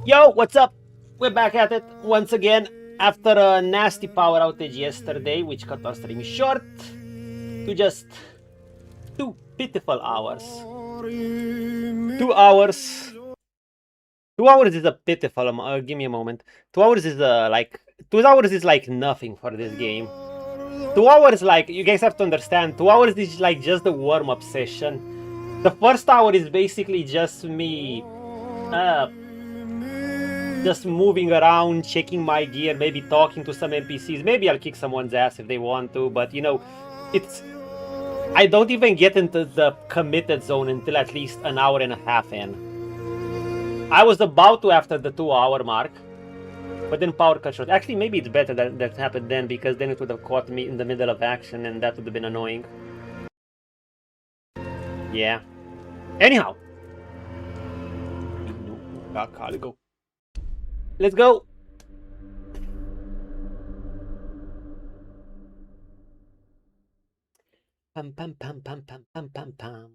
Yo, what's up? We're back at it once again after a nasty power outage yesterday, which cut our stream short to just 2 pitiful hours. 2 hours. 2 hours is a pitiful. Give me a moment. 2 hours is like 2 hours is like nothing for this game. 2 hours, like, you guys have to understand. 2 hours is like just the warm-up session. The first hour is basically just me just moving around, checking my gear, maybe talking to some NPCs. Maybe I'll kick someone's ass if they want to, but you know, I don't even get into the committed zone until at least an hour and a half in. I was about to after the 2-hour mark, but then power cut short. Actually, maybe it's better that that happened then, because then it would have caught me in the middle of action, and that would have been annoying. Yeah. Anyhow. Go. Let's go. Pam pam pam pam pam pam pam pam.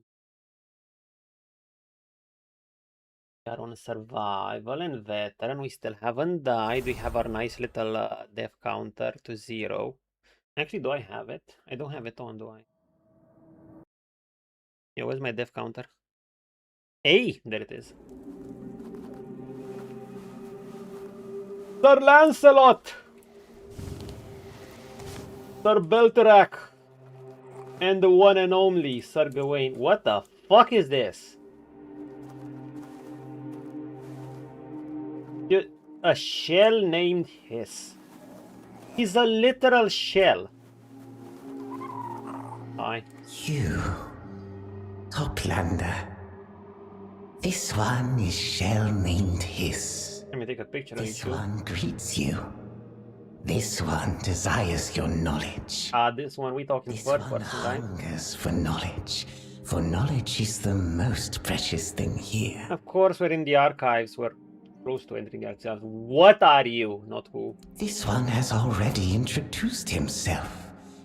We are on survival and veteran. We still haven't died. We have our nice little death counter to 0. Actually, do I have it? I don't have it on, do I? Yeah, where's my death counter? Hey, there it is. Sir Lancelot! Sir Belterac! And the one and only Sir Gawain. What the fuck is this? Dude, a shell named Hiss. He's a literal shell. Hi. You, Toplander. This one is shell named Hiss. Let me take a picture of you. This one greets you. This one desires your knowledge. This one we talking This third one person, right? hungers for knowledge. For knowledge is the most precious thing here. Of course, we're in the archives. We're close to entering ourselves. What are you? Not who. This one has already introduced himself.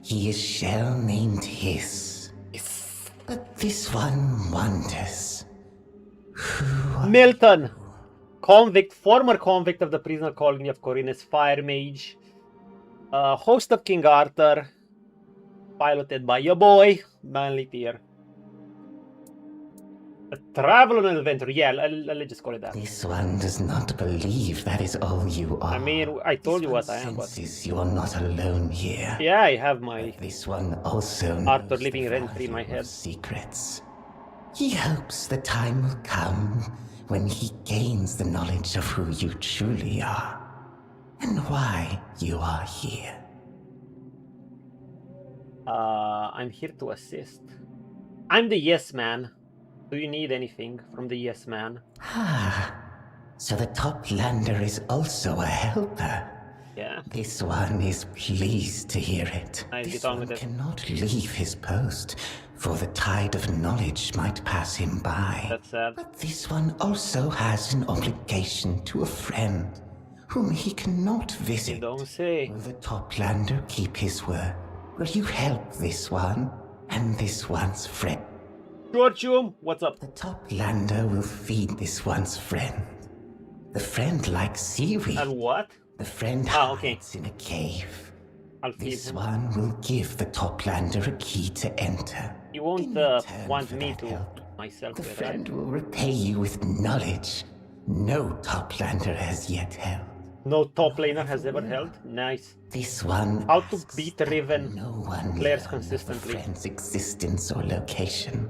He is shell named Hiss. But this one wonders. Milton! Convict, former convict of the prisoner colony of Corinne's Fire Mage. Host of King Arthur. Piloted by your boy, Manly Tier. A travel on an adventure. Yeah, let's just call it that. This one does not believe that is all you are. I mean, I told you what I am, but... senses you are not alone here. Yeah, I have my... But this one also Arthur knows living the rent-free in my value head. of secrets. He hopes the time will come when he gains the knowledge of who you truly are and why you are here. I'm here to assist. I'm the yes man. Do you need anything from the yes man? Ah, so the Toplander is also a helper. Yeah. This one is pleased to hear it. Nice, This get on one with it. cannot leave his post, for the tide of knowledge might pass him by. That's sad. But this one also has an obligation to a friend, whom he cannot visit. You don't say. Will the Toplander keep his word? Will you help this one and this one's friend? Georgium, what's up? The Toplander will feed this one's friend. The friend likes seaweed. And what? The friend okay. hides in a cave. I'll feed This him. one will give the Toplander a key to enter. You won't In return want for me that to help, myself the with, right? friend will repay you with knowledge no Toplander has yet held. No top laner has ever held. Nice. This one How to asks beat that Riven no one players learn consistently. of a friend's existence or location.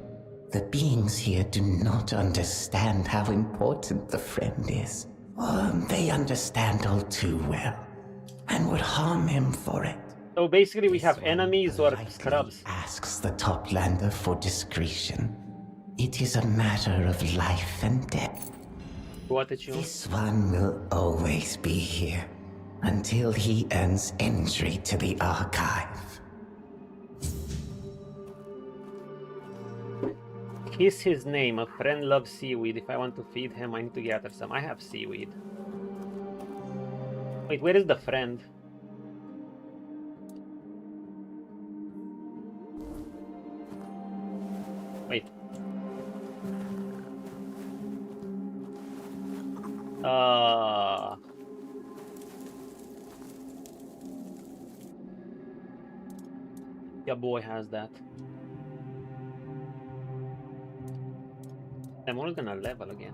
The beings here do not understand how important the friend is. Or they understand all too well, and would harm him for it. So basically we This have one enemies or politely scrubs. asks the Toplander for discretion. It is a matter of life and death. What did you? This one will always be here until he earns entry to the archive. Kiss his name. A friend loves seaweed. If I want to feed him, I need to gather some. I have seaweed. Wait, where is the friend? Wait. Your boy has that. I'm only gonna level again.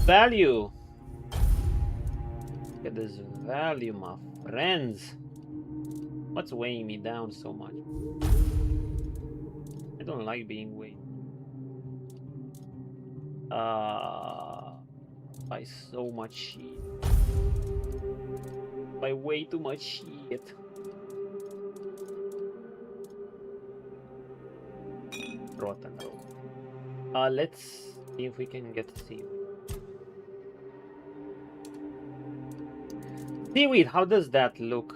Value. Look at this value, my friends. What's weighing me down so much? I don't like being weighed. By so much shit. By way too much shit. Rotten road. Let's see if we can get seaweed. Seaweed, how does that look?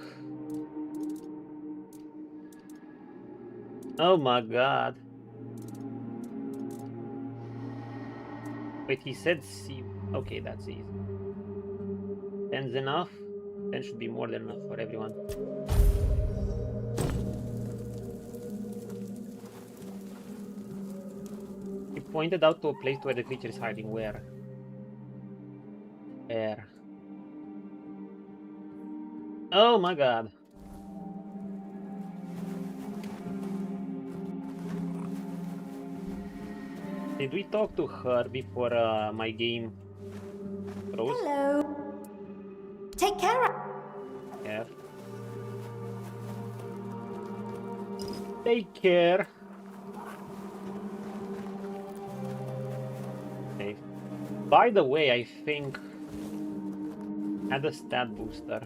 Oh my god. Wait, he said seaweed. Okay, that's easy. 10's enough. 10 should be more than enough for everyone. He pointed out to a place where the creature is hiding. Where? Where? Oh my god. Did we talk to her before my game froze? Hello. Take care of... Yeah. Take care. Okay. By the way, I think add a stat booster.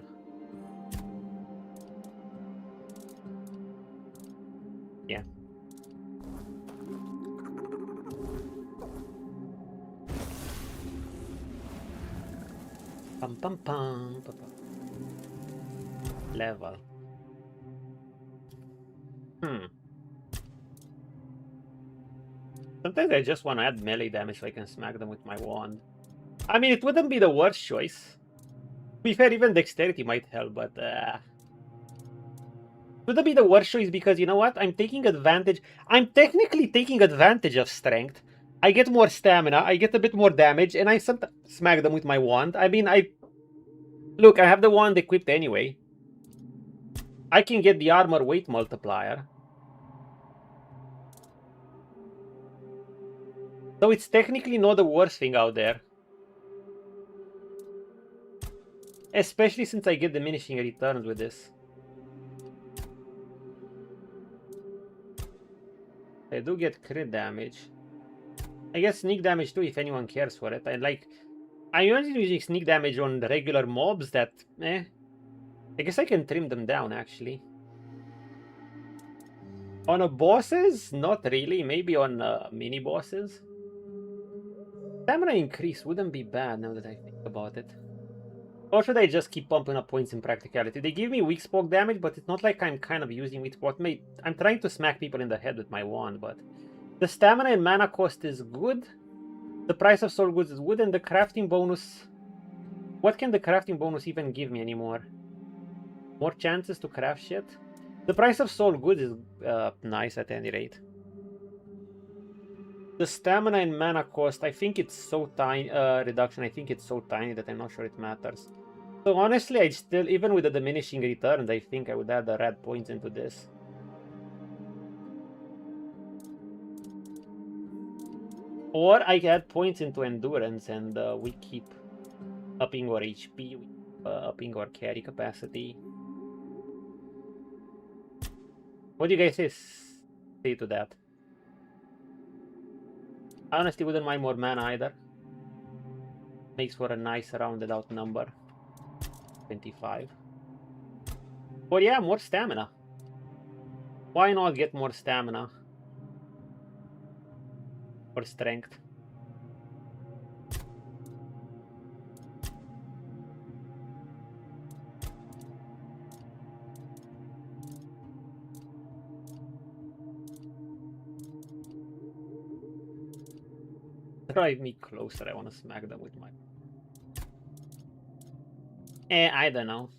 Yeah. Pum pum pum pum pum. Level. Sometimes I just want to add melee damage so I can smack them with my wand. I mean, it wouldn't be the worst choice. To be fair, even dexterity might help, but wouldn't be the worst choice because you know what? I'm taking advantage. I'm technically taking advantage of strength. I get more stamina, I get a bit more damage, and I sometimes smack them with my wand. I mean, look, I have the wand equipped anyway. I can get the armor weight multiplier. So it's technically not the worst thing out there. Especially since I get diminishing returns with this. I do get crit damage. I get sneak damage too if anyone cares for it. I'm usually using sneak damage on the regular mobs that, I guess I can trim them down actually. On a bosses, not really. Maybe on mini bosses. Stamina increase wouldn't be bad now that I think about it. Or should I just keep pumping up points in practicality? They give me weak spot damage, but it's not like I'm kind of using weak spot. I'm trying to smack people in the head with my wand, but the stamina and mana cost is good. The price of soul goods is good, and the crafting bonus... What can the crafting bonus even give me anymore? More chances to craft shit? The price of soul goods is nice at any rate. The stamina and mana cost, I think it's so tiny, reduction, I think it's so tiny that I'm not sure it matters. So honestly, I'd still, even with the diminishing returns, I think I would add the red points into this. Or I add points into endurance and we keep upping our HP, upping our carry capacity. What do you guys say to that? I honestly wouldn't mind more mana either. Makes for a nice rounded out number. 25. But yeah, more stamina. Why not get more stamina? Or strength. Drive me closer, I want to smack them with my... I don't know.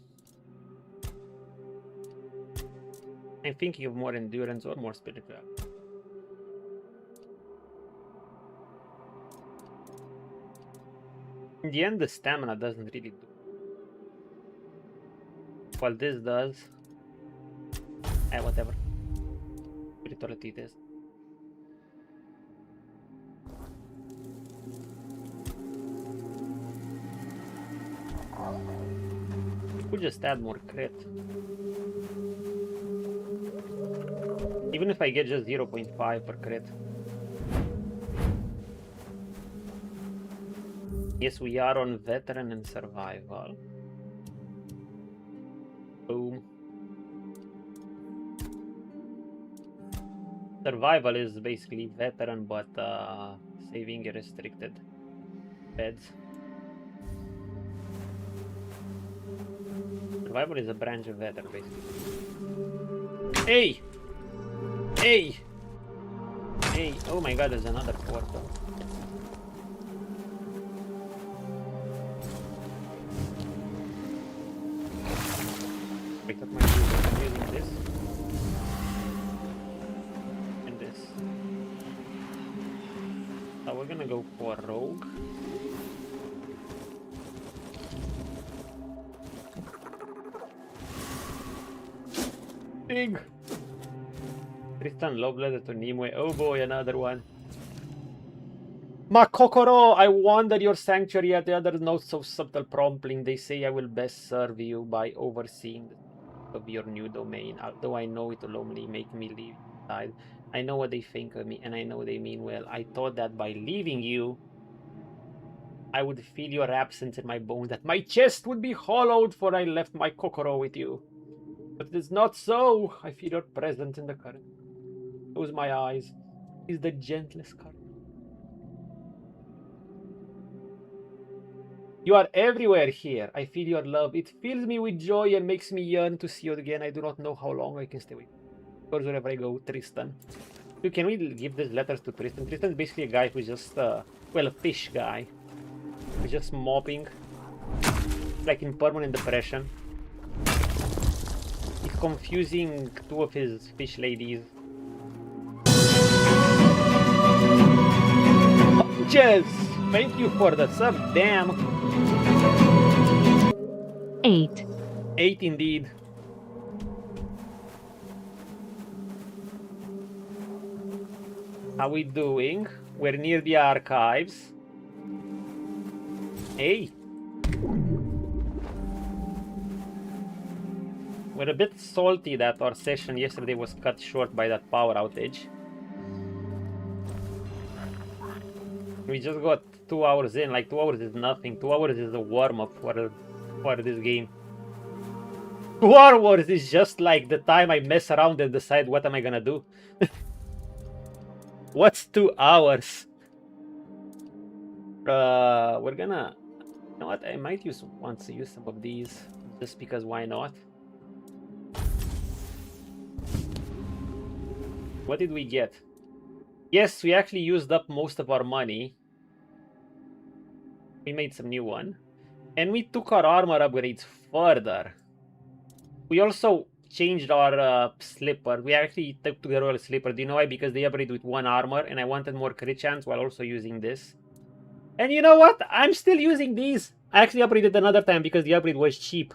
I'm thinking of more endurance or more spiritual. In the end, the stamina doesn't really do. While this does. Whatever. Spirituality it is. You could just add more crit. Even if I get just 0.5 per crit. Yes, we are on veteran and survival. Boom. Survival is basically veteran, but saving restricted beds. Survival is a branch of veteran, basically. Hey! Hey! Hey! Oh my god, there's another portal. Wait, what am I using? I'm using this. And this. So we're gonna go for rogue. Big! Tristan love letter to Nimue. Oh boy, another one. Makokoro, I wander your sanctuary at the other not so subtle prompting. They say I will best serve you by overseeing of your new domain. Although I know it will only make me leave inside. I know what they think of me, and I know they mean well. I thought that by leaving you, I would feel your absence in my bones, that my chest would be hollowed, for I left my Kokoro with you. But it is not so. I feel your presence in the current. Close my eyes. It is the gentlest current. You are everywhere here. I feel your love. It fills me with joy and makes me yearn to see you again. I do not know how long I can stay with you. Of course, wherever I go, Tristan. Dude, can we give these letters to Tristan? Tristan is basically a guy who's just, well, a fish guy. Who's just mopping. Like in permanent depression. He's confusing two of his fish ladies. Jez! Thank you for the sub, damn! 8. 8 indeed. How we doing? We're near the archives. Hey! We're a bit salty that our session yesterday was cut short by that power outage. We just got 2 hours in. Like 2 hours is nothing. 2 hours is a warm-up for this game. 2 hours is just like the time I mess around and decide what am I gonna do. What's 2 hours? We're gonna... You know what? I might want to use some of these. Just because why not? What did we get? Yes, we actually used up most of our money. We made some new one. And we took our armor upgrades further. We also changed our slipper. We actually took the royal slipper. Do you know why? Because they upgrade with 1 armor and I wanted more crit chance while also using this. And you know what? I'm still using these. I actually upgraded another time because the upgrade was cheap.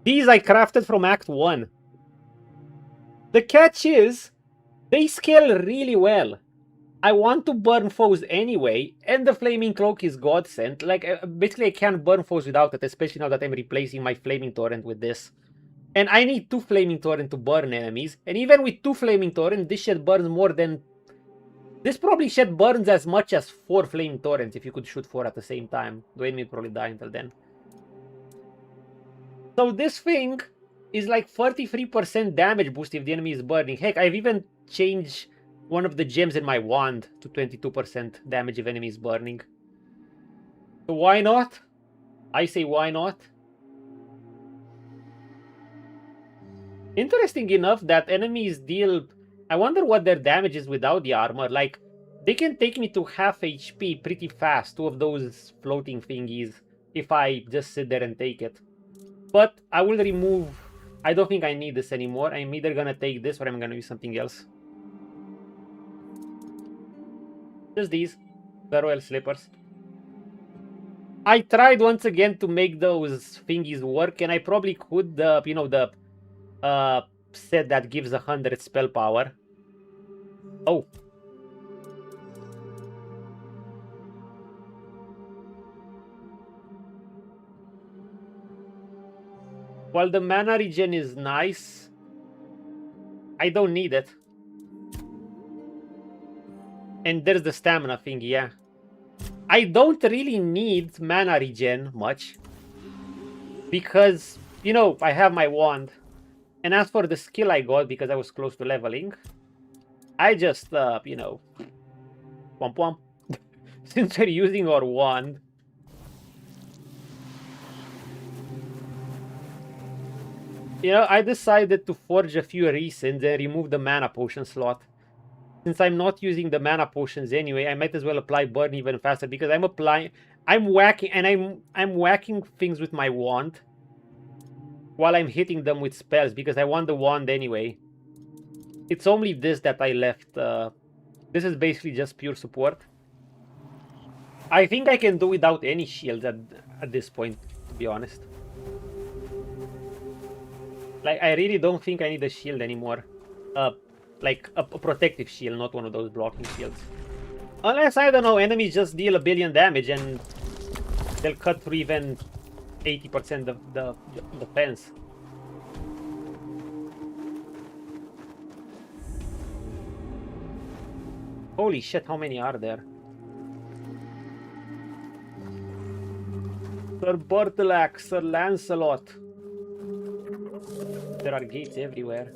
These I crafted from Act 1. The catch is, they scale really well. I want to burn foes anyway, and the Flaming Cloak is godsend. Like, basically I can't burn foes without it, especially now that I'm replacing my Flaming Torrent with this. And I need 2 Flaming Torrent to burn enemies, and even with 2 Flaming Torrent, this shit burns more than... This probably shit burns as much as 4 Flaming Torrents if you could shoot 4 at the same time. The enemy would probably die until then. So this thing is like 33% damage boost if the enemy is burning. Heck, I've even changed one of the gems in my wand to 22% damage if enemy is burning. So why not? I say why not? Interesting enough that enemies deal... I wonder what their damage is without the armor. Like, they can take me to half HP pretty fast, 2 of those floating thingies, if I just sit there and take it. But I will remove... I don't think I need this anymore. I'm either gonna take this or I'm gonna use something else. Just these. The Royal Slippers. I tried once again to make those thingies work, and I probably could, you know, the set that gives 100 spell power. Oh. While the mana regen is nice, I don't need it. And there's the stamina thing, yeah. I don't really need mana regen much. Because, you know, I have my wand. And as for the skill I got, because I was close to leveling, I just, you know, womp womp. Since we're using our wand, you know, I decided to forge a few resins and remove the mana potion slot. Since I'm not using the mana potions anyway, I might as well apply burn even faster because I'm whacking things with my wand while I'm hitting them with spells because I want the wand anyway. It's only this that I left. This is basically just pure support. I think I can do without any shields at this point, to be honest. Like, I really don't think I need a shield anymore. Like a protective shield, not one of those blocking shields. Unless, I don't know, enemies just deal a billion damage and they'll cut through even 80% of the defense. Holy shit, how many are there? Sir Bertilac, Sir Lancelot. There are gates everywhere.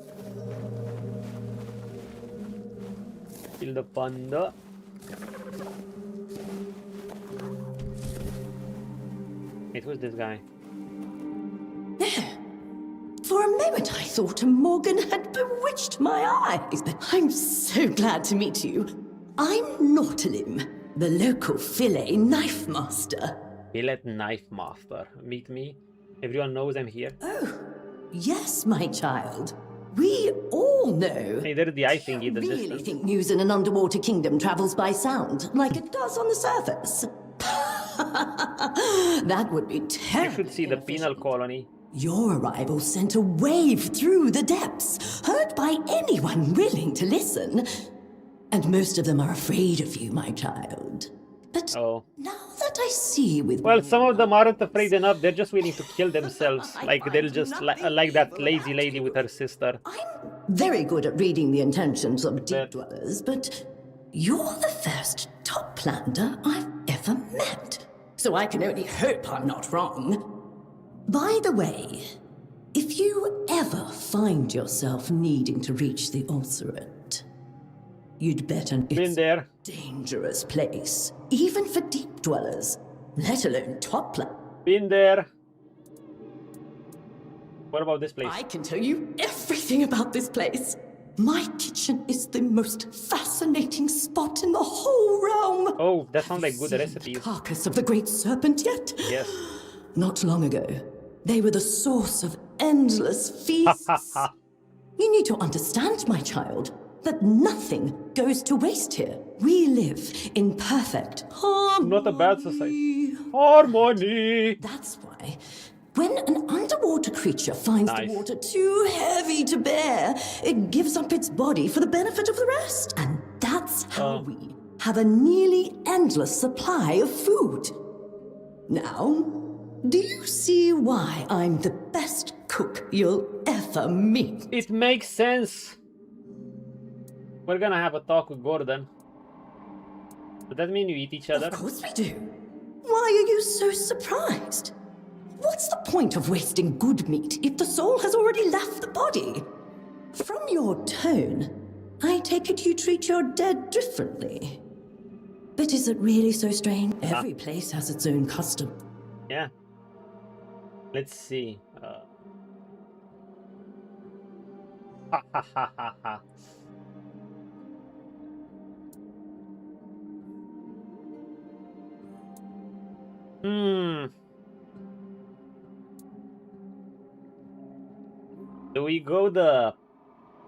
Kill the panda. It was this guy. For a moment I thought Morgan had bewitched my eyes. I'm so glad to meet you. I'm Nautilin, the local fillet knife master. Fillet knife master. Meet me. Everyone knows I'm here. Oh, yes, my child. We all know. Hey, there's the eye thingy in the Really distance. think news in an underwater kingdom travels by sound, like it does on the surface? That would be terrible. You should see the penal colony. Your arrival sent a wave through the depths, heard by anyone willing to listen. And most of them are afraid of you, my child. But now that I see with... Well, some of them aren't afraid enough. They're just willing to kill themselves. Like, they'll just... like that lazy lady with her sister. I'm very good at reading the intentions of deep dwellers, but you're the first top planter I've ever met. So I can only hope I'm not wrong. By the way, if you ever find yourself needing to reach the Ulcerate, you'd better... Been there. Dangerous place, even for deep dwellers, let alone top plant. Been there. What about this place? I can tell you everything about this place. My kitchen is the most fascinating spot in the whole realm. Oh, that sounds like good Seen recipes. the carcass of the great serpent yet? Yes. Not long ago, they were the source of endless feasts. You need to understand, my child, that nothing goes to waste here. We live in perfect harmony. Not a bad society. Harmony. That's why, when an underwater creature finds the water too heavy to bear, it gives up its body for the benefit of the rest. And that's how we have a nearly endless supply of food. Now, do you see why I'm the best cook you'll ever meet? It makes sense. We're gonna have a talk with Gordon. Does that mean you eat each other? Of course we do. Why are you so surprised? What's the point of wasting good meat if the soul has already left the body? From your tone, I take it you treat your dead differently. But is it really so strange? Every place has its own custom. Yeah. Let's see. Ha ha ha ha ha. Do we go the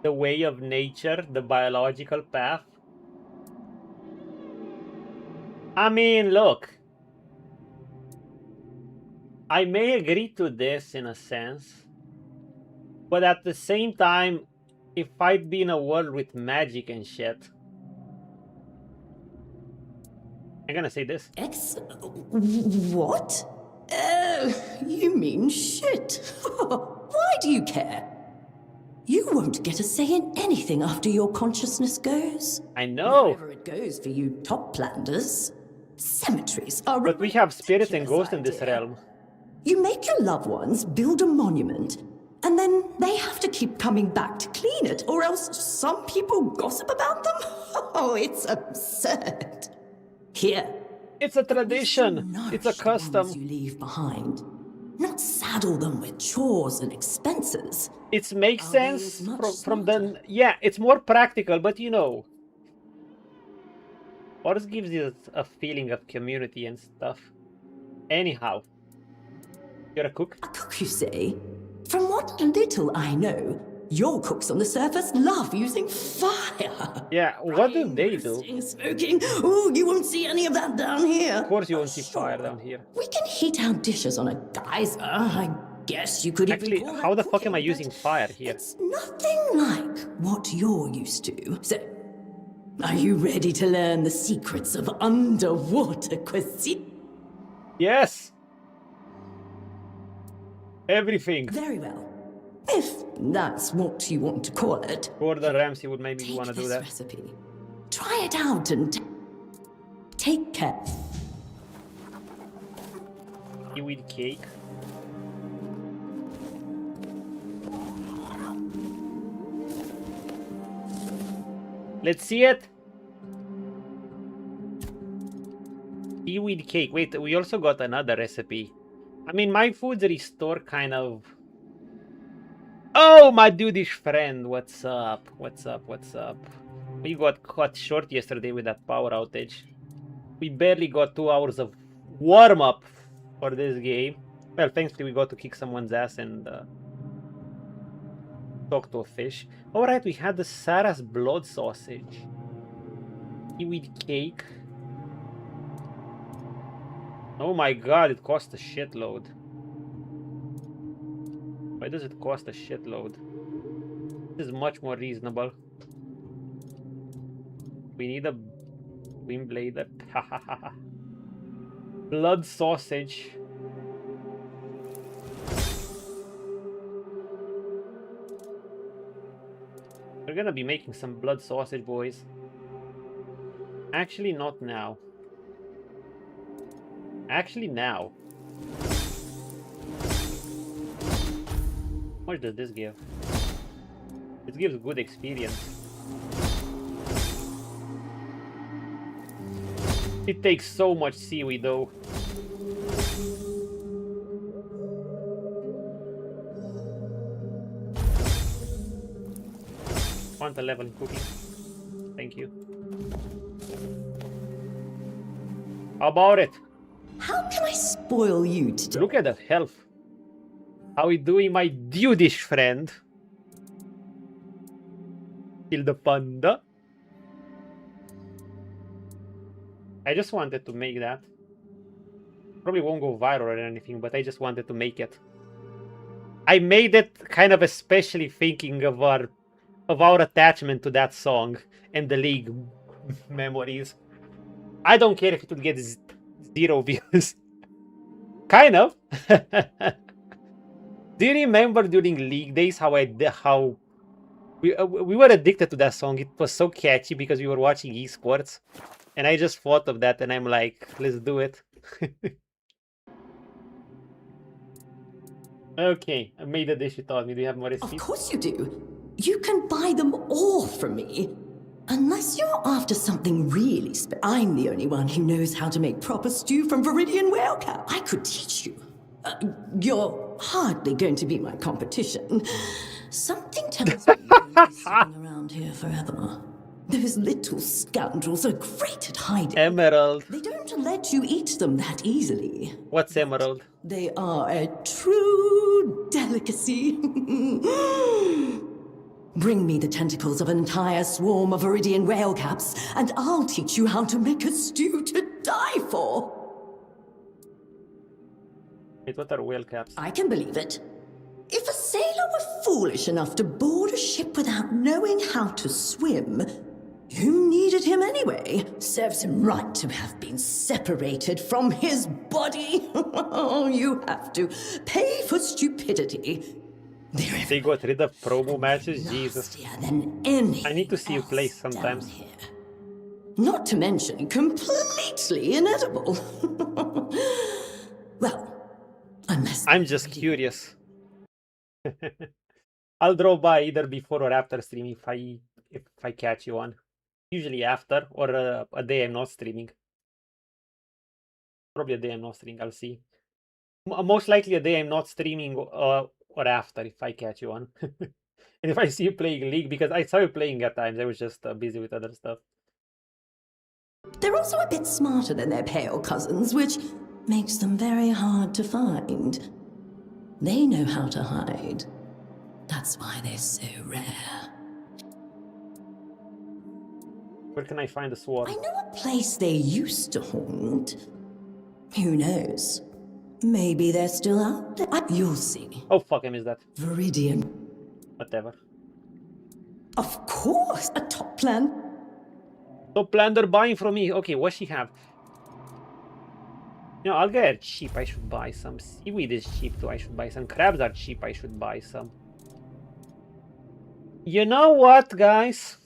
way of nature, the biological path? I mean, look. I may agree to this in a sense, but at the same time, if I'd be in a world with magic and shit, I'm gonna say this. What? You mean shit. Why do you care? You won't get a say in anything after your consciousness goes. I know. Wherever it goes for you top landers. Cemeteries are... But we have spirits and ghosts in this realm. You make your loved ones build a monument, and then they have to keep coming back to clean it, or else some people gossip about them? Oh, it's absurd. Here. It's a tradition. It's a custom. You leave behind. Not saddle them with chores and expenses. It makes sense from the... Yeah, it's more practical, but you know... Forest gives you a feeling of community and stuff. Anyhow. You're a cook? A cook, you say? From what little I know, your cooks on the surface love using fire. Yeah, what do they do? Smoking. Oh, you won't see any of that down here. Of course you won't see fire down here. We can heat our dishes on a geyser. I guess you could actually, even call how the that fuck am I cooking, using fire here? It's nothing like what you're used to. So, are you ready to learn the secrets of underwater cuisine? Yes! Everything. Very well. If that's what you want to call it. Gordon Ramsay would maybe want to do that. Recipe. Try it out and take care. Seaweed cake. Let's see it. Seaweed cake. Wait, we also got another recipe. I mean, my food's restore kind of... Oh, my dudeish friend. What's up? What's up? What's up? We got cut short yesterday with that power outage. We barely got 2 hours of warm-up for this game. Well, thankfully we got to kick someone's ass and talk to a fish. Alright, we had the Sarah's blood sausage. Seaweed cake. Oh my god, it cost a shitload. Why does it cost a shitload? This is much more reasonable. We need a wind blader. Blood sausage. We're gonna be making some blood sausage, boys. Actually, not now. Actually, now. How much does this give? It gives good experience. It takes so much seaweed, though. Want a level in cooking? Thank you. How about it? How can I spoil you today? Look at that health. How we doing, my dudeish friend? Kill the panda. I just wanted to make that. Probably won't go viral or anything, but I just wanted to make it. I made it kind of especially thinking of our attachment to that song and the League memories. I don't care if it would get 0 views. Kind of. Do you remember during League days how we were addicted to that song? It was so catchy because we were watching esports, and I just thought of that, and I'm like, let's do it. Okay, I made the dish you taught me. Do you have more recipes? Of course you do. You can buy them all from me. Unless you're after something really I'm the only one who knows how to make proper stew from Viridian whale cap. I could teach you. You're hardly going to be my competition. Something tells me you'll be sitting around here forever. Those little scoundrels are great at hiding. Emerald. They don't let you eat them that easily. What's emerald? They are a true true delicacy. Bring me the tentacles of an entire swarm of Viridian whale caps, and I'll teach you how to make a stew to die for. Wait, what are whale caps? I can believe it. If a sailor were foolish enough to board a ship without knowing how to swim, you needed him anyway. Serves him right to have been separated from his body. You have to pay for stupidity. They got rid of promo matches? Jesus. I need to see you play sometimes. Not to mention completely inedible. Well, unless... I'm just curious. I'll drop by either before or after stream if I catch you on. Usually after, or a day I'm not streaming. Probably a day I'm not streaming, I'll see. Most likely a day I'm not streaming or after if I catch you on. And if I see you playing League, because I saw you playing at times, I was just busy with other stuff. They're also a bit smarter than their pale cousins, which makes them very hard to find. They know how to hide. That's why they're so rare. Where can I find the sword? I know a place they used to haunt. Who knows? Maybe they're still out there. You'll see. Oh, fuck, I missed that. Viridian. Whatever. Of course, a top plan. Top plan they're buying from me. Okay, what she have? You know, I'll get it cheap. I should buy some. Seaweed is cheap too. I should buy some. Crabs are cheap. I should buy some. You know what, guys?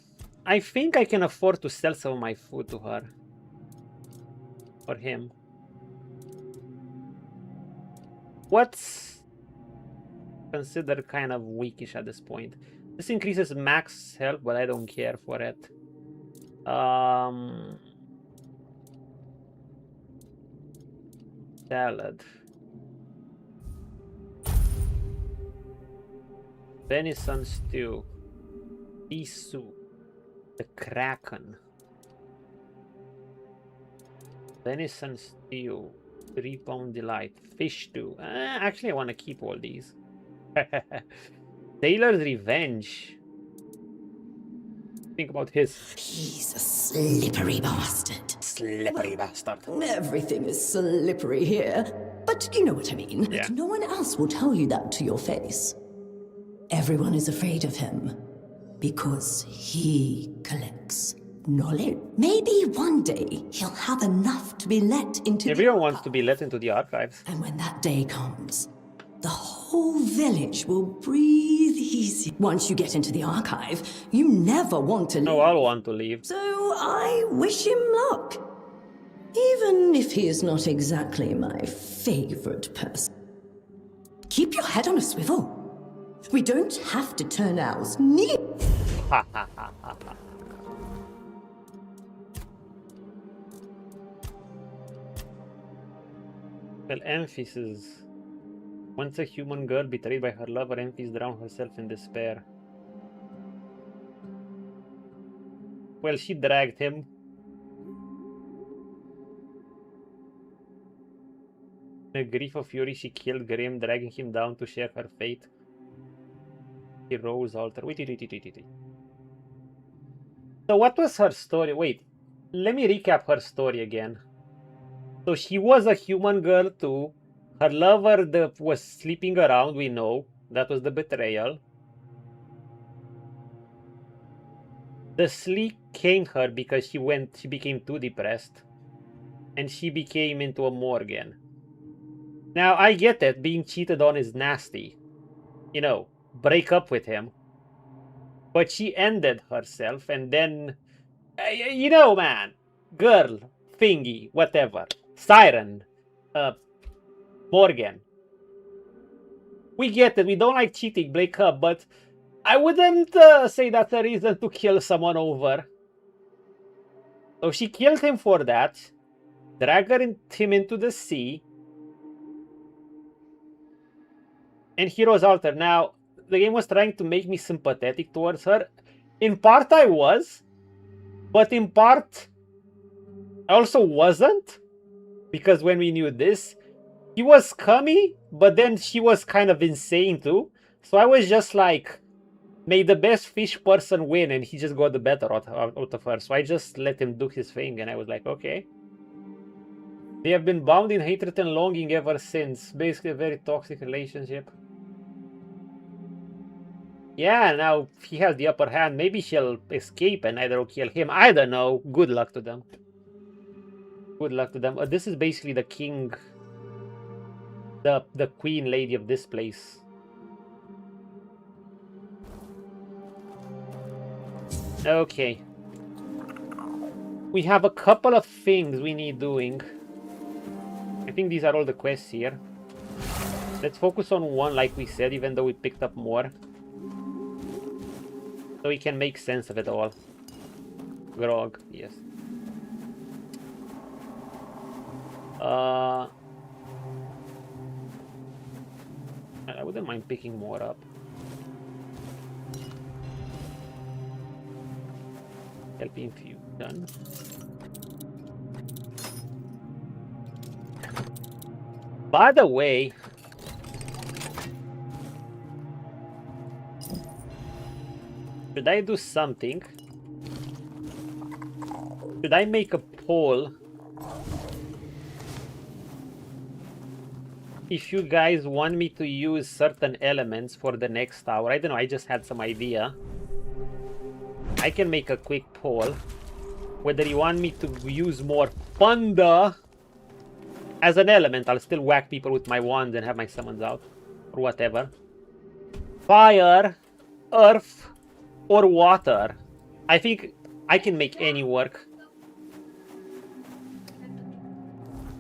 I think I can afford to sell some of my food to her. Or him. What's considered kind of weakish at this point? This increases max health, but I don't care for it. Salad. Venison stew. Pea soup. The Kraken. Venison stew. 3-pound delight. Fish stew. Actually, I want to keep all these. Sailor's Revenge. Think about his. He's a slippery bastard. Slippery bastard. Everything is slippery here. But you know what I mean. Yeah. No one else will tell you that to your face. Everyone is afraid of him. Because he collects knowledge. Maybe one day he'll have enough to be let into Everyone wants to be let into the archives. And when that day comes, the whole village will breathe easy. Once you get into the archive, you never want to leave. No, I'll want to leave. So I wish him luck. Even if he is not exactly my favorite person. Keep your head on a swivel. We don't have to turn ours near. Ha ha ha ha ha. Well, emphasis. Once a human girl betrayed by her lover, Emphys drowned herself in despair. Well, she dragged him. In a grief of fury, she killed Grim, dragging him down to share her fate. Hero's altar. Wait. So what was her story? Wait, let me recap her story again. So she was a human girl too. Her lover was sleeping around, we know. That was the betrayal. The sleep came her because she became too depressed. And she became into a Morgan. Now, I get it. Being cheated on is nasty. You know, break up with him. But she ended herself and then... you know, man. Girl, thingy, whatever. Siren. Morgan. We get it. We don't like cheating, break up, but I wouldn't say that's a reason to kill someone over. So she killed him for that. Dragged him into the sea. And Hero's Altar. Now, the game was trying to make me sympathetic towards her. In part, I was. But in part, I also wasn't. Because when we knew this, He was scummy, but then she was kind of insane too. So I was just like, may the best fish person win, and he just got the better out of her. So I just let him do his thing, and I was like, okay. They have been bound in hatred and longing ever since. Basically a very toxic relationship. Yeah, now he has the upper hand. Maybe she'll escape and either kill him. I don't know. Good luck to them. Good luck to them. This is basically the king, the queen lady of this place. Okay. We have a couple of things we need doing. I think these are all the quests here. Let's focus on one, like we said, even though we picked up more. So we can make sense of it all. Grog, yes. I wouldn't mind picking more up. Helping few, done. By the way, should I do something? Should I make a poll? If you guys want me to use certain elements for the next hour, I don't know, I just had some idea. I can make a quick poll whether you want me to use more thunder as an element. I'll still whack people with my wands and have my summons out or whatever. Fire, earth, or water. I think I can make any work.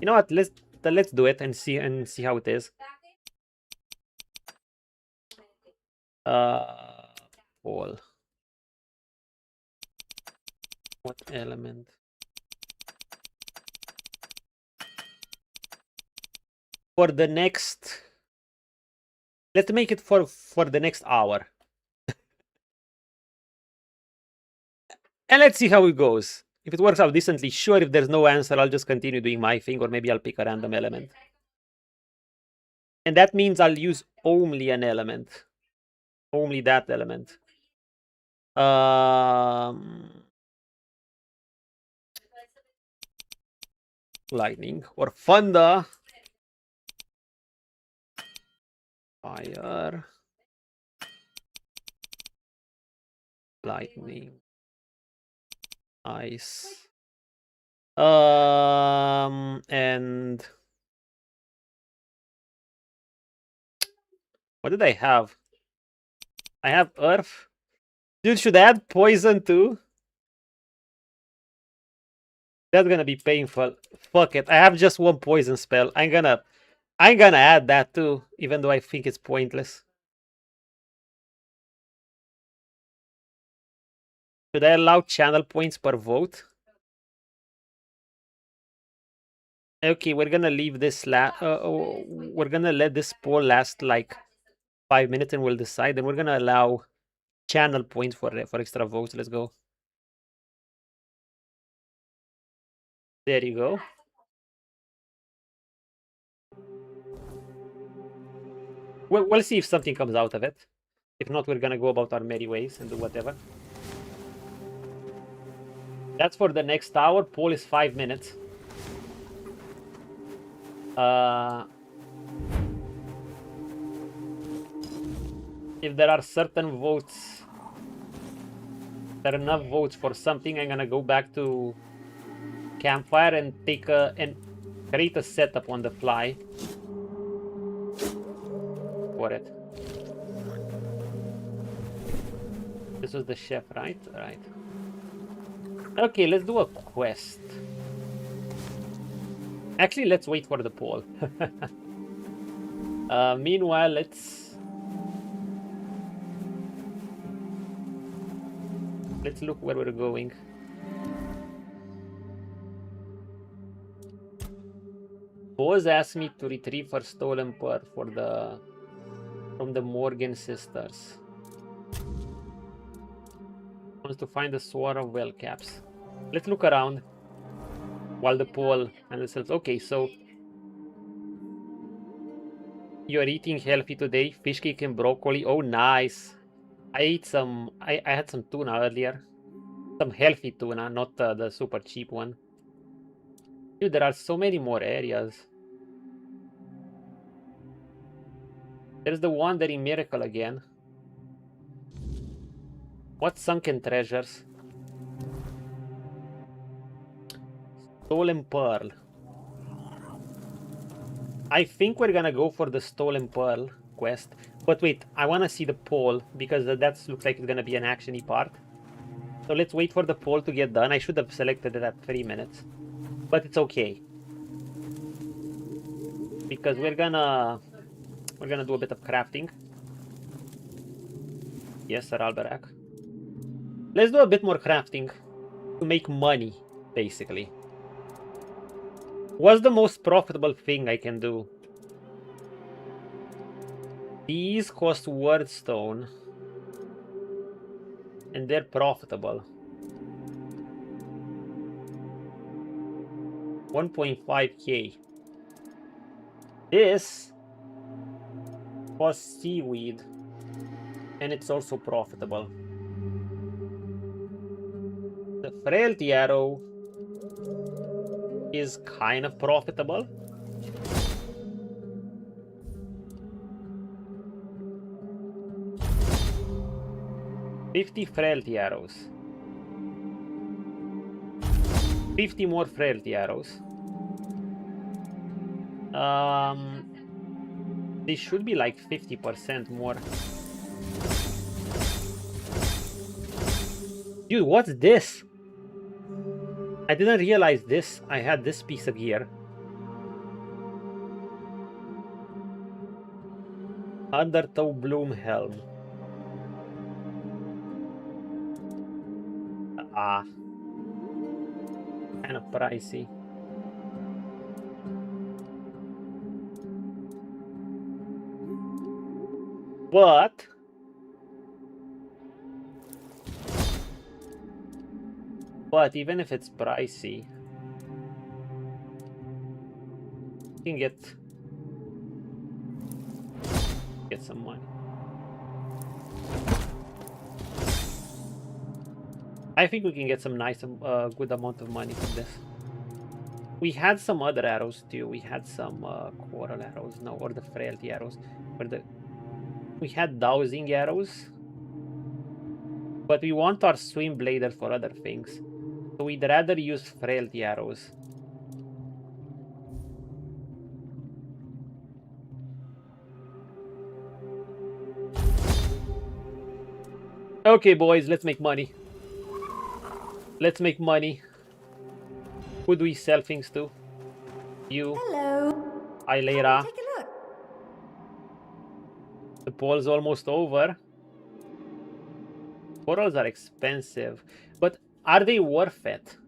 You know what? Let's do it and see how it is. Poll. What element? For the next, let's make it for the next hour. And let's see how it goes. If it works out decently, sure. If there's no answer, I'll just continue doing my thing, or maybe I'll pick a random element. And that means I'll use only an element. Only that element. Lightning or thunder. Fire. Lightning. Ice. And what did I have? I have earth. Dude, should I add poison too? That's gonna be painful. Fuck it. I have just one poison spell. I'm gonna add that too, even though I think it's pointless. Should I allow channel points per vote? Okay, we're gonna leave this we're gonna let this poll last like 5 minutes and we'll decide. Then we're gonna allow channel points for extra votes. Let's go. There you go. We'll see if something comes out of it. If not, we're gonna go about our merry ways and do whatever. That's for the next hour. Poll is 5 minutes. If there are certain votes, there are enough votes for something, I'm gonna go back to campfire and take and create a setup on the fly for it. This was the chef, right? Right. Okay, let's do a quest. Actually, let's wait for the poll. Meanwhile, let's look where we're going. Boaz asked me to retrieve her stolen pearl from the Morgan sisters. Wants to find the sword of well caps. Let's look around while the poll and the cells. Okay, so You're eating healthy today. Fish cake and broccoli. Oh, nice. I ate some. I had some tuna earlier. Some healthy tuna, not the super cheap one. Dude, there are so many more areas. There's the Wandering Miracle again. What sunken treasures? Stolen Pearl. I think we're gonna go for the Stolen Pearl quest. But wait, I wanna see the poll because that looks like it's gonna be an actiony part. So let's wait for the poll to get done. I should have selected it at 3 minutes. But it's okay. Because we're gonna do a bit of crafting. Yes, Sir Alberac. Let's do a bit more crafting to make money, basically. What's the most profitable thing I can do? These cost wordstone. And they're profitable. 1.5k. This costs seaweed. And it's also profitable. The frailty arrow is kind of profitable. $50 frailty arrows. 50 more frailty arrows. This should be like 50% more. Dude, what's this? I didn't realize this. I had this piece of gear. Undertow Bloom Helm. Kind of pricey. But even if it's pricey, you can get some money. I think we can get some nice, good amount of money from this. We had some other arrows too. We had some coral arrows, no, or the frailty arrows. We had dowsing arrows, but we want our swim blader for other things. So we'd rather use frailty arrows. Okay, boys, let's make money. Let's make money. Who do we sell things to? You. Hello. Hi, Leira. Take a look. The poll's almost over. Corals are expensive, but are they worth it?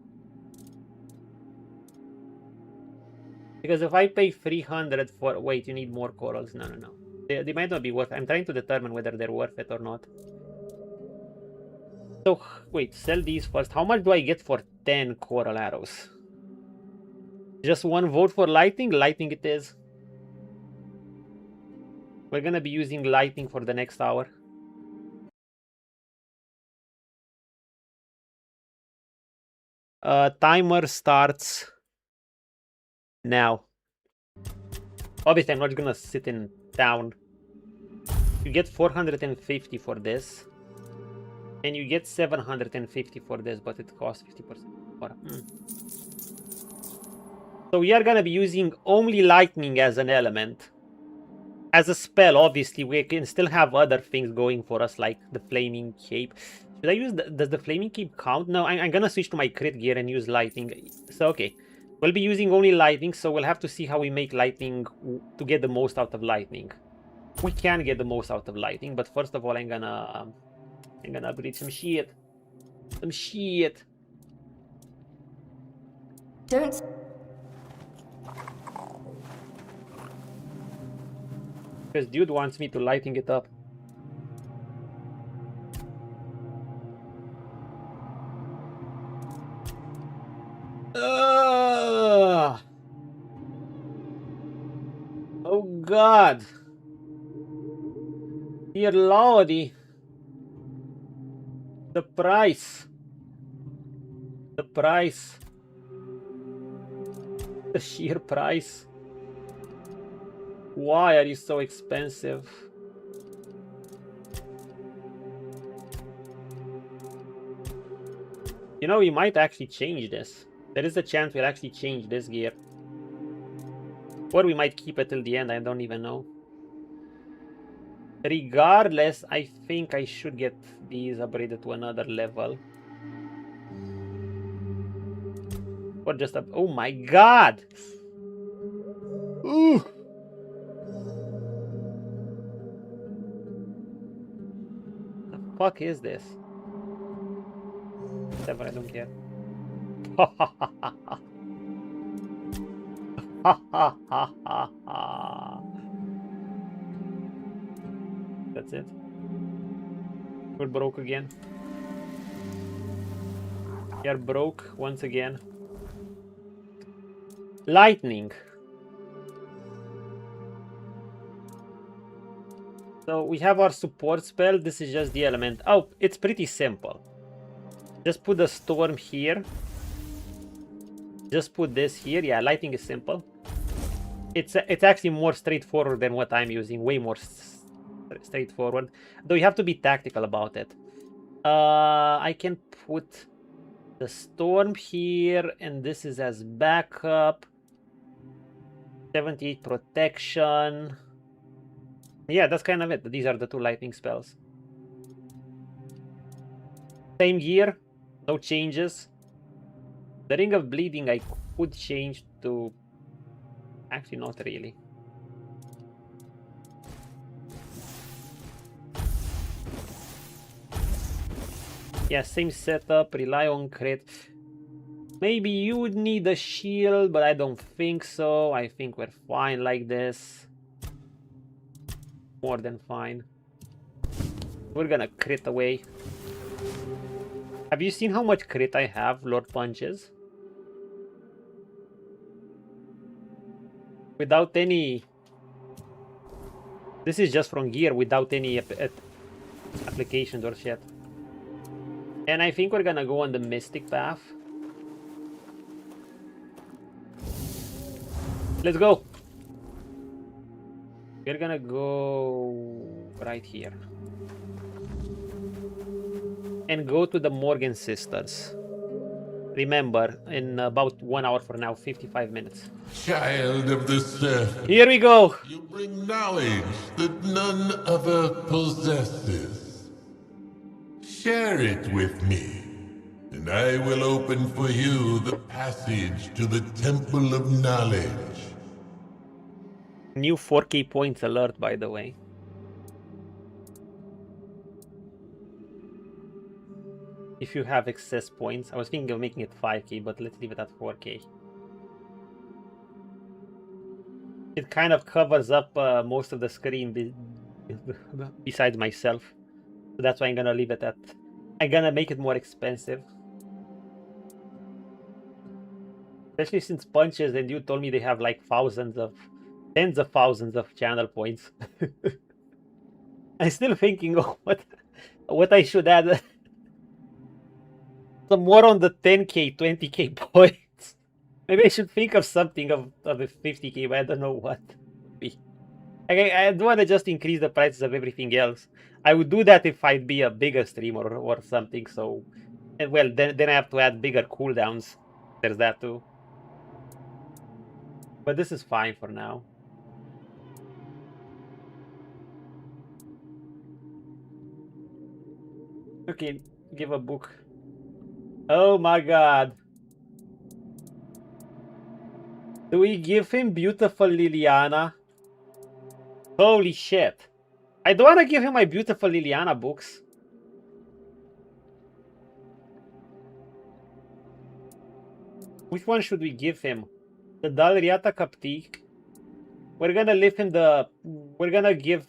Because if I pay 300 for... Wait, you need more corals. No. They might not be worth it. I'm trying to determine whether they're worth it or not. So, wait, sell these first. How much do I get for 10 coral arrows? Just one vote for lightning? Lightning it is. We're gonna be using lightning for the next hour. Timer starts now. Obviously, I'm not gonna sit in town. You get 450 for this. And you get 750 for this, but it costs 50% more. So we are gonna be using only lightning as an element. As a spell, obviously, we can still have other things going for us, like the Flaming Cape. Should I use does the Flaming Cape count? No, I'm gonna switch to my crit gear and use lightning. So, okay. We'll be using only lightning, so we'll have to see how we make lightning to get the most out of lightning. We can get the most out of lightning, but first of all, I'm gonna upgrade some shit. Some shit. Don't. Because dude wants me to lighting it up. Oh God. Dear lordy. The price. The price. The sheer price. Why are you so expensive? You know, we might actually change this. There is a chance we'll actually change this gear. Or we might keep it till the end, I don't even know. Regardless, I think I should get these upgraded to another level. Or just up. Oh my god! Ooh! The fuck is this? Whatever, I don't care. That's it. We're broke again. We are broke once again. Lightning. So we have our support spell. This is just the element. Oh, it's pretty simple. Just put the storm here. Just put this here. Yeah, lightning is simple. It's actually more straightforward than what I'm using. Way more straightforward. Though you have to be tactical about it. I can put the storm here, and this is as backup. 78 protection. Yeah, that's kind of it. These are the two lightning spells. Same gear, no changes. The Ring of Bleeding I could change to... Actually, not really. Yeah, same setup, rely on crit. Maybe you would need a shield, but I don't think so. I think we're fine like this. More than fine. We're gonna crit away. Have you seen how much crit I have, Lord Punches? Without any... This is just from gear, without any applications or shit. And I think we're gonna go on the Mystic path. Let's go! We're gonna go right here. And go to the Morgan Sisters. Remember, in about 1 hour from now, 55 minutes. Child of the surf, Here we go! you bring knowledge that none other possesses. Share it with me, and I will open for you the passage to the Temple of Knowledge. New 4K points alert, by the way. If you have excess points. I was thinking of making it 5K, but let's leave it at 4K. It kind of covers up most of the screen besides myself. So that's why I'm gonna leave it at... I'm gonna make it more expensive. Especially since Punches and you told me they have like tens of thousands of channel points. I'm still thinking of what I should add. Some more on the 10K, 20K points. Maybe I should think of something of a 50K, but I don't know what. I don't want to just increase the prices of everything else. I would do that if I'd be a bigger streamer or something. So, and well, then I have to add bigger cooldowns. There's that too. But this is fine for now. Okay, give a book. Oh my god. Do we give him Beautiful Liliana? Holy shit. I don't want to give him my Beautiful Liliana books. Which one should we give him? The Dalriata Capti. We're gonna leave him we're gonna give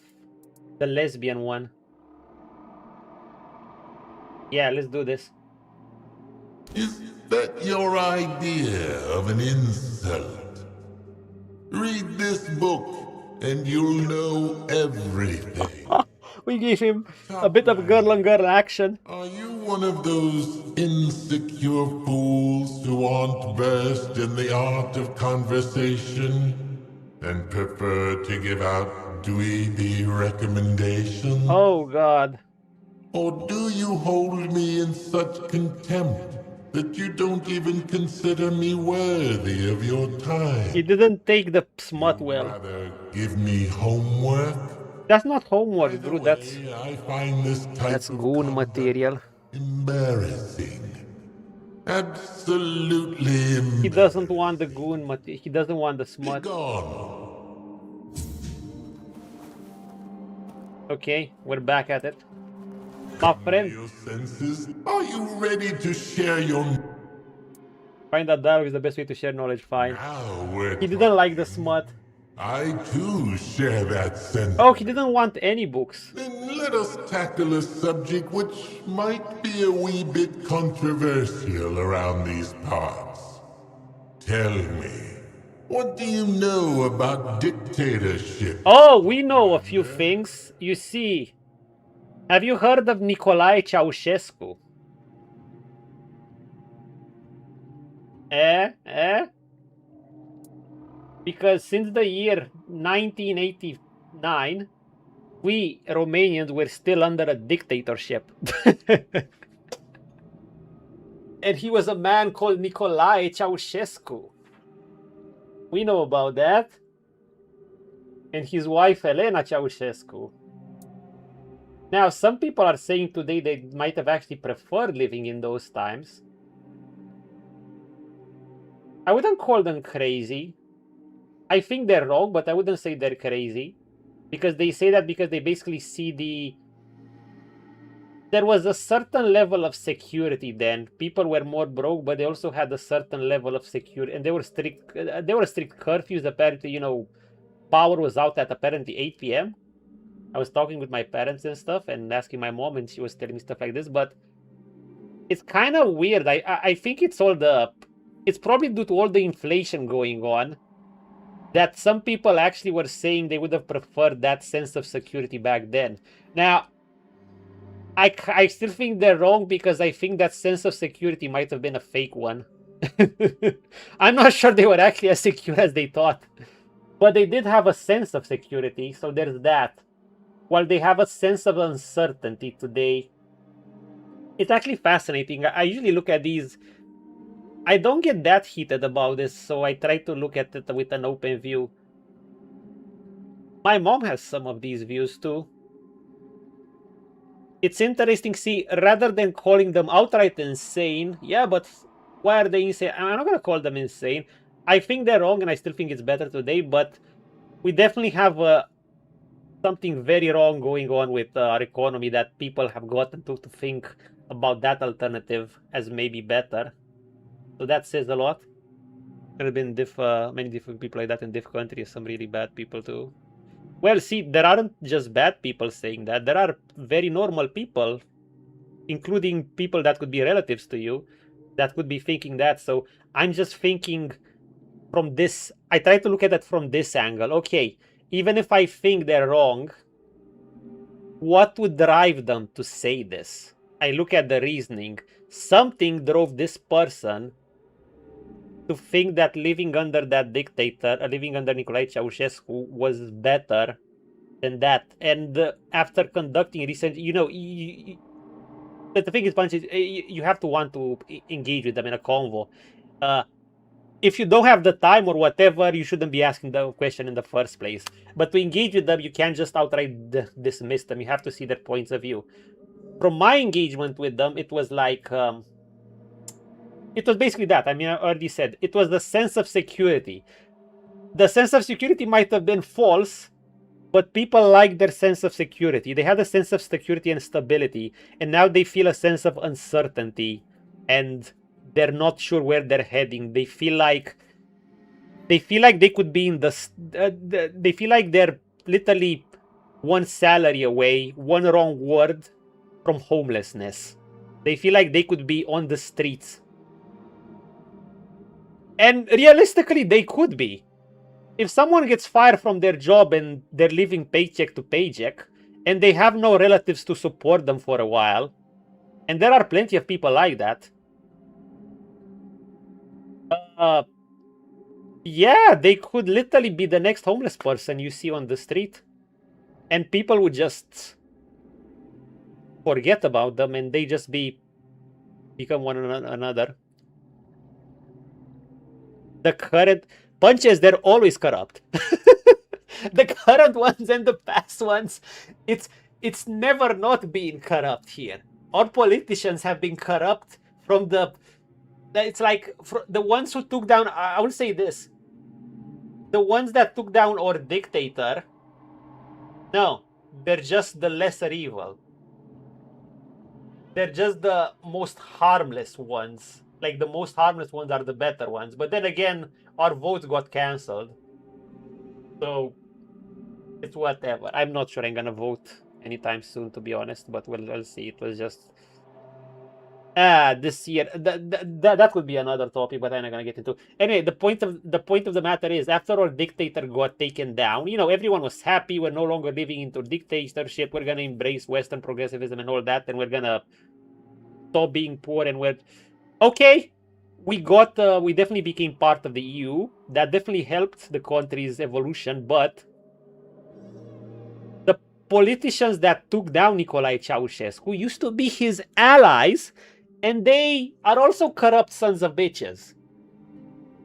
the lesbian one. Yeah, let's do this. Is that your idea of an insult? Read this book and you'll know everything. We gave him a bit of girl on girl action. Are you one of those insecure fools who aren't versed in the art of conversation and prefer to give out dweeby recommendations? Oh god. Or do you hold me in such contempt that you don't even consider me worthy of your time? He didn't take the smut You'd well. rather give me homework? That's not homework, By the Drew. way, I find this type That's of goon conduct material. embarrassing. Absolutely embarrassing. He doesn't want the goon material. He doesn't want the smut. Gone. Okay, we're back at it. My friend, Your senses? Are you ready to share your... find that dialogue is the best way to share knowledge. Fine. Now we're He didn't like the smut. I too share that sense. Oh, he didn't want any books. Then let us tackle a subject which might be a wee bit controversial around these parts. Tell me, what do you know about dictatorship? Oh, we know a few things. You see, have you heard of Nicolae Ceausescu? Because since the year 1989, we Romanians were still under a dictatorship. And he was a man called Nicolae Ceausescu. We know about that. And his wife Elena Ceausescu. Now, some people are saying today they might have actually preferred living in those times. I wouldn't call them crazy. I think they're wrong, but I wouldn't say they're crazy. Because they say that because they basically see the... There was a certain level of security then. People were more broke, but they also had a certain level of security. And they were strict curfews. Apparently, you know, power was out at apparently 8 p.m. I was talking with my parents and stuff and asking my mom, and she was telling me stuff like this. But it's kind of weird. I think it's all the... It's probably due to all the inflation going on that some people actually were saying they would have preferred that sense of security back then. Now, I still think they're wrong because I think that sense of security might have been a fake one. I'm not sure they were actually as secure as they thought. But they did have a sense of security, so there's that. While they have a sense of uncertainty today. It's actually fascinating. I usually look at these... I don't get that heated about this, so I try to look at it with an open view. My mom has some of these views too. It's interesting, see, rather than calling them outright insane, yeah, but why are they insane? I'm not going to call them insane. I think they're wrong, and I still think it's better today, but we definitely have something very wrong going on with our economy that people have gotten to think about that alternative as maybe better. So that says a lot. There have been many different people like that in different countries, some really bad people too. Well, see, there aren't just bad people saying that. There are very normal people, including people that could be relatives to you, that could be thinking that. So I'm just thinking from this, I try to look at it from this angle. Okay, even if I think they're wrong, what would drive them to say this? I look at the reasoning. Something drove this person to think that living under that dictator, living under Nicolae Ceausescu was better than that. And after conducting research, you know, the thing is, Punch, you have to want to engage with them in a convo. If you don't have the time or whatever, you shouldn't be asking the question in the first place. But to engage with them, you can't just outright dismiss them. You have to see their points of view. From my engagement with them, it was like... it was basically that. I mean, I already said. It was the sense of security. The sense of security might have been false, but people like their sense of security. They had a sense of security and stability, and now they feel a sense of uncertainty, and they're not sure where they're heading. They feel like they could be in the... they feel like they're literally one salary away, one wrong word from homelessness. They feel like they could be on the streets. And realistically, they could be. If someone gets fired from their job and they're living paycheck to paycheck, and they have no relatives to support them for a while. And there are plenty of people like that. Yeah, they could literally be the next homeless person you see on the street. And people would just forget about them and they just become one another. The current punches, they're always corrupt. The current ones and the past ones, it's never not been corrupt here. Our politicians have been corrupt from the... It's like the ones who took down... I will say this. The ones that took down our dictator, no, they're just the lesser evil. They're just the most harmless ones. Like, the most harmless ones are the better ones. But then again, our votes got cancelled. So, it's whatever. I'm not sure I'm gonna vote anytime soon, to be honest. But we'll see. It was just... this year... That could be another topic, but I'm not gonna get into. Anyway, the point of the matter is, after our dictator got taken down, you know, everyone was happy. We're no longer living into dictatorship. We're gonna embrace Western progressivism and all that, and we're gonna stop being poor, and we're... Okay, we definitely became part of the EU. That definitely helped the country's evolution, but the politicians that took down Nicolae Ceausescu used to be his allies, and they are also corrupt sons of bitches.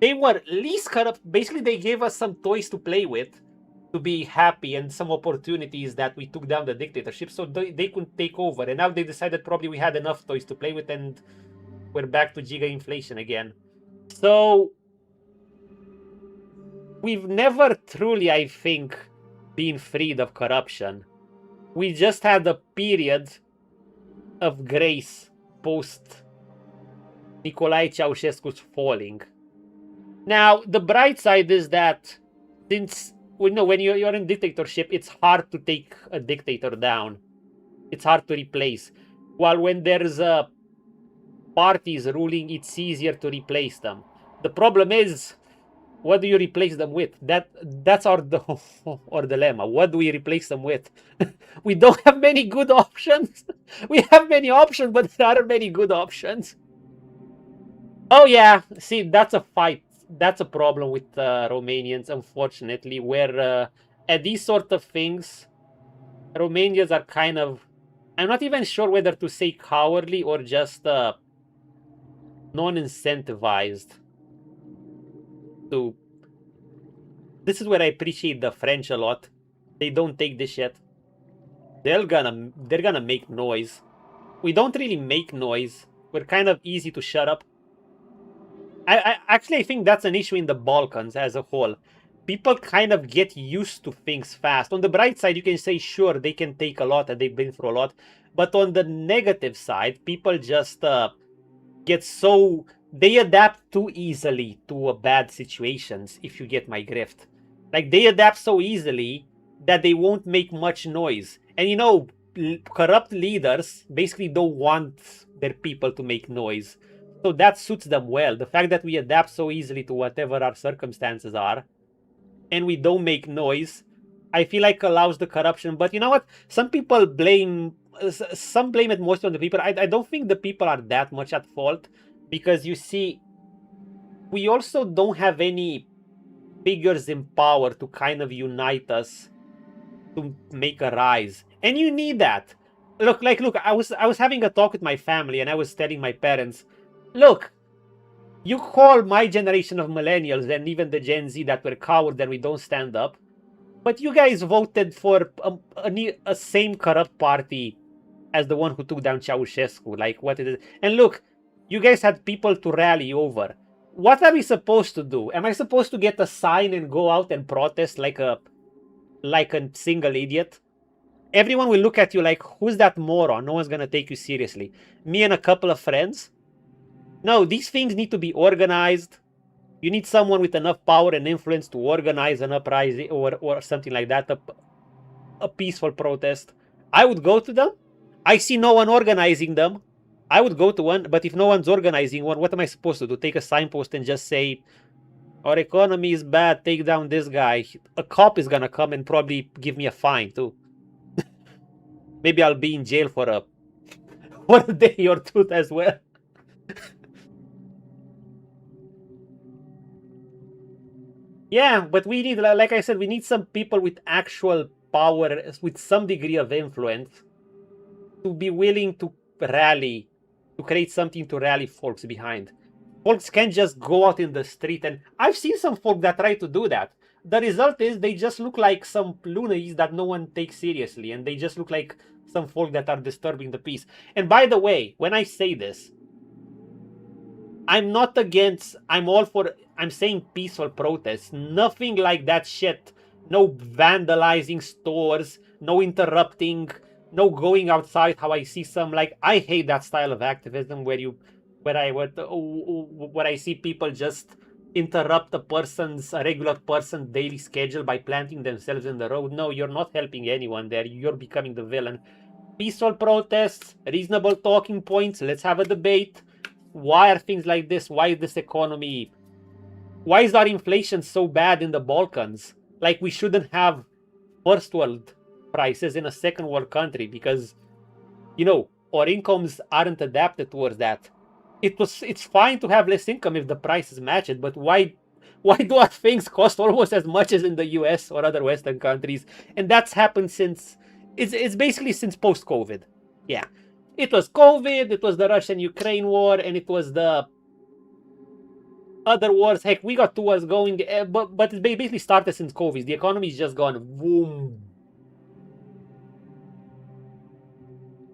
They were least corrupt. Basically, they gave us some toys to play with to be happy and some opportunities that we took down the dictatorship so they could take over. And now they decided probably we had enough toys to play with and we're back to giga inflation again. So we've never truly, I think, been freed of corruption. We just had a period of grace post Nicolae Ceausescu's falling. Now, the bright side is that since when you're in dictatorship, it's hard to take a dictator down. It's hard to replace. While when there's parties ruling, it's easier to replace them. The problem is, what do you replace them with? That's our dilemma. What do we replace them with? We don't have many good options. We have many options, but there aren't many good options. Oh yeah, see, that's a fight. That's a problem with Romanians, unfortunately, where at these sort of things, Romanians are kind of... I'm not even sure whether to say cowardly or just non-incentivized to... This is where I appreciate the French a lot. They don't take this shit. They're gonna make noise. We don't really make noise. We're kind of easy to shut up. I actually think that's an issue in the Balkans as a whole. People kind of get used to things fast. On the bright side, you can say, sure, they can take a lot and they've been through a lot. But on the negative side, people just get so... They adapt too easily to bad situations, if you get my grift. Like, they adapt so easily that they won't make much noise. And you know, corrupt leaders basically don't want their people to make noise. So that suits them well. The fact that we adapt so easily to whatever our circumstances are, and we don't make noise, I feel like allows the corruption. But you know what? Some people blame... Some blame it mostly on the people. I don't think the people are that much at fault. Because you see, we also don't have any figures in power to kind of unite us to make a rise. And you need that. Look, I was having a talk with my family and I was telling my parents, look, you call my generation of millennials and even the Gen Z that we're cowards and we don't stand up. But you guys voted for a same corrupt party as the one who took down Ceausescu. Like, what is it? And look, you guys had people to rally over. What are we supposed to do? Am I supposed to get a sign and go out and protest like a single idiot? Everyone will look at you like, who's that moron? No one's gonna take you seriously. Me and a couple of friends? No, these things need to be organized. You need someone with enough power and influence to organize an uprising or something like that, a peaceful protest. I would go to them. I see no one organizing them. I would go to one, but if no one's organizing one, what am I supposed to do? Take a signpost and just say, our economy is bad, take down this guy. A cop is gonna come and probably give me a fine too. maybe I'll be in jail for a day or two as well. Yeah, but we need, like I said, we need some people with actual power, with some degree of influence, to be willing to rally, to create something to rally folks behind. Folks can't just go out in the street, and I've seen some folk that try to do that. The result is they just look like some loonies that no one takes seriously, and they just look like some folk that are disturbing the peace. And by the way, when I say this, I'm not against, I'm all for, I'm saying peaceful protests. Nothing like that shit. No vandalizing stores, no interrupting, no going outside how I see some, like, I hate that style of activism where I see people just interrupt a regular person's daily schedule by planting themselves in the road. No, you're not helping anyone there. You're becoming the villain. Peaceful protests, reasonable talking points, let's have a debate. Why are things like this? Why is this economy? Why is our inflation so bad in the Balkans? Like, we shouldn't have first world prices in a second world country because, you know, our incomes aren't adapted towards that. It's fine to have less income if the prices match it, but why do our things cost almost as much as in the US or other Western countries? And that's happened since, it's basically since post-COVID. Yeah. It was COVID, it was the Russian-Ukraine war, and it was the other wars. Heck, we got 2 wars going, but it basically started since COVID. The economy's just gone boom.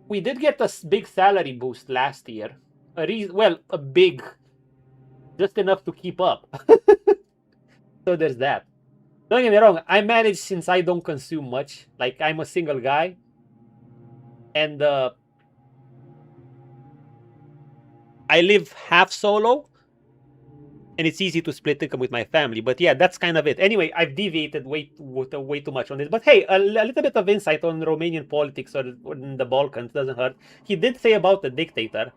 We did get a big salary boost last year. A big, just enough to keep up. So there's that. Don't get me wrong, I manage since I don't consume much. Like, I'm a single guy. And I live half solo, and it's easy to split income with my family. But yeah, that's kind of it. Anyway, I've deviated way too much on this. But hey, a little bit of insight on Romanian politics or in the Balkans doesn't hurt. He did say about the dictator.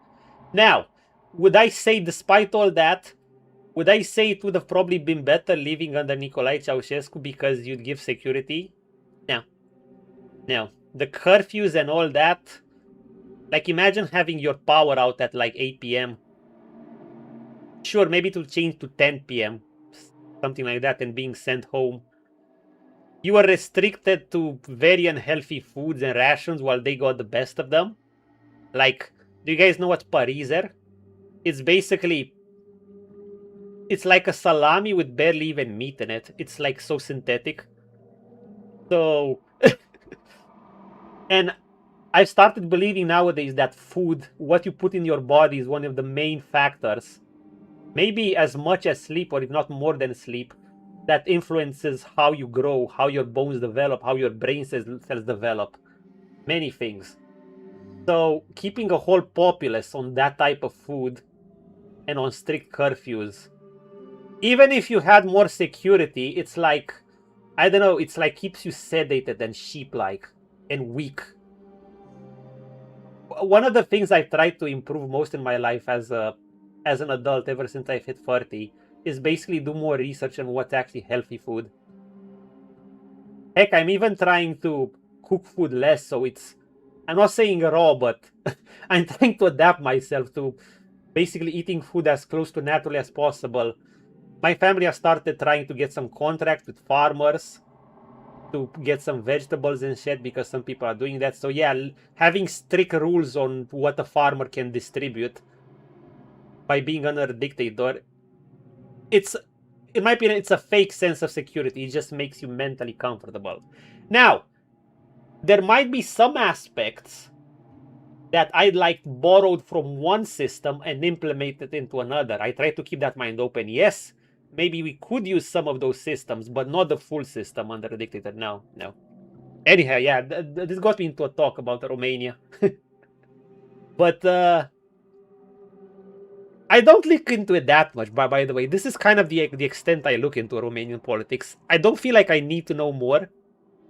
Now, would I say, despite all that, would I say it would have probably been better living under Nicolae Ceausescu because you'd give security? No. No. The curfews and all that. Like, imagine having your power out at like 8 p.m. Sure, maybe it will change to 10 p.m. Something like that, and being sent home. You are restricted to very unhealthy foods and rations while they got the best of them. Like, do you guys know what parizer? It's basically, it's like a salami with barely even meat in it. It's like so synthetic. So, and I've started believing nowadays that food, what you put in your body, is one of the main factors, maybe as much as sleep, or if not more than sleep, that influences how you grow, how your bones develop, how your brain cells develop. Many things. So keeping a whole populace on that type of food and on strict curfews, even if you had more security, it's like, I don't know, it's like keeps you sedated and sheep-like and weak. One of the things I've tried to improve most in my life as an adult, ever since I've hit 30, is basically do more research on what's actually healthy food. Heck, I'm even trying to cook food less, so it's, I'm not saying raw, but I'm trying to adapt myself to basically eating food as close to naturally as possible. My family has started trying to get some contracts with farmers to get some vegetables and shit, because some people are doing that. So yeah, having strict rules on what a farmer can distribute by being under a dictator, it's, in my opinion, it's a fake sense of security. It just makes you mentally comfortable. Now, there might be some aspects that I'd like borrowed from one system and implemented into another. I try to keep that mind open. Yes, maybe we could use some of those systems, but not the full system under a dictator. No. Anyhow, yeah, this got me into a talk about Romania. But I don't look into it that much, by the way. This is kind of the extent I look into Romanian politics. I don't feel like I need to know more,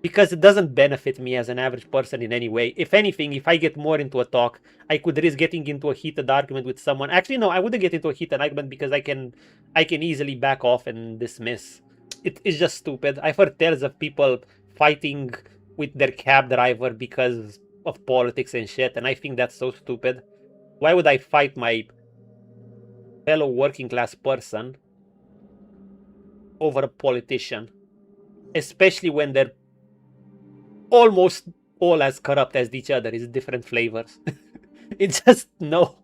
because it doesn't benefit me as an average person in any way. If anything, if I get more into a talk, I could risk getting into a heated argument with someone. Actually, no, I wouldn't get into a heated argument, because I can easily back off and dismiss. It's just stupid. I've heard tales of people fighting with their cab driver because of politics and shit, and I think that's so stupid. Why would I fight my fellow working class person over a politician? Especially when they're almost all as corrupt as each other, is different flavors. It's just, no.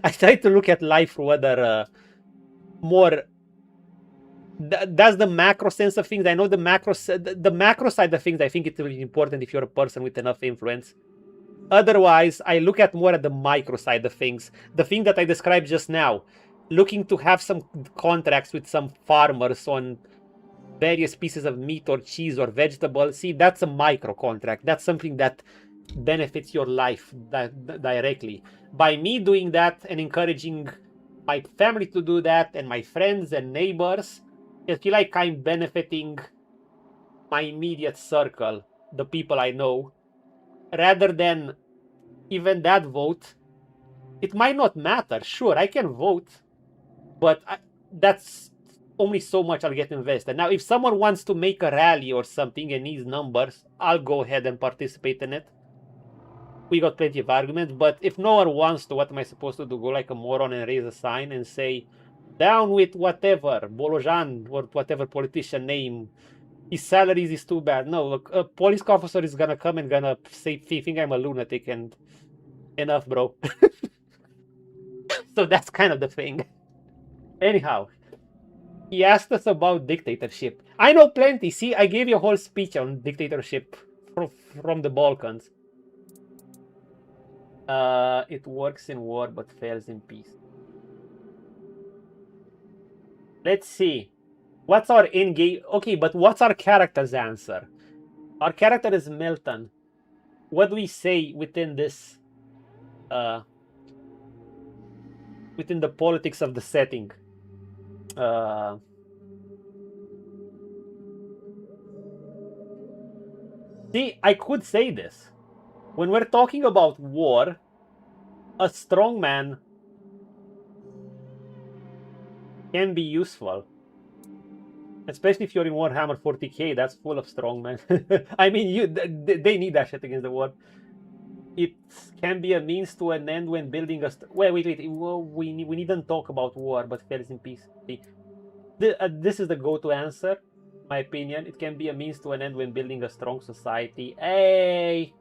I try to look at life rather more... That's the macro sense of things. I know the macro side of things, I think it's really important if you're a person with enough influence. Otherwise, I look at more at the micro side of things. The thing that I described just now. Looking to have some contracts with some farmers on various pieces of meat or cheese or vegetable. See, that's a micro contract. That's something that benefits your life directly. By me doing that and encouraging my family to do that and my friends and neighbors, I feel like I'm benefiting my immediate circle, the people I know, rather than even that vote. It might not matter. Sure, I can vote, but that's only so much I'll get invested. Now, if someone wants to make a rally or something and needs numbers, I'll go ahead and participate in it. We got plenty of arguments, but if no one wants to, what am I supposed to do? Go like a moron and raise a sign and say, down with whatever, Bolojan or whatever politician name, his salaries is too bad. No, a police officer is gonna come and gonna say, think I'm a lunatic, and enough, bro. So that's kind of the thing. Anyhow, he asked us about dictatorship. I know plenty. See, I gave you a whole speech on dictatorship from the Balkans. It works in war but fails in peace. Let's see. What's our in-game? Okay, but what's our character's answer? Our character is Milton. What do we say within this? Within the politics of the setting? See, I could say this. When we're talking about war, a strong man can be useful. Especially if you're in Warhammer 40k, that's full of strongmen. I mean, they need that shit against the war. It can be a means to an end when building a... Wait. We needn't talk about war, but fails in peace. This is the go-to answer, my opinion. It can be a means to an end when building a strong society. Hey!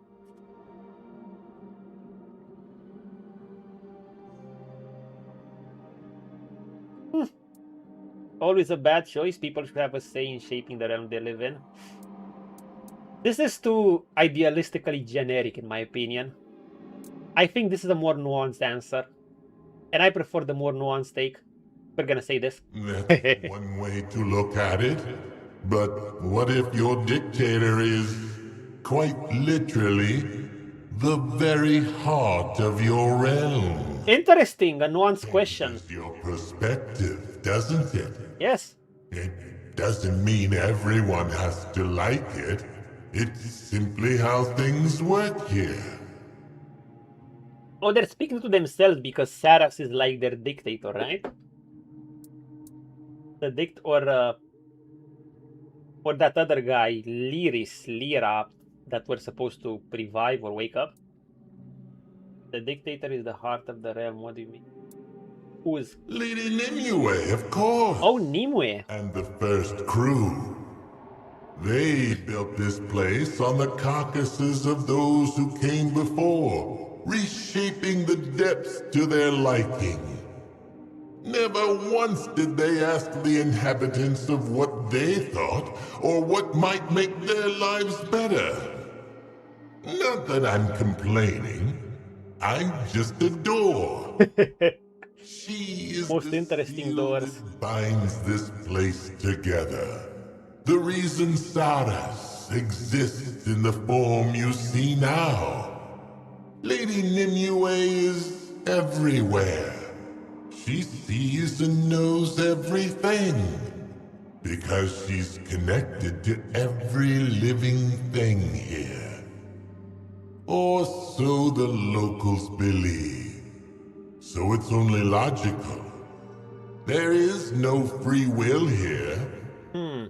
Always a bad choice. People should have a say in shaping the realm they live in. This is too idealistically generic, in my opinion. I think this is a more nuanced answer. And I prefer the more nuanced take. We're gonna say this. That's one way to look at it. But what if your dictator is, quite literally, the very heart of your realm? Interesting, a nuanced question. It's your perspective, doesn't it? Yes. It doesn't mean everyone has to like it. It's simply how things work here. Oh, they're speaking to themselves because Sarax is like their dictator, right? The or that other guy, Lyra, that we're supposed to revive or wake up. The dictator is the heart of the realm. What do you mean? Who is? Lady Nimue, of course. Oh, Nimue. And the first crew. They built this place on the carcasses of those who came before, reshaping the depths to their liking. Never once did they ask the inhabitants of what they thought or what might make their lives better. Not that I'm complaining. I'm just a door. She is most the interesting seal doors that binds this place together. The reason Saras exists in the form you see now. Lady Nimue is everywhere. She sees and knows everything. Because she's connected to every living thing here. Or so the locals believe. So it's only logical. There is no free will here.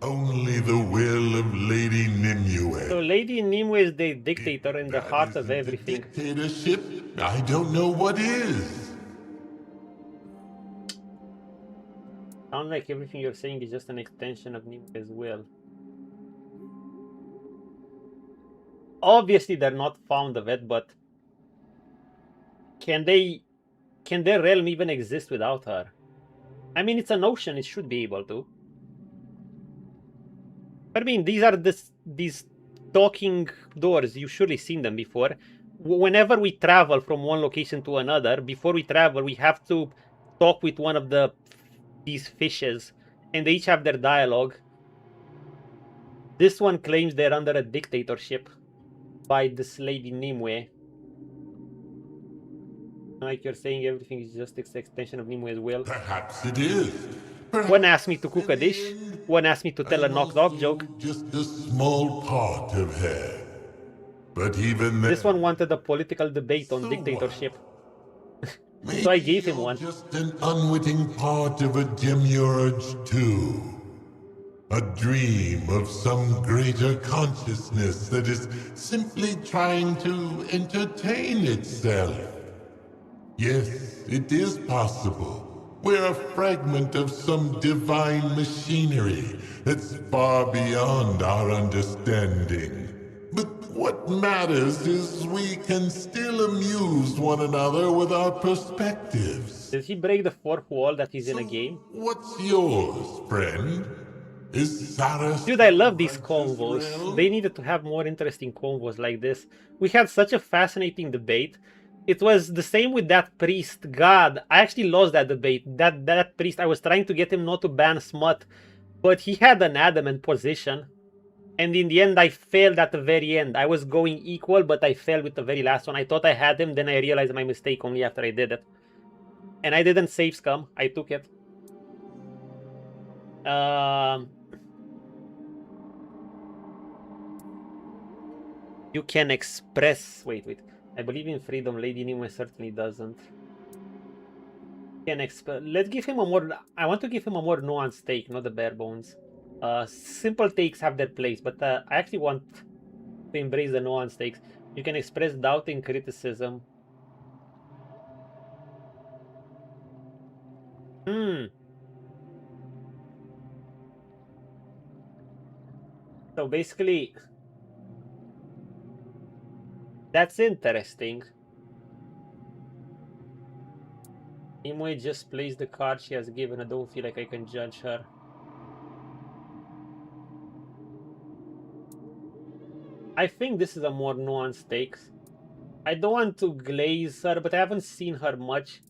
Only the will of Lady Nimue. So Lady Nimue is the dictator in the That heart of isn't the everything. dictatorship. I don't know what is. Sounds like everything you're saying is just an extension of Nimue's will. Obviously, they're not fond of it, but can their realm even exist without her? I mean, it's an ocean; it should be able to. But I mean, these are these talking doors. You've surely seen them before. Whenever we travel from one location to another, before we travel, we have to talk with one of these fishes, and they each have their dialogue. This one claims they're under a dictatorship by this Lady Nimue. Like you're saying, everything is just an extension of Nimue's will. Perhaps it is. One asked me to cook a dish. One asked me to tell a knock-knock joke. Just a small part of her. But even then, This one wanted a political debate on dictatorship. So I gave him one. Just an unwitting part of a demiurge too. A dream of some greater consciousness that is simply trying to entertain itself. Yes, it is possible. We're a fragment of some divine machinery that's far beyond our understanding. But what matters is we can still amuse one another with our perspectives. Did he break the fourth wall that he's in a game? What's yours, friend? Is Sarah... Dude, I love these convos. They needed to have more interesting convos like this. We had such a fascinating debate. It was the same with that priest. God, I actually lost that debate. That priest, I was trying to get him not to ban smut, but he had an adamant position. And in the end, I failed at the very end. I was going equal, but I failed with the very last one. I thought I had him, then I realized my mistake only after I did it. And I didn't save scum. I took it. You can express... Wait. I believe in freedom. Lady Nimue certainly doesn't. Let's give him a more... I want to give him a more nuanced take, not the bare bones. Simple takes have their place, but I actually want to embrace the nuanced takes. You can express doubt and criticism. So basically... That's interesting. Nimue just plays the card she has given. I don't feel like I can judge her. I think this is a more nuanced take. I don't want to glaze her, but I haven't seen her much.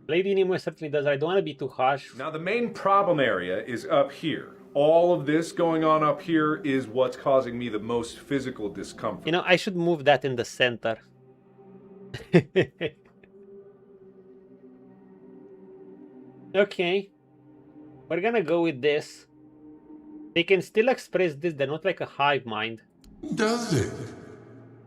Lady Nimue certainly does. I don't want to be too harsh. Now the main problem area is up here. All of this going on up here is what's causing me the most physical discomfort. You know, I should move that in the center. Okay. We're gonna go with this. They can still express this. They're not like a hive mind. Does it?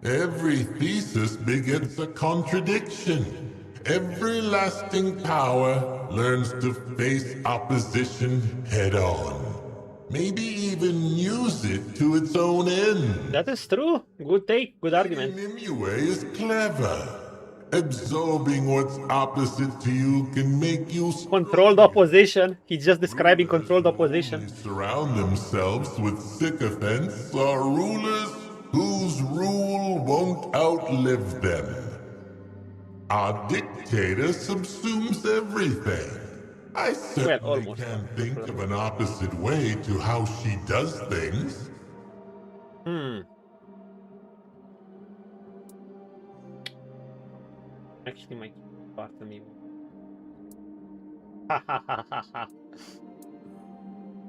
Every thesis begets a contradiction. Every lasting power learns to face opposition head on. Maybe even use it to its own end. That is true. Good take, good argument. Nimue is clever. Absorbing what's opposite to you can make you Controlled opposition. He's just describing controlled opposition. surround themselves with sycophants or rulers whose rule won't outlive them. Our dictator subsumes everything. I certainly can't think of an opposite way to how she does things. Actually, my part of me.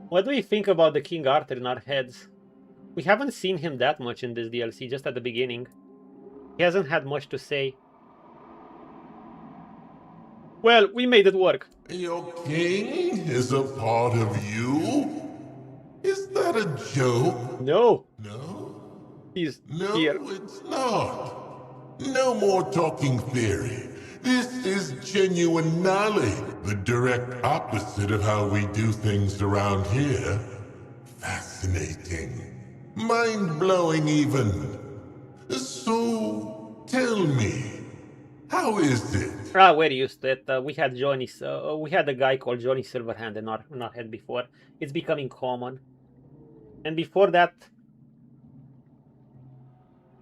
What do we think about the King Arthur in our heads? We haven't seen him that much in this DLC, just at the beginning. He hasn't had much to say. Well, we made it work. Your king is a part of you? Is that a joke? No. No? He's No, here. it's not. No more talking theory. This is genuine knowledge. The direct opposite of how we do things around here. Fascinating. Mind-blowing even. So, tell me, how is it? We're used to it. We had we had a guy called Johnny Silverhand in our head before. It's becoming common. And before that,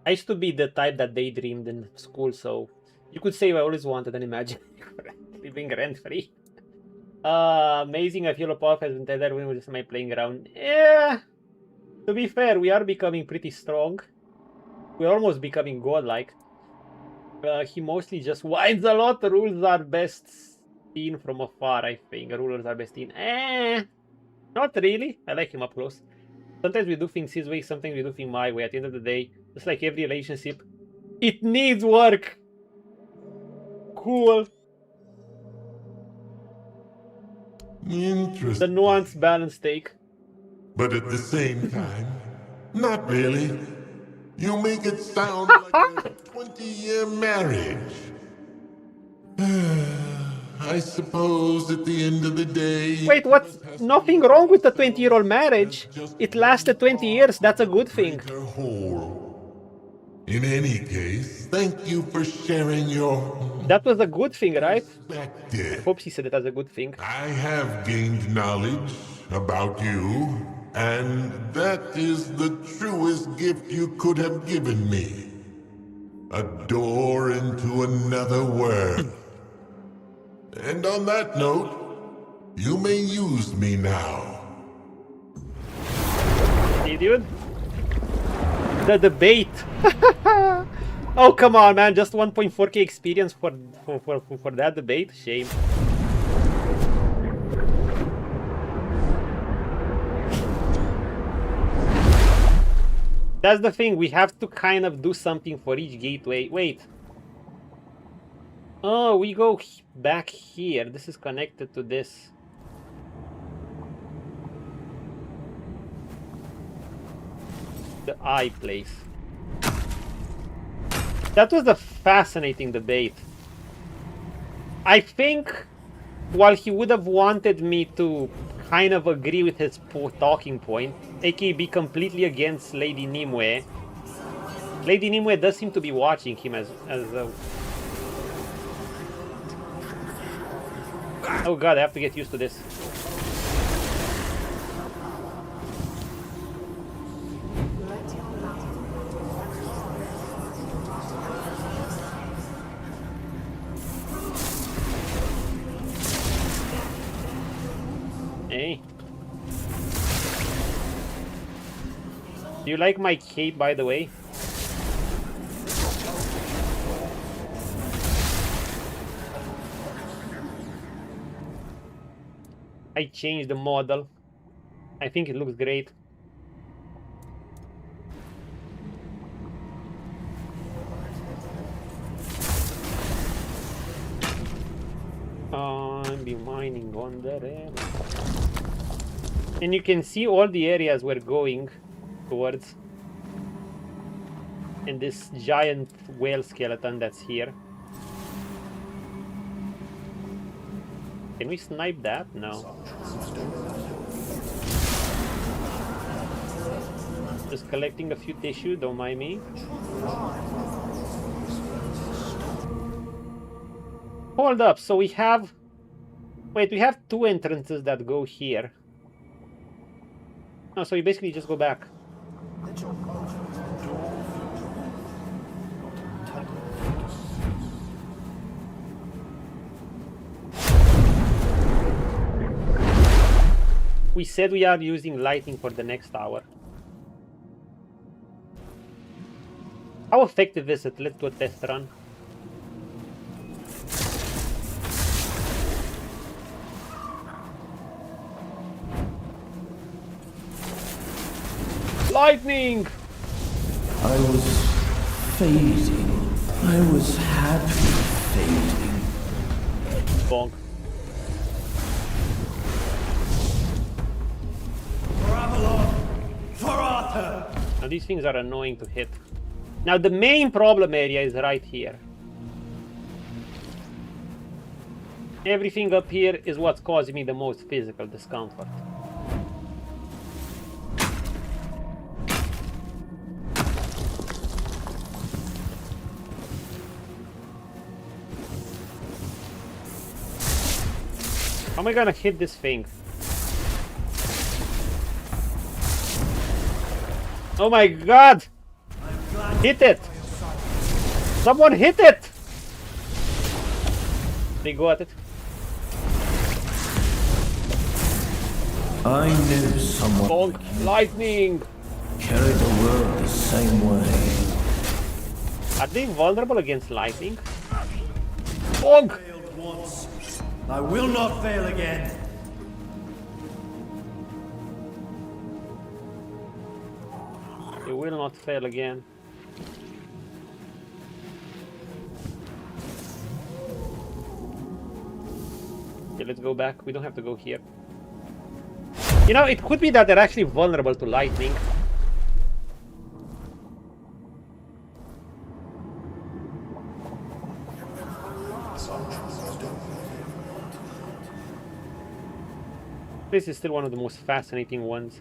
I used to be the type that daydreamed in school, so you could say I always wanted an imaginary friend living rent-free. Amazing, I feel a path has been tethered when we just my playing around. Yeah, to be fair, we are becoming pretty strong. We're almost becoming godlike. He mostly just whines a lot. Rules are best seen from afar, I think. Rulers are best seen. Not really. I like him up close. Sometimes we do things his way, sometimes we do things my way. At the end of the day, just like every relationship, it needs work. Cool. Interesting. The nuanced balance take. But at the same time, not really. You make it sound like a 20-year marriage. I suppose at the end of the day... Wait, what's nothing wrong with the 20-year-old marriage? It lasted 20 years, that's a good thing. In any case, thank you for sharing your... That was a good thing, right? perspective. I hope she said it as a good thing. I have gained knowledge about you, and that is the truest gift you could have given me. A door into another world. And on that note, you may use me now. See, dude? The debate. Oh, come on, man. Just 1.4k experience for that debate? Shame. That's the thing. We have to kind of do something for each gateway. Wait. Oh, we go back here. This is connected to this. The eye place. That was a fascinating debate. I think while he would have wanted me to kind of agree with his talking point, aka be completely against Lady Nimue, Lady Nimue does seem to be watching him as a... Oh god, I have to get used to this. Hey. Do you like my cape, by the way? I changed the model. I think it looks great. I'll be mining on the rail. And you can see all the areas we're going towards. And this giant whale skeleton that's here. Can we snipe that? No. Just collecting a few tissue, don't mind me. Hold up, so we have... Wait, we have two entrances that go here. Oh, so you basically just go back. We said we are using lighting for the next hour. How effective is it? Let's do a test run. Lightning! I was fading. I was happy fading. Bonk. For Avalon! For Arthur! Now these things are annoying to hit. Now the main problem area is right here. Everything up here is what's causing me the most physical discomfort. How am I gonna hit this thing? Oh my god! Hit it! Someone hit it! They got it. I knew someone Bonk! Lightning! carried the world the same way. Are they vulnerable against lightning? Bonk! Failed once. I will not fail again. You will not fail again. Okay, let's go back. We don't have to go here. You know, it could be that they're actually vulnerable to lightning. This is still one of the most fascinating ones.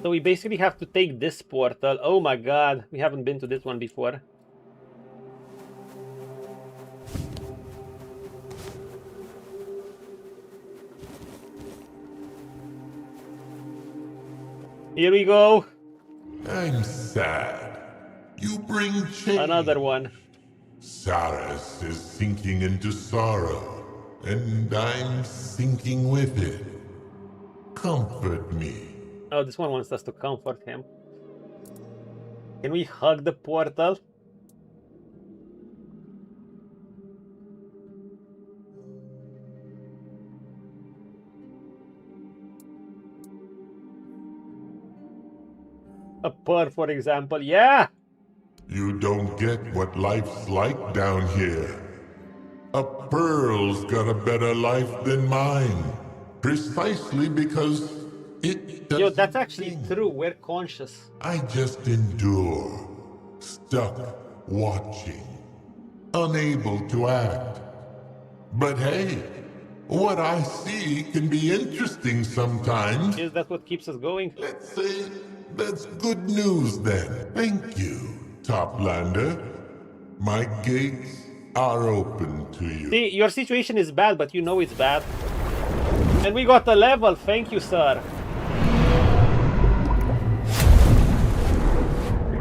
So we basically have to take this portal. Oh my god, we haven't been to this one before. Here we go. I'm sad. You bring change. Another one. Saras is sinking into sorrow, and I'm sinking with it. Comfort me. Oh, this one wants us to comfort him. Can we hug the portal? A pearl, for example. Yeah! You don't get what life's like down here. A pearl's got a better life than mine. Precisely because it doesn't Yo, that's actually think. true. We're conscious. I just endure, stuck watching, unable to act. But hey, what I see can be interesting sometimes. Is that what keeps us going? Let's say that's good news then. Thank you, Toplander. My gates are open to you. See, your situation is bad, but you know it's bad. And we got a level. Thank you, sir.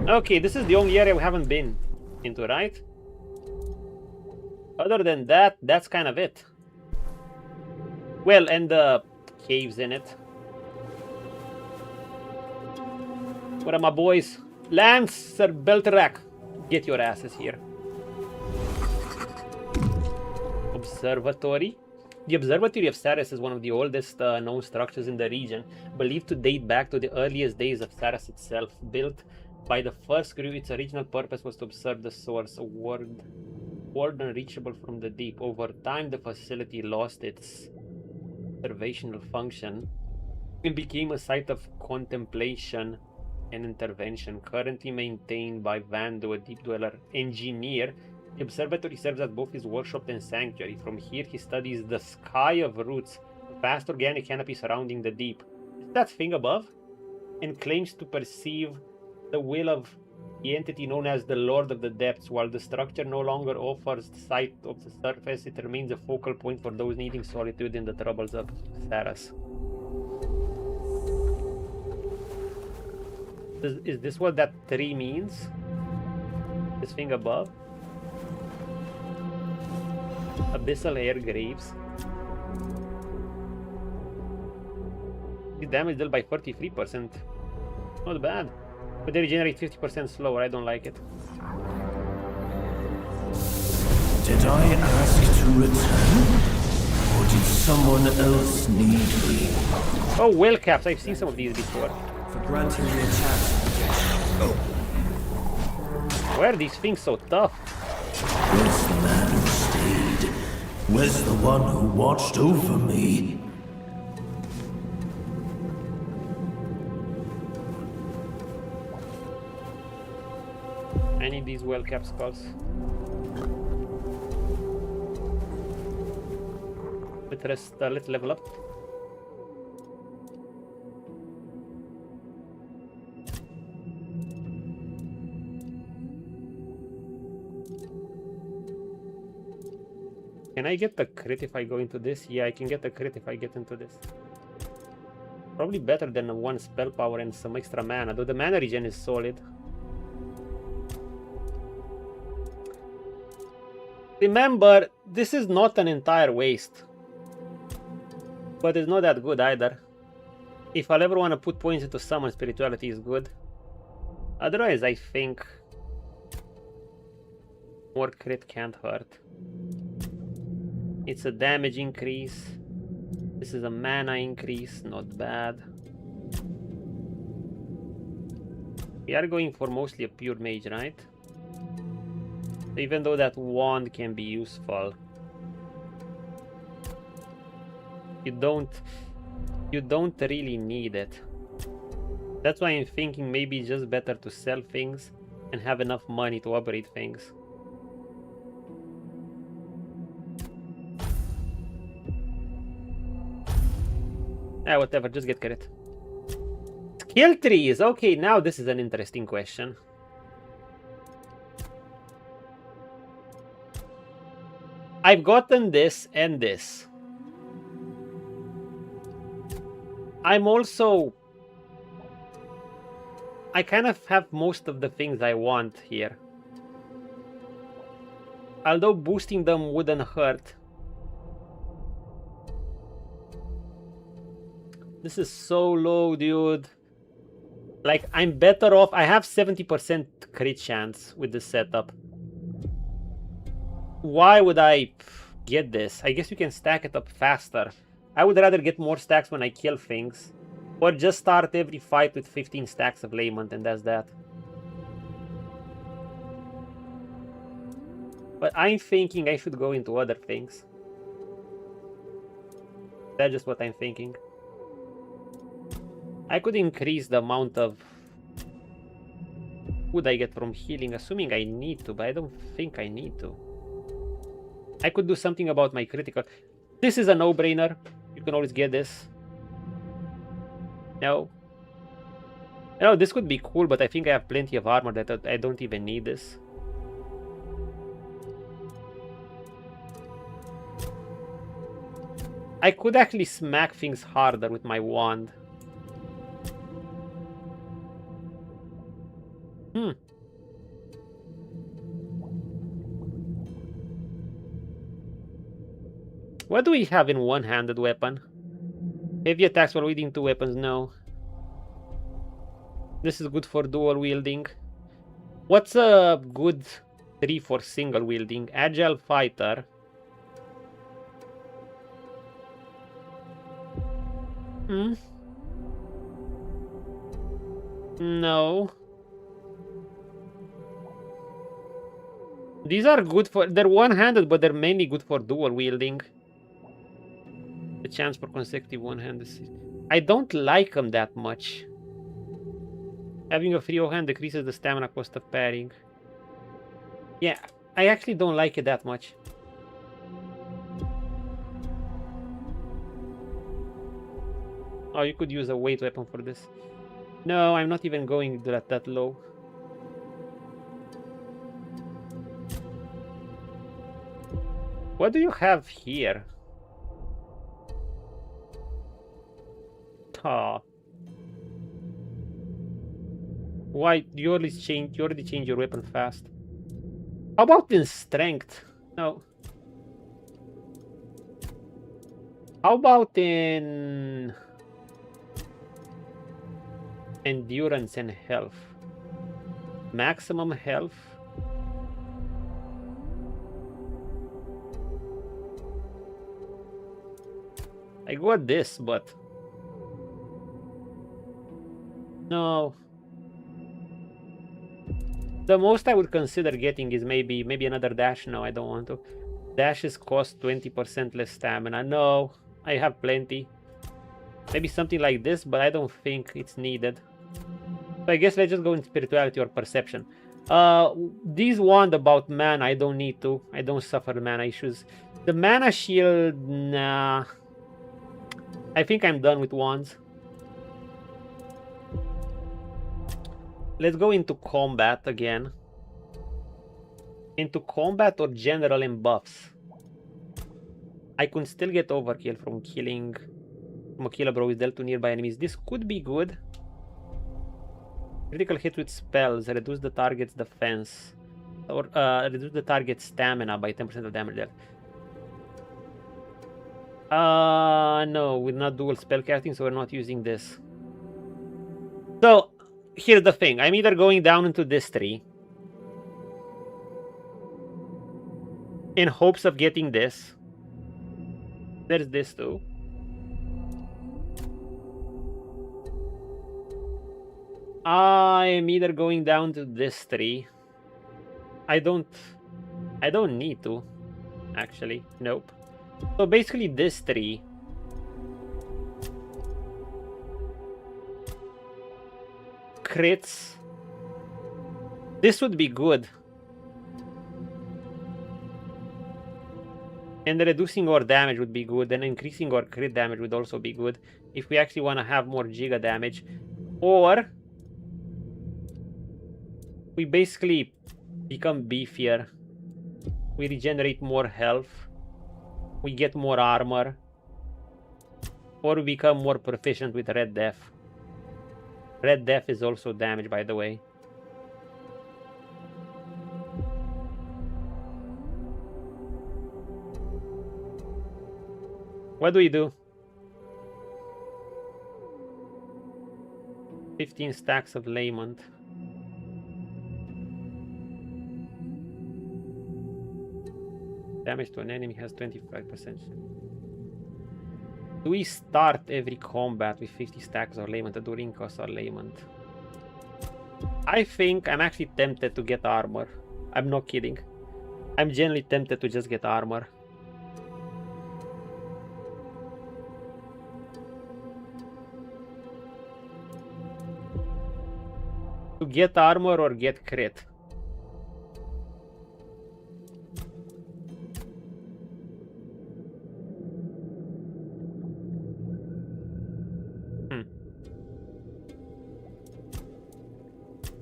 Okay, this is the only area we haven't been into, right? Other than that, that's kind of it. Well, and the caves in it. What are my boys? Lance, Sir Belterac, get your asses here. Observatory. The Observatory of Saras is one of the oldest known structures in the region, believed to date back to the earliest days of Saras itself. Built by the first crew, its original purpose was to observe the source, a world unreachable from the deep. Over time, the facility lost its observational function and became a site of contemplation and intervention. Currently maintained by Vando, a deep dweller engineer, the observatory serves as both his workshop and sanctuary. From here, he studies the sky of roots, a vast organic canopy surrounding the deep. Is that thing above? And claims to perceive the will of the entity known as the Lord of the Depths. While the structure no longer offers sight of the surface, it remains a focal point for those needing solitude in the troubles of Saras. Is this what that tree means? This thing above? Abyssal air graves. The damage dealt by 33%. Not bad. But they regenerate 50% slower. I don't like it. Did I ask to return? Or did someone else need me? Oh, whale caps. I've seen some of these before. For granting me a chance. Why are these things so tough? Where's the man who stayed? Where's the one who watched over me? I need these whale cap skulls. Let's level up. Can I get the crit if I go into this? Yeah, I can get the crit if I get into this. Probably better than one spell power and some extra mana, though the mana regen is solid. Remember, this is not an entire waste. But it's not that good either. If I'll ever want to put points into summon, spirituality is good. Otherwise, I think more crit can't hurt. It's a damage increase. This is a mana increase, not bad. We are going for mostly a pure mage, right? Even though that wand can be useful. You don't really need it. That's why I'm thinking maybe it's just better to sell things and have enough money to upgrade things. Whatever, just get credit. Skill trees! Okay, now this is an interesting question. I've gotten this and this. I'm also... I kind of have most of the things I want here. Although boosting them wouldn't hurt. This is so low, dude. Like, I'm better off. I have 70% crit chance with this setup. Why would I get this? I guess you can stack it up faster. I would rather get more stacks when I kill things. Or just start every fight with 15 stacks of Lament, and that's that. But I'm thinking I should go into other things. That's just what I'm thinking. I could increase the amount of food I get from healing, assuming I need to, but I don't think I need to. I could do something about my critical. This is a no-brainer. You can always get this. No. No, this could be cool, but I think I have plenty of armor that I don't even need this. I could actually smack things harder with my wand. What do we have in one-handed weapon? Heavy attacks while wielding two weapons, no. This is good for dual wielding. What's a good 3 for single wielding? Agile fighter. No. These are good for... They're one-handed, but they're mainly good for dual wielding. The chance for consecutive one-handed... I don't like them that much. Having a free hand decreases the stamina cost of pairing. Yeah, I actually don't like it that much. Oh, you could use a weight weapon for this. No, I'm not even going that low. What do you have here? Oh. Why? You already change your weapon fast. How about in strength? No. How about in endurance and health? Maximum health. I got this, but no. The most I would consider getting is maybe another dash. No, I don't want to. Dashes cost 20% less stamina. No, I have plenty. Maybe something like this, but I don't think it's needed. So I guess let's just go in spirituality or perception. This one about mana, I don't need to. I don't suffer mana issues. The mana shield, nah. I think I'm done with wands. Let's go into combat again. Into combat or general and buffs? I can still get overkill from killing from a killer bro is dealt to nearby enemies. This could be good. Critical hit with spells, reduce the target's defense. Or reduce the target's stamina by 10% of damage dealt. No, we're not dual spell casting, so we're not using this. So, here's the thing. I'm either going down into this tree in hopes of getting this. There's this too. I'm either going down to this tree. I don't need to, actually. Nope. So basically this tree. Crits. This would be good. And reducing our damage would be good, and increasing our crit damage would also be good if we actually want to have more giga damage. Or we basically become beefier. We regenerate more health. We get more armor. Or we become more proficient with Red Death. Red Death is also damage, by the way. What do we do? 15 stacks of lament. Damage to an enemy has 25%. Do we start every combat with 50 stacks of lament or do ring cost or lament? I think I'm actually tempted to get armor. I'm not kidding. I'm genuinely tempted to just get armor. To get armor or get crit?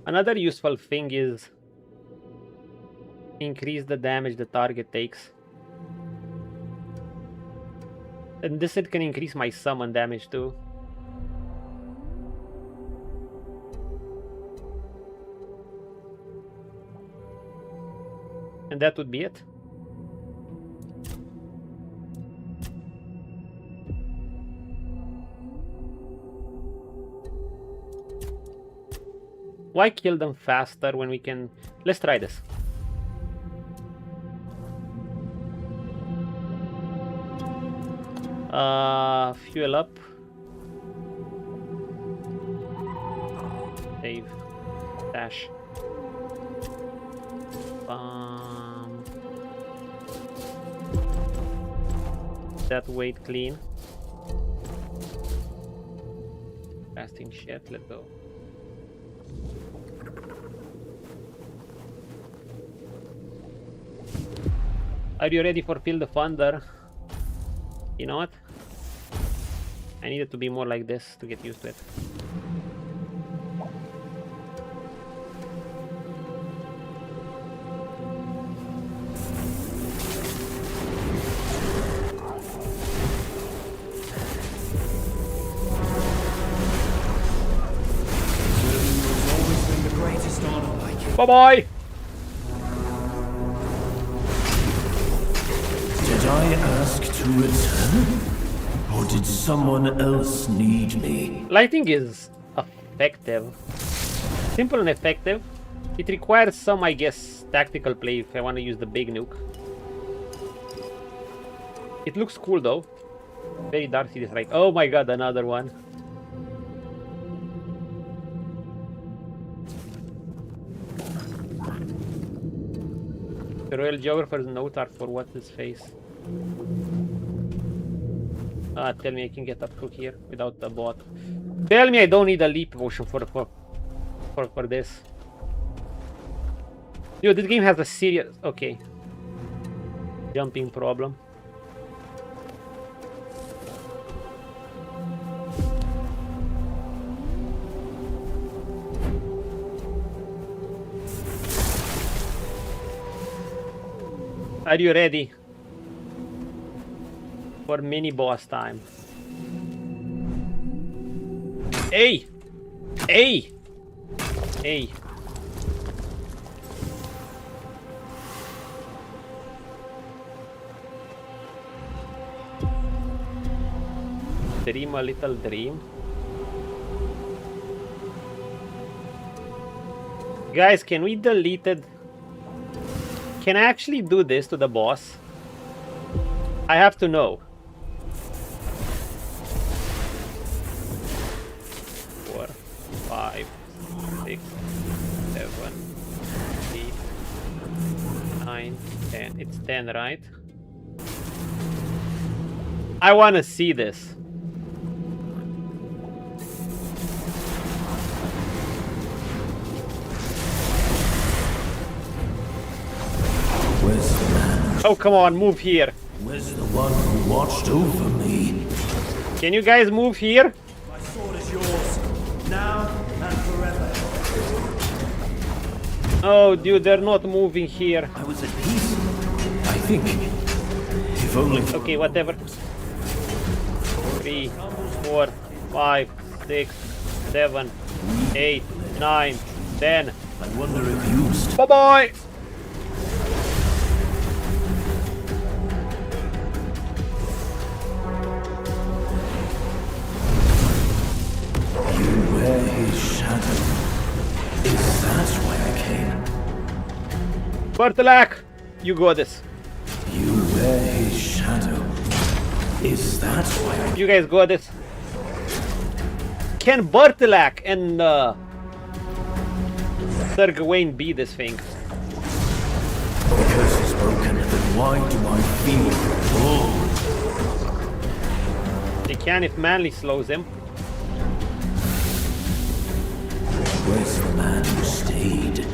Another useful thing is increase the damage the target takes. And this it can increase my summon damage too. And that would be it. Why kill them faster when we can... Let's try this. Fuel up. Save. Dash. That weight clean. Casting shit, let's go. Are you ready for Feel the Thunder? You know what? I need it to be more like this to get used to it. Bye-bye! Did I ask to return? Or did someone else need me? Lighting is effective. Simple and effective. It requires some, I guess, tactical play if I want to use the big nuke. It looks cool though. Very Darcy is like, oh my god, another one. The Royal Geographer's note art for what's his face. Tell me I can get up to here without the bot. Tell me I don't need a leap potion for this. Yo, this game has a serious... Okay. Jumping problem. Are you ready? For mini boss time. Hey! Hey! Hey! Dream a little dream. Guys, can we delete it? Can I actually do this to the boss? I have to know. 4, 5, 6, 7, 8, 9, 10. It's 10, right? I want to see this. Where's the man? Oh, come on, move here. Where's the one who watched over me? Can you guys move here? My sword is yours, now and forever. Oh, dude, they're not moving here. I was at peace, I think. If only... Okay, whatever. 3, 4, 5, 6, 7, 8, 9, 10. I wonder if you... Bye-bye! You wear his shadow. Is that why I came? Bartelak! You got this. You wear his shadow. Is that why I... You guys got this. Can Bartelak and Sir Gawain be this thing? The curse is broken, then why do I feel full? They can if Manly slows him. Where's the man who stayed?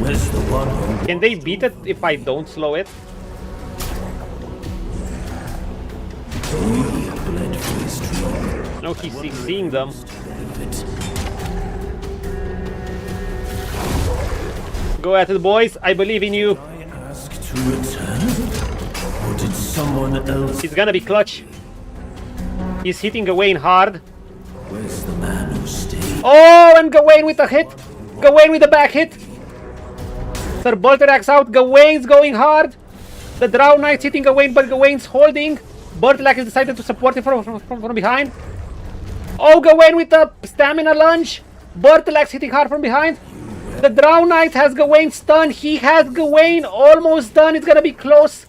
Where's the one who... Can they beat it if I don't slow it? He bled for his dream. No, he's seeing them. Go at it, boys. I believe in you. Did I ask to return? Or did someone else... He's gonna be clutch. He's hitting Gawain hard. Where's the man who stayed? Oh, and Gawain with a hit. Gawain with a back hit. Sir Bolterax out. Gawain's going hard. The Drow Knight's hitting Gawain, but Gawain's holding. Bolterax has decided to support him from behind. Oh, Gawain with a stamina lunge. Bolterax hitting hard from behind. The Drow Knight has Gawain stunned. He has Gawain almost done. It's gonna be close.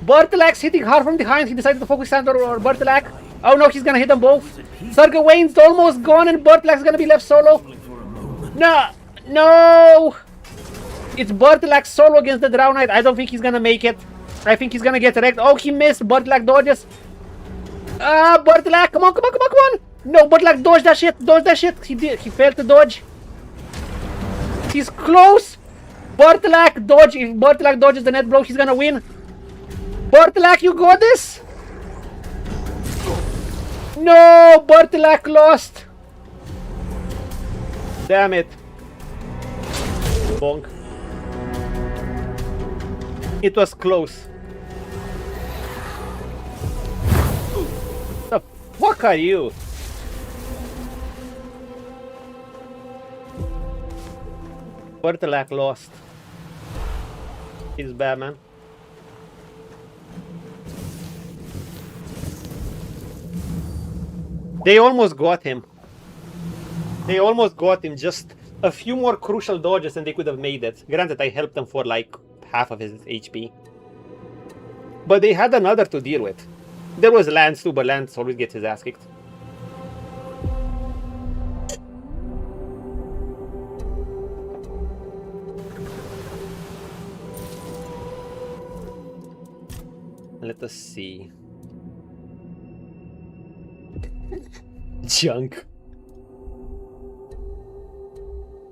Bolterax hitting hard from behind. He decided to focus on Bolterax. Oh no, he's gonna hit them both. Sir Gawain's almost gone and Bolterax is gonna be left solo. No! No! It's Bolterax solo against the Drow Knight. I don't think he's gonna make it. I think he's gonna get wrecked. Oh, he missed. Bolterax dodges. Bolterax, come on, come on, come on, come on! No, Bolterax dodge that shit. Dodge that shit. He did. He failed to dodge. He's close. Bolterax dodge. If Bolterax dodges the net blow, he's gonna win. Bolterax, you got this? No, Bolterax lost. Damn it. Bonk. It was close. The fuck are you? Bolterax lost. He's bad, man. They almost got him. They almost got him. Just a few more crucial dodges and they could have made it. Granted, I helped them for like half of his HP. But they had another to deal with. There was Lance too, but Lance always gets his ass kicked. Let us see. Junk.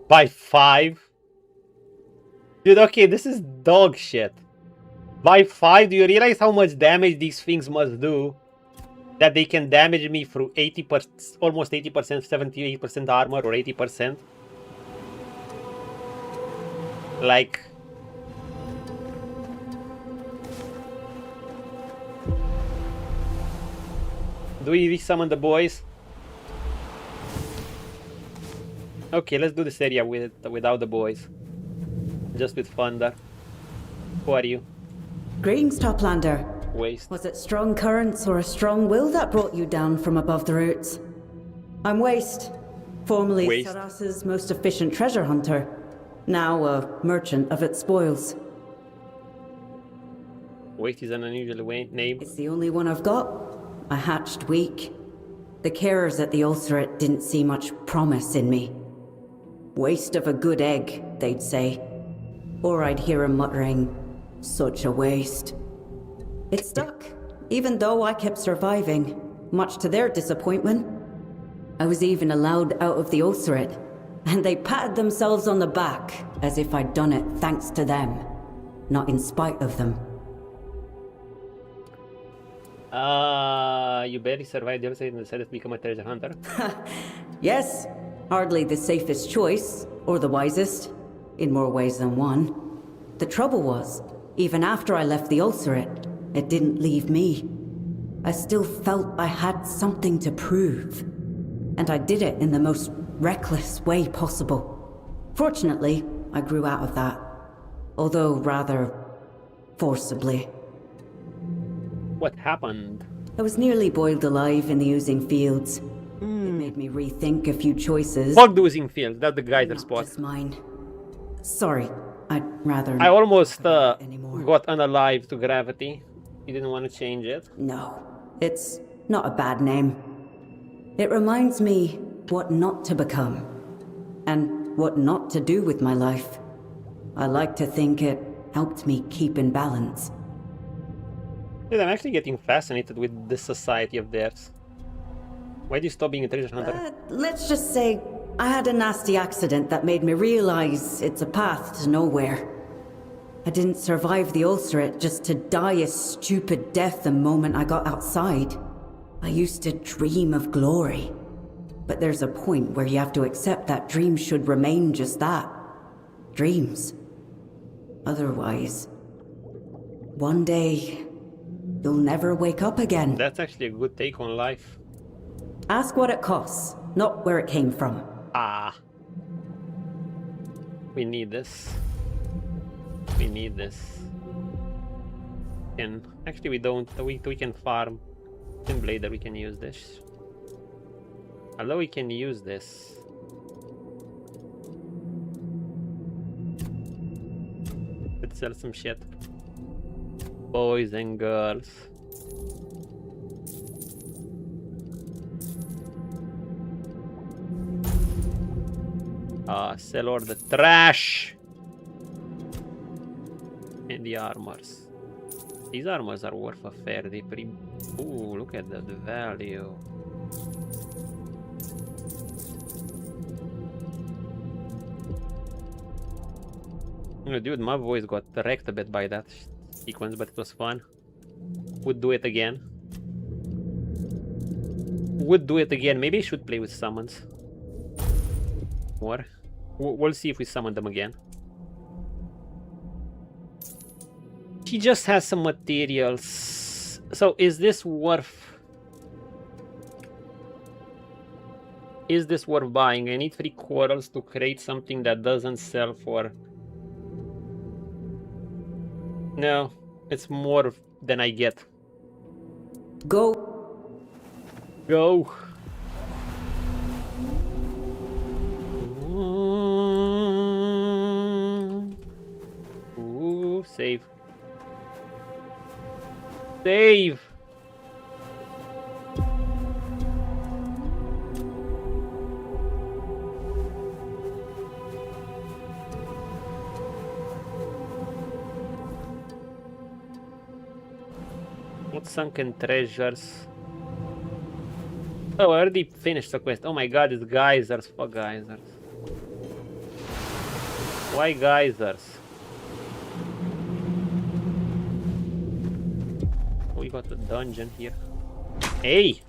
By 5? Dude, okay, this is dog shit. By 5, do you realize how much damage these things must do? That they can damage me through 80%, almost 80%, 78% armor or 80%? Like... Do we summon the boys? Okay, let's do this area without the boys. Just with Thunder. Who are you? Greetings, Toplander. Waste. Was it strong currents or a strong will that brought you down from above the roots? I'm Waste, formerly Waste. Saras's most efficient treasure hunter, now a merchant of its spoils. Waste is an unusual name. It's the only one I've got. I hatched weak. The carers at the ulcerate didn't see much promise in me. Waste of a good egg, they'd say. Or I'd hear 'em muttering, such a waste. It stuck, even though I kept surviving, much to their disappointment. I was even allowed out of the ulcerate, and they patted themselves on the back as if I'd done it thanks to them, not in spite of them. You barely survived the episode and decided to become a treasure hunter. Yes, hardly the safest choice, or the wisest, in more ways than one. The trouble was, even after I left the ulcerate, it didn't leave me. I still felt I had something to prove. And I did it in the most reckless way possible. Fortunately, I grew out of that. Although rather forcibly. What happened? I was nearly boiled alive in the oozing fields. It made me rethink a few choices. Fuck the oozing field. That's the geyser Not spot. just mine. Sorry, I'd rather I almost not anymore. got unalive to gravity. You didn't want to change it. No, it's not a bad name. It reminds me what not to become, and what not to do with my life. I like to think it helped me keep in balance. Dude, I'm actually getting fascinated with this society of theirs. Why did you stop being a treasure hunter? Let's just say I had a nasty accident that made me realize it's a path to nowhere. I didn't survive the ulcerate just to die a stupid death the moment I got outside. I used to dream of glory. But there's a point where you have to accept that dreams should remain just that. Dreams. Otherwise, one day, you'll never wake up again. That's actually a good take on life. Ask what it costs, not where it came from. Ah. We need this. We need this. Actually we don't. We can farm. In Blader we can use this. Although we can use this. Let's sell some shit. Boys and girls. Sell all the trash. And the armors. These armors are worth a fairly pretty. Ooh, look at the value. Oh, dude, my voice got wrecked a bit by that sequence, but it was fun. Would do it again. Would do it again. Maybe I should play with summons. Or we'll see if we summon them again. She just has some materials. So is this worth... Is this worth buying? I need 3 quarrels to create something that doesn't sell for... No, it's more than I get. Go. Go. Ooh, save. Save. What sunken treasures? Oh, I already finished the quest. Oh my god, it's geysers. Fuck geysers. Why geysers? We got the dungeon here. Hey!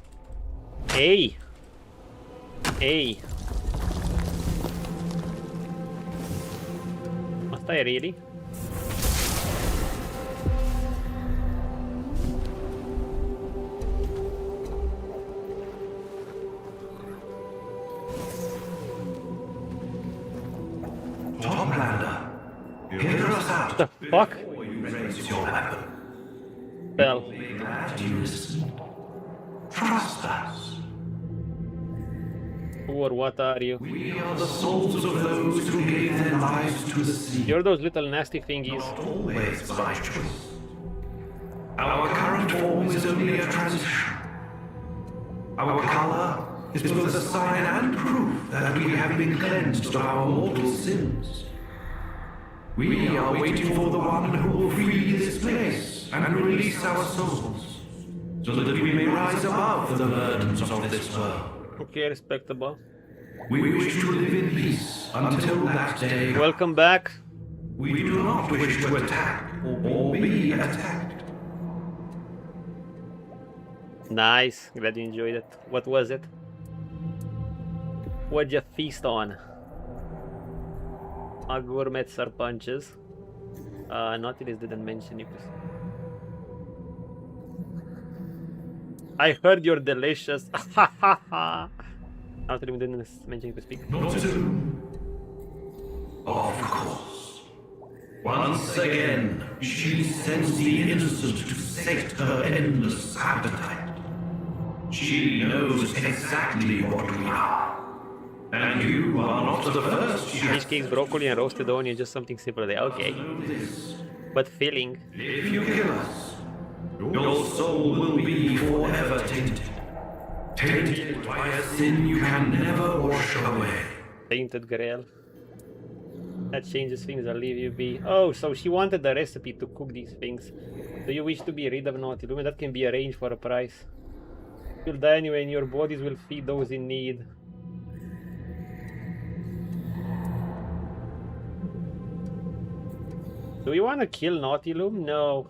Hey! Hey! Must I really? fuck? You raise your weapon. Well, Be glad you listened. Trust us. who or what are you? We are the souls of those who gave their lives to the sea. You're those little nasty thingies. Not always by choice. Our current form is only a transition. Our color is both a sign and proof that we have been cleansed of our mortal sins. We are waiting for the one who will free this place and release our souls, so that we may rise above the burdens of this world. Okay, respectable. We wish to live in peace until that day. Welcome back. We do not wish to attack or be attacked. Nice. Glad you enjoyed it. What was it? What'd you feast on? Gourmet sarpunches. Nautilus didn't mention it. I heard you're delicious. Nautilus didn't mention it to speak. Not soon. Of course. Once again, she sends the innocent to sate her endless appetite. She knows exactly what we are. And you are not the first she has Fish cakes, broccoli, and roasted onion, just something simple there. Okay. known this. But filling. If you kill us, your soul will be forever tainted. Tainted by a sin you can never wash away. Tainted Grail. That changes things, I'll leave you be. Oh, so she wanted the recipe to cook these things. Do you wish to be rid of naughty lumen? That can be arranged for a price. You'll die anyway, and your bodies will feed those in need. Do we want to kill Naughty Loom? No.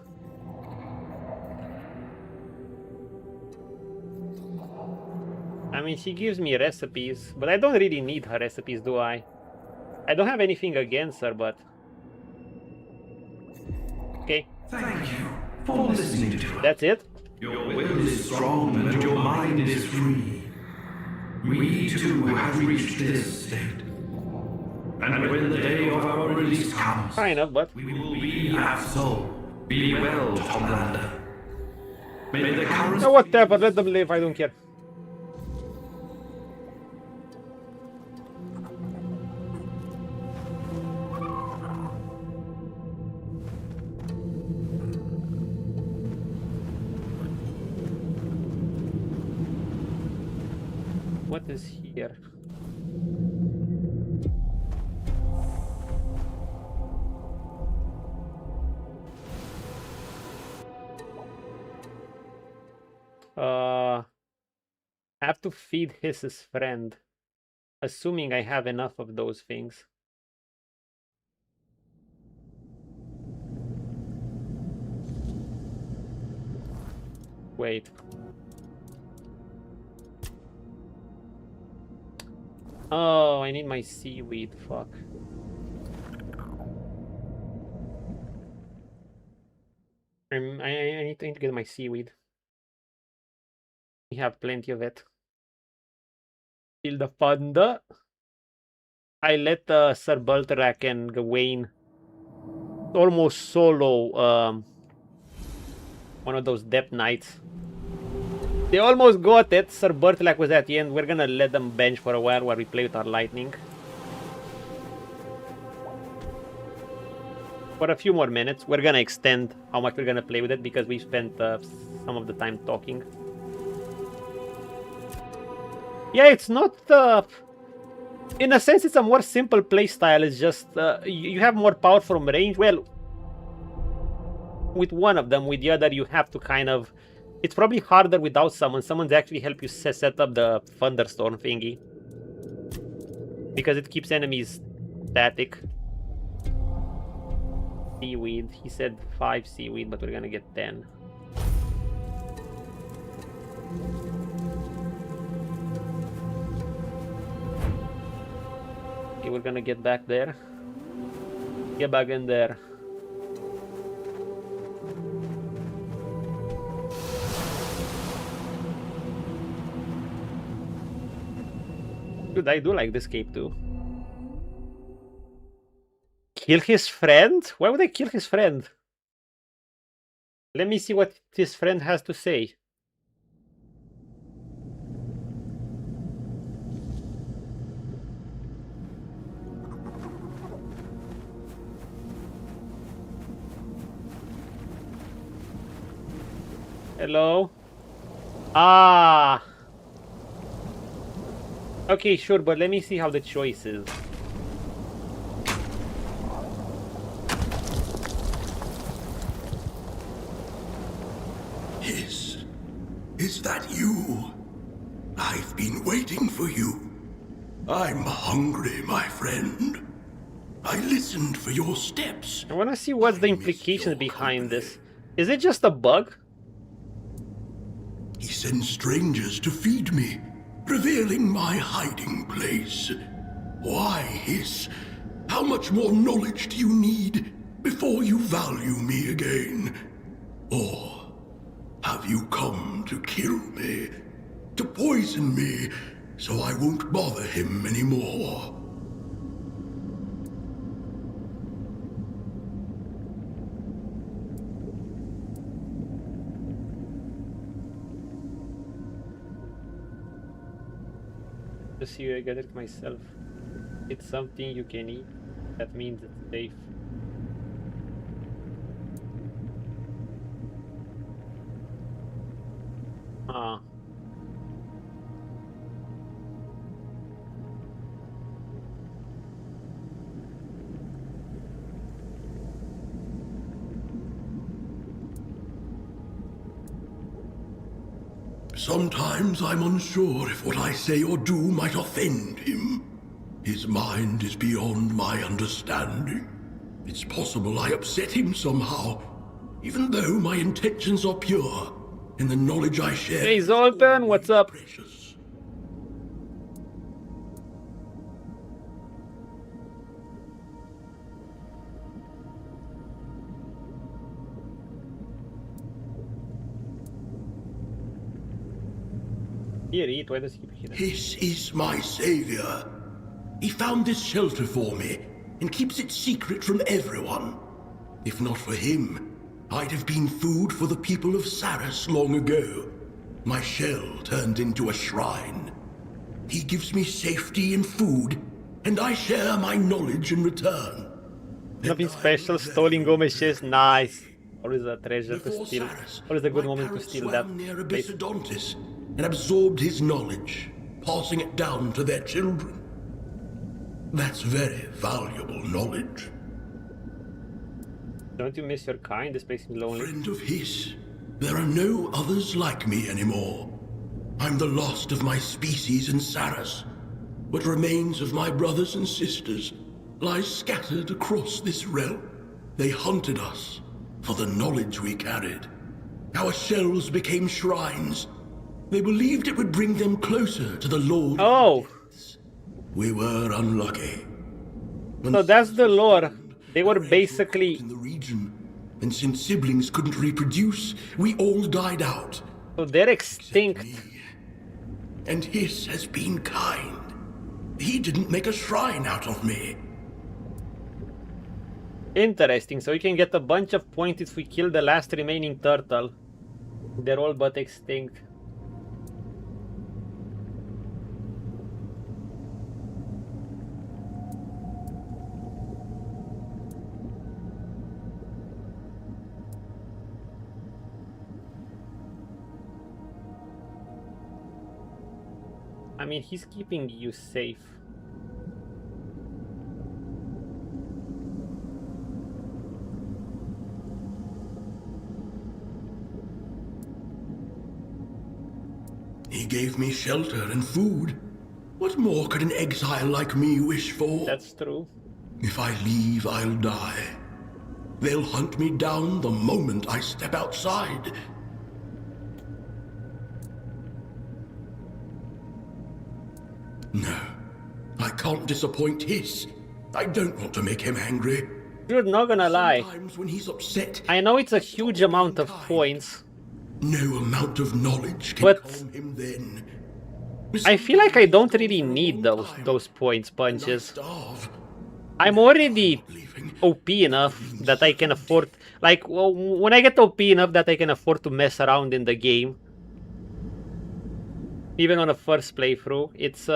I mean, she gives me recipes, but I don't really need her recipes, do I? I don't have anything against her, but... Okay, Thank you for listening to us. that's it. Your will is strong and your mind is free. We too have reached this state. And when the day of our release comes, Kind of, but... we will be absolved. Be well, Homelander. May the current... No, whatever, let them live, I don't care. What is here? Have to feed his friend. Assuming I have enough of those things. Wait. Oh, I need my seaweed. Fuck. I need to get my seaweed. We have plenty of it. Kill the panda. I let Sir Balterac and Gawain almost solo one of those depth knights. They almost got it. Sir Balterac was at the end. We're gonna let them bench for a while we play with our lightning. For a few more minutes. We're gonna extend how much we're gonna play with it because we spent some of the time talking. Yeah, it's not... in a sense, it's a more simple playstyle. It's just... you have more power from range. Well, with one of them. With the other, you have to kind of... It's probably harder without someone. Someone's actually help you set up the thunderstorm thingy. Because it keeps enemies static. Seaweed. He said 5 seaweed, but we're gonna get 10. Okay, we're gonna get back there. Get back in there. Dude, I do like this cape too. Kill his friend? Why would I kill his friend? Let me see what his friend has to say. Hello? Ah! Okay, sure, but let me see how the choice is. Hiss, is that you? I've been waiting for you. I'm hungry, my friend. I listened for your steps. I wanna see what's the implication behind this. Is it just a bug? He sends strangers to feed me, revealing my hiding place. Why, Hiss? How much more knowledge do you need before you value me again? Or have you come to kill me? To poison me so I won't bother him anymore? Just see, I got it myself. It's something you can eat. That means it's safe. Ah. Sometimes I'm unsure if what I say or do might offend him. His mind is beyond my understanding. It's possible I upset him somehow, even though my intentions are pure and the knowledge I share. Hey Zoltan, what's up? Precious. Here, eat. Why does he keep hitting? This is my savior. He found this shelter for me and keeps it secret from everyone. If not for him, I'd have been food for the people of Saras long ago. My shell turned into a shrine. He gives me safety and food, and I share my knowledge in return. Nothing special. Stolen Gomez chest. Nice. Always a treasure to steal. Always a good moment to steal that. Near Abyssodontis and absorbed his knowledge, passing it down to their children. That's very valuable knowledge. Don't you miss your kind? This makes me lonely. Friend of his, there are no others like me anymore. I'm the last of my species in Saras. What remains of my brothers and sisters lies scattered across this realm. They hunted us for the knowledge we carried. Our shells became shrines. They believed it would bring them closer to the Lord. Oh! We were unlucky. So that's the lore. They were basically... in the region, and since siblings couldn't reproduce, we all died out. So they're extinct. Me. And his has been kind. He didn't make a shrine out of me. Interesting. So you can get a bunch of points if we kill the last remaining turtle. They're all but extinct. I mean, he's keeping you safe. He gave me shelter and food. What more could an exile like me wish for? That's true. If I leave, I'll die. They'll hunt me down the moment I step outside. No, I can't disappoint his. I don't want to make him angry. Dude, not gonna lie. Sometimes when he's upset, I know it's a huge amount of points. no amount of knowledge can But calm him then. I feel like I don't really need those points, Punches. Starve. I'm already OP enough that I can afford, like, well, when I get OP enough that I can afford to mess around in the game, even on a first playthrough, it's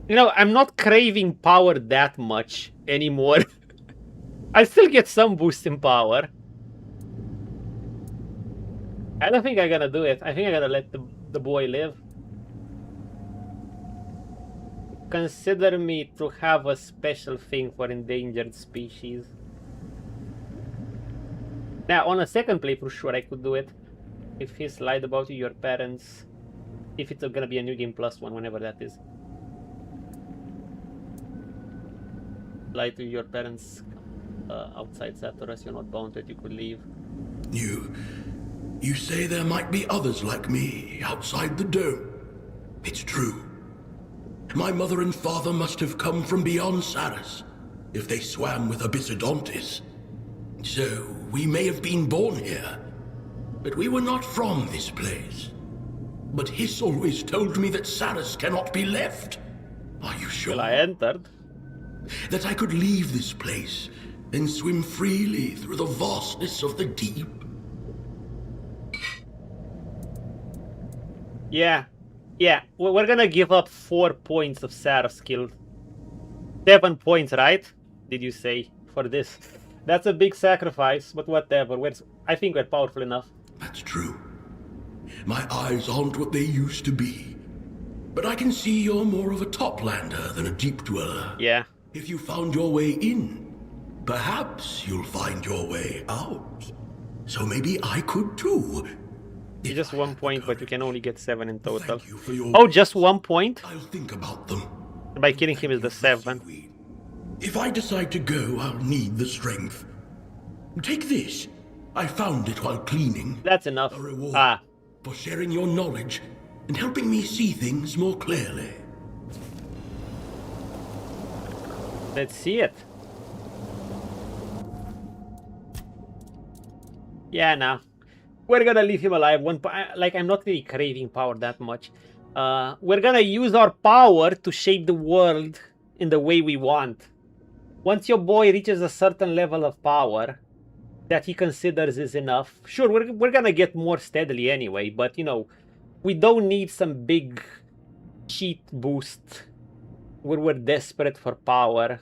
you know, I'm not craving power that much anymore. I still get some boost in power. I don't think I'm gonna do it. I think I'm gonna let the boy live. Consider me to have a special thing for endangered species. Now, on a second playthrough, sure, I could do it. If he's lied about you, your parents... If it's gonna be a new game plus one, whenever that is. Lie to your parents outside Saturus, you're not bounded, you could leave. You say there might be others like me outside the dome. It's true. My mother and father must have come from beyond Saras, if they swam with Abyssodontis. So, we may have been born here, but we were not from this place. But Hiss always told me that Saras cannot be left. Are you sure? Well, I entered. That I could leave this place and swim freely through the vastness of the deep? Yeah, we're gonna give up 4 points of Sarah skill. 7 points, right? Did you say, for this? That's a big sacrifice, but whatever. I think we're powerful enough. That's true. My eyes aren't what they used to be. But I can see you're more of a toplander than a deep dweller. Yeah. If you found your way in, perhaps you'll find your way out. So maybe I could too. Just 1 point, but you can only get 7 in total. Thank you for your Oh, just 1 point? I'll think about them. By killing him is the 7. If I decide to go, I'll need the strength. Take this. I found it while cleaning. That's enough. A reward Ah. for sharing your knowledge and helping me see things more clearly. Let's see it. Yeah, nah. We're gonna leave him alive. Like, I'm not really craving power that much. We're gonna use our power to shape the world in the way we want. Once your boy reaches a certain level of power that he considers is enough, sure, we're gonna get more steadily anyway, but, you know, we don't need some big cheat boost where we're desperate for power.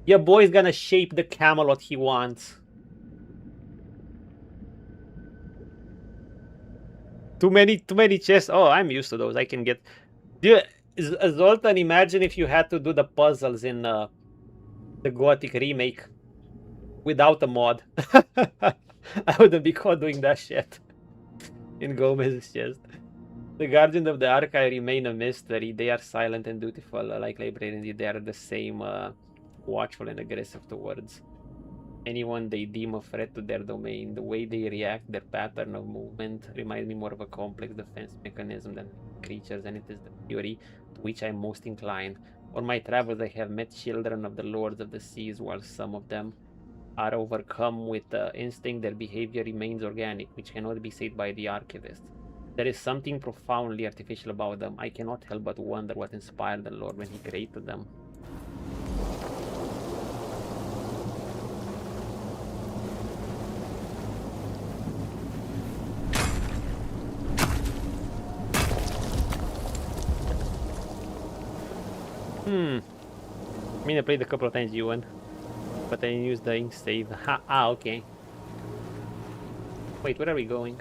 Your boy's gonna shape the Camelot he wants. Too many chests. Oh, I'm used to those. I can get... Zoltan, imagine if you had to do the puzzles in the Gothic remake without a mod. I wouldn't be caught doing that shit in Gomez's chest. The Guardians of the Archive remain a mystery. They are silent and dutiful, like librarians. They are the same, watchful and aggressive towards anyone they deem a threat to their domain. The way they react, their pattern of movement, reminds me more of a complex defense mechanism than creatures, and it is the theory to which I am most inclined. On my travels, I have met children of the Lords of the Seas, while some of them are overcome with instinct. Their behavior remains organic, which cannot be said by the archivist. There is something profoundly artificial about them. I cannot help but wonder what inspired the Lord when he created them. I mean, I played a couple of times UN, but I didn't use the ink save. Okay. Wait, where are we going?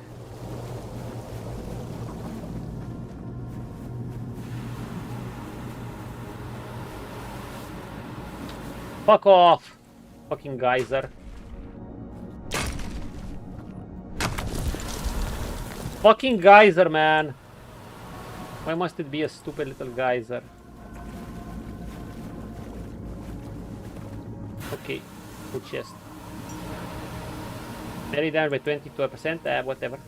Fuck off! Fucking geyser. Fucking geyser, man! Why must it be a stupid little geyser? Okay, good chest. Nearly down by 22%, whatever.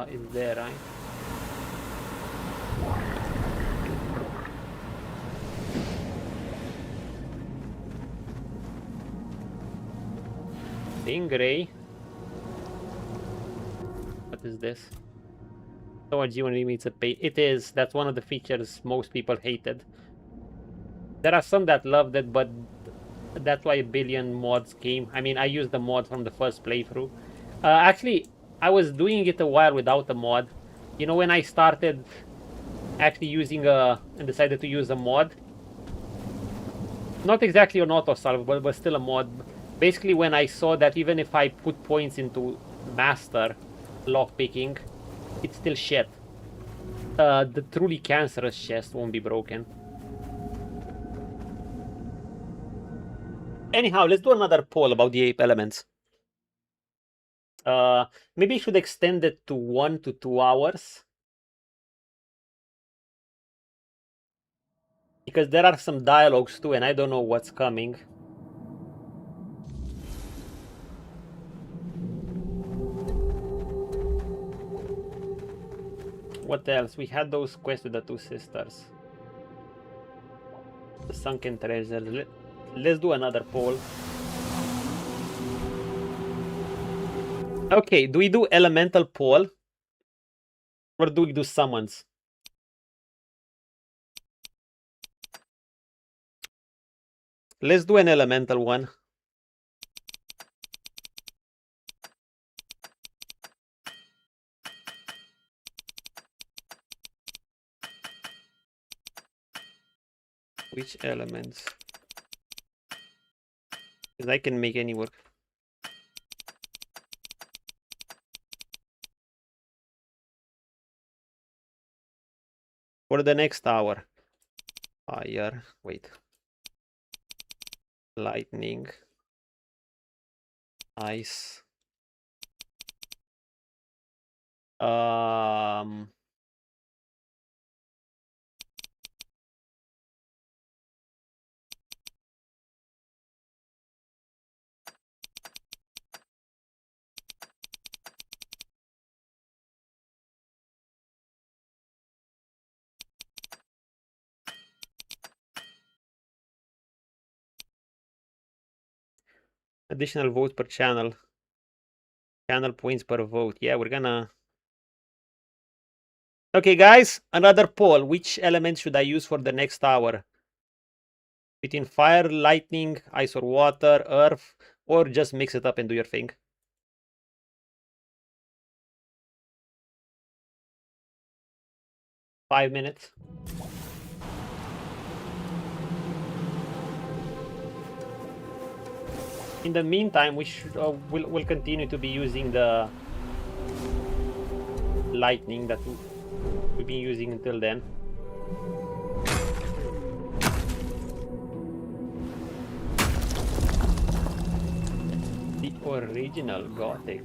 It's there, right? Stingray. What is this? So genuinely it's a pay. It is. That's one of the features most people hated. There are some that loved it, but that's why a billion mods came. I mean, I used the mod from the first playthrough. Actually, I was doing it a while without a mod. You know, when I started actually using and decided to use a mod. Not exactly an auto-solve, but still a mod. Basically, when I saw that even if I put points into master lockpicking, it's still shit. The truly cancerous chest won't be broken. Anyhow, let's do another poll about the 8 elements. Maybe I should extend it to 1 to 2 hours. Because there are some dialogues too, and I don't know what's coming. What else? We had those quests with the 2 sisters. The sunken treasure. Let's do another poll. Okay, do we do elemental poll? Or do we do summons? Let's do an elemental one. Which elements? Because I can make any work. For the next hour. Fire. Wait. Lightning. Ice. Additional votes per channel. Channel points per vote. Yeah, we're gonna... Okay, guys, another poll. Which element should I use for the next hour? Between fire, lightning, ice or water, earth, or just mix it up and do your thing? Five minutes. In the meantime, we should we'll continue to be using the lightning that we've been using until then. The original Gothic.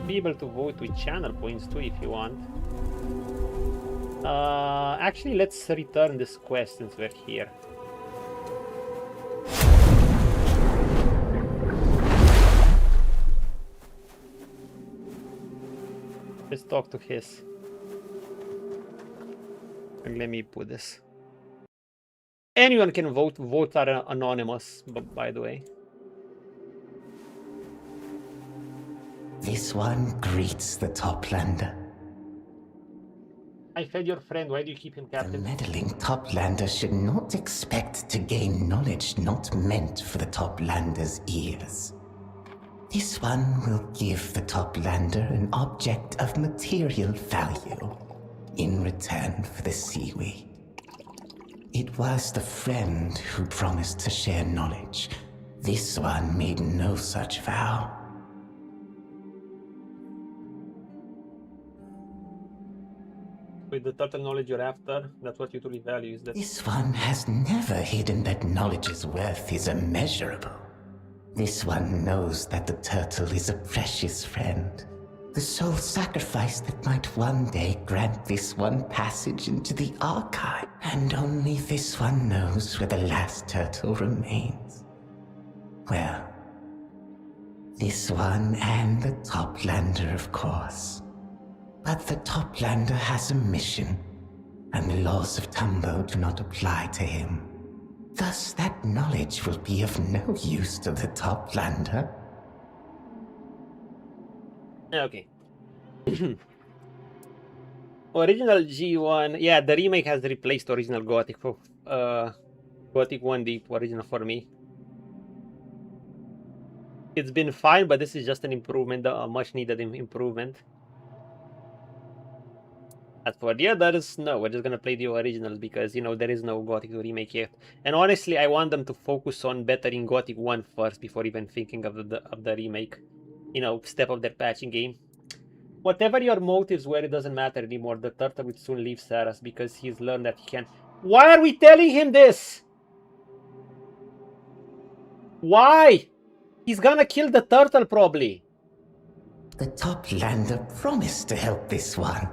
Be able to vote with channel points too if you want. Actually, let's return this quest since we're here. Let's talk to his. And let me put this. Anyone can vote. Votes are anonymous, by the way. This one greets the Toplander. I fed your friend. Why do you keep him The captive? meddling Toplander should not expect to gain knowledge not meant for the Toplander's ears. This one will give the Toplander an object of material value in return for the seaweed. It was the friend who promised to share knowledge. This one made no such vow. With the total knowledge you're after, that's what you truly value, is that? This one has never hidden that knowledge's worth is immeasurable. This one knows that the turtle is a precious friend. The sole sacrifice that might one day grant this one passage into the archive. And only this one knows where the last turtle remains. Well, this one and the Toplander, of course. But the Toplander has a mission, and the laws of Tumbo do not apply to him. Thus that knowledge will be of no use to the Toplander. Okay. Original G1, yeah, the remake has replaced original Gothic for Gothic 1D original for me. It's been fine, but this is just an improvement, a much needed improvement. As for the others, no, we're just gonna play the original because, you know, there is no Gothic to remake yet. And honestly, I want them to focus on bettering Gothic 1 first before even thinking of the remake. You know, step up their patching game. Whatever your motives were, it doesn't matter anymore. The turtle will soon leave Saras because he's learned that he can. Why are we telling him this? Why? He's gonna kill the turtle probably. The Toplander promised to help this one.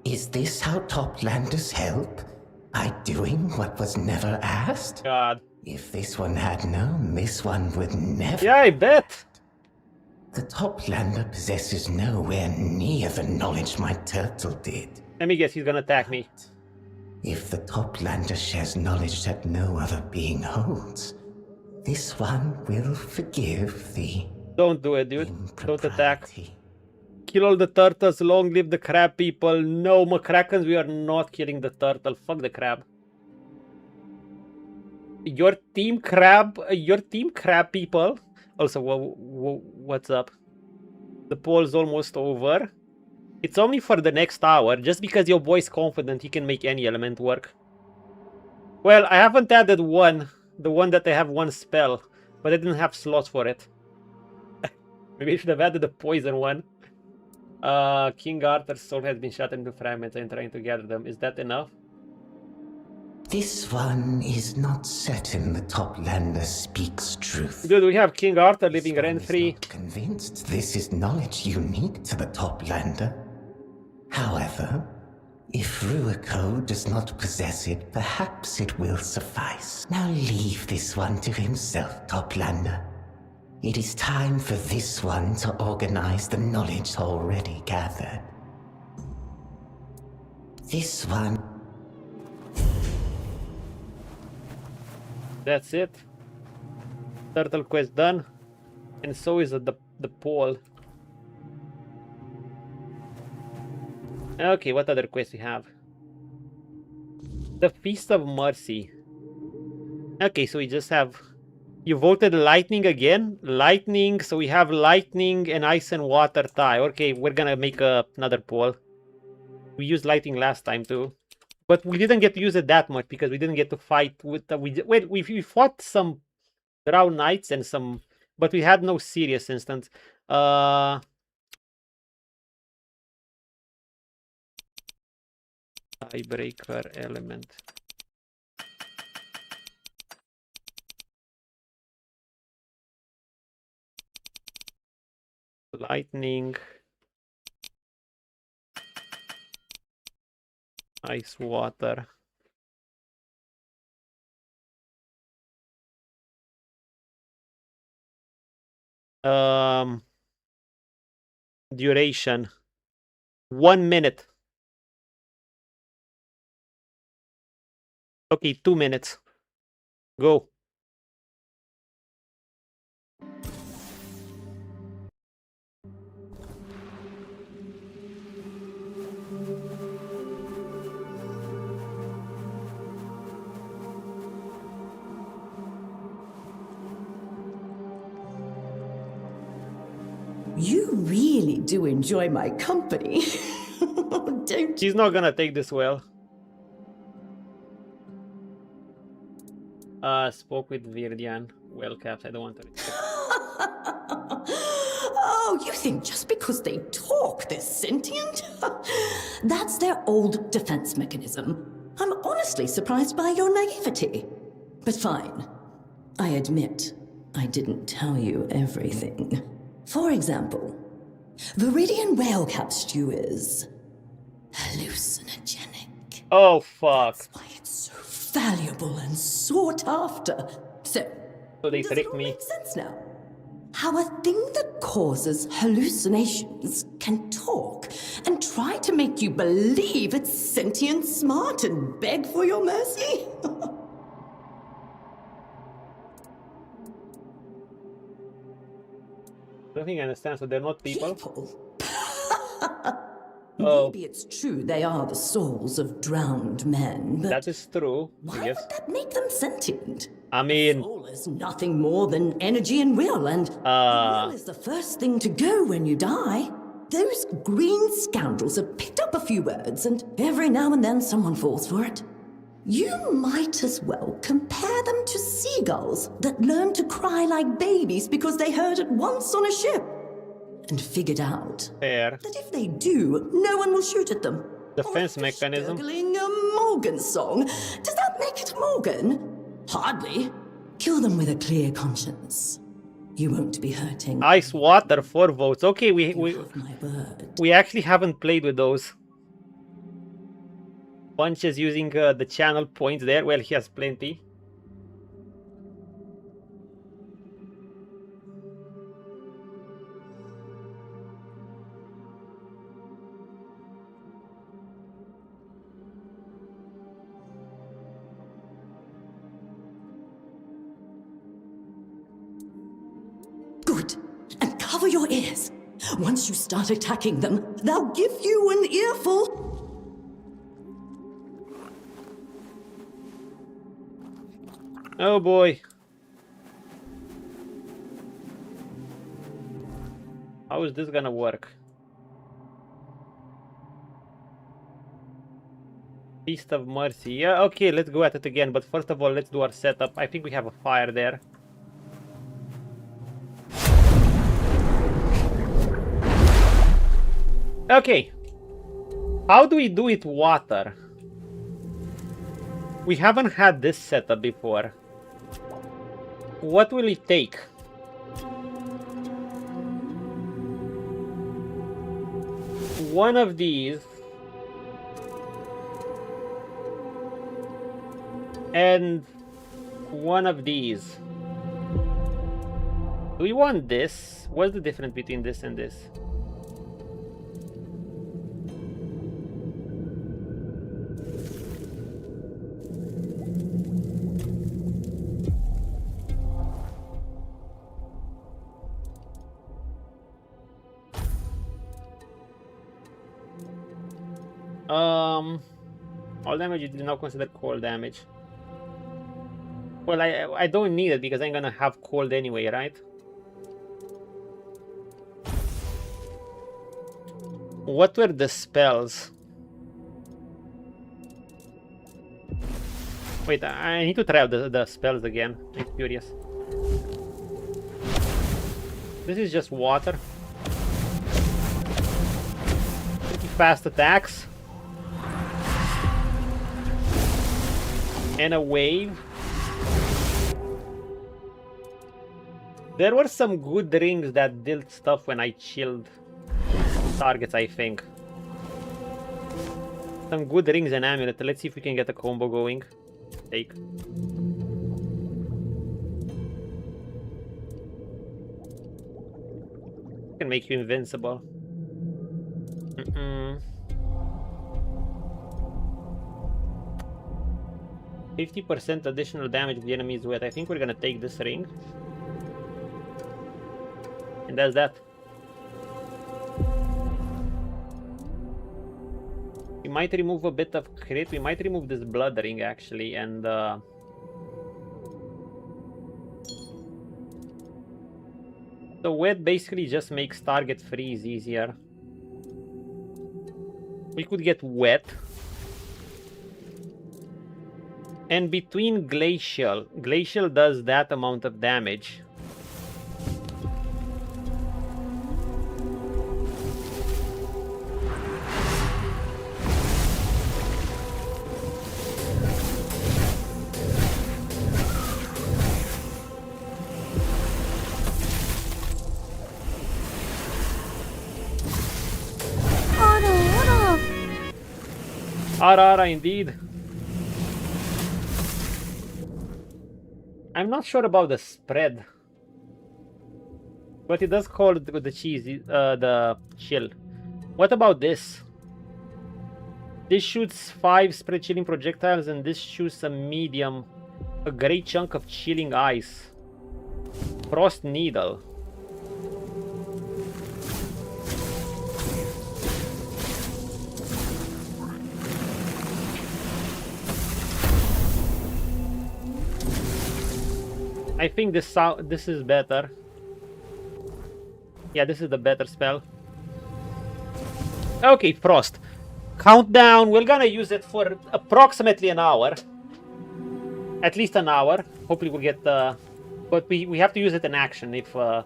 Is this how Toplanders help? By doing what was never asked? God. If this one had known, this one would never... Yeah, I bet. The Toplander possesses nowhere near the knowledge my turtle did. Let me guess, he's gonna attack me. If the Toplander shares knowledge that no other being holds, this one will forgive the... Don't do it, dude. Don't attack. Kill all the turtles, long live the crab people. No, McCrackens, we are not killing the turtle. Fuck the crab. Your team crab people. Also, what's up? The poll's almost over. It's only for the next hour. Just because your boy's confident he can make any element work. Well, I haven't added one. The one that I have one spell. But I didn't have slots for it. Maybe I should have added the poison one. King Arthur's soul has been shattered into fragments. I'm trying to gather them. Is that enough? This one is not certain the Toplander speaks truth. Dude, we have King Arthur living rent-free. Convinced this is knowledge unique to the Toplander. However, if Ruiko does not possess it, perhaps it will suffice. Now leave this one to himself, Toplander. It is time for this one to organize the knowledge already gathered. This one... That's it. Turtle quest done. And so is the poll. Okay, what other quests we have? The Feast of Mercy. Okay, so we just have... You voted lightning again? Lightning, so we have lightning and ice and water tie. Okay, we're gonna make another poll. We used lightning last time too. But we didn't get to use it that much because we didn't get to fight with the... We fought some Drow Knights and some... But we had no serious instance. Tiebreaker element. Lightning. Ice water. Duration. 1 minute. Okay, 2 minutes. Go. You really do enjoy my company, don't you? She's not gonna take this well. Spoke with Virdian. Well, Caps, I don't want to... Oh, you think just because they talk, they're sentient? That's their old defense mechanism. I'm honestly surprised by your naivety. But fine. I admit, I didn't tell you everything. For example, Viridian whale-cap stew is hallucinogenic. Oh, fuck. That's why it's so valuable and sought after. So they does it tricked all me. make sense now? How a thing that causes hallucinations can talk and try to make you believe it's sentient, smart, and beg for your mercy? I don't think I understand. So they're not people? Maybe it's true they are the souls of drowned men, but that is true. why I guess. would that make them sentient? I mean, a soul is nothing more than energy and will, and the will is the first thing to go when you die. Those green scoundrels have picked up a few words, and every now and then someone falls for it. You might as well compare them to seagulls that learn to cry like babies because they heard it once on a ship and figured out fair. that if they do, no one will shoot at them. Defense or mechanism. Gurgling a Morgan song. Does that make it Morgan? Hardly. Kill them with a clear conscience. You won't be hurting. Ice water, 4 votes. Okay, we My word. we actually haven't played with those. Punch is using the channel points there. Well, he has plenty. Good. And cover your ears. Once you start attacking them, they'll give you an earful. Oh boy. How is this gonna work? Feast of Mercy. Yeah, okay, let's go at it again. But first of all, let's do our setup. I think we have a fire there. Okay. How do we do it water? We haven't had this setup before. What will it take? One of these. And one of these. Do we want this? What's the difference between this and this? All damage you do not consider cold damage. Well, I don't need it because I'm gonna have cold anyway, right? What were the spells? Wait, I need to try out the spells again. I'm curious. This is just water. Pretty fast attacks. And a wave. There were some good rings that did stuff when I chilled targets, I think. Some good rings and amulet. Let's see if we can get a combo going. Take. Can make you invincible. 50% additional damage if the enemy is wet. I think we're gonna take this ring. And that's that. We might remove a bit of crit. We might remove this blood ring actually, and so wet basically just makes target freeze easier. We could get wet. And between glacial does that amount of damage. Ara indeed. I'm not sure about the spread, but it does call it the cheese, the chill. What about this? This shoots 5 spread chilling projectiles, and this shoots a medium, a great chunk of chilling ice. Frost needle. I think this is better. Yeah, this is the better spell. Okay, Frost. Countdown. We're gonna use it for approximately an hour. At least an hour. Hopefully we'll get the... But we have to use it in action if we're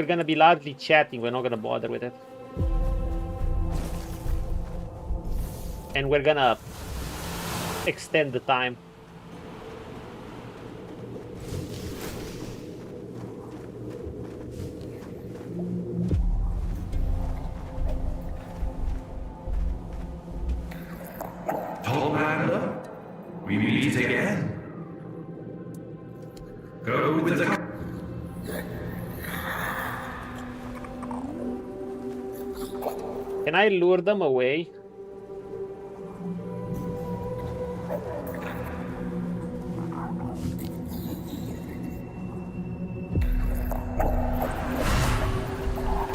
gonna be largely chatting, we're not gonna bother with it. And we're gonna extend the time. Tall Commander, we meet again. Go with the... Can I lure them away?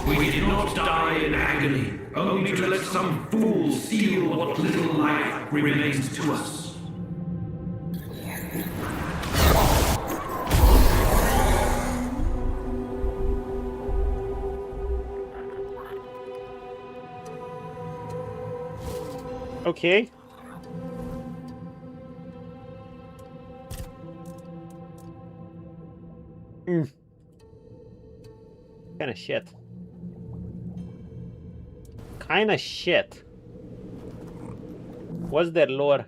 We did not die in agony, only to let some fool steal what little life remains to us. Okay. Kinda shit. Kinda shit. What's their lore?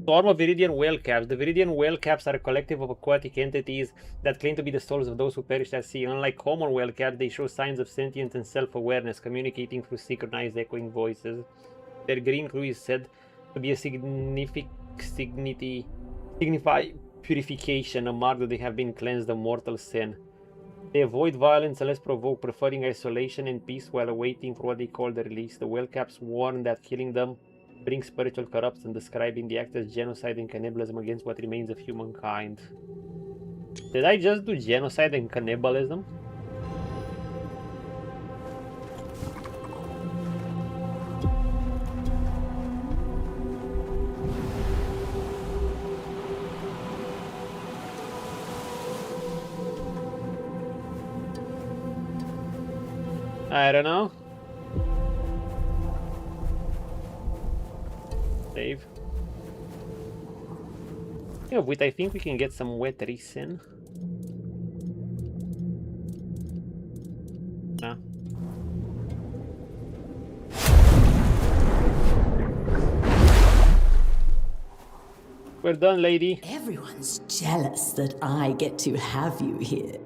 Swarm of Viridian whale caps. The Viridian whale caps are a collective of aquatic entities that claim to be the souls of those who perished at sea. Unlike common whale caps, they show signs of sentience and self-awareness, communicating through synchronized echoing voices. Their green hue is said to be a signify purification, a mark that they have been cleansed of mortal sin. They avoid violence unless provoked, preferring isolation and peace while awaiting for what they call the release. The whale caps warn that killing them brings spiritual corruption, describing the act as genocide and cannibalism against what remains of humankind. Did I just do genocide and cannibalism? I don't know. Save. Yeah, wait, I think we can get some wet resin. No. We're done, lady. Everyone's jealous that I get to have you here.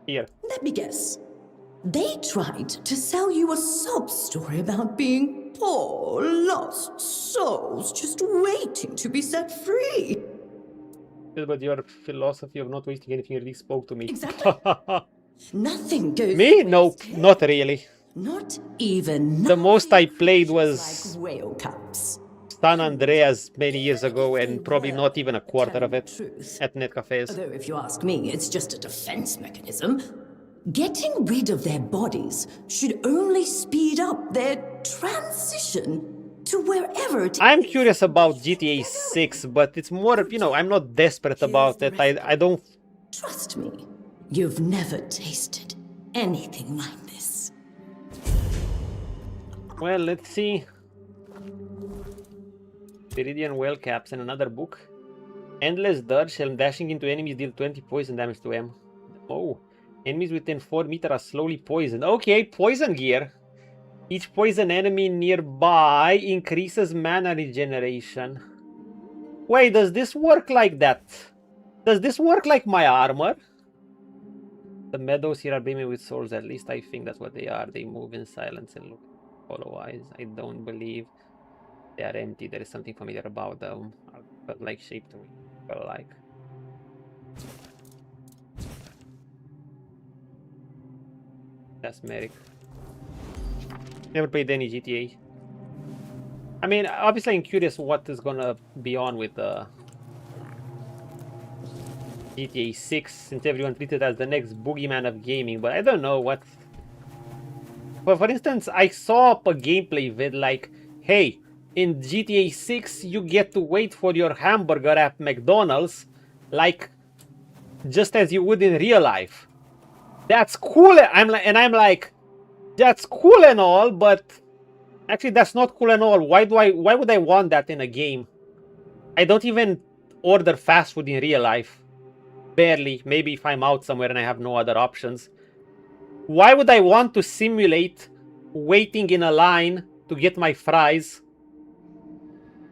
Here. Let me guess. They tried to sell you a sub-story about being poor, lost souls just waiting to be set free. But your philosophy of not wasting anything really spoke to me. Exactly. Nothing goes Me? to No, waste here. not really. Not even The most I played nothing was like whale cups. San Andreas many years ago, and probably Well, not even a quarter of tell it the truth. at net cafes. Although, if you ask me, it's just a defense mechanism. Getting rid of their bodies should only speed up their transition to wherever it I'm is curious about GTA 6, but it's more, you know, I'm not desperate about it. I don't... Trust me, you've never tasted anything like this. Well, let's see. Viridian whale caps and another book. Endless Dirge Helm. Dashing into enemies deal 20 poison damage to them. Oh. Enemies within 4 meters are slowly poisoned. Okay, poison gear. Each poison enemy nearby increases mana regeneration. Wait, does this work like that? Does this work like my armor? The meadows here are beaming with souls. At least I think that's what they are. They move in silence and look hollow eyes. I don't believe they are empty. There is something familiar about them. But like shape to me. But like. That's Merrick. Never played any GTA. I mean, obviously I'm curious what is gonna be on with GTA 6, since everyone treated it as the next boogeyman of gaming, but I don't know what... But for instance, I saw a gameplay vid like, hey, in GTA 6 you get to wait for your hamburger at McDonald's like just as you would in real life. That's cool. I'm like, that's cool and all, but actually that's not cool and all. Why would I want that in a game? I don't even order fast food in real life. Barely. Maybe if I'm out somewhere and I have no other options. Why would I want to simulate waiting in a line to get my fries?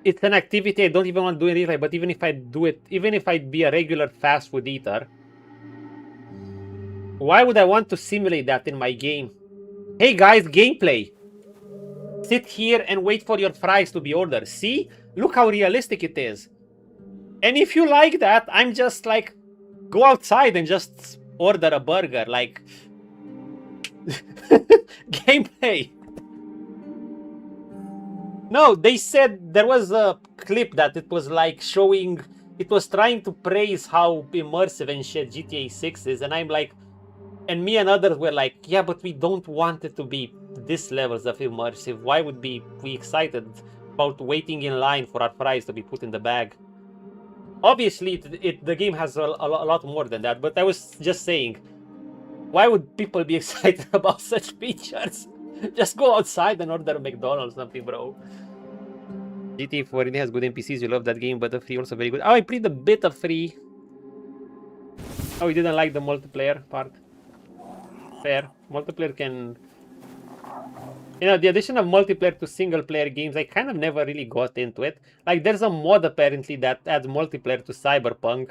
It's an activity I don't even want to do in real life, but even if I do it, even if I'd be a regular fast food eater, why would I want to simulate that in my game? Hey guys, gameplay. Sit here and wait for your fries to be ordered. See? Look how realistic it is. And if you like that, I'm just like, go outside and just order a burger. Like, gameplay. No, they said there was a clip that it was like showing, it was trying to praise how immersive and shit GTA 6 is. And I'm like, and me and others were like, yeah, but we don't want it to be this levels of immersive. Why would we excited about waiting in line for our fries to be put in the bag? Obviously, the game has a lot more than that, but I was just saying, why would people be excited about such features? Just go outside and order a McDonald's or something, bro. GTA 4 really has good NPCs, you love that game, but the free also very good. Oh, I played a bit of free. Oh, you didn't like the multiplayer part? Fair. Multiplayer can... You know, the addition of multiplayer to single player games, I kind of never really got into it. Like, there's a mod apparently that adds multiplayer to Cyberpunk.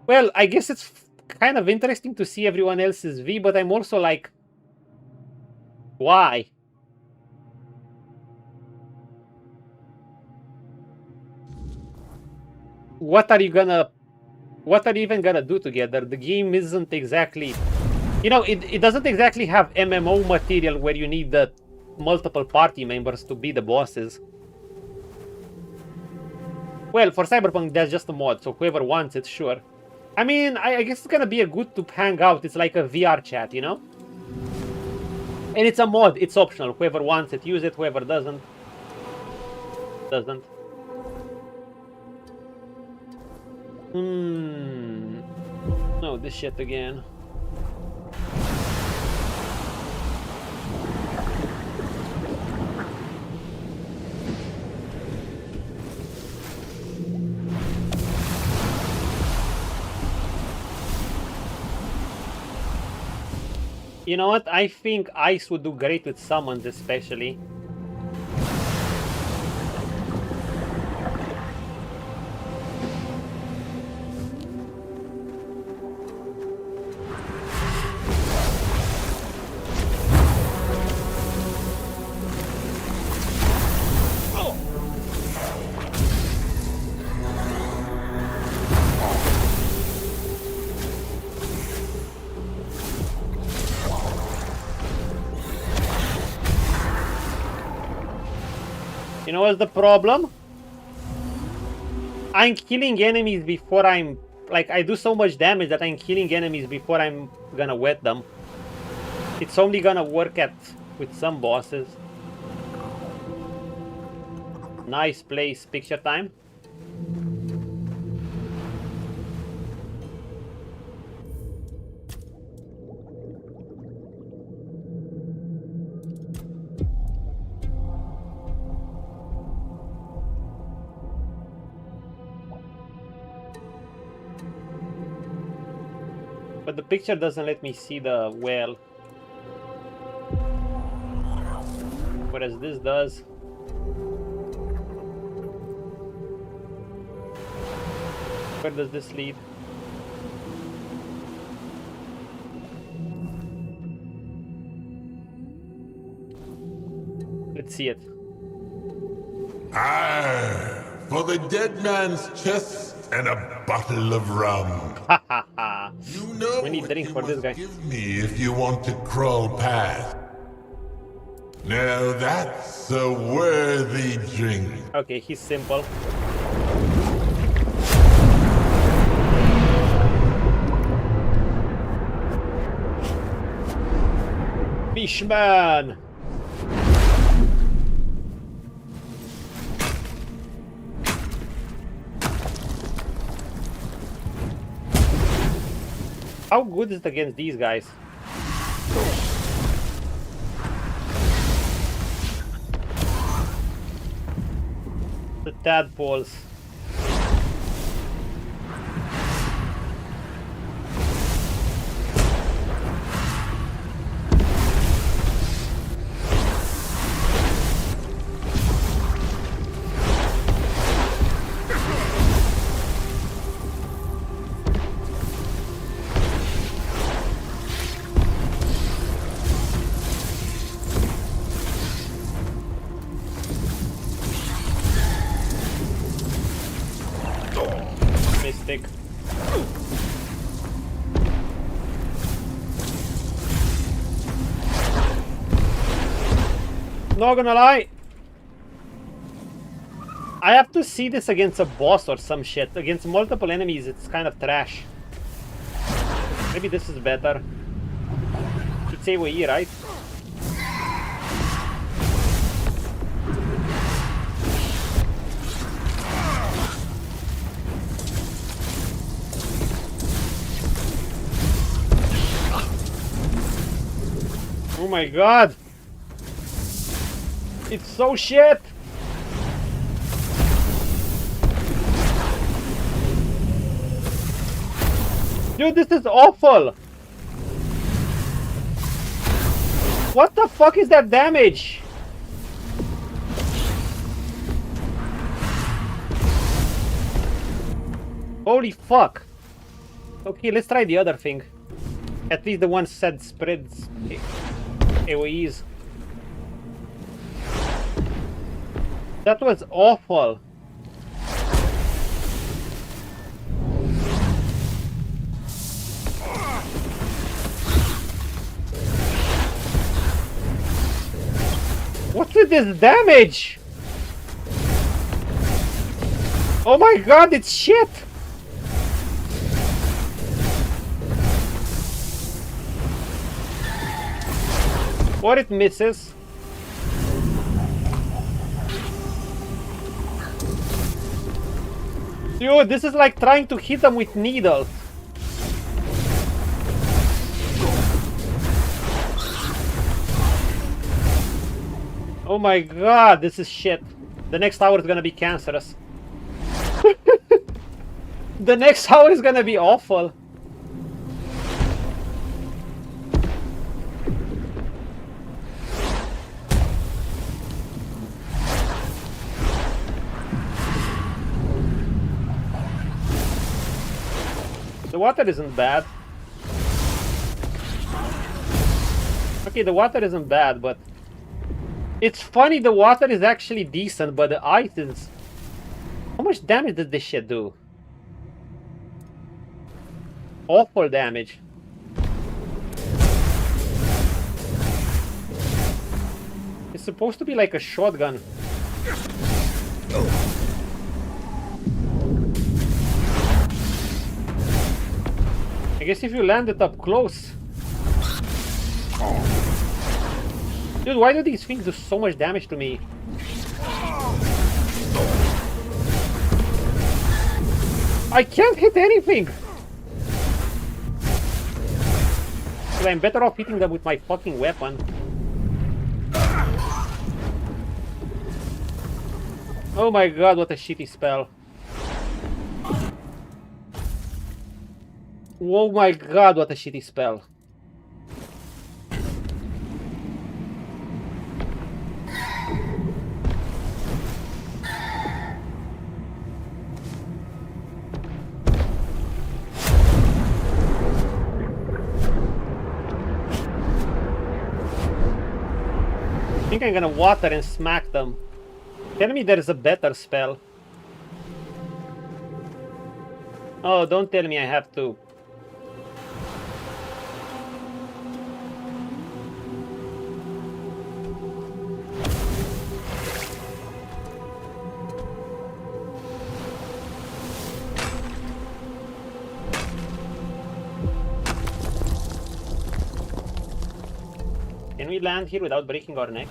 Well, I guess it's kind of interesting to see everyone else's V, but I'm also like, why? What are you even gonna do together? The game isn't exactly, you know, it doesn't exactly have MMO material where you need the multiple party members to be the bosses. Well, for Cyberpunk, that's just a mod, so whoever wants it, sure. I mean, I guess it's gonna be a good to hang out. It's like a VR chat, you know? And it's a mod, it's optional. Whoever wants it, use it. Whoever doesn't. No, this shit again. You know what? I think ice would do great with summons, especially. You know what's the problem? I'm killing enemies before I'm... Like, I do so much damage that I'm killing enemies before I'm gonna wet them. It's only gonna work with some bosses. Nice place. Picture time. But the picture doesn't let me see the well. Whereas this does. Where does this lead? Let's see it. Ah, for the dead man's chest and a bottle of rum. You know we need what drink you for this must guy. give me if you want to crawl past. Now that's a worthy drink. Okay, he's simple. Fishman! How good is it against these guys? The tadpoles. Mystic. Not gonna lie, I have to see this against a boss or some shit. Against multiple enemies, it's kind of trash. Maybe this is better. It's AoE, right? Oh my god! It's so shit! Dude, this is awful! What the fuck is that damage? Holy fuck! Okay, let's try the other thing. At least the one said spreads AoEs. That was awful. What's with this damage? Oh my god, it's shit! What it misses? Dude, this is like trying to hit them with needles. Oh my god, this is shit. The next hour is gonna be cancerous. The next hour is gonna be awful. The water isn't bad. Okay, the water isn't bad, but it's funny, the water is actually decent, but the ice is... How much damage does this shit do? Awful damage. It's supposed to be like a shotgun. I guess if you land it up close. Dude, why do these things do so much damage to me? I can't hit anything! So I'm better off hitting them with my fucking weapon. Oh my god, what a shitty spell. Oh my god, what a shitty spell. I think I'm gonna water and smack them. Tell me there's a better spell. Oh, don't tell me I have to. Can we land here without breaking our necks?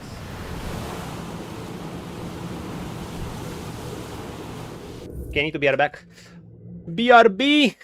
Okay, I need to be right back. BRB!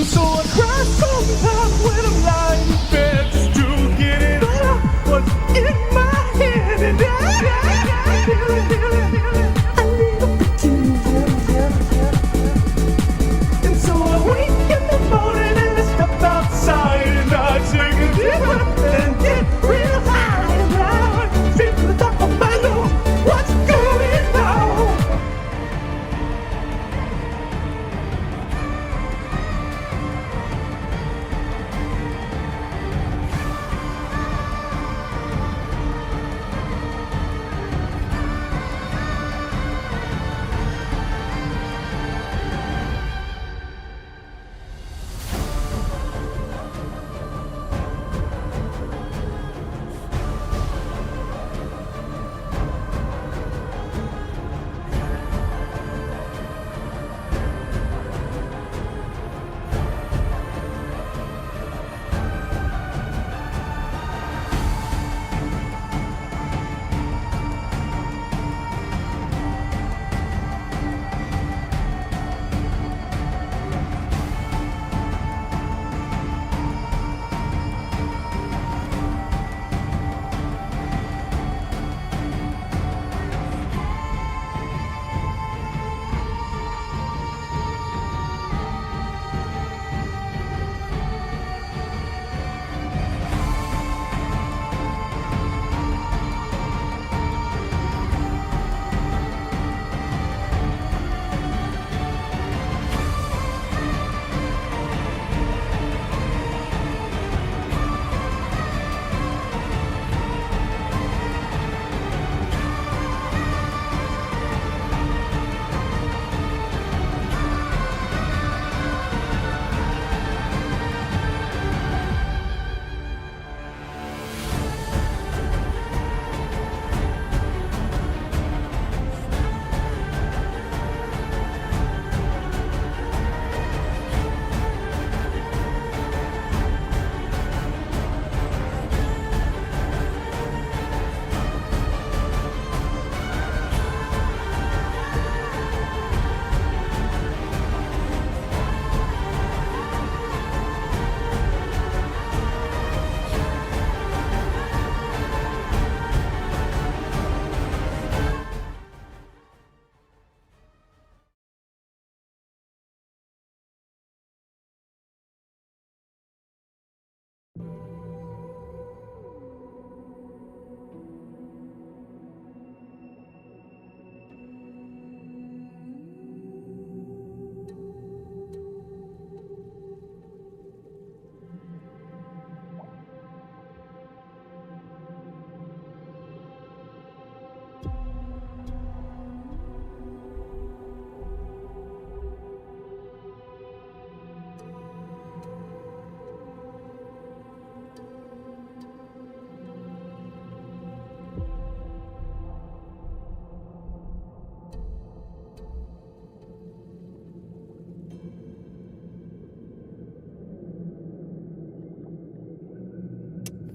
So I cry sometimes when I'm lying in bed just to get it out what's in my head, and I feel it. I need a bit too. And so I wake in the morning and I step outside and I take a deep breath and get real high and loud. Straight to the top of my lungs, what's going on?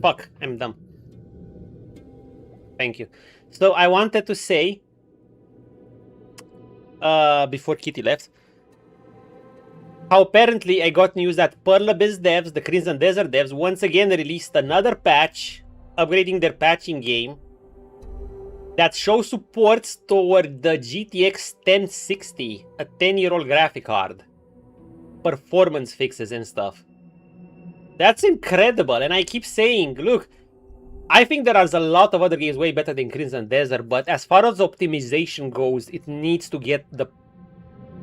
Fuck, I'm dumb. Thank you. So I wanted to say, before Kitty left, how apparently I got news that Perlabiz devs, the Crimson Desert devs, once again released another patch, upgrading their patching game, that shows supports toward the GTX 1060, a 10-year-old graphic card. Performance fixes and stuff. That's incredible, and I keep saying, look, I think there are a lot of other games way better than Crimson Desert, but as far as optimization goes, it needs to get the...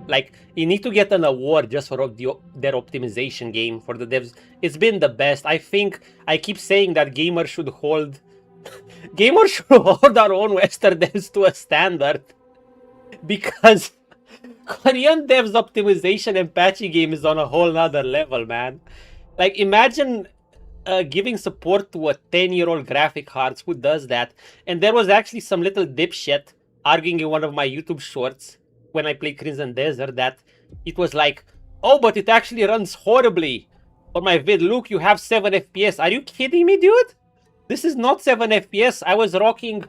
Like, you need to get an award just for their optimization game for the devs. It's been the best. I think, I keep saying that gamers should hold... gamers should hold our own Western devs to a standard. Because Korean devs optimization and patching game is on a whole nother level, man. Like, imagine giving support to a 10-year-old graphic cards. Who does that? And there was actually some little dipshit arguing in one of my YouTube shorts when I played Crimson Desert that it was like, oh, but it actually runs horribly on my vid. Look, you have 7 FPS. Are you kidding me, dude? This is not 7 FPS. I was rocking...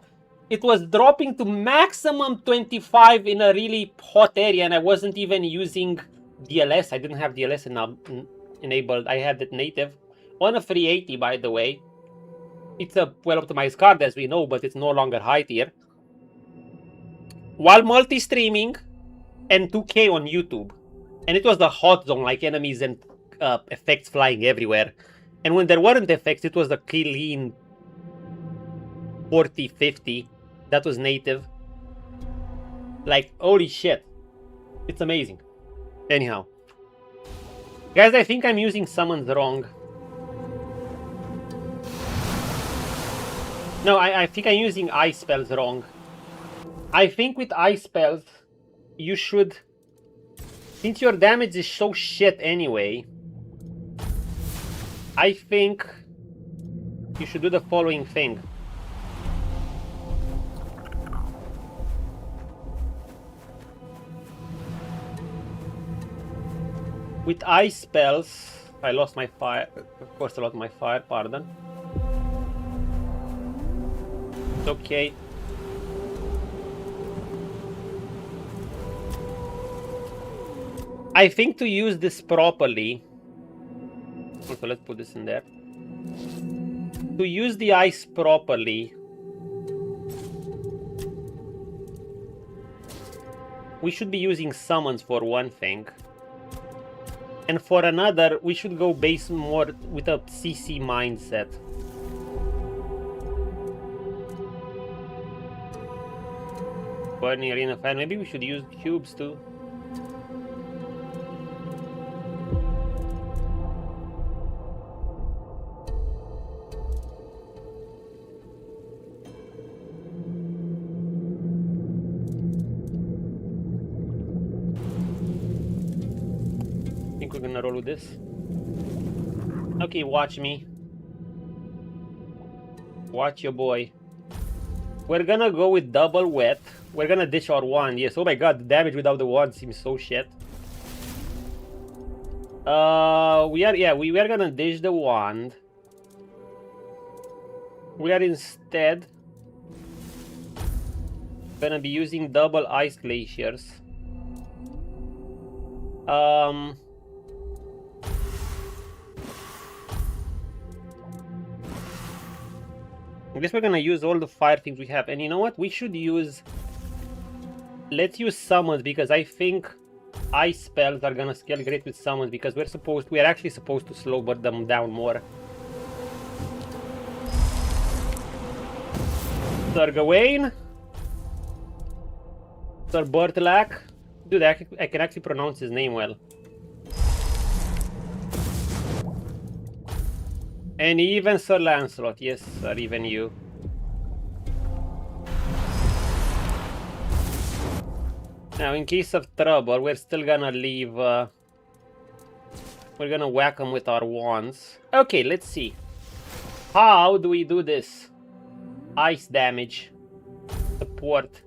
It was dropping to maximum 25 in a really hot area, and I wasn't even using DLS. I didn't have DLS enabled. I had it native on a 380, by the way. It's a well-optimized card, as we know, but it's no longer high tier. While multi-streaming and 2K on YouTube. And it was the hot zone, like enemies and effects flying everywhere. And when there weren't effects, it was the clean 40-50. That was native. Like, holy shit. It's amazing. Anyhow. Guys, I think I'm using summons wrong. No, I think I'm using ice spells wrong. I think with ice spells, you should... Since your damage is so shit anyway, I think you should do the following thing. With ice spells, I lost my fire. Of course, I lost my fire, pardon. It's okay. I think to use this properly, so let's put this in there. To use the ice properly, we should be using summons for one thing. And for another, we should go base more with a CC mindset. Burning Arena Fan, maybe we should use cubes too. We're gonna roll with this. Okay, watch me. Watch your boy. We're gonna go with double wet. We're gonna ditch our wand. Yes, oh my god, the damage without the wand seems so shit. We are gonna ditch the wand. We are instead gonna be using double ice glaciers. I guess we're gonna use all the fire things we have, and you know what? We should use... Let's use summons, because I think ice spells are gonna scale great with summons, because we are actually supposed to slow them down more. Sir Gawain. Sir Bertlac. Dude, I can actually pronounce his name well. And even Sir Lancelot, yes sir, even you. Now in case of trouble, we're still gonna leave, we're gonna whack them with our wands. Okay, let's see. How do we do this? Ice damage. Support.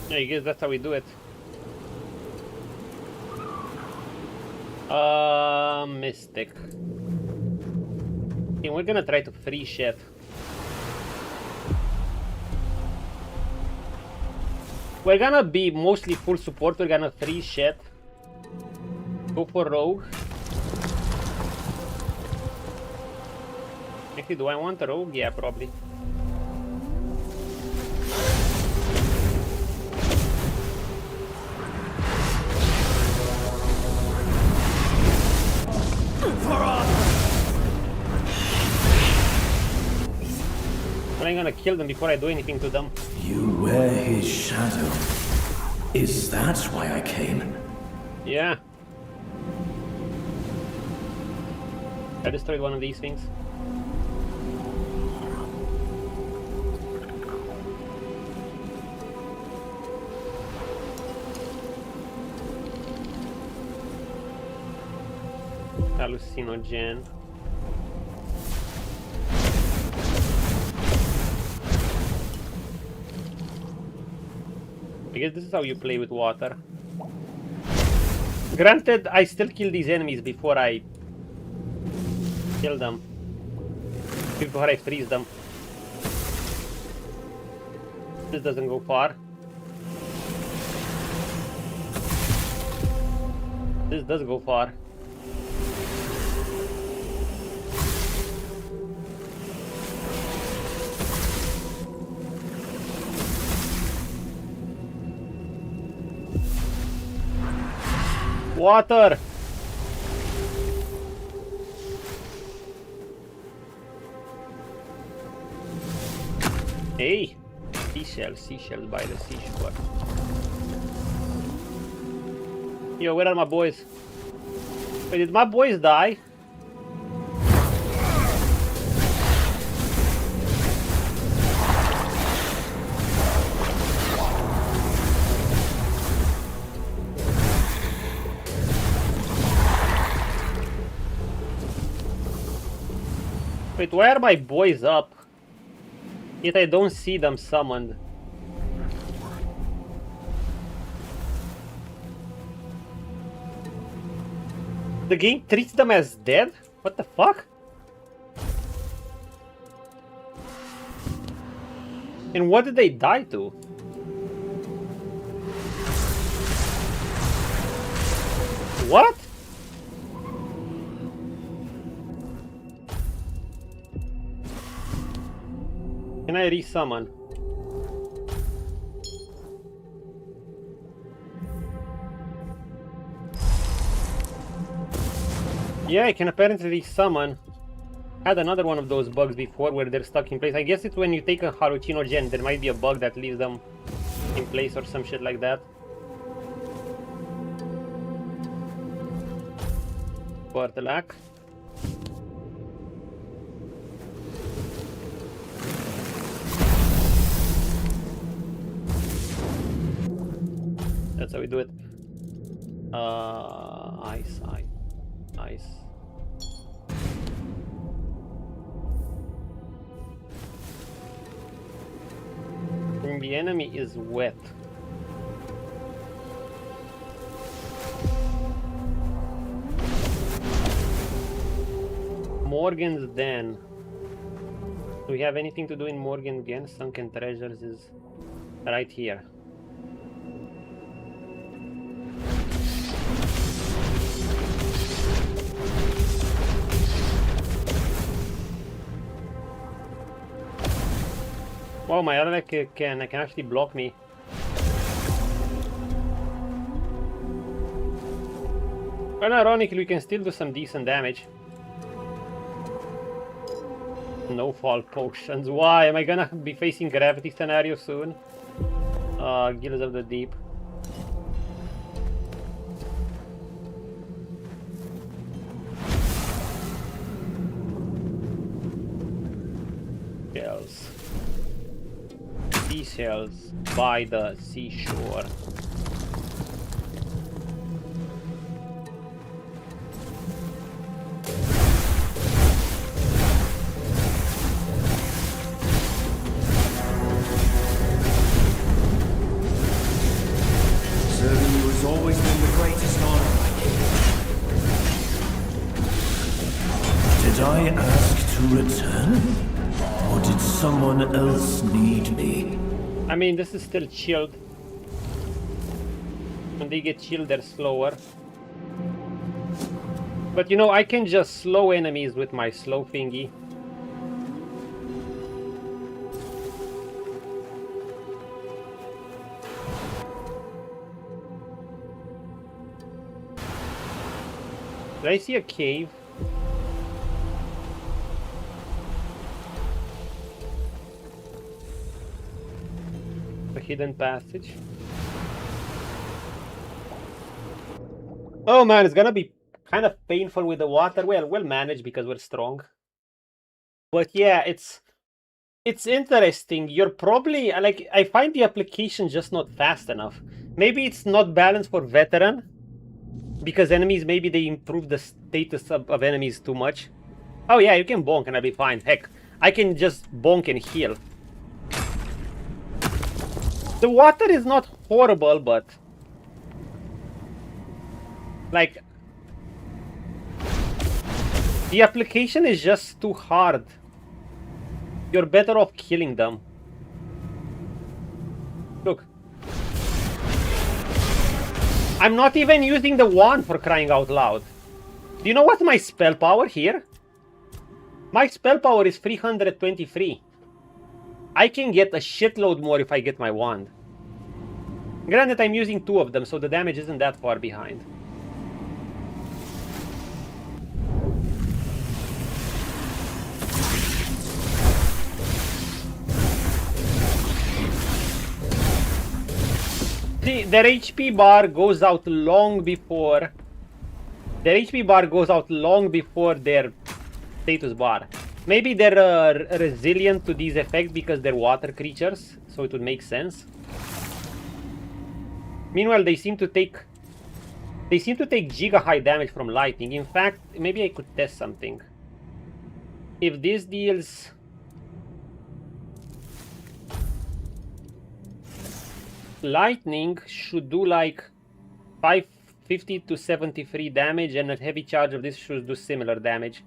I guess that's how we do it. Mystic. Okay, we're gonna try to free shit. We're gonna be mostly full support. We're gonna free shit. Go for rogue. Actually, do I want a rogue? Yeah, probably. I'm gonna kill them before I do anything to them. You wear his shadow. Is that why I came? Yeah. I destroyed one of these things. Hallucinogen. I guess this is how you play with water. Granted, I still kill these enemies before I kill them. Before I freeze them. This doesn't go far. This does go far. Water! Hey! Seashells by the seashore. Yo, where are my boys? Wait, did my boys die? Wait, why are my boys up? Yet I don't see them summoned. The game treats them as dead? What the fuck? And what did they die to? What? Can I resummon? Yeah, I can apparently resummon. Had another one of those bugs before where they're stuck in place. I guess it's when you take a hallucinogen, there might be a bug that leaves them in place or some shit like that. Portalac. That's how we do it. Ice. And the enemy is wet. Morgan's Den. Do we have anything to do in Morgan's Den? Sunken Treasures is right here. Wow, my other can actually block me. And ironically, we can still do some decent damage. No fall potions. Why? Am I gonna be facing gravity scenario soon? Gills of the Deep. Shells. Seashells by the seashore. Serving you has always been the greatest honor, my king. Did I ask to return? Or did someone else need me? I mean, this is still chilled. When they get chilled, they're slower. But you know, I can just slow enemies with my slow thingy. Did I see a cave? A hidden passage. Oh man, it's gonna be kind of painful with the water. Well, we'll manage because we're strong. But yeah, it's interesting. You're probably like, I find the application just not fast enough. Maybe it's not balanced for veteran. Because enemies, maybe they improve the status of enemies too much. Oh yeah, you can bonk and I'll be fine. Heck, I can just bonk and heal. The water is not horrible, but... like... the application is just too hard. You're better off killing them. Look. I'm not even using the wand, for crying out loud. Do you know what's my spell power here? My spell power is 323. I can get a shitload more if I get my wand. Granted, I'm using 2 of them, so the damage isn't that far behind. See, their HP bar goes out long before... their HP bar goes out long before their status bar. Maybe they're resilient to these effects because they're water creatures, so it would make sense. Meanwhile, they seem to take giga high damage from lightning. In fact, maybe I could test something. If this deals... lightning should do like 550 to 73 damage, and a heavy charge of this should do similar damage.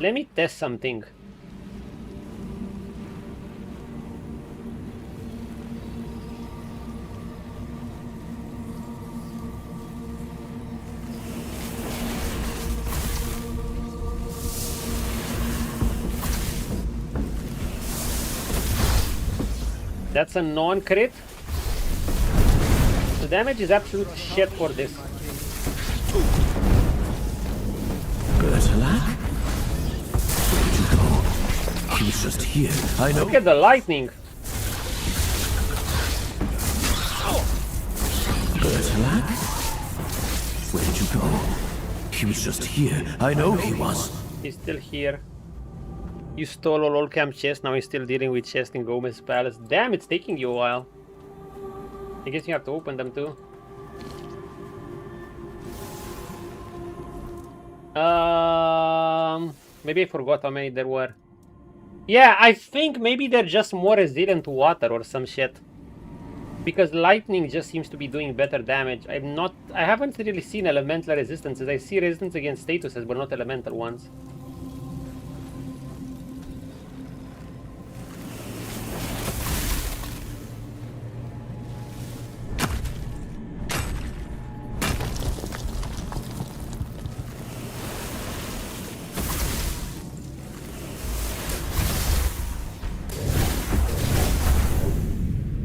Let me test something. That's a non-crit. The damage is absolute shit for this. Bertolac? Where did you go? He was just here. I know. Look at the lightning. Bertolac? Where did you go? He was just here. I know he was. He's still here. You stole all camp chests, now he's still dealing with chests in Gomez Palace. Damn, it's taking you a while. I guess you have to open them too. Maybe I forgot how many there were. Yeah, I think maybe they're just more resilient to water or some shit. Because lightning just seems to be doing better damage. I haven't really seen elemental resistances. I see resistance against statuses, but not elemental ones.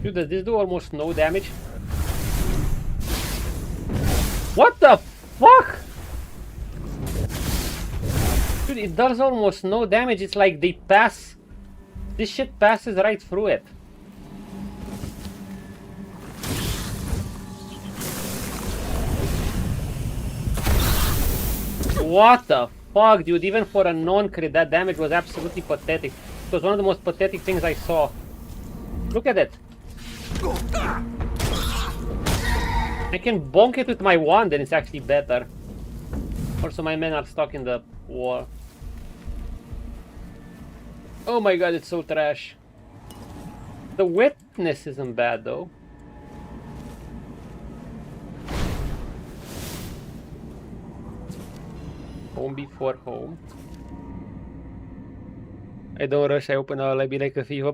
Dude, does this do almost no damage? What the fuck? Dude, it does almost no damage. It's like they pass... this shit passes right through it. What the fuck, dude? Even for a non-crit, that damage was absolutely pathetic. It was one of the most pathetic things I saw. Look at it. I can bonk it with my wand and it's actually better. Also, my men are stuck in the wall. Oh my god, it's so trash. The wetness isn't bad though. Home before home. I don't rush, I open all, I be like a thief.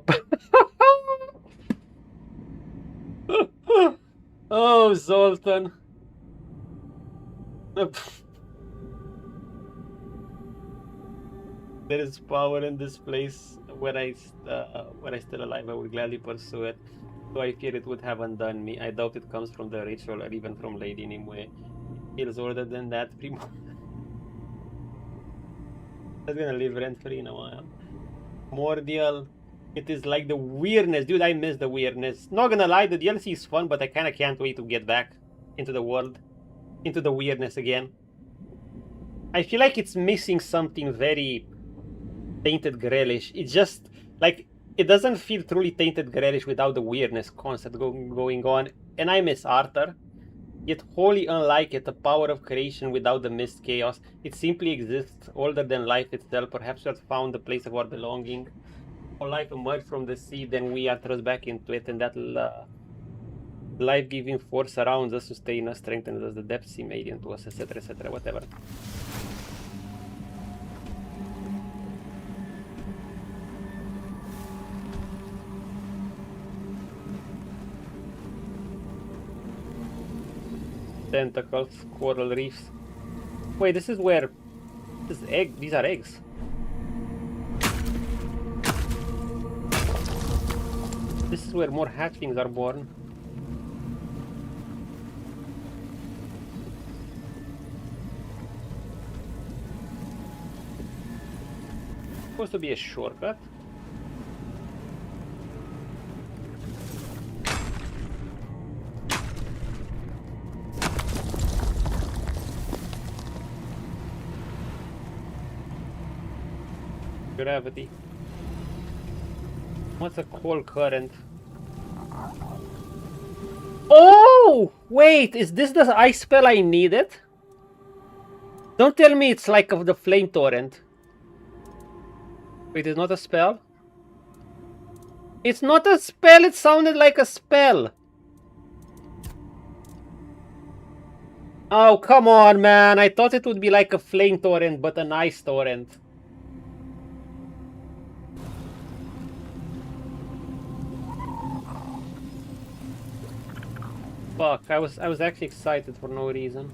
Oh, Zoltan. There is power in this place. When I still alive, I would gladly pursue it. Though I fear it would have undone me. I doubt it comes from the ritual or even from Lady Nimue. Feels older than that. Primo. That's gonna live rent-free in a while. Mordial. It is like the weirdness. Dude, I miss the weirdness. Not gonna lie, the DLC is fun, but I kinda can't wait to get back into the world. Into the weirdness again. I feel like it's missing something very Tainted Grailish. It's just, like, it doesn't feel truly Tainted Grailish without the weirdness concept going on. And I miss Arthur. Yet wholly unlike it, the power of creation without the mist chaos. It simply exists, older than life itself. Perhaps we have found the place of our belonging. Or life emerged from the sea, then we are thrust back into it, and that life-giving force surrounds us, sustains us, strengthens us, the depths seem alien to us, etc., whatever. Tentacles, coral reefs. Wait, this is where these are eggs. This is where more hatchlings are born. Supposed to be a shortcut. Gravity. What's a cold current? Oh! Wait, is this the ice spell I needed? Don't tell me it's like of the flame torrent. Wait, it's not a spell? It's not a spell, it sounded like a spell. Oh, come on, man. I thought it would be like a flame torrent, but an ice torrent. Fuck, I was actually excited for no reason.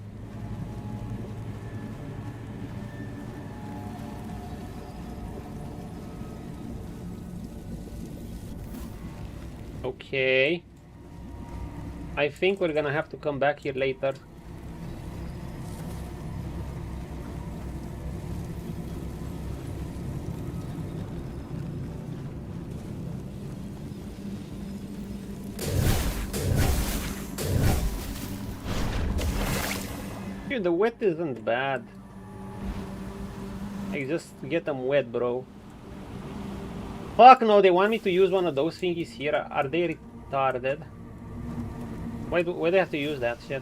Okay. I think we're gonna have to come back here later. Dude, the wet isn't bad. I just get them wet, bro. Fuck no, they want me to use one of those thingies here. Are they retarded? Why do they have to use that shit?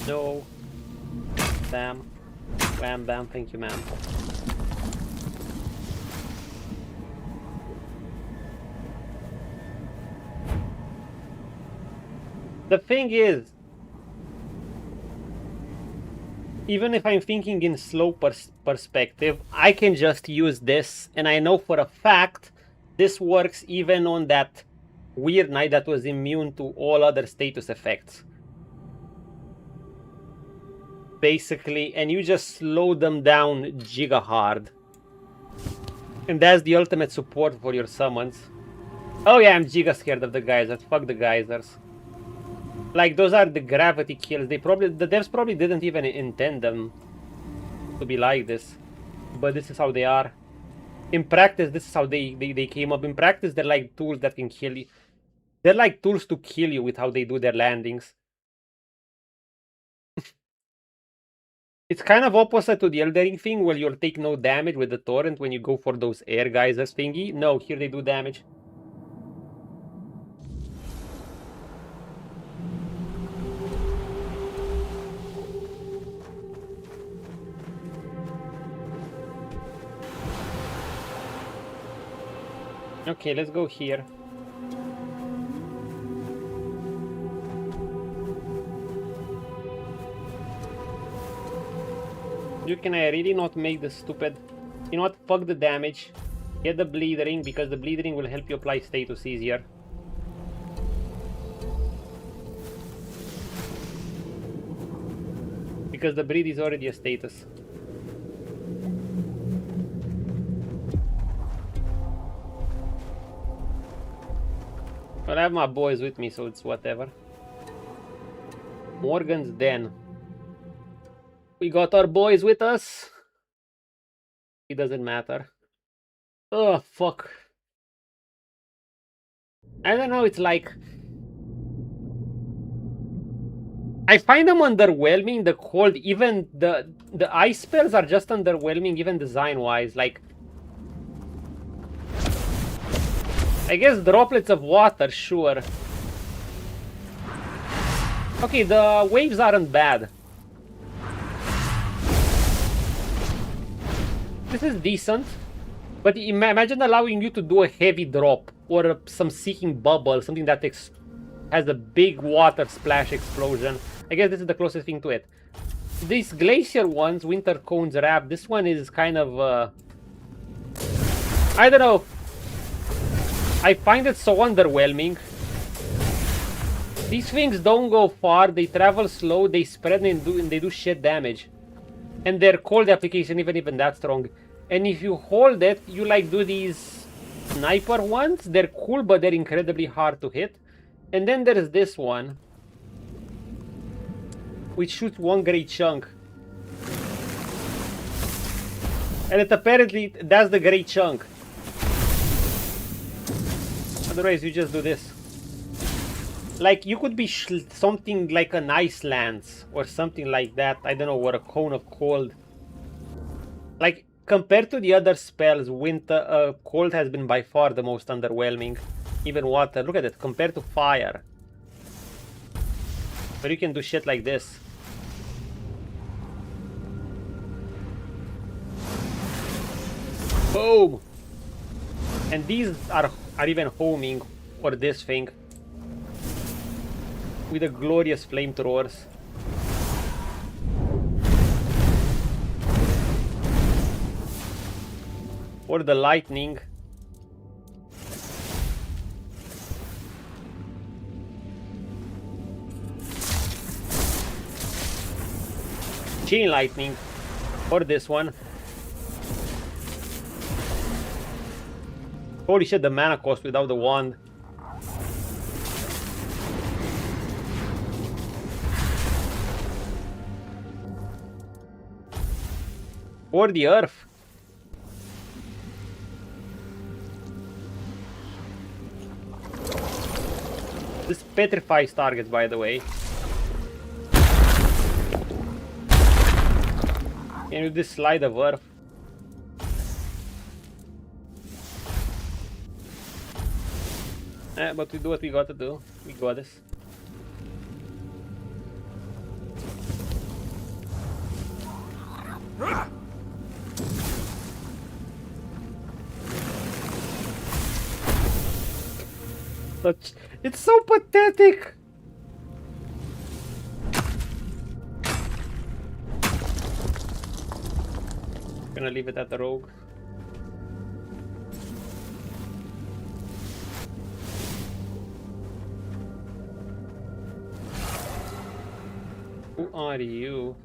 No. Bam. Bam, bam, thank you, man. The thing is, even if I'm thinking in slow perspective, I can just use this, and I know for a fact this works even on that weird knight that was immune to all other status effects. Basically, and you just slow them down giga hard. And that's the ultimate support for your summons. Oh yeah, I'm giga scared of the geysers. Fuck the geysers. Like, those are the gravity kills. The devs probably didn't even intend them to be like this. But this is how they are. In practice, this is how they came up. In practice, they're like tools that can kill you. They're like tools to kill you with how they do their landings. It's kind of opposite to the Elden Ring thing, where you'll take no damage with the torrent when you go for those air geysers thingy. No, here they do damage. Okay, let's go here. Can I really not make the stupid... You know what? Fuck the damage. Get the bleed ring, because the bleed ring will help you apply status easier. Because the bleed is already a status. But I have my boys with me, so it's whatever. Morgan's Den. We got our boys with us. It doesn't matter. Oh, fuck. I don't know, it's like... I find them underwhelming, the cold, even the ice spells are just underwhelming, even design-wise, like... I guess droplets of water, sure. Okay, the waves aren't bad. This is decent. But imagine allowing you to do a heavy drop or some seeking bubble, something that has a big water splash explosion. I guess this is the closest thing to it. These glacier ones, Winter Cones Wrap, this one is kind of... I don't know. I find it so underwhelming. These things don't go far, they travel slow, they spread and they do shit damage. And their cold application isn't even that strong. And if you hold it, you like do these sniper ones. They're cool, but they're incredibly hard to hit. And then there's this one, which shoots one great chunk. And it apparently, that's the great chunk. Otherwise, you just do this. Like, you could be something like an ice lance or something like that. I don't know, or a cone of cold. Like, compared to the other spells, winter, cold has been by far the most underwhelming. Even water, look at it, compared to fire. But you can do shit like this. Boom! And these are even homing, or this thing. With the glorious flamethrowers. Or the lightning. Chain lightning. Or this one. Holy shit, the mana cost without the wand. Or the earth. This petrifies targets, by the way. Can you do this slide of earth? But we do what we gotta do. We got this. It's so pathetic. Gonna leave it at the rogue. Who are you?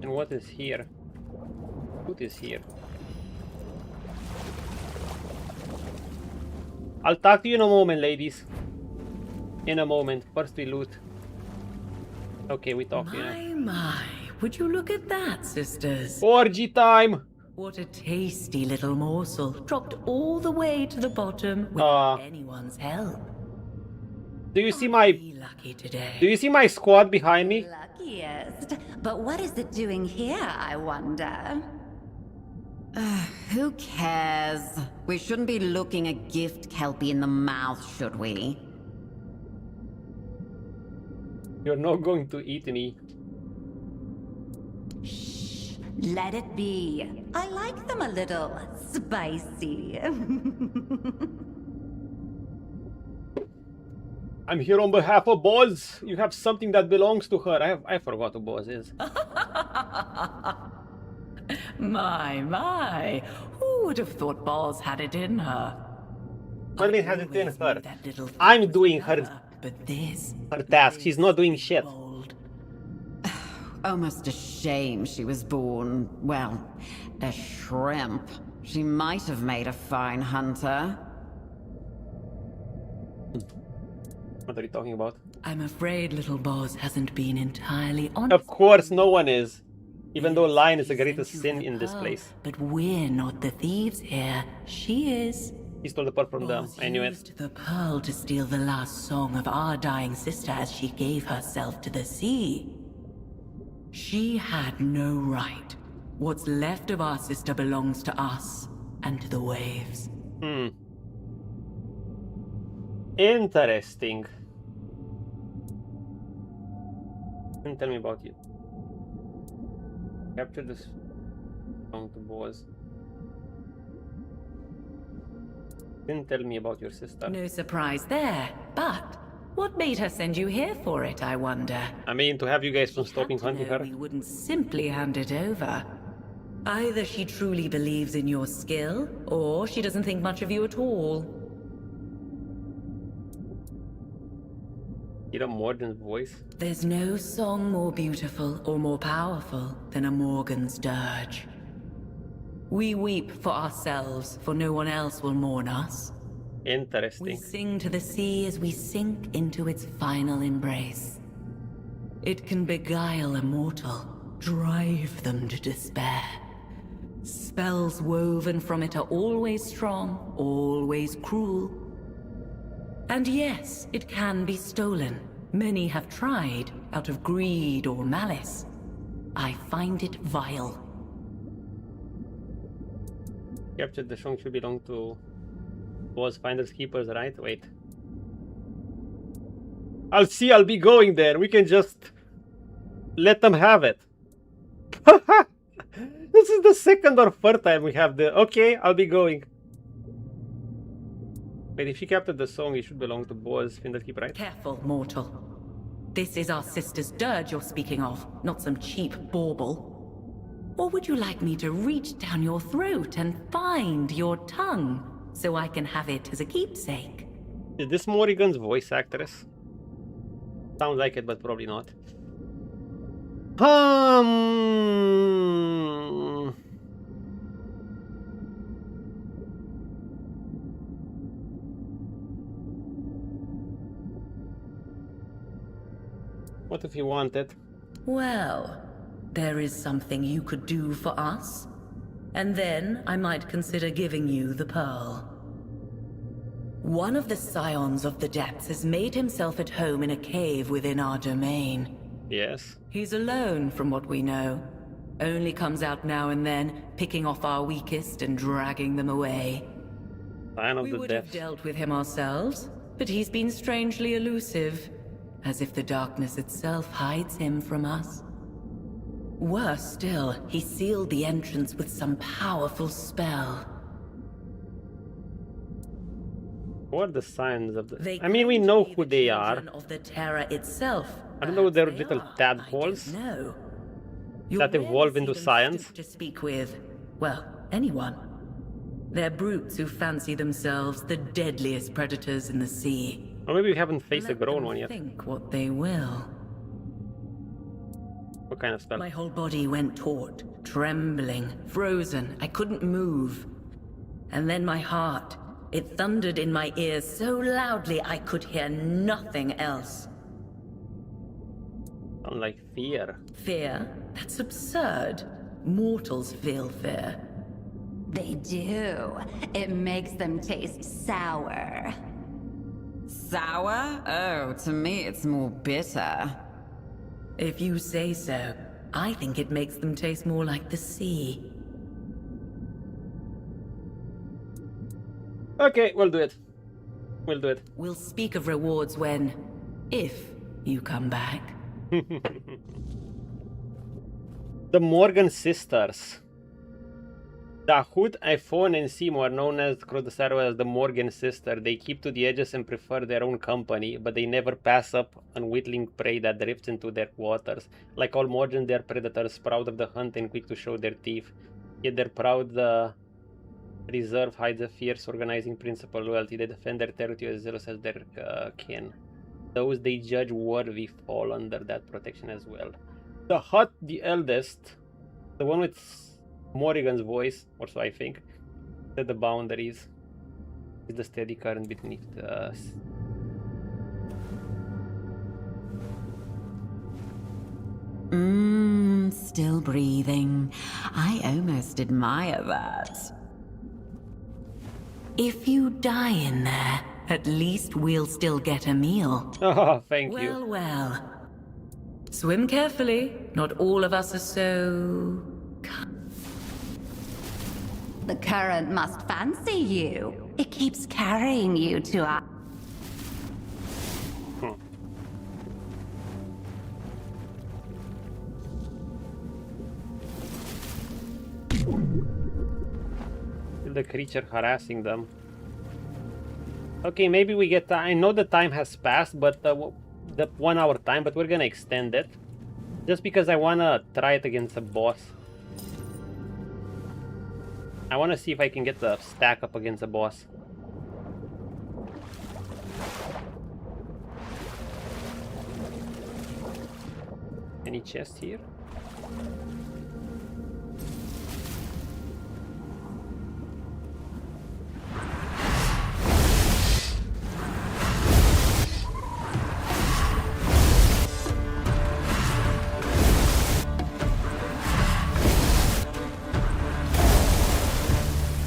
And what is here? What is here? I'll talk to you in a moment, ladies. In a moment. First we loot. Okay, we talk to you. My, would you look at that, sisters? Orgy time! What a tasty little morsel, dropped all the way to the bottom without anyone's help. Do you see my... Lucky today. Do you see my squad behind me? Luckiest. But what is it doing here, I wonder? Who cares? We shouldn't be looking a gift kelpie in the mouth, should we? You're not going to eat me. Shh. Let it be. I like them a little spicy. I'm here on behalf of Boz. You have something that belongs to her. I forgot who Boz is. My. Who would have thought Boz had it in her? What do you mean has it in her? I'm doing her task. She's not doing shit. Almost a shame she was born, well, a shrimp. She might have made a fine hunter. What are you talking about? I'm afraid little Boz hasn't been entirely honest. Of course no one is. Even though lying is the greatest sin in this place. But we're not the thieves here. She is. He stole the pearl from them. I knew it. Used the pearl to steal the last song of our dying sister as she gave herself to the sea. She had no right. What's left of our sister belongs to us and to the waves. Interesting. Didn't tell me about you. Capture this song to boss. Didn't tell me about your sister. No surprise there, but what made her send you here for it, I wonder? I mean, to have you guys from stopping hunting her. We wouldn't simply hand it over. Either she truly believes in your skill, or she doesn't think much of you at all. You know Morgan's voice? There's no song more beautiful or more powerful than a Morgan's dirge. We weep for ourselves, for no one else will mourn us. Interesting. We sing to the sea as we sink into its final embrace. It can beguile a mortal, drive them to despair. Spells woven from it are always strong, always cruel. And yes, it can be stolen. Many have tried, out of greed or malice. I find it vile. Captured the song should belong to boss finders keepers, right? Wait. I'll be going there. We can just let them have it. This is the second or third time we have the... Okay, I'll be going. Wait, if she captured the song, it should belong to boss finder keeper, right? Careful, mortal. This is our sister's dirge you're speaking of, not some cheap bauble. Or would you like me to reach down your throat and find your tongue, so I can have it as a keepsake? Is this Morrigan's voice actress? Sounds like it, but probably not. What if you wanted? Well, there is something you could do for us, and then I might consider giving you the pearl. One of the scions of the depths has made himself at home in a cave within our domain. Yes. He's alone from what we know. Only comes out now and then, picking off our weakest and dragging them away. We would have dealt with him ourselves, but he's been strangely elusive, as if the darkness itself hides him from us. Worse still, he sealed the entrance with some powerful spell. What are the signs of the... I mean, we know who they are. Of the Terror itself. I don't know, they're little tadpoles that evolve into science. To speak with, well, anyone. They're brutes who fancy themselves the deadliest predators in the sea. Or maybe we haven't faced a grown one yet. Think what they will. What kind of spell? My whole body went taut, trembling, frozen. I couldn't move. And then my heart, it thundered in my ears so loudly I could hear nothing else. Sound like fear. Fear? That's absurd. Mortals feel fear. They do. It makes them taste sour. Sour? Oh, to me it's more bitter. If you say so, I think it makes them taste more like the sea. Okay, we'll do it. We'll do it. We'll speak of rewards when... if you come back. The Morgan sisters. Dahut, Ifon, and Seymour, known as Crudosero as the Morgan sister. They keep to the edges and prefer their own company, but they never pass up on whittling prey that drifts into their waters. Like all Morgans, they are predators, proud of the hunt and quick to show their teeth. Yet their proud reserve hides a fierce organizing principle loyalty. They defend their territory as zealous as their kin. Those they judge worthy fall under that protection as well. The Hut, the eldest, the one with Morrigan's voice, or so I think, that the boundaries is the steady current beneath us. Still breathing. I almost admire that. If you die in there, at least we'll still get a meal. Oh, thank you. Well, well. Swim carefully. Not all of us are so... The current must fancy you. It keeps carrying you to our... The creature harassing them. Okay, maybe we get... I know the time has passed, but the 1 hour time, but we're gonna extend it. Just because I wanna try it against a boss. I wanna see if I can get the stack up against a boss. Any chest here?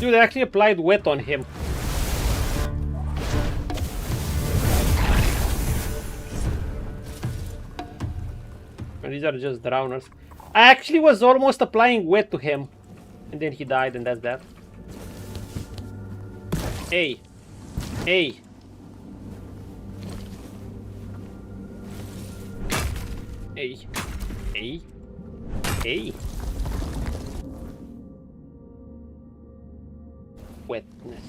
Dude, I actually applied wet on him. And these are just drowners. I actually was almost applying wet to him. And then he died, and that's that. Hey. Hey. Hey. Hey. Hey. Wetness.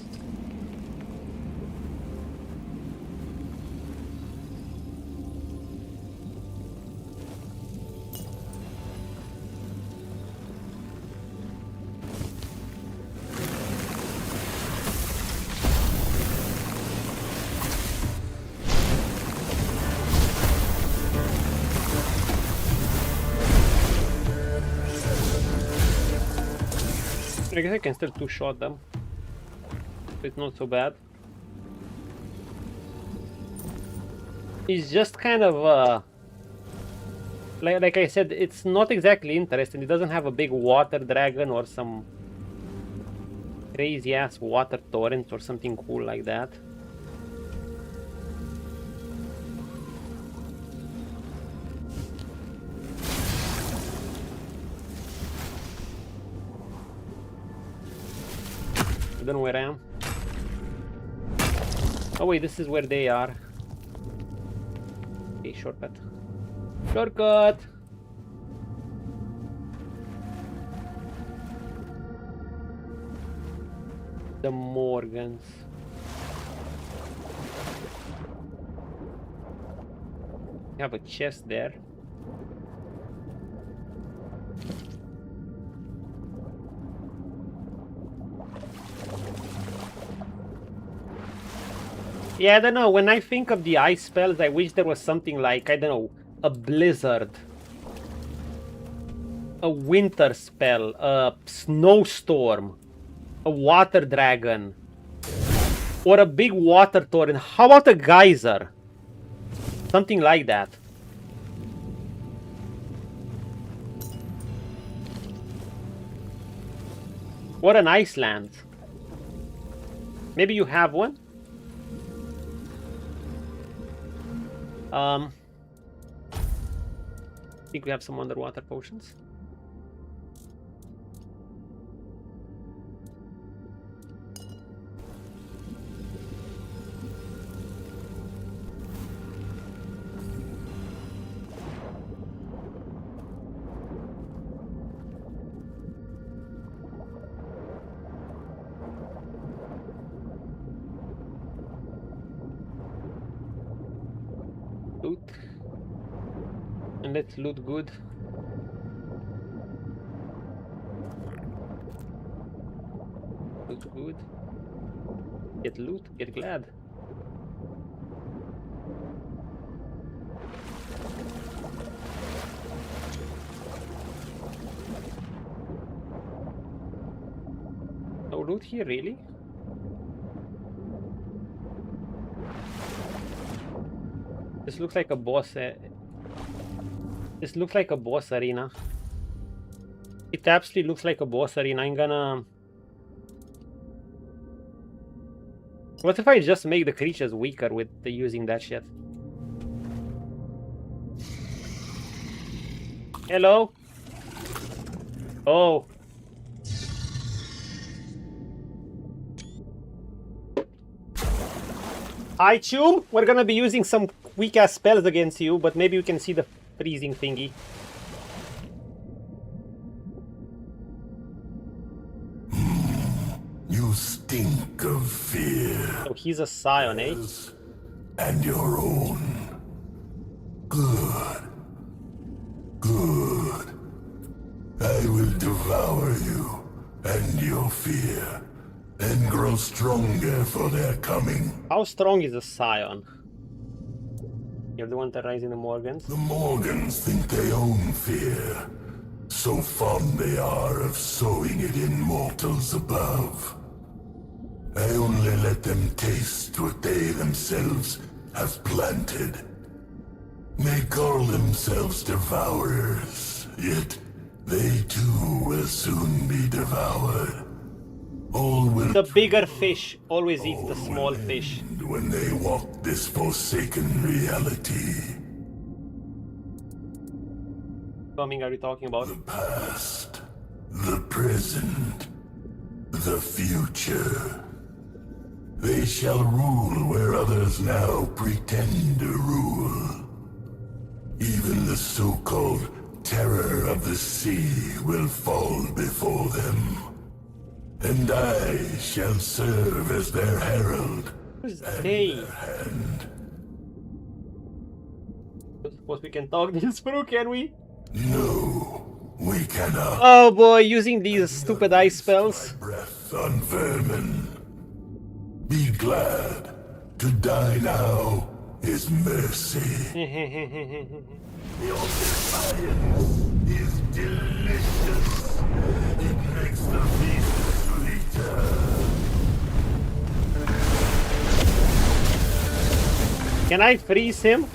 I guess I can still two-shot them. It's not so bad. It's just kind of like I said, it's not exactly interesting. It doesn't have a big water dragon or some crazy ass water torrent or something cool like that. I don't know where I am. Oh wait, this is where they are. Okay, shortcut. Shortcut! The Morgans. You have a chest there. Yeah, I don't know. When I think of the ice spells, I wish there was something like, I don't know, a blizzard, a winter spell, a snowstorm, a water dragon, or a big water torrent. How about a geyser? Something like that. Or an Iceland. Maybe you have one? I think we have some underwater potions. Loot. And let's loot good. Loot good. Get loot, get glad. No loot here, really? This looks like a boss. This looks like a boss arena. It absolutely looks like a boss arena. I'm gonna... What if I just make the creatures weaker with using that shit? Hello? Oh. Hi, Chum. We're gonna be using some weak-ass spells against you, but maybe we can see the freezing thingy. You stink of fear. Oh, he's a scion, eh? And your own. Good. Good. I will devour you and your fear, and grow stronger for their coming. How strong is a scion? You're the one terrorizing the Morgans? The Morgans think they own fear. So fond they are of sowing it in mortals above. I only let them taste what they themselves have planted. They call themselves devourers, yet they too will soon be devoured. All will The bigger fish always eats the small fish. when they walk this forsaken reality. Coming, are you talking about? The past, the present, the future. They shall rule where others now pretend to rule. Even the so-called terror of the sea will fall before them. And I shall serve as their herald Who's and they? their hand. Suppose we can talk this through, can we? No, we cannot. Oh boy, using these stupid ice spells. Breath on vermin. Be glad. To die now is mercy. Your defiance is delicious. It makes the feast sweeter. Can I freeze him?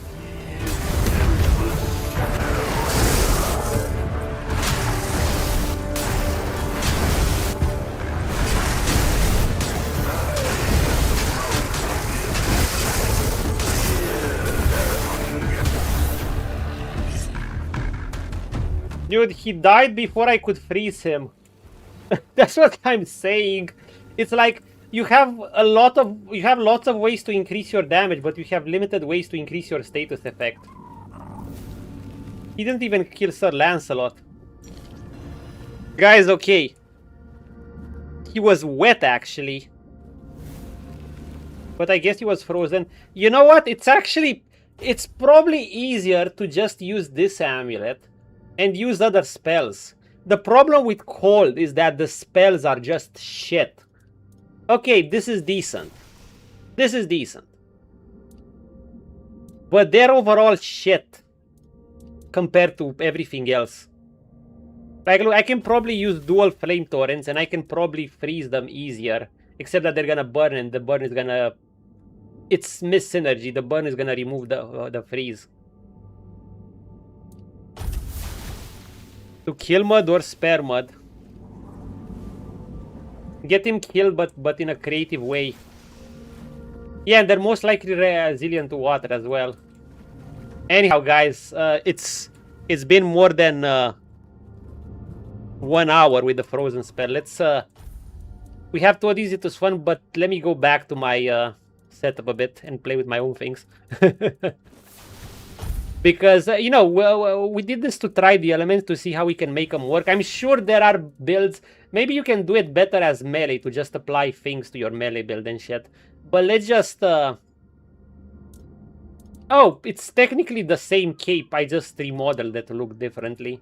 Dude, he died before I could freeze him. That's what I'm saying. It's like you have lots of ways to increase your damage, but you have limited ways to increase your status effect. He didn't even kill Sir Lancelot. Guys, okay. He was wet actually. But I guess he was frozen. You know what? It's probably easier to just use this amulet and use other spells. The problem with cold is that the spells are just shit. Okay, this is decent. This is decent. But they're overall shit compared to everything else. Like, look, I can probably use dual flame torrents and I can probably freeze them easier. Except that they're gonna burn and the burn is gonna... It's miss synergy. The burn is gonna remove the freeze. To kill Mud or spare Mud. Get him killed, but in a creative way. Yeah, and they're most likely resilient to water as well. Anyhow, guys, it's been more than 1 hour with the frozen spell. Let's we have to easy to Swan, but let me go back to my setup a bit and play with my own things. Because, you know, we did this to try the elements to see how we can make them work. I'm sure there are builds. Maybe you can do it better as melee to just apply things to your melee build and shit. But let's just... Oh, it's technically the same cape. I just remodeled it to look differently.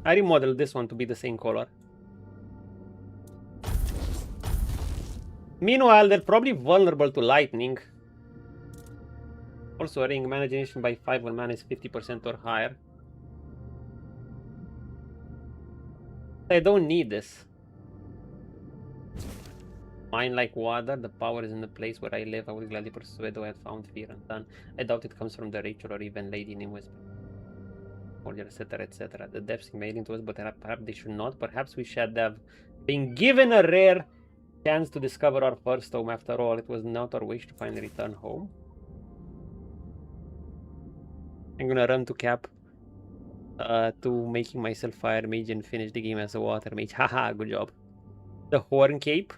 I remodeled this one to be the same color. Meanwhile, they're probably vulnerable to lightning. Also, a ring imagination by 5 when mana is 50% or higher. I don't need this. Mine like water, the power is in the place where I live. I would gladly persuade though I had found fear and done. I doubt it comes from the Rachel or even Lady name Whisper. Etc, etc. The depths mailed into us, but perhaps they should not. Perhaps we should have been given a rare chance to discover our first home. After all, it was not our wish to finally return home. I'm gonna run to cap to making myself fire mage and finish the game as a water mage. Haha, good job. The horn cape.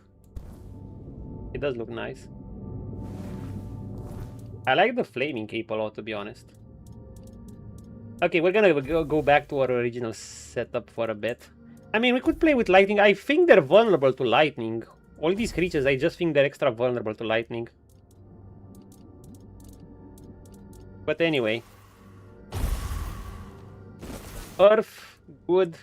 It does look nice. I like the flaming cape a lot, to be honest. Okay, we're gonna go back to our original setup for a bit. I mean, we could play with lightning. I think they're vulnerable to lightning. All these creatures, I just think they're extra vulnerable to lightning. But anyway. Earth, good.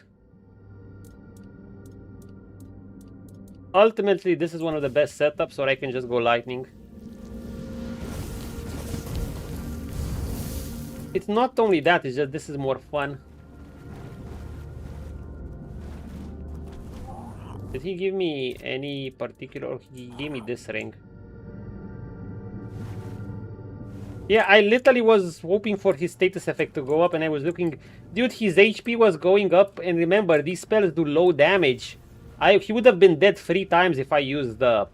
Ultimately, this is one of the best setups, or I can just go lightning. It's not only that, it's just this is more fun. Did he give me any particular... He gave me this ring. Yeah, I literally was hoping for his status effect to go up, and I was looking... Dude, his HP was going up, and remember, these spells do low damage. He would have been dead 3 times if I used the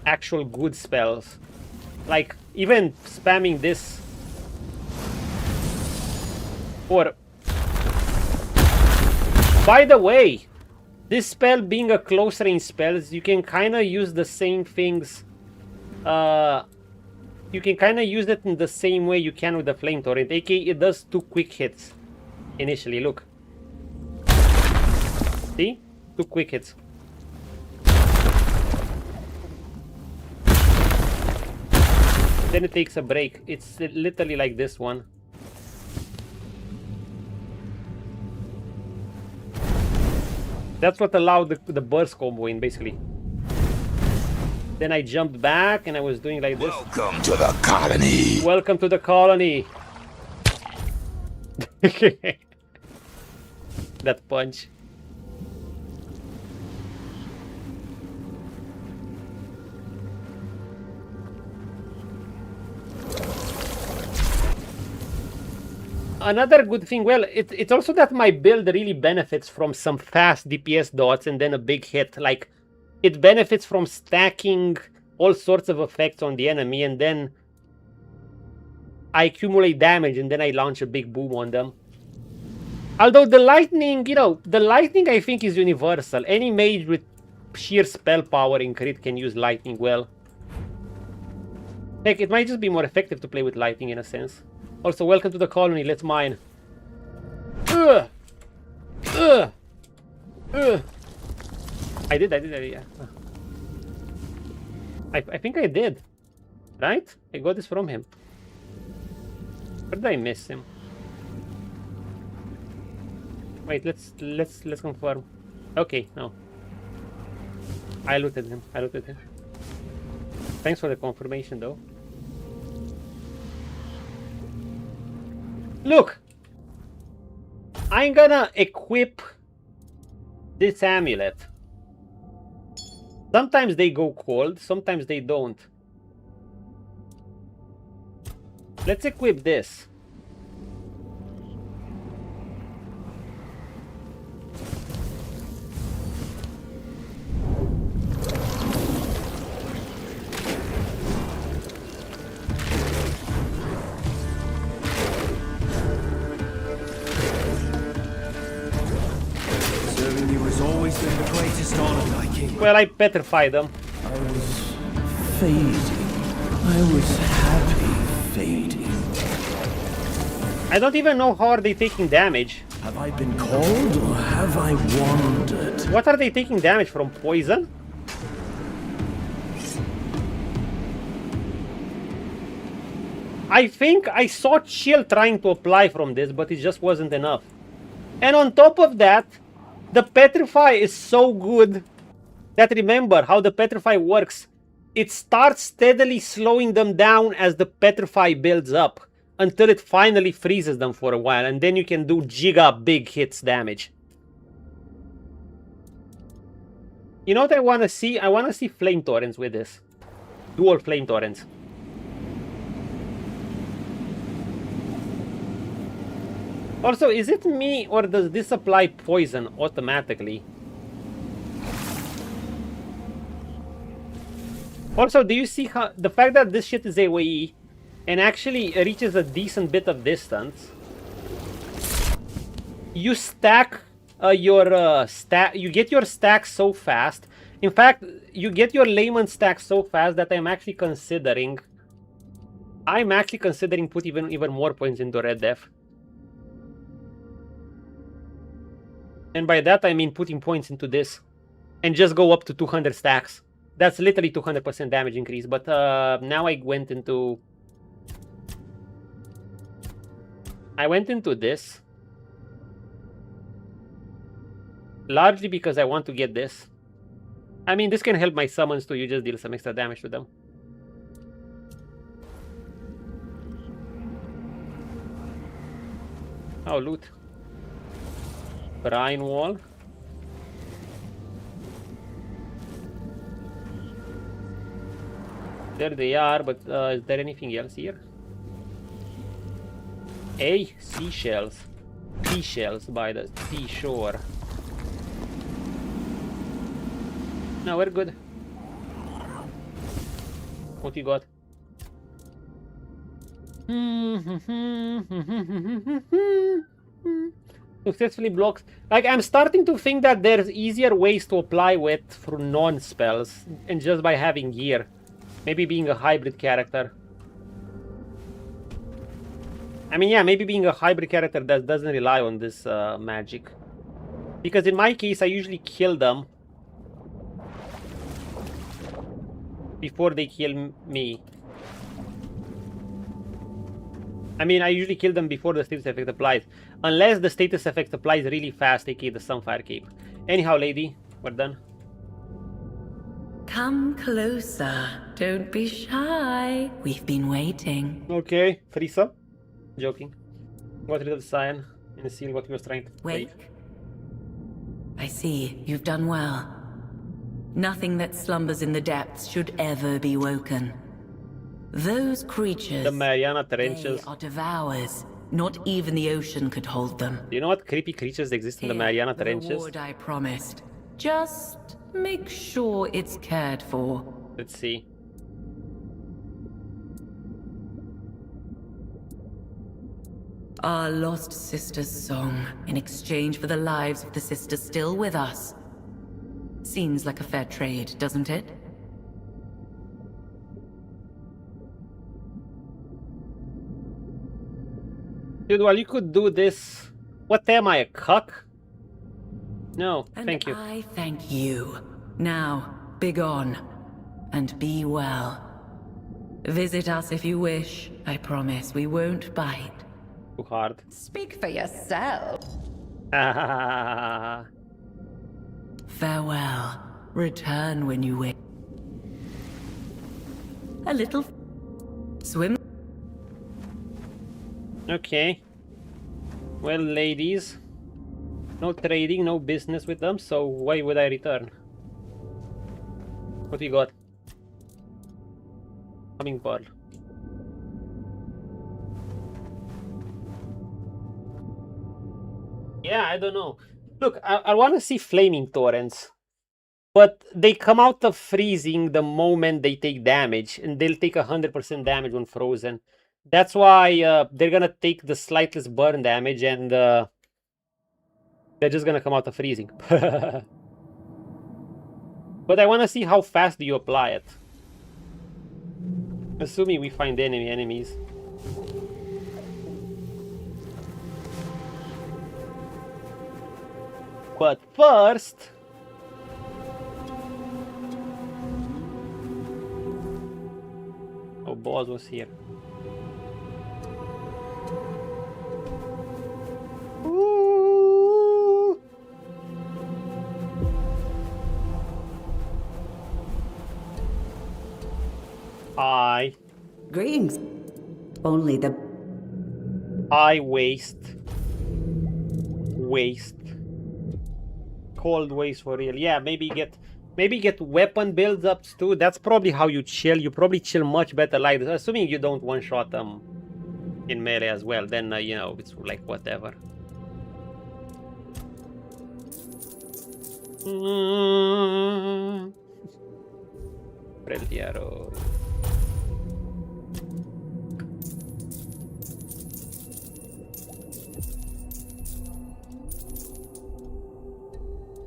actual good spells. Like, even spamming this... Or... By the way, this spell being a close range spell, you can kind of use the same things... You can kind of use it in the same way you can with the Flame Torrent, aka it does 2 quick hits initially, look. See? 2 quick hits. Then it takes a break. It's literally like this one. That's what allowed the burst combo in, basically. Then I jumped back and I was doing like this. Welcome to the colony. Welcome to the colony. That punch. Another good thing, well, it's also that my build really benefits from some fast DPS dots and then a big hit. Like, it benefits from stacking all sorts of effects on the enemy, and then I accumulate damage, and then I launch a big boom on them. Although the lightning, you know, the lightning I think is universal. Any mage with sheer spell power in crit can use lightning well. Heck, it might just be more effective to play with lightning in a sense. Also, welcome to the colony, let's mine. I did, yeah. I think I did. Right? I got this from him. Where did I miss him? Wait, let's confirm. Okay, no. I looted him. Thanks for the confirmation though. Look! I'm gonna equip this amulet. Sometimes they go cold, sometimes they don't. Let's equip this. Serving you has always been the greatest honor, my king. Well, I petrified them. I was fading. I was happy fading. I don't even know how are they taking damage. Have I been called or have I wandered? What are they taking damage from? Poison? I think I saw chill trying to apply from this, but it just wasn't enough. And on top of that, the Petrify is so good that, remember how the Petrify works. It starts steadily slowing them down as the Petrify builds up, until it finally freezes them for a while, and then you can do giga big hits damage. You know what I want to see? I want to see Flame Torrents with this. Dual Flame Torrents. Also, is it me or does this apply poison automatically? Also, do you see how the fact that this shit is AoE and actually reaches a decent bit of distance? You stack you get your stack so fast, In fact, you get your layman stack so fast that I'm actually considering put even more points into Red Death. And by that I mean putting points into this and just go up to 200 stacks. That's literally 200% damage increase. But now I went into this largely because I want to get this. I mean, this can help my summons too. You just deal some extra damage to them. Oh, loot. Brine wall. There they are, but is there anything else here? Seashells. Seashells by the seashore. No, we're good. What you got? Successfully blocks. Like, I'm starting to think that there's easier ways to apply wet through non-spells and just by having gear. Maybe being a hybrid character. I mean, yeah, maybe being a hybrid character that doesn't rely on this magic. Because in my case, I usually kill them before they kill me. I mean, I usually kill them before the status effect applies. Unless the status effect applies really fast, aka the Sunfire Cape. Anyhow, lady, we're done. Come closer. Don't be shy. We've been waiting. Okay, Frisa. Joking. Got rid of the cyan and seal what he was trying to wake. I see. You've done well. Nothing that slumbers in the depths should ever be woken. Those creatures, the Mariana Trenches, they are devours. Not even the ocean could hold them. Do you know what creepy creatures exist in the Mariana Trenches? The reward I promised. Just make sure it's cared for. Let's see. Our lost sister's song, in exchange for the lives of the sisters still with us. Seems like a fair trade, doesn't it? Dude, well, you could do this. What am I, a cuck? No, thank you. I thank you. Now, begone, and be well. Visit us if you wish. I promise we won't bite. Too hard. Speak for yourself. Farewell. Return when you wish. A little swim. Okay. Well, ladies, no trading, no business with them, so why would I return? What we got? Coming pearl. Yeah, I don't know. Look, I want to see flaming torrents, but they come out of freezing the moment they take damage, and they'll take 100% damage when frozen. That's why they're gonna take the slightest burn damage, and they're just gonna come out of freezing. But I want to see how fast do you apply it. Assuming we find enemies. But first... Oh, boss was here. Ooh. Hi. Greetings. Only the... I waste. Cold waste for real. Yeah, maybe get weapon builds ups too. That's probably how you chill. You probably chill much better like this. Assuming you don't one-shot them in melee as well. Then, you know, it's like whatever. Preltiaro.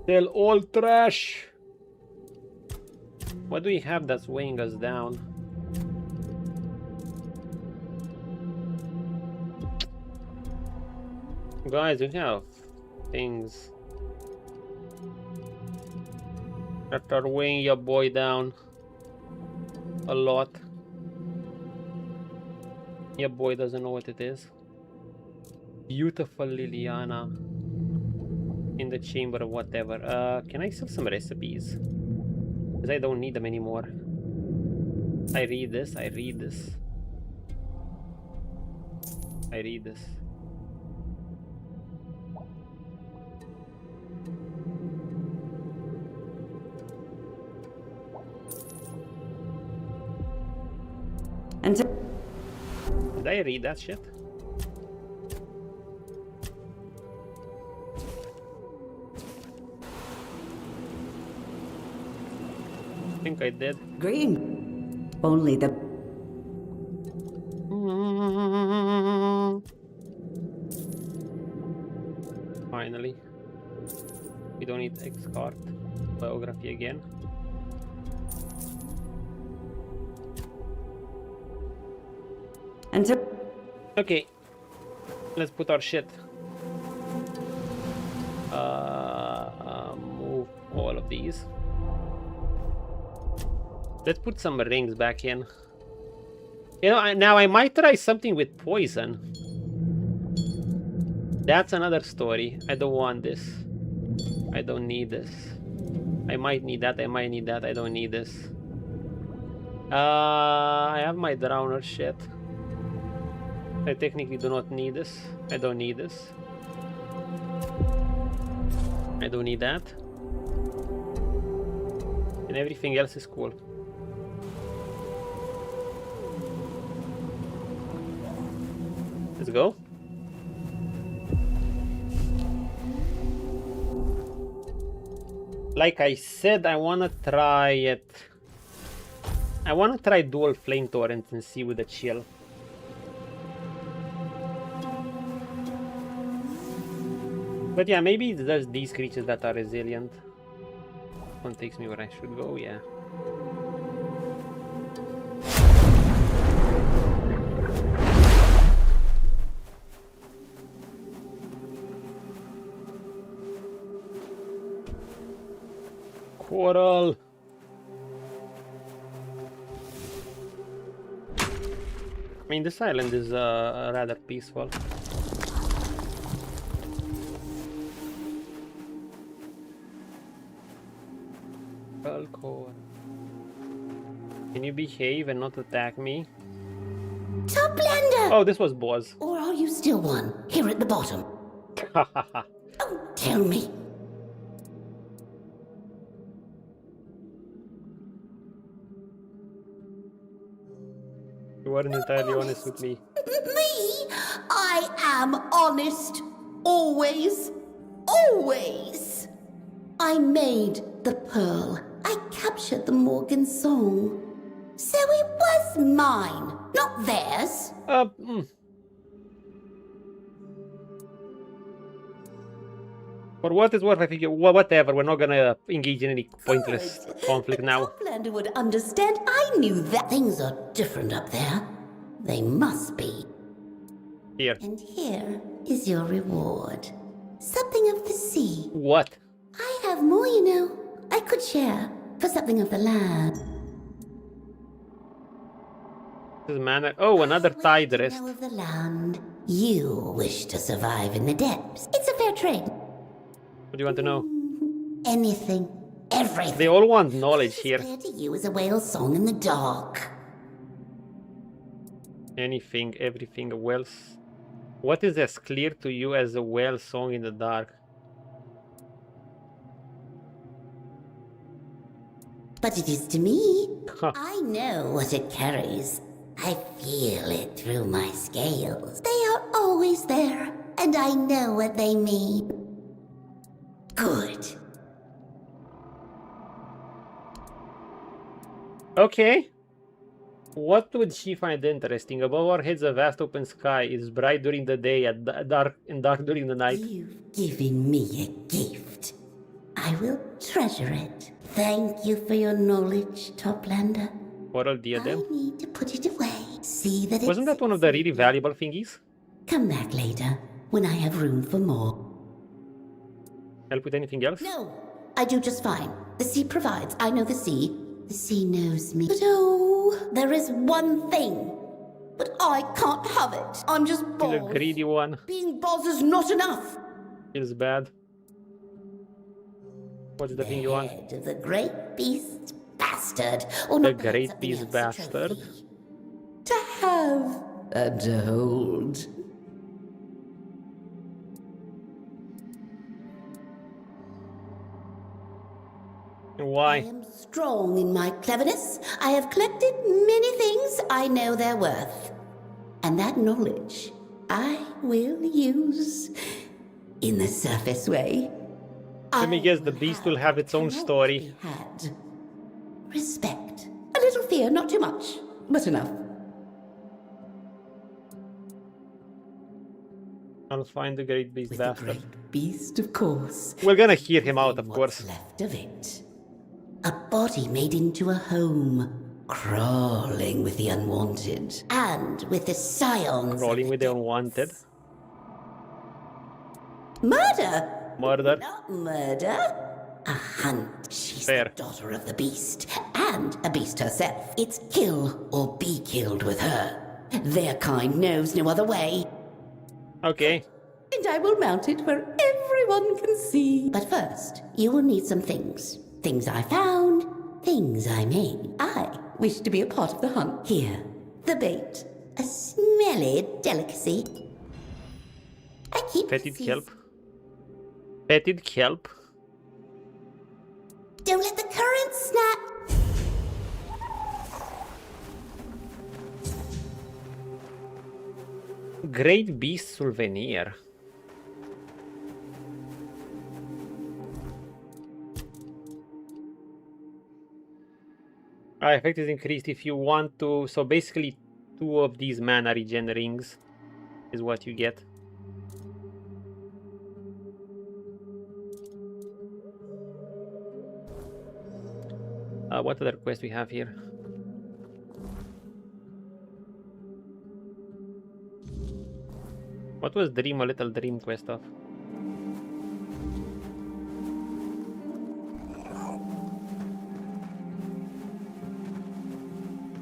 They're all trash. What do we have that's weighing us down? Guys, we have things that are weighing your boy down a lot. Your boy doesn't know what it is. Beautiful Liliana in the chamber or whatever. Can I sell some recipes? Because I don't need them anymore. I read this, I read this. I read this. And did I read that shit? I think I did. green. Only the... Finally. We don't need X card. Biography again. And so... Okay. Let's put our shit. Move all of these. Let's put some rings back in. You know, now I might try something with poison. That's another story. I don't want this. I don't need this. I might need that. I might need that. I don't need this. I have my drowner shit. I technically do not need this. I don't need this. I don't need that. And everything else is cool. Let's go. Like I said, I wanna try it. I wanna try dual flame torrents and see with the chill. But yeah, maybe there's these creatures that are resilient. One takes me where I should go, yeah. Coral. I mean, this island is rather peaceful. Core. Can you behave and not attack me? Top blender! Oh, this was Boaz. Or are you still one, here at the bottom? Oh, tell me. You weren't entirely honest with me. Me? I am honest. Always. Always. I made the pearl. I captured the Morgan song. So it was mine, not theirs. For what it's worth, I think whatever. We're not gonna engage in any pointless conflict now. Toplander would understand. I knew that things are different up there. They must be. Here. And here is your reward. Something of the sea. What? I have more, you know. I could share for something of the land. This is mana. Oh, another tide rest. You know of the land. You wish to survive in the depths. It's a fair trade. What do you want to know? Anything. Everything. They all want knowledge here. Clear to you as a whale song in the dark. Anything, everything, wells. What is as clear to you as a whale song in the dark? But it is to me. I know what it carries. I feel it through my scales. They are always there, and I know what they mean. Good. Okay. What would she find interesting? Above our heads, a vast open sky is bright during the day and dark during the night. You've given me a gift. I will treasure it. Thank you for your knowledge, Toplander. Coral diadem. I need to put it away. See that Wasn't that one of the really valuable thingies? Come back later, when I have room for more. Help with anything else? No, I do just fine. The sea provides. I know the sea. The sea knows me. But oh, there is one thing. But I can't have it. I'm just Boz. He's a greedy one. Being Boz is not enough. Feels bad. What's the thing you want? Head of the great beast bastard. Or The not great something beast else, a bastard. trophy. To have and to hold. Why? I am strong in my cleverness. I have collected many things. I know their worth. And that knowledge I will use in the surface way. Let me guess, the beast will have its own story. Had respect. A little fear, not too much, but enough. I'll find the great beast With bastard. the great beast, of course. We're gonna hear him out, of course. What's left of it. A body made into a home, crawling with the unwanted, and with the scions. Crawling with the unwanted. Murder! Murder. Not murder. A hunt. She's Fair. the daughter of the beast, and a beast herself. It's kill or be killed with her. Their kind knows no other way. Okay. And I will mount it where everyone can see. But first, you will need some things. Things I found, things I made. I wish to be a part of the hunt. Here, the bait. A smelly delicacy. I keep Petted these. kelp. Petted kelp. Don't let the current snap. Great beast souvenir. Effect is increased if you want to. So basically, 2 of these mana regen rings is what you get. What other quest we have here? What was Dream a Little Dream quest of?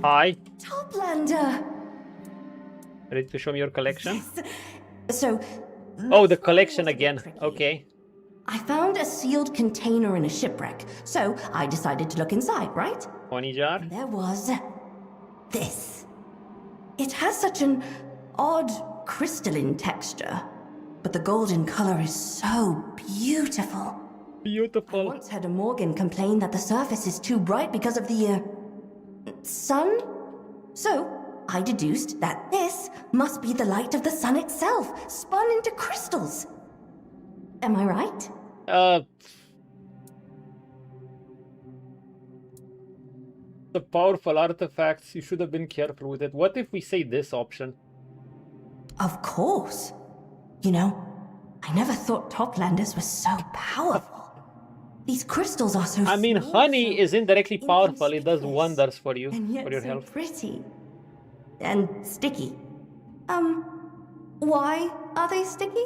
Hi. Toplander! Ready to show me your collection? So... Oh, the collection again. Okay. I found a sealed container in a shipwreck, so I decided to look inside, right? Honey jar. And there was... this. It has such an odd crystalline texture, but the golden color is so beautiful. Beautiful. I once heard a Morgan complain that the surface is too bright because of the, sun? So, I deduced that this must be the light of the sun itself, spun into crystals. Am I right? The powerful artifacts, you should have been careful with it. What if we say this option? Of course. You know, I never thought Toplanders were so powerful. These crystals are so I mean, small, honey so is indirectly powerful. It does wonders for you, and yet for your so health. pretty. And sticky. Why are they sticky?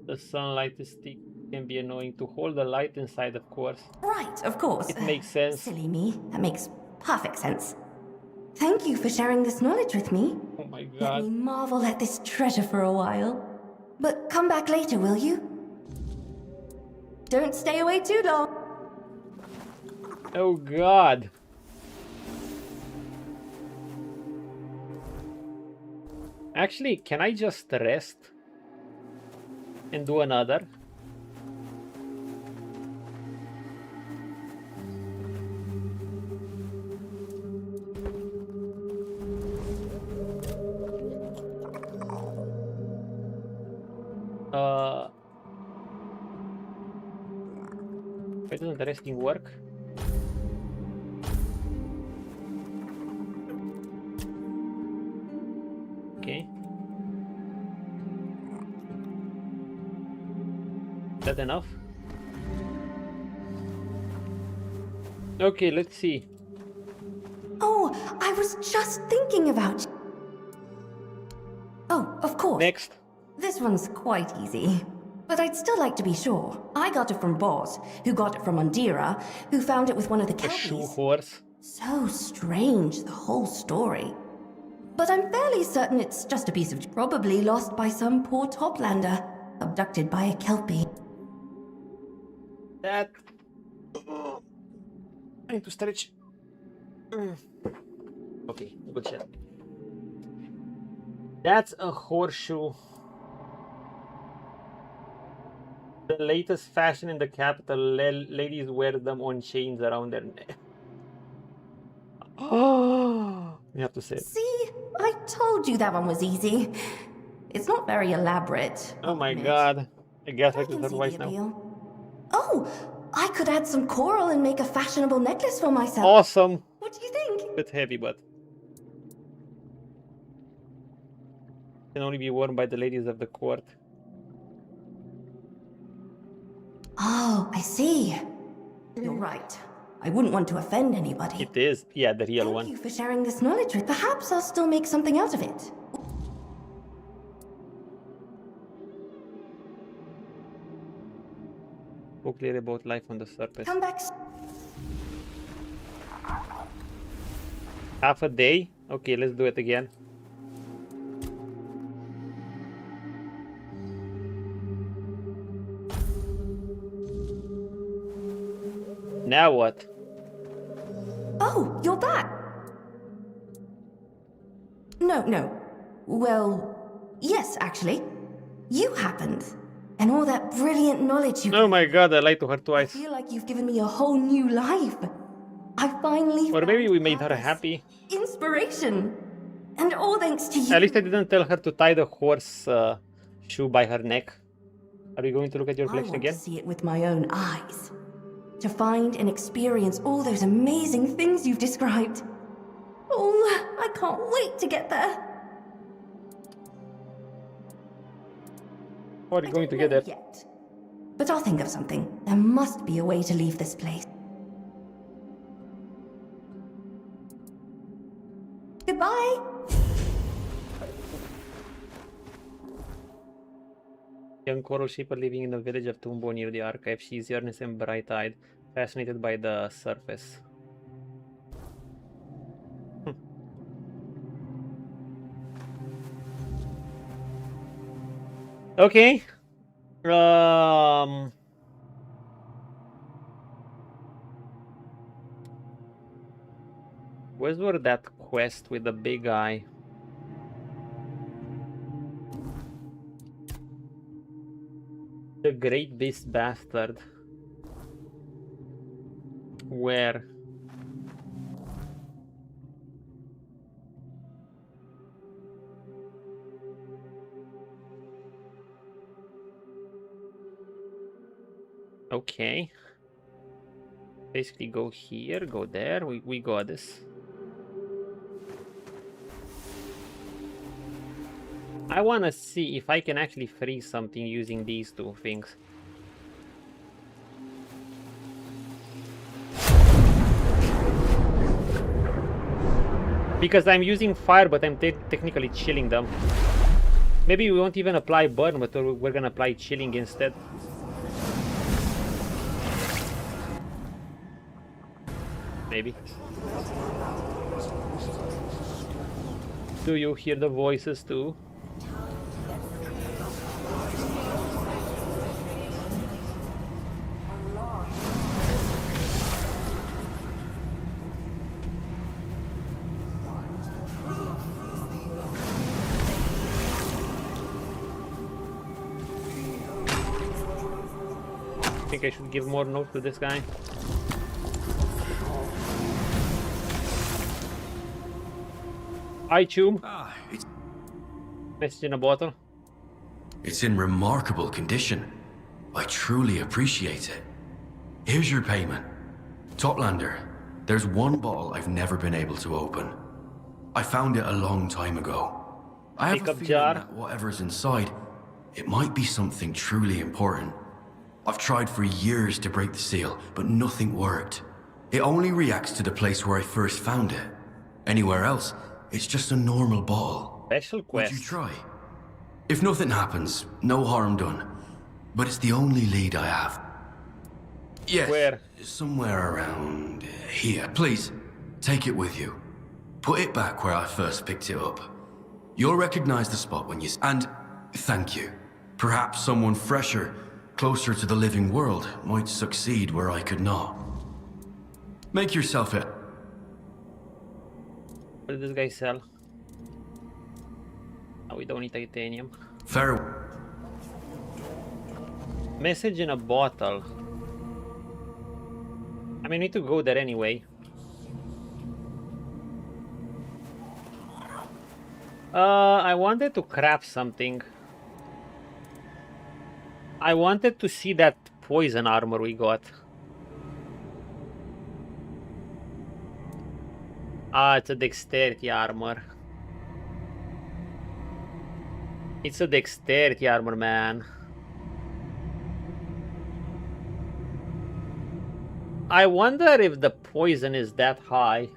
The sunlight is sticky. Can be annoying to hold the light inside, of course. Right, of course. It makes sense. Silly me. That makes perfect sense. Thank you for sharing this knowledge with me. Oh my Let god. me marvel at this treasure for a while. But come back later, will you? Don't stay away too long. Oh god. Actually, can I just rest and do another? Why doesn't the resting work? Okay. That enough? Okay, let's see. Oh, I was just thinking about you. Oh, of course. Next. This one's quite easy. But I'd still like to be sure. I got it from Boz, who got it from Undira, who found it with one of the A shoe Kelpies. horse. So strange, the whole story. But I'm fairly certain it's just a piece of... probably lost by some poor Toplander, abducted by a Kelpie. That... I need to stretch. Okay, good shot. That's a horseshoe. The latest fashion in the capital. Ladies wear them on chains around their neck. Oh, you have to say it. See? I told you that one was easy. It's not very elaborate. Oh my god. I guess I can advice now. Oh, I could add some coral and make a fashionable necklace for myself. Awesome. What do you think? Bit heavy, but can only be worn by the ladies of the court. Oh, I see. You're right. I wouldn't want to offend anybody. It is, yeah, the real one. Thank you for sharing this knowledge with. Perhaps I'll still make something out of it. Go clear about life on the surface. Come back. Half a day? Okay, let's do it again. Now what? Oh, you're back. No. Well, yes, actually. You happened. And all that brilliant knowledge you... Oh my god, I lied to her twice. I feel like you've given me a whole new life. I finally... Or maybe we made her happy. Inspiration. And all thanks to you. At least I didn't tell her to tie the horse shoe by her neck. Are we going to look at your collection again? I want to see it with my own eyes. To find and experience all those amazing things you've described. Oh, I can't wait to get there. How are you going to get there? Yet. But I'll think of something. There must be a way to leave this place. Goodbye. Young coral sheep are living in the village of Tumbo near the archive. She is earnest and bright-eyed, fascinated by the surface. Okay. Where's that quest with the big eye? The Great Beast Bastard. Where? Okay. Basically go here, go there. We got this. I want to see if I can actually freeze something using these two things. Because I'm using fire, but I'm technically chilling them. Maybe we won't even apply burn, but we're gonna apply chilling instead. Maybe. Do you hear the voices too? I think I should give more notes to this guy. Hi, Choom. Message in a bottle. It's in remarkable condition. I truly appreciate it. Here's your payment. Toplander, there's one bottle I've never been able to open. I found it a long time ago. I have a feeling that whatever's inside, it might be something truly important. I've tried for years to break the seal, but nothing worked. It only reacts to the place where I first found it. Anywhere else, it's just a normal ball. Special quest. Would you try? If nothing happens, no harm done. But it's the only lead I have. Yes, where? Somewhere around here. Please, take it with you. Put it back where I first picked it up. You'll recognize the spot when you... And thank you. Perhaps someone fresher, closer to the living world, might succeed where I could not. Make yourself it. What did this guy sell? Oh, we don't need titanium. Farewell. Message in a bottle. I mean, we need to go there anyway. I wanted to craft something. I wanted to see that poison armor we got. Ah, it's a dexterity armor. It's a dexterity armor, man. I wonder if the poison is that high.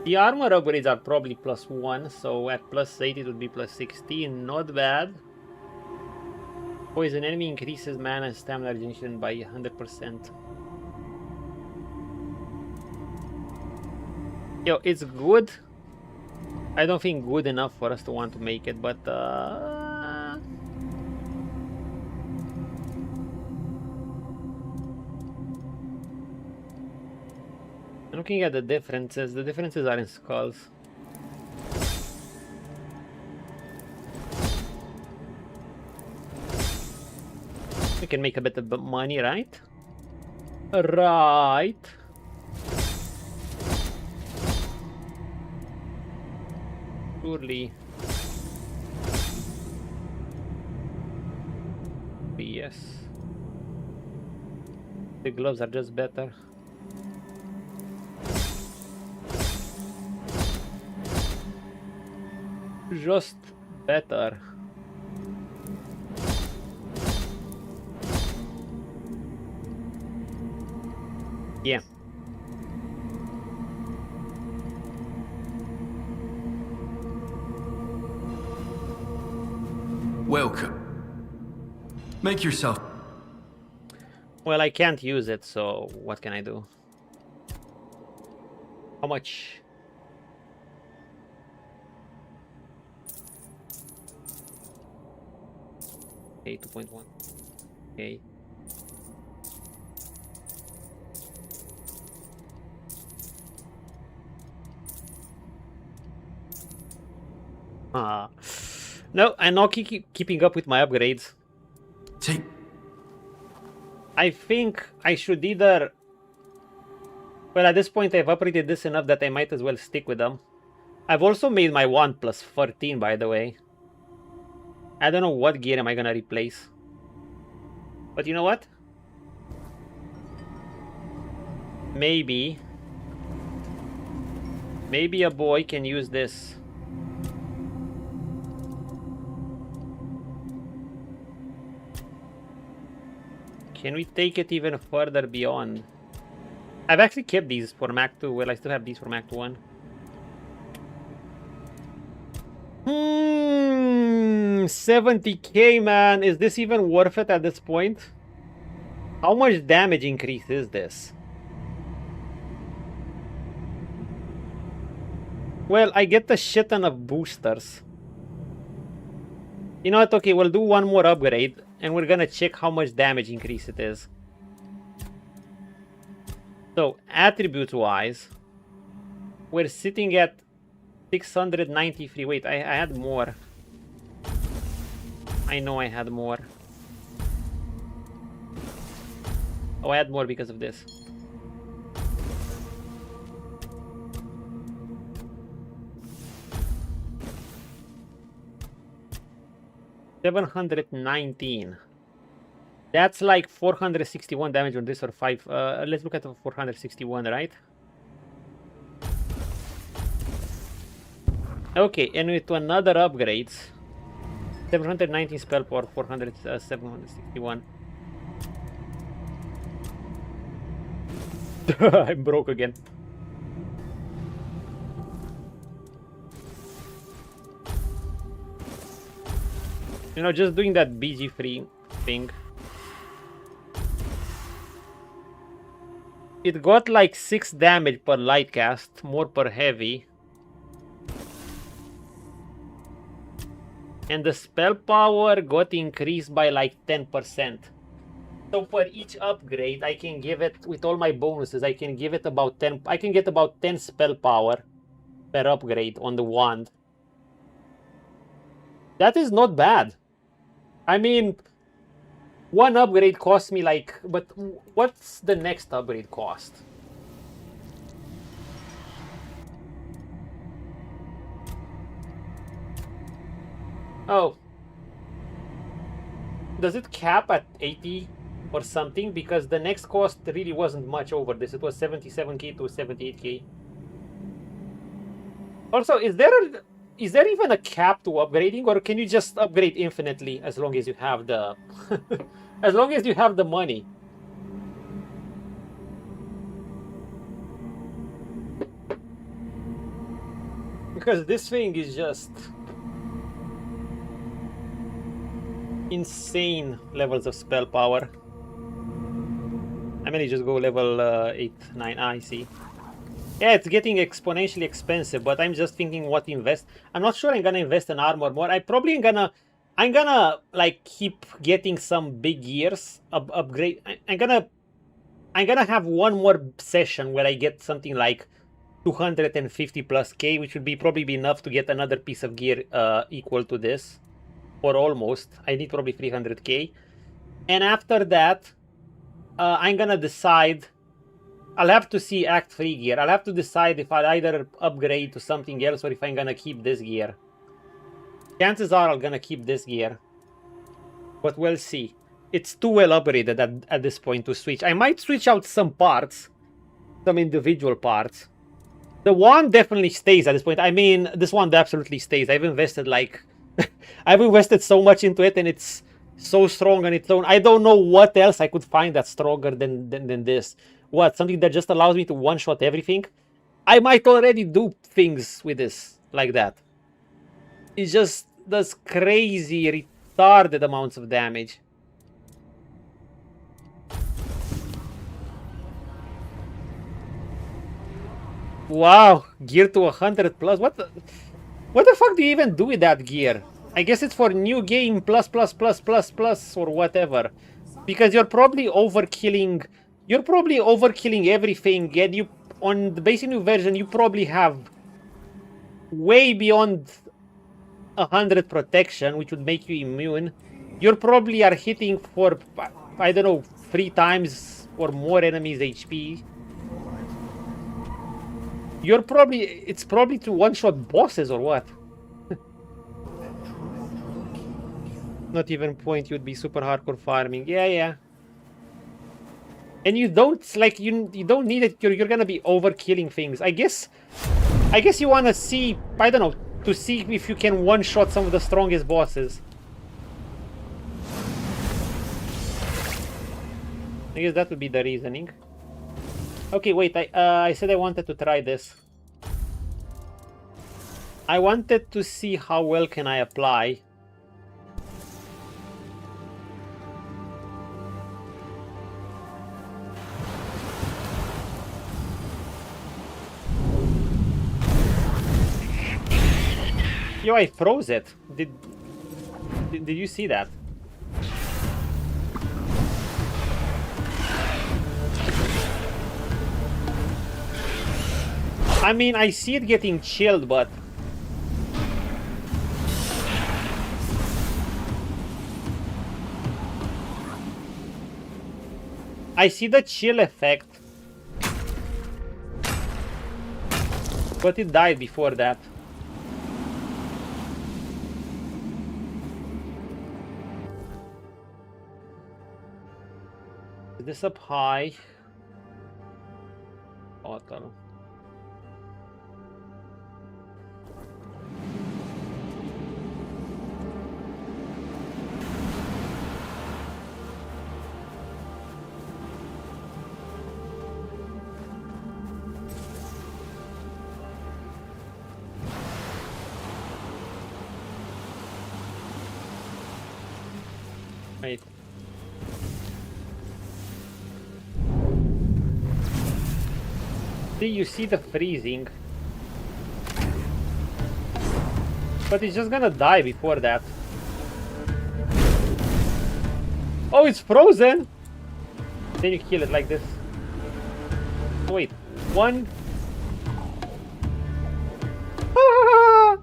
The armor upgrades are probably +1, so at +8 it would be +16. Not bad. Poison enemy increases mana and stamina regeneration by 100%. Yo, it's good. I don't think good enough for us to want to make it, but looking at the differences are in skulls. We can make a bit of money, right? Right. Surely. Yes. The gloves are just better. Just better. Yeah. Welcome. Make yourself... Well, I can't use it, so what can I do? How much? Okay, 2.1. Okay. No, I'm not keeping up with my upgrades. I think I should either... Well, at this point I've upgraded this enough that I might as well stick with them. I've also made my wand +14, by the way. I don't know what gear am I gonna replace. But you know what? Maybe a boy can use this. Can we take it even further beyond? I've actually kept these for Mac 2. Well, I still have these for Mac 1. 70k, man. Is this even worth it at this point? How much damage increase is this? Well, I get a shit ton of boosters. You know what? Okay, we'll do one more upgrade. And we're gonna check how much damage increase it is. So, attribute-wise, we're sitting at 693. Wait, I had more. I know I had more. Oh, I had more because of this. $719. That's like 461 damage on this, or 5. Let's look at the 461, right? Okay, and with another upgrades, 719 spell power, 761. I'm broke again. You know, just doing that BG free thing. It got like 6 damage per light cast, more per heavy. And the spell power got increased by like 10%. So for each upgrade, I can give it, with all my bonuses, I can give it about 10, I can get about 10 spell power per upgrade on the wand. That is not bad. I mean, one upgrade cost me like, but what's the next upgrade cost? Oh. Does it cap at 80 or something? Because the next cost really wasn't much over this. It was 77k to 78k. Also, is there even a cap to upgrading, or can you just upgrade infinitely as long as you have the as long as you have the money? Because this thing is just insane levels of spell power. I mean, you just go level 8, 9, I see. Yeah, it's getting exponentially expensive, but I'm just thinking what to invest. I'm not sure I'm gonna invest in armor more. I probably am gonna, I'm gonna like keep getting some big gears upgrade. I'm gonna have one more session where I get something like 250 plus K, which would probably be enough to get another piece of gear equal to this, or almost. I need probably 300k, and after that, I'm gonna decide. I'll have to see Act 3 gear. I'll have to decide if I'll either upgrade to something else or if I'm gonna keep this gear. Chances are I'm gonna keep this gear, but we'll see. It's too well upgraded at this point to switch. I might switch out some parts, some individual parts. The wand definitely stays at this point. I mean, this wand absolutely stays. I've invested like... I've invested so much into it, and it's so strong on its own. I don't know what else I could find that's stronger than this. What? Something that just allows me to one-shot everything? I might already do things with this like that. It just does crazy, retarded amounts of damage. Wow, gear to 100 plus. What the fuck do you even do with that gear? I guess it's for new game plus or whatever. Because you're probably overkilling. You're probably overkilling everything. And you, on the basic new version, you probably have way beyond 100 protection, which would make you immune. You probably are hitting for, I don't know, 3 times or more enemies' HP. You're probably, it's probably to one-shot bosses or what? Not even point, you'd be super hardcore farming. Yeah. And you don't, like, you don't need it. You're gonna be overkilling things. I guess you wanna see, I don't know, to see if you can one-shot some of the strongest bosses. I guess that would be the reasoning. Okay, wait, I said I wanted to try this. I wanted to see how well can I apply. Yo, I froze it. Did you see that? I mean, I see it getting chilled, but... I see the chill effect. But it died before that. Is this up high? Auto. Wait. See, you see the freezing. But it's just gonna die before that. Oh, it's frozen! Then you kill it like this. Wait, one. Ah!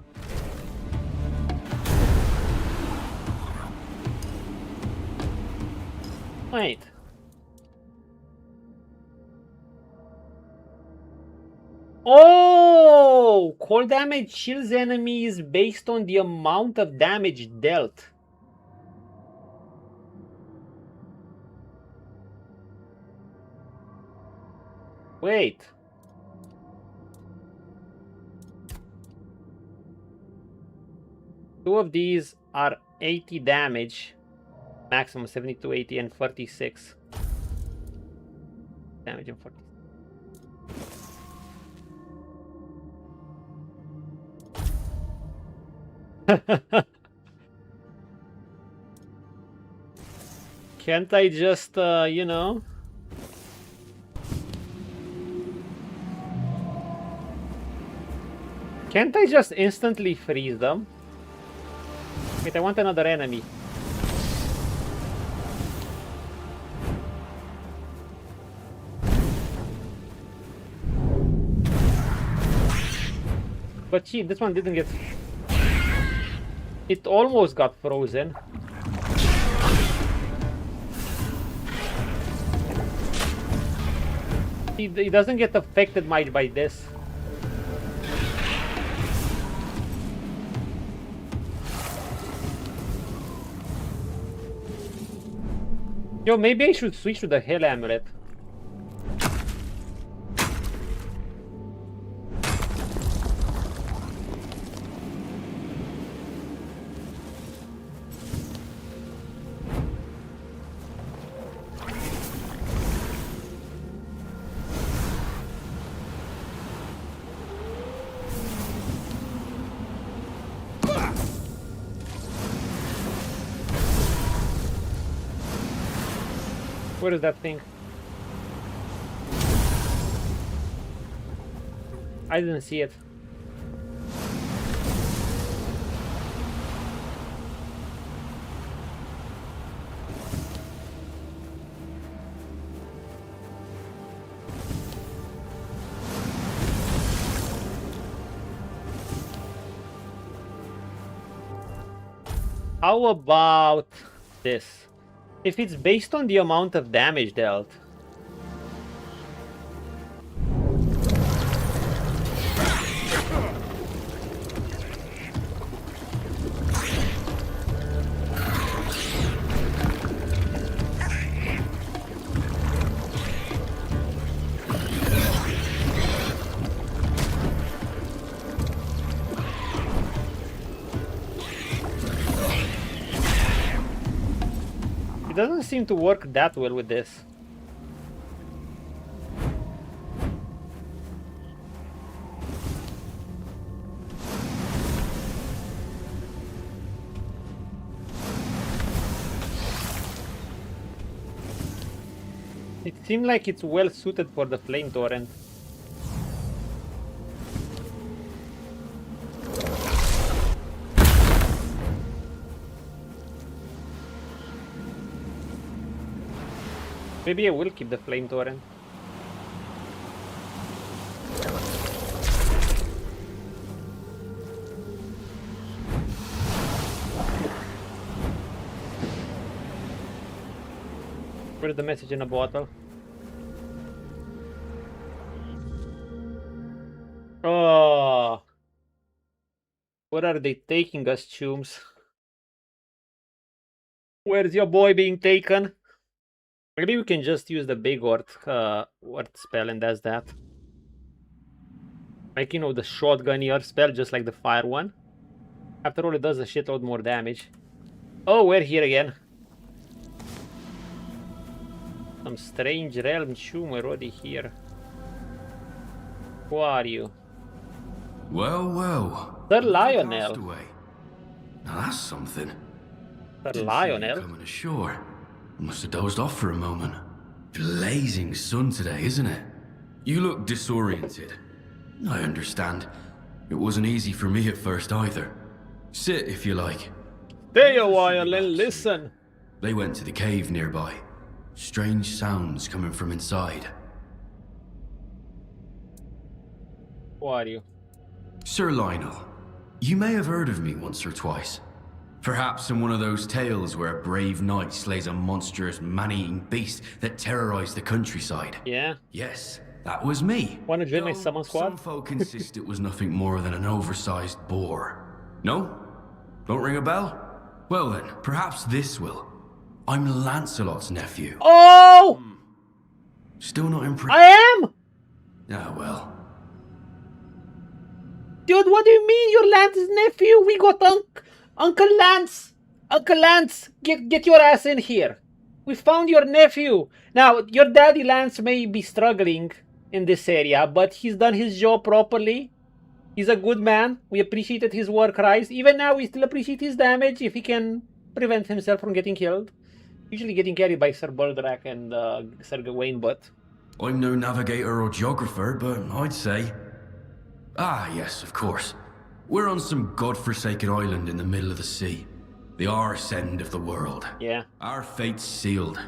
Wait. Oh! Cold damage chills enemies based on the amount of damage dealt. Wait. Two of these are 80 damage. Maximum 72, 80, and 46. Damage and 40. Can't I just, you know? Can't I just instantly freeze them? Wait, I want another enemy. But gee, this one didn't get... It almost got frozen. It doesn't get affected much by this. Yo, maybe I should switch to the Hell Amulet. Where is that thing? I didn't see it. How about this? If it's based on the amount of damage dealt. Doesn't seem to work that well with this. It seemed like it's well suited for the flame torrent. Maybe I will keep the flame torrent. Where's the message in a bottle? Oh, where are they taking us, chooms? Where's your boy being taken? Maybe we can just use the big word spell and that's that. Like, you know, the shotgun spell, just like the fire one. After all, it does a shitload more damage. Oh, we're here again. Some strange realm choom already here. Who are you? Well, well. Sir Lionel. Now that's something. Sir Didn't see you Lionel? coming ashore. Must have dozed off for a moment. Blazing sun today, isn't it? You look disoriented. I understand. It wasn't easy for me at first either. Sit if you like. Stay a while and listen. They went to the cave nearby. Strange sounds coming from inside. Who are you? Sir Lionel, you may have heard of me once or twice. Perhaps in one of those tales where a brave knight slays a monstrous man-eating beast that terrorized the countryside. Yeah. Yes, that was me. Wanna join my summon squad? Some folk insist it was nothing more than an oversized boar. No? Don't ring a bell? Well then, perhaps this will. I'm Lancelot's nephew. Oh! Still not impressed? I am! Ah, well. Dude, what do you mean you're Lance's nephew? We got Uncle Lance. Uncle Lance, get your ass in here. We found your nephew. Now, your daddy Lance may be struggling in this area, but he's done his job properly. He's a good man. We appreciated his war cries. Even now, we still appreciate his damage if he can prevent himself from getting killed. Usually getting carried by Sir Baldrak and Sir Gawain, but... I'm no navigator or geographer, but I'd say... Ah, yes, of course. We're on some godforsaken island in the middle of the sea. The arse end of the world. Yeah. Our fate's sealed.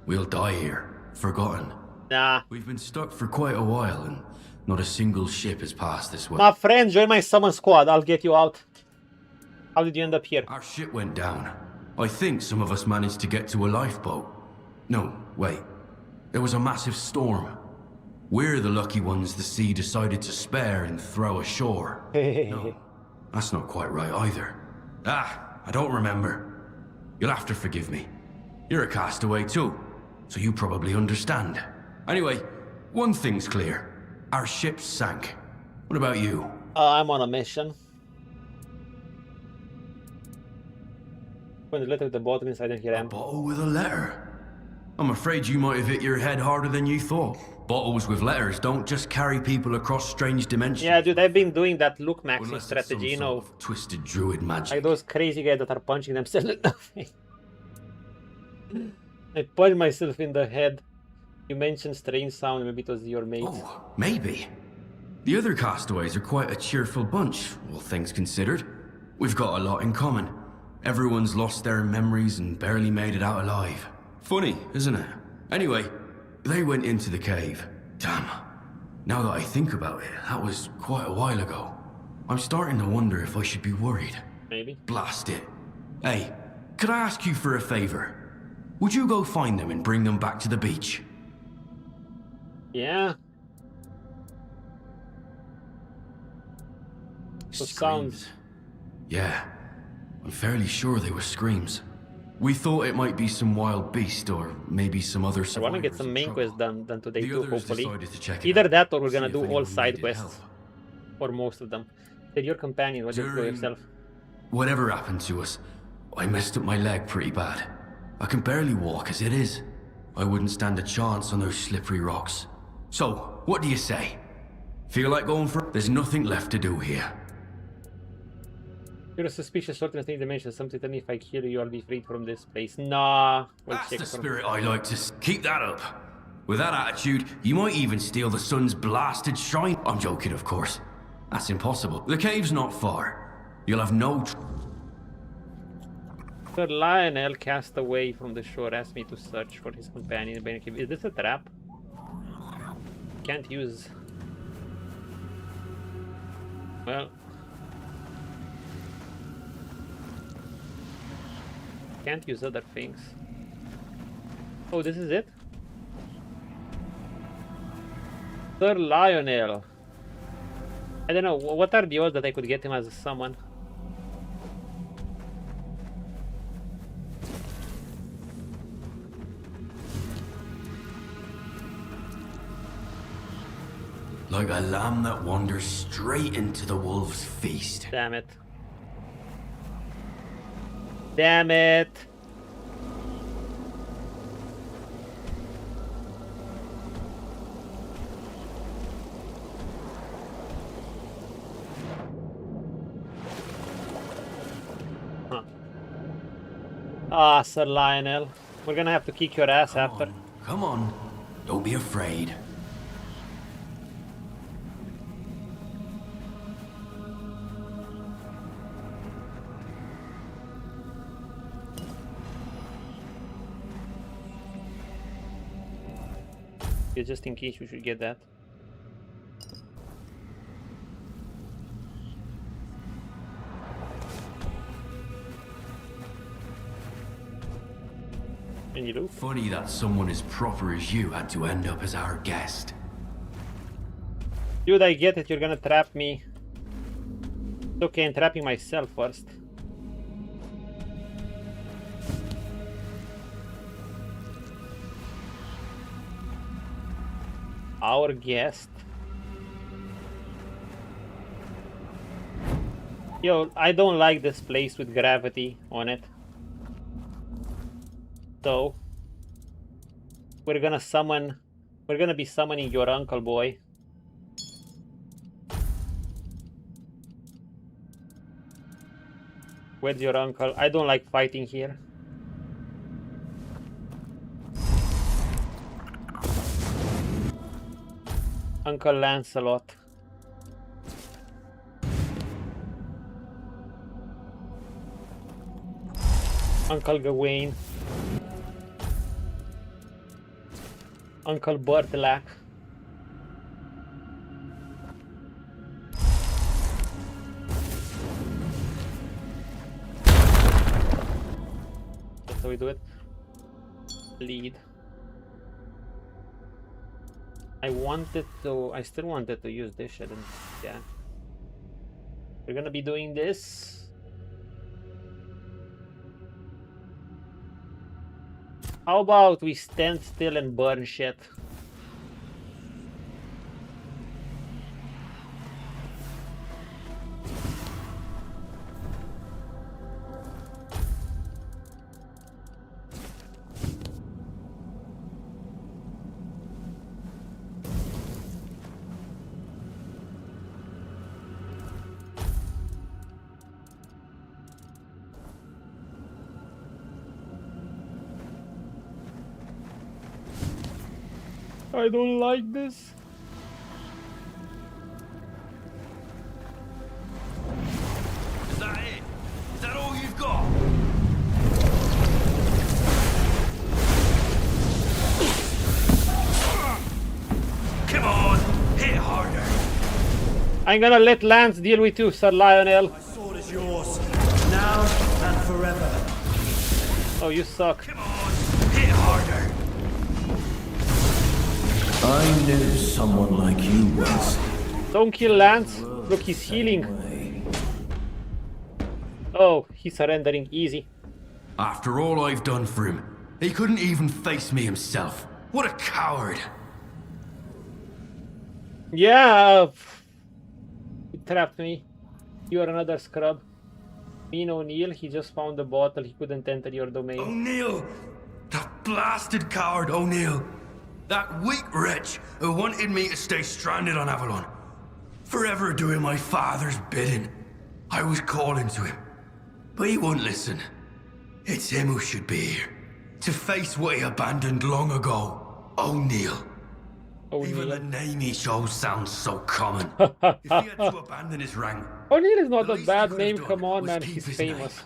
We'll die here, forgotten. Nah. We've been stuck for quite a while, and not a single ship has passed this way. My friend, join my summon squad. I'll get you out. How did you end up here? Our ship went down. I think some of us managed to get to a lifeboat. No, wait. There was a massive storm. We're the lucky ones the sea decided to spare and throw ashore. No, that's not quite right either. Ah, I don't remember. You'll have to forgive me. You're a castaway too, so you probably understand. Anyway, one thing's clear. Our ship sank. What about you? I'm on a mission. When the letter with the bottle inside and here I am. A bottle with a letter? I'm afraid you might have hit your head harder than you thought. Bottles with letters don't just carry people across strange dimensions. Yeah, dude, I've been doing that look maxing strategy, you know. Twisted druid magic. Like those crazy guys that are punching themselves in the face. I punched myself in the head. You mentioned strange sound, maybe it was your mates. Oh, maybe. The other castaways are quite a cheerful bunch, all things considered. We've got a lot in common. Everyone's lost their memories and barely made it out alive. Funny, isn't it? Anyway, they went into the cave. Damn. Now that I think about it, that was quite a while ago. I'm starting to wonder if I should be worried. Maybe. Blast it. Hey, could I ask you for a favor? Would you go find them and bring them back to the beach? Yeah. So sounds. Yeah. I'm fairly sure they were screams. We thought it might be some wild beast or maybe some other survivors. I want to get some main quests done today too, hopefully. To check Either that or we're gonna do all side quests. Or most of them. Said your companion, what did you do yourself? Whatever happened to us, I messed up my leg pretty bad. I can barely walk as it is. I wouldn't stand a chance on those slippery rocks. So, what do you say? Feel like going for it? There's nothing left to do here. You're a suspicious sort in a strange dimension. Something tell me if I kill you, I'll be freed from this place. Nah. That's the spirit I like to keep that up. With that attitude, you might even steal the sun's blasted shrine. I'm joking, of course. That's impossible. The cave's not far. You'll have no... Sir Lionel cast away from the shore, asked me to search for his companion. Is this a trap? Can't use... Well... Can't use other things. Oh, this is it? Sir Lionel. I don't know, what are the odds that I could get him as a summon? Like a lamb that wanders straight into the wolf's feast. Damn it. Damn it! Huh. Ah, Sir Lionel. We're gonna have to kick your ass after. Come on. Don't be afraid. Yeah, just in case we should get that. Any loot? Funny that someone as proper as you had to end up as our guest. Dude, I get it. You're gonna trap me. It's okay, I'm trapping myself first. Our guest. Yo, I don't like this place with gravity on it. So we're gonna be summoning your uncle, boy. Where's your uncle? I don't like fighting here. Uncle Lancelot. Uncle Gawain. Uncle Bertlac. That's how we do it. Lead. I still wanted to use this shit, and yeah. We're gonna be doing this. How about we stand still and burn shit? I don't like this. Is that it? Is that all you've got? Come on, hit harder. I'm gonna let Lance deal with you, Sir Lionel. My sword is yours, now and forever. Oh, you suck. Come on, hit harder. I knew someone like you once. Don't kill Lance. Look, he's healing. Oh, he's surrendering easy. After all I've done for him, he couldn't even face me himself. What a coward. Yeah. He trapped me. You are another scrub. Mean O'Neill, he just found the bottle. He couldn't enter your domain. O'Neill! That blasted coward O'Neill! That weak wretch who wanted me to stay stranded on Avalon. Forever doing my father's bidding. I was calling to him, but he wouldn't listen. It's him who should be here, to face what he abandoned long ago. O'Neill. Even the name he chose sounds so common. If he had to abandon his rank, O'Neill is not a bad name, come on man, he's famous.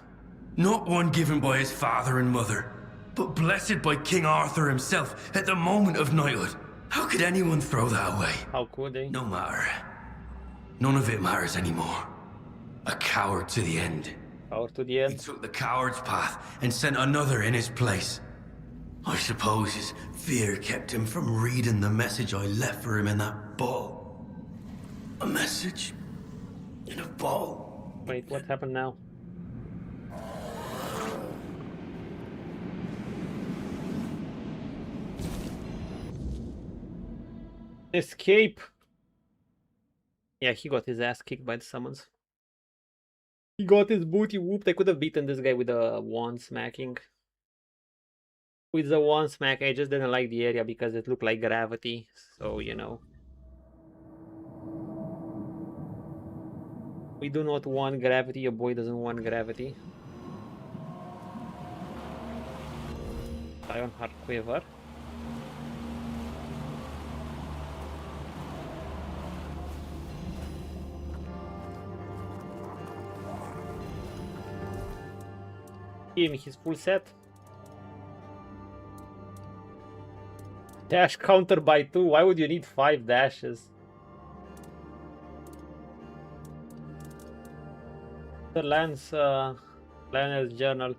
not one given by his father and mother, but blessed by King Arthur himself at the moment of knighthood. How could anyone throw that away? How could they? No matter. None of it matters anymore. A coward to the end. Coward to the end. He took the coward's path and sent another in his place. I suppose his fear kept him from reading the message I left for him in that bottle. A message in a bottle. Wait, what happened now? Escape. Yeah, he got his ass kicked by the summons. He got his booty whooped. I could have beaten this guy with a wand smacking. With the wand smack, I just didn't like the area because it looked like gravity. So, you know. We do not want gravity. Your boy doesn't want gravity. Lionheart Quiver. Give me his full set. Dash counter by 2. Why would you need 5 dashes? The Lionel's journal.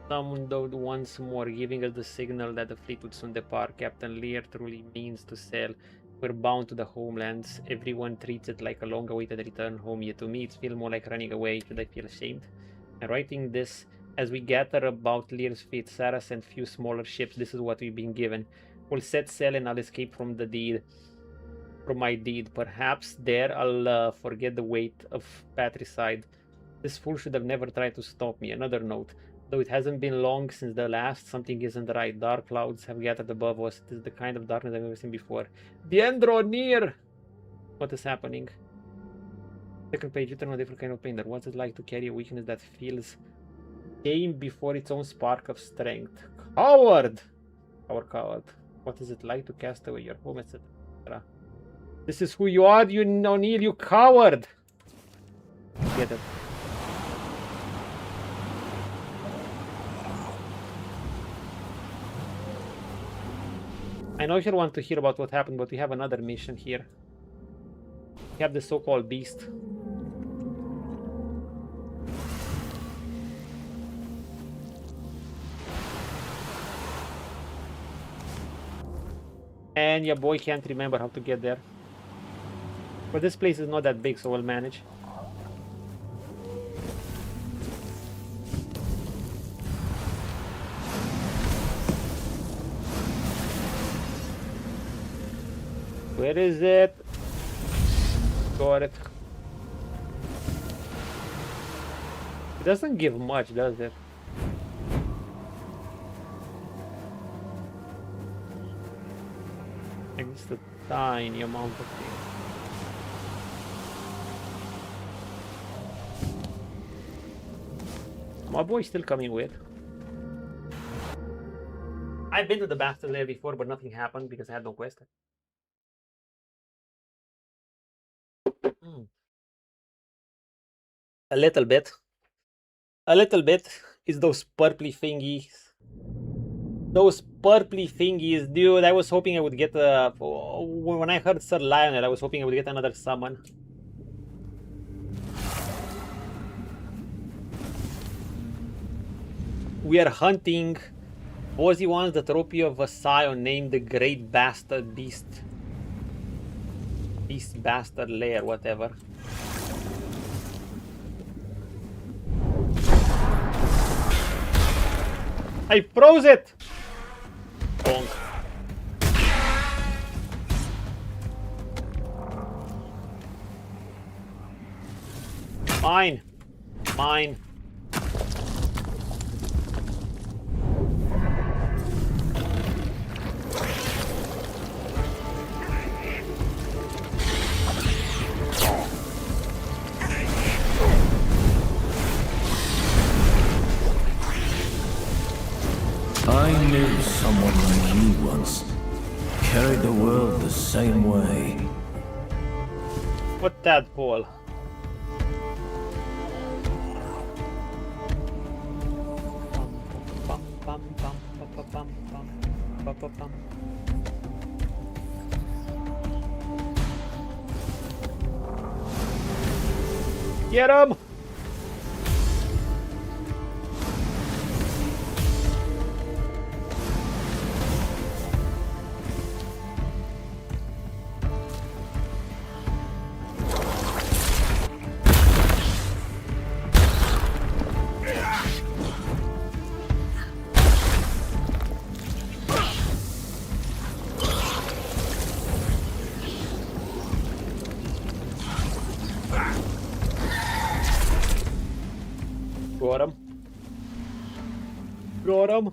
Summoned once more, giving us the signal that the fleet would soon depart. Captain Lear truly means to sail. We're bound to the homelands. Everyone treats it like a long-awaited return home. Yet to me, it feels more like running away. Should I feel ashamed? And writing this, as we gather about Lear's fleet, Sarah's and few smaller ships, this is what we've been given. We'll set sail and I'll escape from the deed. From my deed. Perhaps there I'll forget the weight of patricide. This fool should have never tried to stop me. Another note. Though it hasn't been long since the last, something isn't right. Dark clouds have gathered above us. It is the kind of darkness I've never seen before. The end draw near! What is happening? Second page, you turn on a different kind of pain. What's it like to carry a weakness that feels shame before its own spark of strength? Coward! Our coward. What is it like to cast away your home, etc.? This is who you are, you O'Neill, you coward! Get it. I know you want to hear about what happened, but we have another mission here. We have the so-called beast. And your boy can't remember how to get there. But this place is not that big, so we'll manage. Where is it? Got it. It doesn't give much, does it? Like just a tiny amount of things. My boy's still coming with. I've been to the Bastard Lair before, but nothing happened because I had no quest. A little bit is those purpley thingies. Those purpley thingies, dude. I was hoping I would get when I heard Sir Lionel, I was hoping I would get another summon. We are hunting. Ozzy wants the trophy of a scion named the Great Bastard Beast. Beast Bastard Lair, whatever. I froze it! Bonk. Mine. Mine. I knew someone like you once. Carried the world the same way. What tadpole? Get him! Got him. Got him.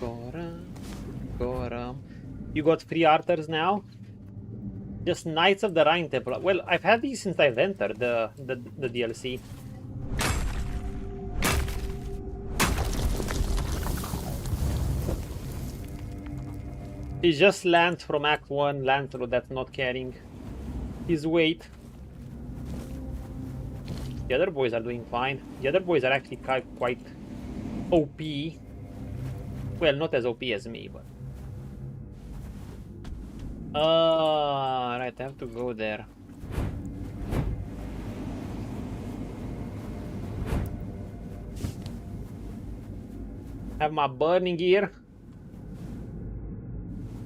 Got him. Got him. You got 3 Arthurs now? Just Knights of the Rhine Templar. Well, I've had these since I've entered the DLC. It's just Lance from Act 1, Lancelot that's not carrying his weight. The other boys are doing fine. The other boys are actually quite OP. Well, not as OP as me, but... right, I have to go there. Have my burning gear.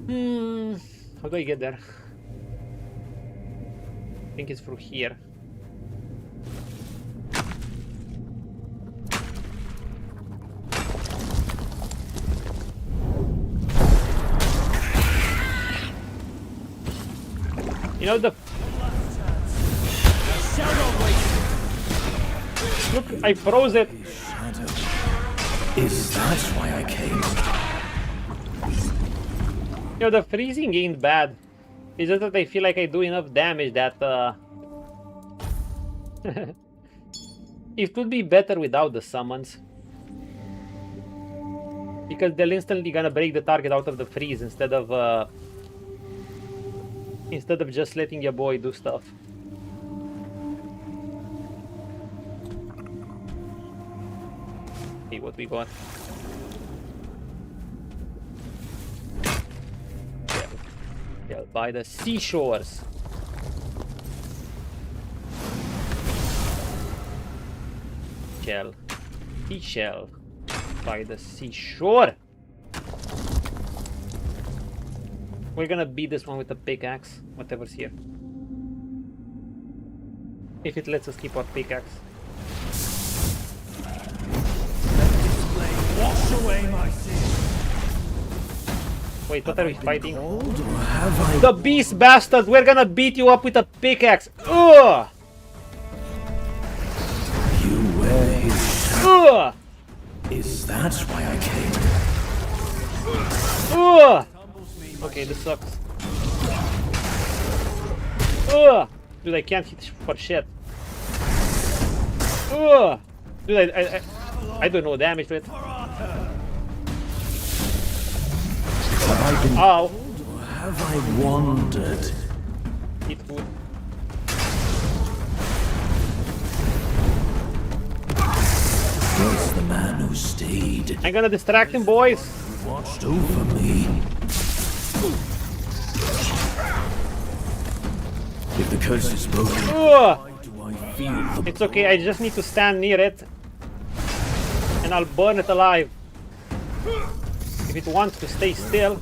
How do I get there? I think it's through here. You know the... Look, I froze it. Is that why I came? You know, the freezing ain't bad. It's just that I feel like I do enough damage that it would be better without the summons. Because they're instantly gonna break the target out of the freeze instead of just letting your boy do stuff. See what we got. Yeah, by the seashores. Seashell by the seashore. We're gonna beat this one with a pickaxe, whatever's here. If it lets us keep our pickaxe. Wash away my sins. Wait, what are we fighting? The beast bastards! We're gonna beat you up with a pickaxe! Ugh! You wear his Ugh! Is that why I came? Ugh! Okay, this sucks. Ugh! Dude, I can't hit for shit. Ugh! Dude, I do no damage to it. Ow! Or have I wandered? Eat food. Was the man who stayed? I'm gonna distract him, boys. Watched over me. If the curse is broken, why do I feel the It's okay, I just need to stand near it. And I'll burn it alive. If it wants to stay still.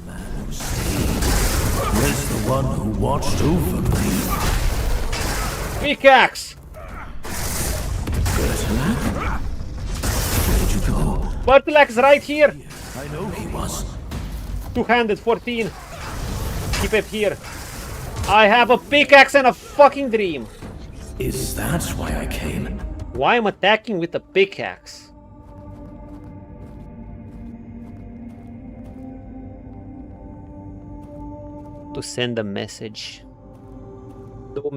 Where's the one who watched over me? Pickaxe! Where'd you go? Pickaxe right here! I know he was. Two-handed 14. Keep it here. I have a pickaxe and a fucking dream. Is that why I came? Why I'm attacking with a pickaxe? To send a message. Don't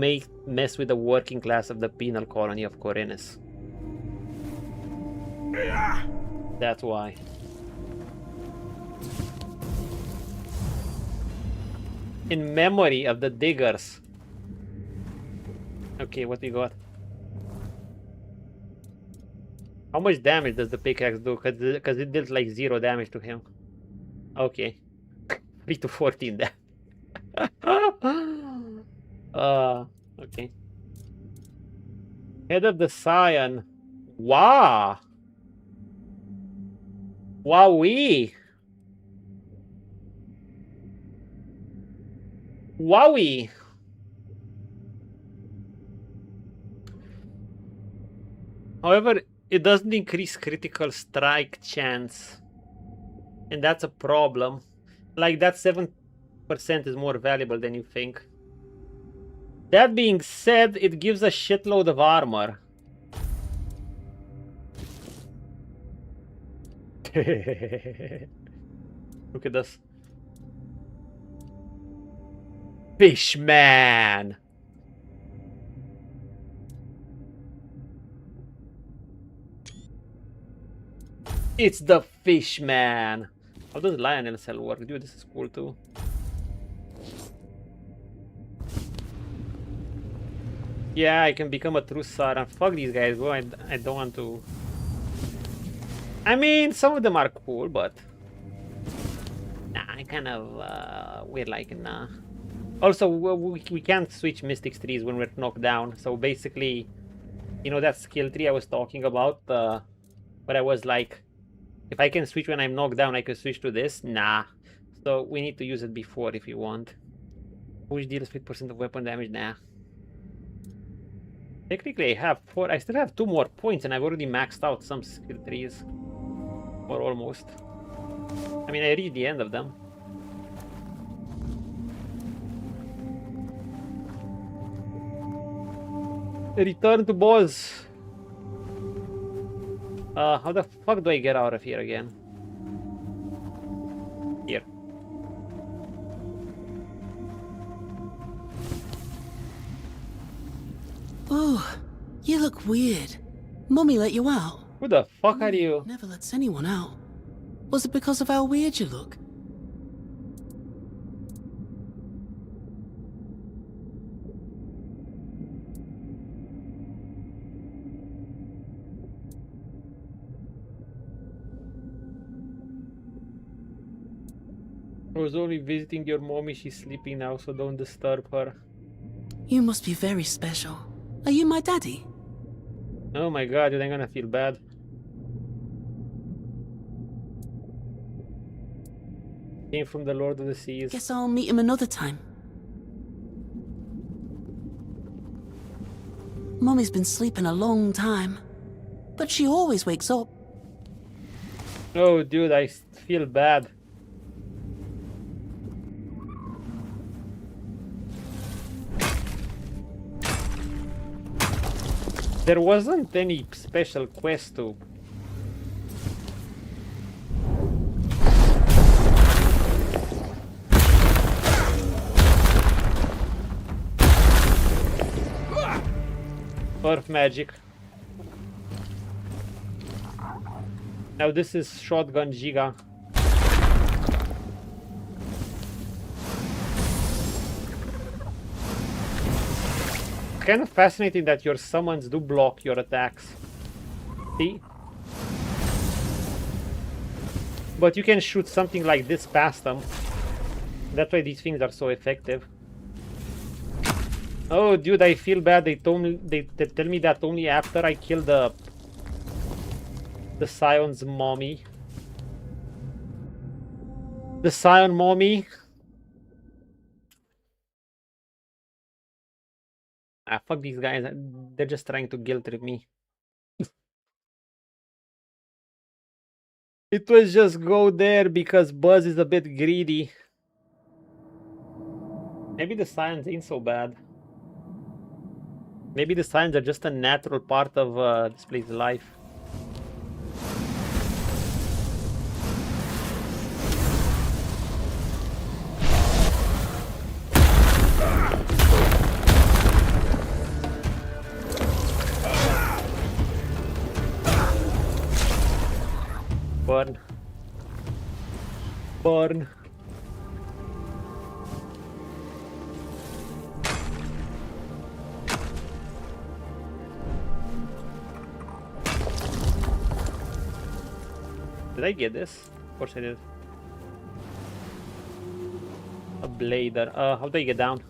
mess with the working class of the penal colony of Corinus. That's why. In memory of the diggers. Okay, what we got? How much damage does the pickaxe do? Because it did like 0 damage to him. Okay. 3 to 14 damage. Okay. Head of the Scion. Wow. Wowee. Wowie. However, it doesn't increase critical strike chance. And that's a problem. Like that 7% is more valuable than you think. That being said, it gives a shitload of armor. Look at this. fish man. It's the fish man. How does Lionel cell work? Dude, this is cool too. Yeah, I can become a true Saran. Fuck these guys, bro. I don't want to. I mean, some of them are cool, but nah, I kind of we're like nah. Also, we can't switch Mystics trees when we're knocked down. So basically, you know that skill tree I was talking about, but I was like, if I can switch when I'm knocked down, I can switch to this. Nah. So we need to use it before if you want. Which deals 50% of weapon damage? Nah. Technically, I have 4. I still have 2 more points, and I've already maxed out some skill trees. Or almost. I mean, I reached the end of them. Return to boss. How the fuck do I get out of here again? Here. Oh, you look weird. Mummy let you out. Who the fuck are you? Never lets anyone out. Was it because of how weird you look? I was only visiting your mommy. She's sleeping now, so don't disturb her. You must be very special. Are you my daddy? Oh my god, dude, I'm gonna feel bad. Came from the Lord of the Seas. Guess I'll meet him another time. Mummy's been sleeping a long time, but she always wakes up. Oh, dude, I feel bad. There wasn't any special quest to... Earth magic. Now this is Shotgun Giga. Kind of fascinating that your summons do block your attacks. See? But you can shoot something like this past them. That's why these things are so effective. Oh, dude, I feel bad. They tell me that only after I kill the Scion's mommy. The Scion mommy. Ah, fuck these guys. They're just trying to guilt trip me. It was just go there because Buzz is a bit greedy. Maybe the Scions ain't so bad. Maybe the Scions are just a natural part of this place's life. Burn. Burn. Did I get this? Of course I did. A blader. How do I get down?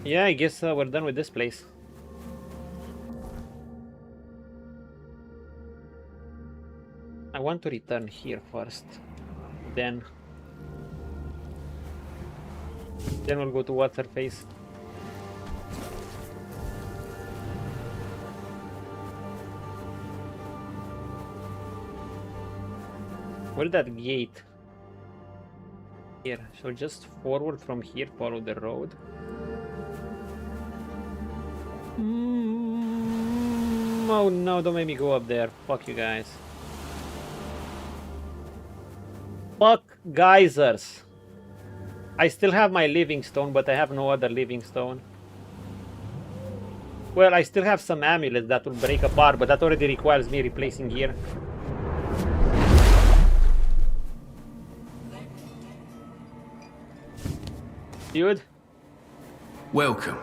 Yeah, I guess we're done with this place. I want to return here first. Then we'll go to what's her face. Where's that gate? Here, so just forward from here, follow the road. Oh no, don't make me go up there. Fuck you guys. Fuck geysers. I still have my living stone, but I have no other living stone. Well, I still have some amulets that will break apart, but that already requires me replacing gear. Dude. Welcome.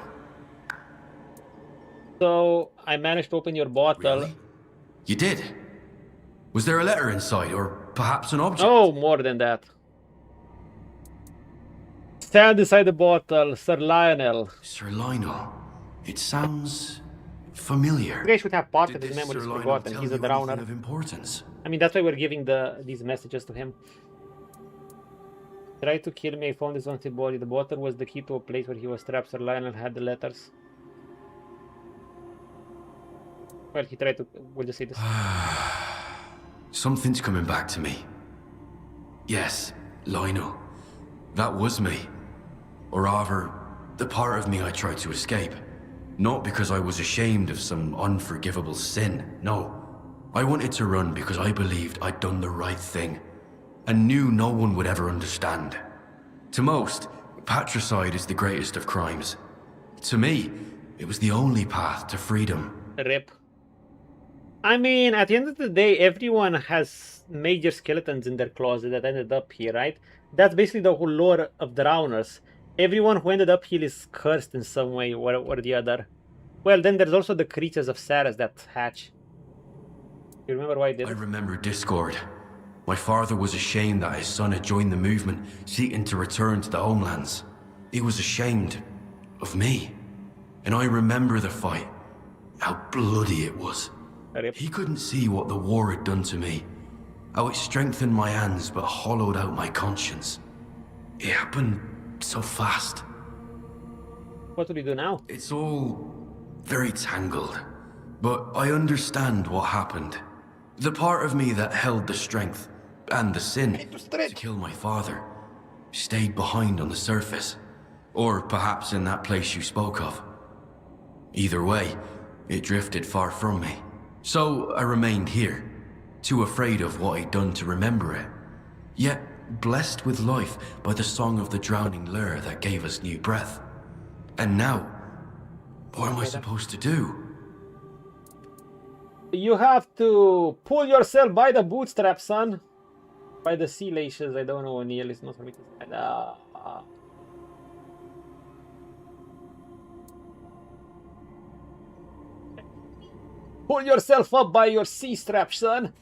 So, I managed to open your bottle. Really? You did? Was there a letter inside, or perhaps an object? Oh, more than that. Stand inside the bottle, Sir Lionel. Sir Lionel. It sounds familiar. You guys should have part of Did his this memories Sir Lionel forgotten. tell He's a you anything drowner. of importance? I mean, that's why we're giving these messages to him. Tried to kill me, I found his empty body. The bottle was the key to a place where he was trapped. Sir Lionel had the letters. Well, he tried to... We'll just say this. Something's coming back to me. Yes, Lionel. That was me. Or rather, the part of me I tried to escape. Not because I was ashamed of some unforgivable sin, no. I wanted to run because I believed I'd done the right thing, and knew no one would ever understand. To most, patricide is the greatest of crimes. To me, it was the only path to freedom. Rip. I mean, at the end of the day, everyone has major skeletons in their closet that ended up here, right? That's basically the whole lore of drowners. Everyone who ended up here is cursed in some way or the other. Well, then there's also the creatures of Saras that hatch. You remember why I did it? I remember discord. My father was ashamed that his son had joined the movement, seeking to return to the homelands. He was ashamed of me. And I remember the fight. How bloody it was. He couldn't see what the war had done to me. How it strengthened my hands but hollowed out my conscience. It happened so fast. What do we do now? It's all very tangled. But I understand what happened. The part of me that held the strength and the sin to kill my father stayed behind on the surface. Or perhaps in that place you spoke of. Either way, it drifted far from me. So I remained here, too afraid of what I'd done to remember it. Yet blessed with life by the song of the drowning lure that gave us new breath. And now, what am I supposed to do? You have to pull yourself by the bootstraps, son. By the sea laces, I don't know, Neil. It's not for me to say. Pull yourself up by your sea strap, son.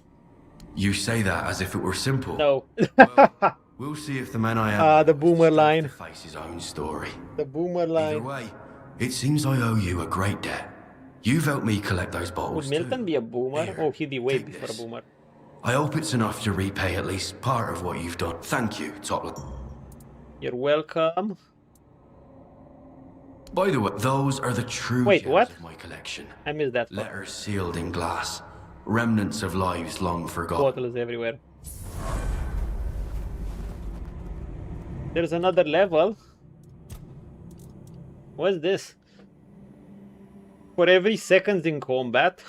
You say that as if it were simple. No. Well, we'll see if the man I am the boomer line. face his own story. The boomer line. Either way, it seems I owe you a great debt. You've helped me collect those Would bottles Milton too. be a boomer? Here, Oh, he'd be way take before a this. boomer. I hope it's enough to repay at least part of what you've done. Thank you, Topland. You're welcome. By the way, those are the true Wait, gems what? of my collection. I missed that. Letters sealed in glass. Remnants of lives long forgotten. Bottles everywhere. There's another level. What's this? For every seconds in combat.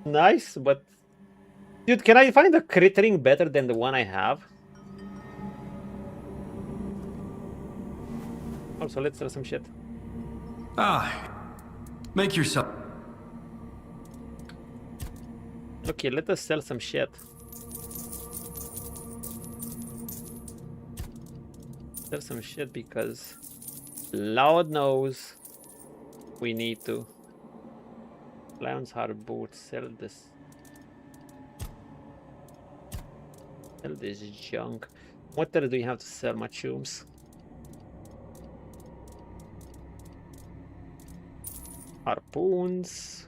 Nice, but... Dude, can I find a crit ring better than the one I have? Also, let's sell some shit. Make yourself... Okay, let us sell some shit. Sell some shit because Loud knows we need to. Lion's Heart boots, sell this. Sell this junk. What else do you have to sell, my chooms? Harpoons.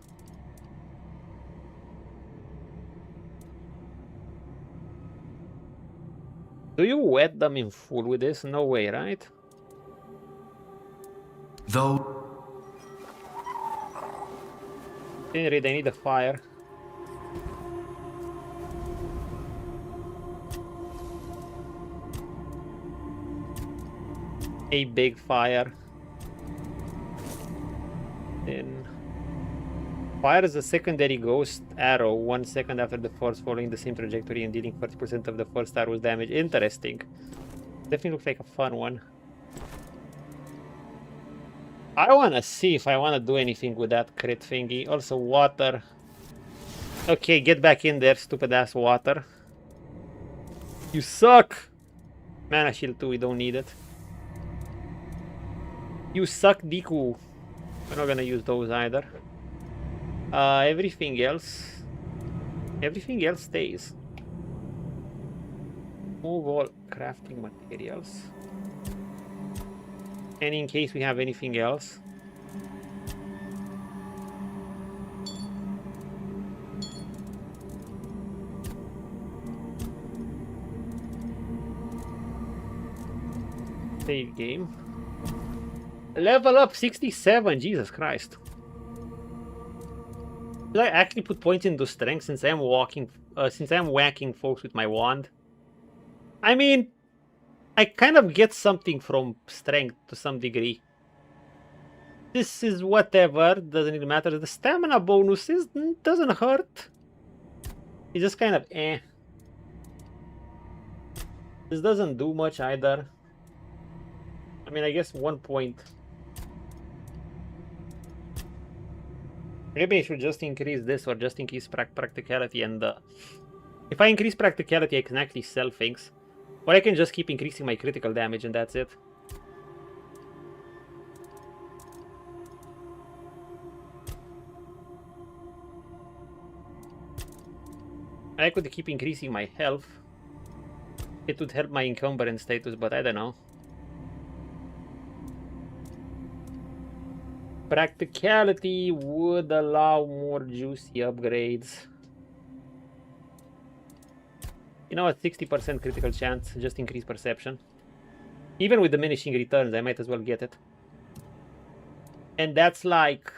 Do you wet them in full with this? No way, right? Though... Didn't read, I need a fire. A big fire. Then Fires a secondary ghost arrow 1 second after the first, following the same trajectory and dealing 40% of the first arrow's damage. Interesting. Definitely looks like a fun one. I wanna see if I wanna do anything with that crit thingy. Also water. Okay, get back in there, stupid ass water. You suck! Mana shield 2, we don't need it. You suck, Deku. We're not gonna use those either. Everything else stays. Move all crafting materials. And in case we have anything else. Save game. Level up 67, Jesus Christ. Did I actually put points into strength since I'm whacking folks with my wand? I mean, I kind of get something from strength to some degree. This is whatever, doesn't really matter. The stamina bonus doesn't hurt. It's just kind of eh. This doesn't do much either. I mean, I guess 1 point. Maybe I should just increase this or just increase practicality, and if I increase practicality I can actually sell things. Or I can just keep increasing my critical damage and that's it. I could keep increasing my health. It would help my encumbrance status, but I don't know. Practicality would allow more juicy upgrades. You know what, 60% critical chance, just increase perception. Even with diminishing returns, I might as well get it. And that's like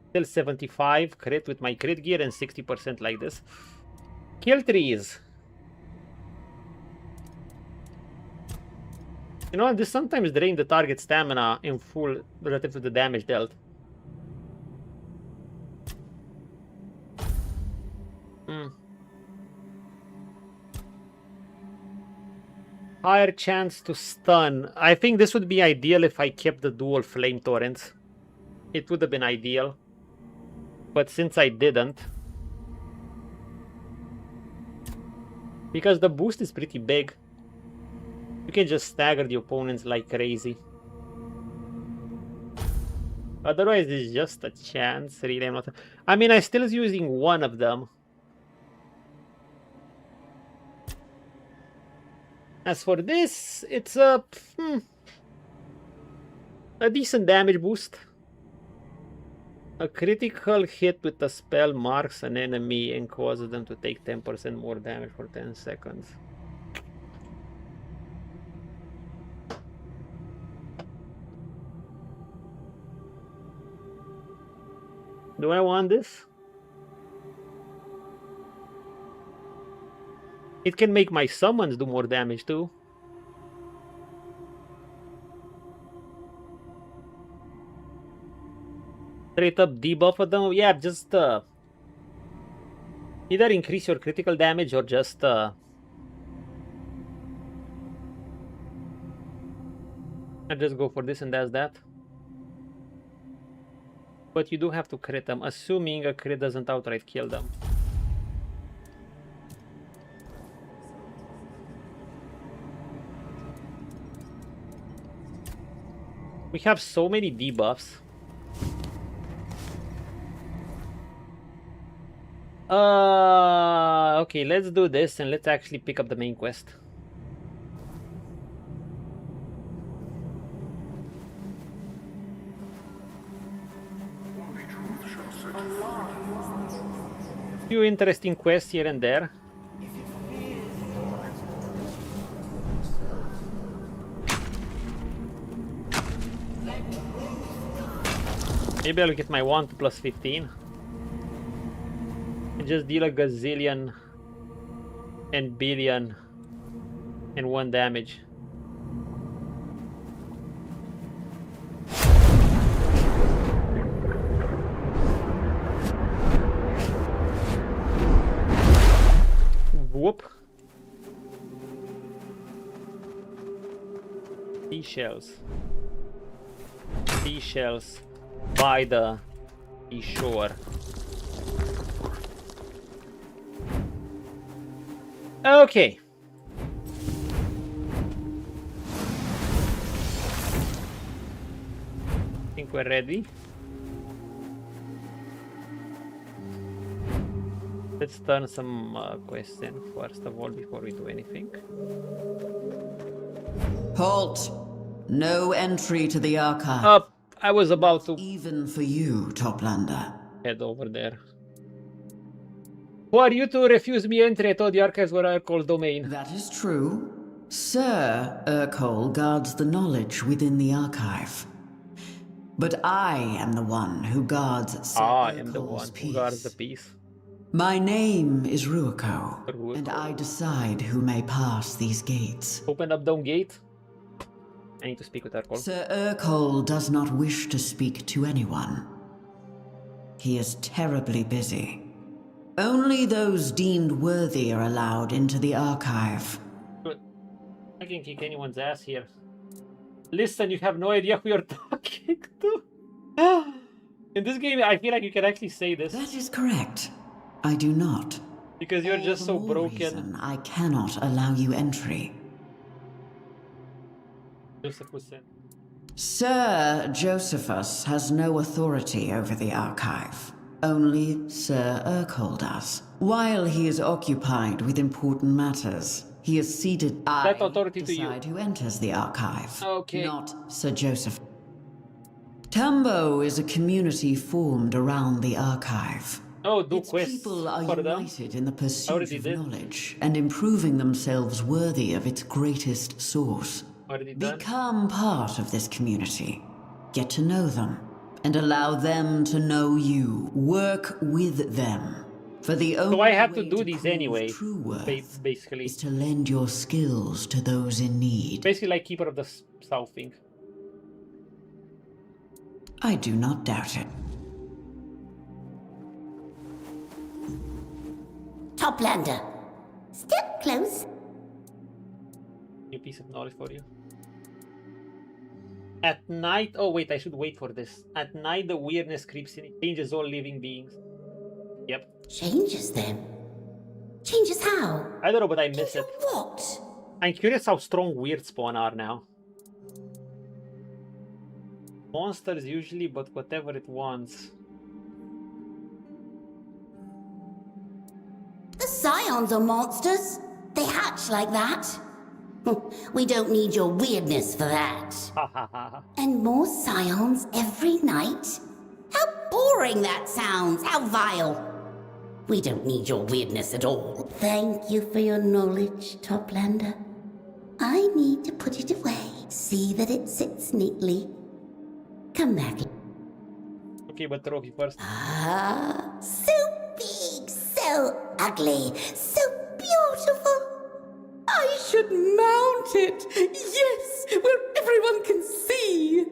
still 75 crit with my crit gear and 60% like this. Kill trees. You know, this sometimes drain the target stamina in full relative to the damage dealt. Higher chance to stun. I think this would be ideal if I kept the dual flame torrents. It would have been ideal. But since I didn't, because the boost is pretty big, you can just stagger the opponents like crazy. Otherwise, it's just a chance. Really, I'm not. I mean, I'm still using one of them. As for this, it's a decent damage boost. A critical hit with a spell marks an enemy and causes them to take 10% more damage for 10 seconds. Do I want this? It can make my summons do more damage too. Straight up debuff them? Yeah, just either increase your critical damage or just I just go for this and that's that. But you do have to crit them, assuming a crit doesn't outright kill them. We have so many debuffs. Okay, let's do this and let's actually pick up the main quest. Few interesting quests here and there. Maybe I'll get my wand to plus 15. And just deal a gazillion and billion and 1 damage. Whoop. Seashells. Seashells by the shore. Okay. I think we're ready. Let's turn some question first of all before we do anything. Halt! No entry to the archive. I was about to... Even for you, Toplander. Head over there. Who are you to refuse me entry? I thought the archives were Urkol's domain. That is true. Sir Urkol guards the knowledge within the archive. But I am the one who guards Sir I am the one who guards the peace. My name is Ruako, and I decide who may pass these gates. Open up down gate. I need to speak with Urkol. Sir Urkol does not wish to speak to anyone. He is terribly busy. Only those deemed worthy are allowed into the archive. Good. I can kick anyone's ass here. Listen, you have no idea who you're talking to. In this game, I feel like you can actually say this. That is correct. I do not. Because you're just so broken. I cannot allow you entry. Sir Josephus has no authority over the archive. Only Sir Urkol does. While he is occupied with important matters, he is seated. That authority to you. Decide who enters the archive. Okay. Not Sir Joseph. Tambo is a community formed around the archive. Oh, do its quests people are for united in the pursuit of did. knowledge and improving themselves worthy of its greatest source. Become part of this community. Get to know them and allow them to know you. Work with them. For the only so I have way to do these anyway. True worth basically, is to lend your skills to those in need. Basically, like Keeper of the South thing. I do not doubt it. Toplander. Step close. New piece of knowledge for you. At night, oh wait, I should wait for this. At night, the weirdness creeps in. It changes all living beings. Yep. Changes them? Changes how? I don't know, but I miss it. What? I'm curious how strong weird spawn are now. Monsters usually, but whatever it wants. The scions are monsters. They hatch like that. We don't need your weirdness for that. And more scions every night? How boring that sounds. How vile. We don't need your weirdness at all. Thank you for your knowledge, Toplander. I need to put it away. See that it sits neatly. Come back. Okay, but trophy first. Ah, so big, so ugly, so beautiful. I should mount it. Yes, where everyone can see.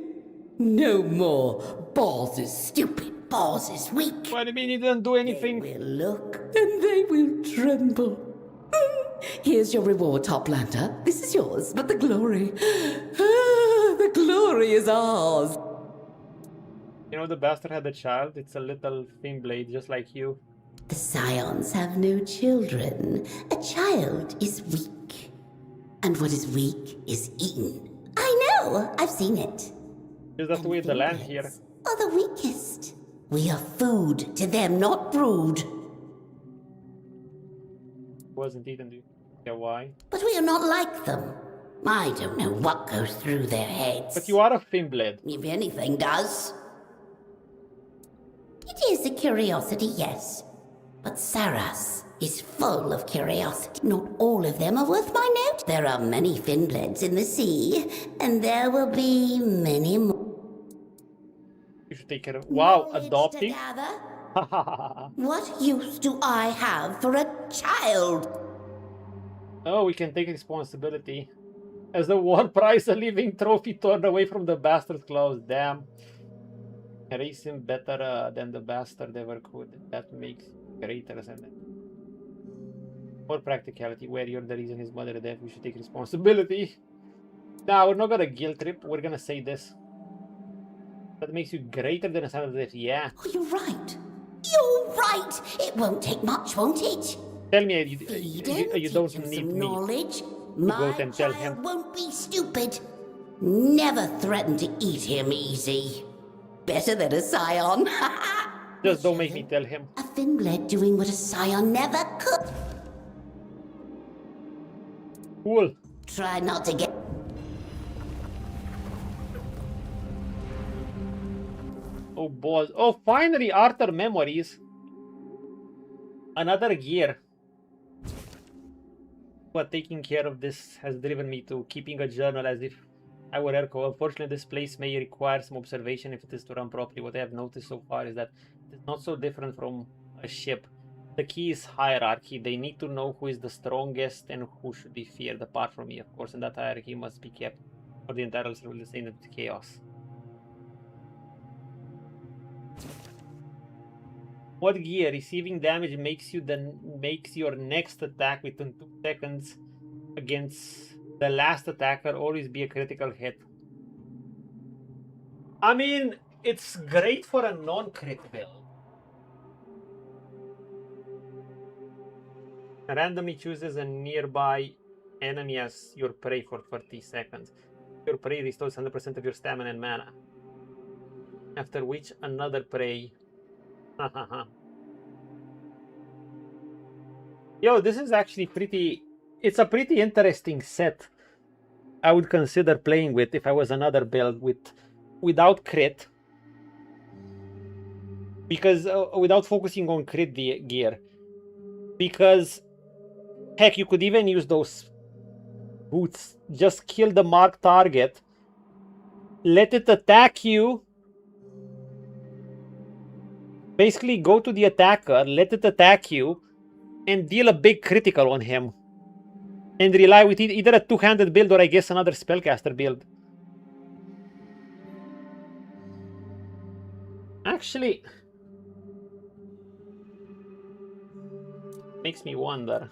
No more. Balls is stupid. Balls is weak. What do you mean you didn't do anything? They will look and they will tremble. Here's your reward, Toplander. This is yours, but the glory. The glory is ours. You know, the bastard had a child. It's a little thin blade, just like you. The scions have no children. A child is weak. And what is weak is eaten. I know! I've seen it. Is that the way the land here? Are the weakest. We are food to them, not brood. Wasn't eaten, dude. Yeah, why? But we are not like them. I don't know what goes through their heads. But you are a thin blade. If anything does. It is a curiosity, yes. But Saras is full of curiosity. Not all of them are worth my note. There are many Finbleds in the sea, and there will be many more. You should take care of. Wow, adopting? What use do I have for a child? Oh, we can take responsibility. As the one prize, a living trophy torn away from the bastard's claws. Damn. Raise him better than the bastard ever could. That makes greater than it. Or practicality, where you're the reason his mother dead, we should take responsibility. Nah, we're not gonna guilt trip, we're gonna say this. That makes you greater than a son of death, yeah. Oh, you're right. You're right. It won't take much, won't it? Tell me you don't Teach him need some me knowledge. to go My and tell child him. won't be stupid. Never threaten to eat him easy. Better than a scion. Just don't make me tell him. A Finblade doing what a scion never could. Cool. Try not to get... Oh, boss. Oh, finally, Arthur memories. Another gear. But taking care of this has driven me to keeping a journal as if I were Erko. Unfortunately, this place may require some observation if it is to run properly. What I have noticed so far is that it's not so different from a ship. The key is hierarchy. They need to know who is the strongest and who should be feared, apart from me, of course, and that hierarchy must be kept for the entire will descend into chaos. What gear? Receiving damage makes your next attack within 2 seconds against the last attacker always be a critical hit. I mean, it's great for a non-crit build. Randomly chooses a nearby enemy as your prey for 30 seconds. Your prey restores 100% of your stamina and mana. After which another prey. Yo, this is actually pretty... It's a pretty interesting set. I would consider playing with if I was another build without crit. Because without focusing on crit gear. Because heck, you could even use those boots. Just kill the marked target. Let it attack you. Basically go to the attacker, let it attack you, and deal a big critical on him. And rely with either a two-handed build or I guess another spellcaster build. Actually, makes me wonder.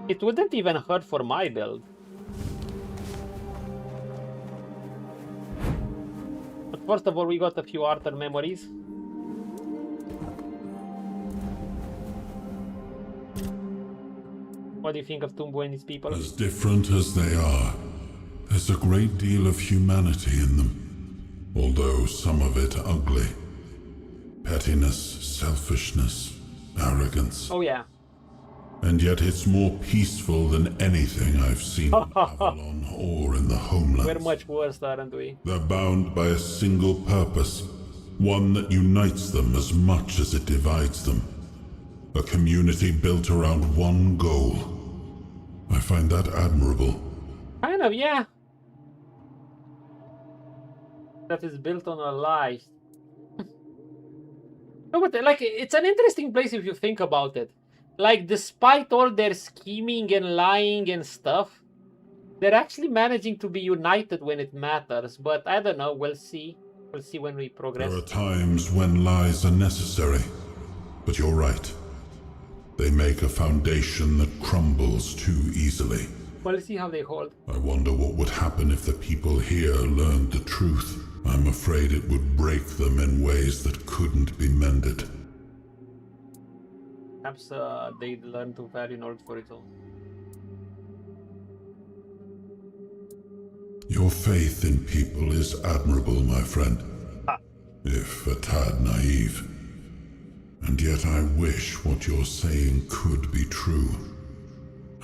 It wouldn't even hurt for my build. But first of all, we got a few Arthur memories. What do you think of Tumbo and his people? As different as they are, there's a great deal of humanity in them. Although some of it ugly. Pettiness, selfishness, arrogance. Oh yeah. And yet it's more peaceful than anything I've seen in Avalon or in the homelands. We're much worse, aren't we? They're bound by a single purpose, one that unites them as much as it divides them. A community built around one goal. I find that admirable. Kind of, yeah. That is built on a lie. No, but like, it's an interesting place if you think about it. Like, despite all their scheming and lying and stuff, they're actually managing to be united when it matters. But I don't know, we'll see. We'll see when we progress. There are times when lies are necessary. But you're right. They make a foundation that crumbles too easily. We'll see how they hold. I wonder what would happen if the people here learned the truth. I'm afraid it would break them in ways that couldn't be mended. Perhaps they'd learn to value knowledge for its own. Your faith in people is admirable, my friend. If a tad naive. And yet I wish what you're saying could be true.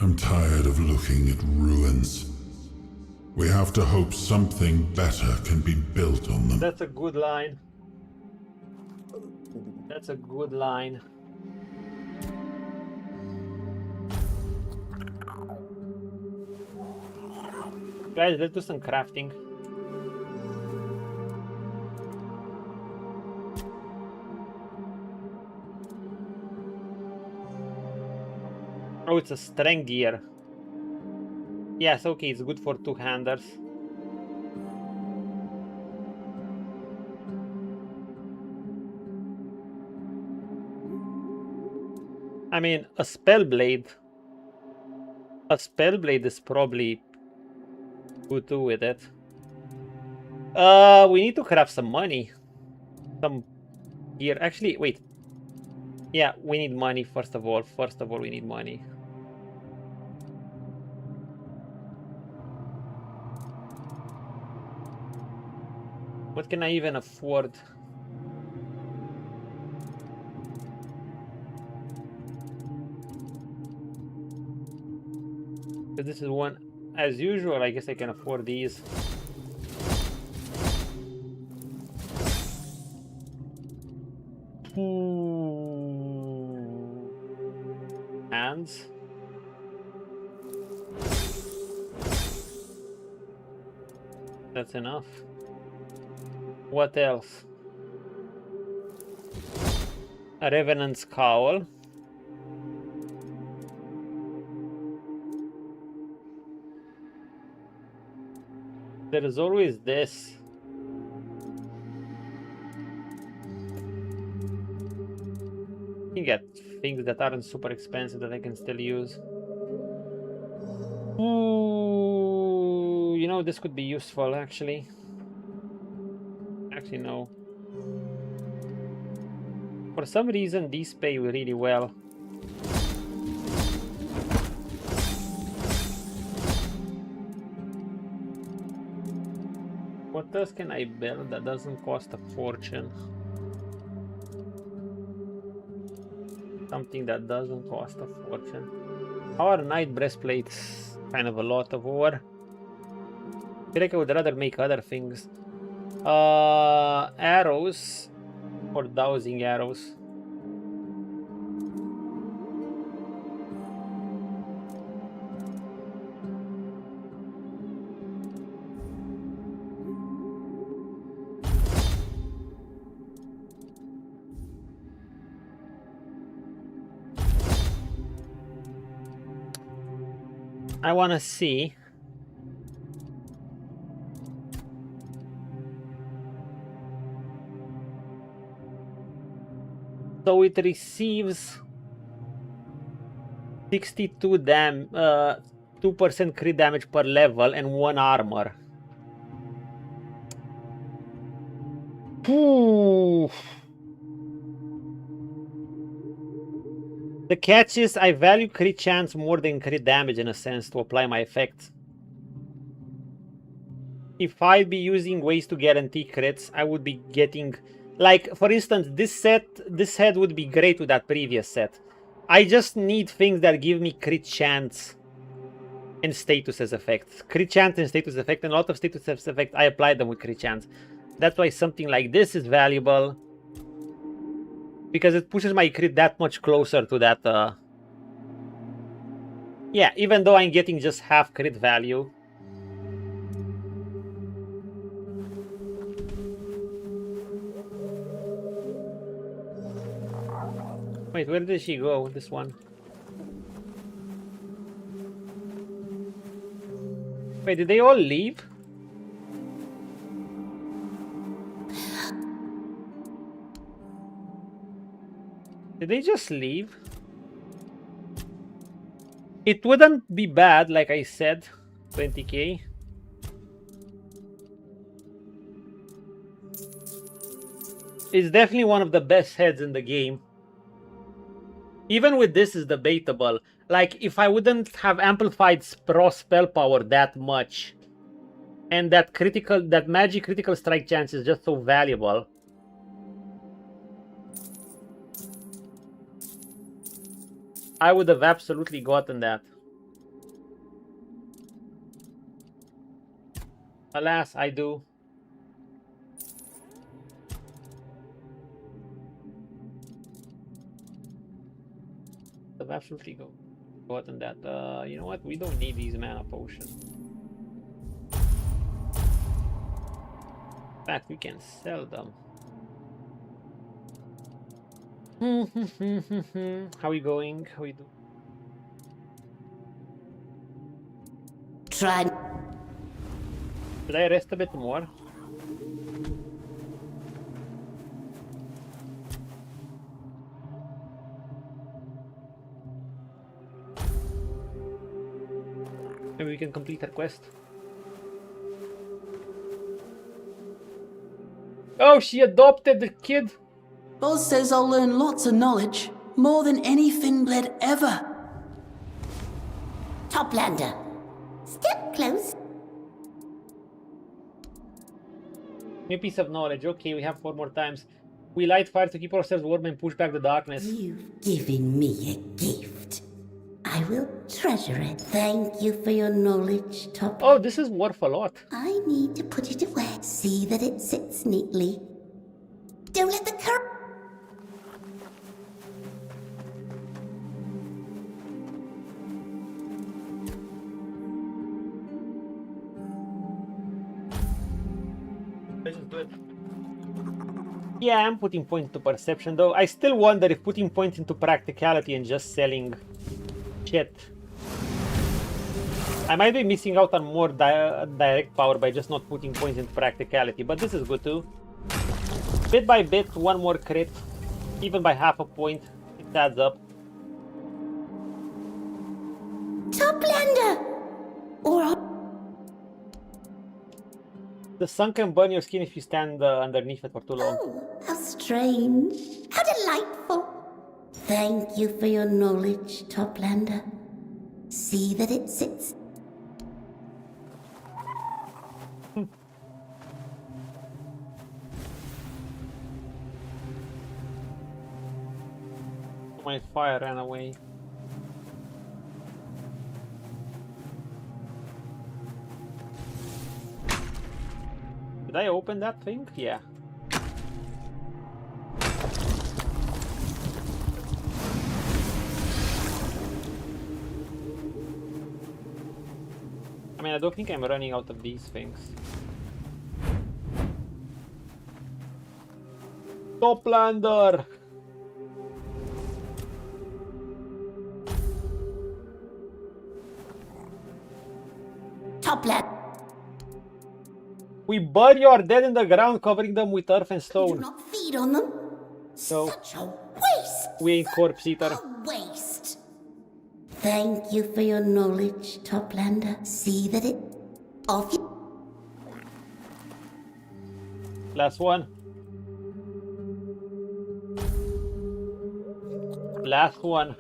I'm tired of looking at ruins. We have to hope something better can be built on them. That's a good line. That's a good line. Guys, let's do some crafting. Oh, it's a strength gear. Yes, okay, it's good for two-handers. I mean, a spellblade. A spellblade is probably good too with it. We need to craft some money. Some gear. Actually, wait. Yeah, we need money first of all. First of all, we need money. What can I even afford? Because this is one, as usual, I guess I can afford these. Hands. That's enough. What else? A Revenant's Cowl. There is always this. You can get things that aren't super expensive that I can still use. Ooh, you know, this could be useful actually. Actually, no. For some reason, these pay really well. What else can I build that doesn't cost a fortune? Something that doesn't cost a fortune. Our knight breastplates kind of a lot of ore. I feel like I would rather make other things. Arrows or dowsing arrows. I want to see. So it receives 62 2% crit damage per level and 1 armor. Ooh. The catch is I value crit chance more than crit damage in a sense to apply my effect. If I'd be using ways to guarantee crits, I would be getting, like, for instance, this set would be great with that previous set. I just need things that give me crit chance and status as effect. Crit chance and status effect, and a lot of status as effect, I apply them with crit chance. That's why something like this is valuable. Because it pushes my crit that much closer to that. Yeah, even though I'm getting just half crit value. Wait, where did she go? This one. Wait, did they all leave? Did they just leave? It wouldn't be bad, like I said. 20k. It's definitely one of the best heads in the game. Even with this is debatable. Like, if I wouldn't have amplified spell power that much, and that magic critical strike chance is just so valuable. I would have absolutely gotten that. Alas, I do. I've absolutely gotten that. You know what? We don't need these mana potions. In fact, we can sell them. How are we going? How are we doing? Try. Should I rest a bit more? Maybe we can complete her quest. Oh, she adopted the kid. Boz says I'll learn lots of knowledge, more than any Finbled ever. Toplander, step close. New piece of knowledge. Okay, we have 4 more times. We light fire to keep ourselves warm and push back the darkness. You've given me a gift. I will treasure it. Thank you for your knowledge, Top. Oh, this is worth a lot. I need to put it away. See that it sits neatly. Don't let the current... Yeah, I'm putting point into perception, though. I still wonder if putting point into practicality and just selling shit. I might be missing out on more direct power by just not putting points into practicality, but this is good too. Bit by bit, 1 more crit, even by half a point, it adds up. Toplander! Or... The sun can burn your skin if you stand underneath it for too long. Oh, how strange. How delightful. Thank you for your knowledge, Toplander. See that it sits... My fire ran away. Did I open that thing? Yeah. I mean, I don't think I'm running out of these things. Toplander! Toplander! We bury our dead in the ground, covering them with earth and stone. Do not feed on them. So, such a waste! We ain't corpse eater. A waste! Thank you for your knowledge, Toplander. See that it... Off you... Last one. Last one.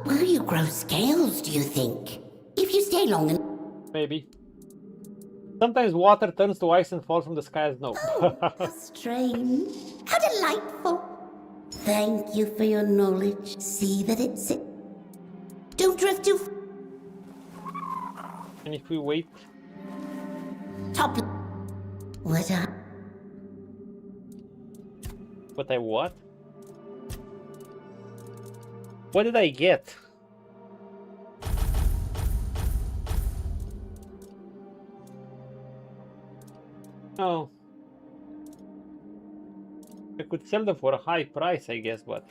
Will you grow scales, do you think? If you stay long enough... Maybe. Sometimes water turns to ice and falls from the sky as snow. Oh, how strange. How delightful. Thank you for your knowledge. See that it's... Don't drift too... And if we wait... Top... What I... What I what? What did I get? Oh. I could sell them for a high price, I guess, but...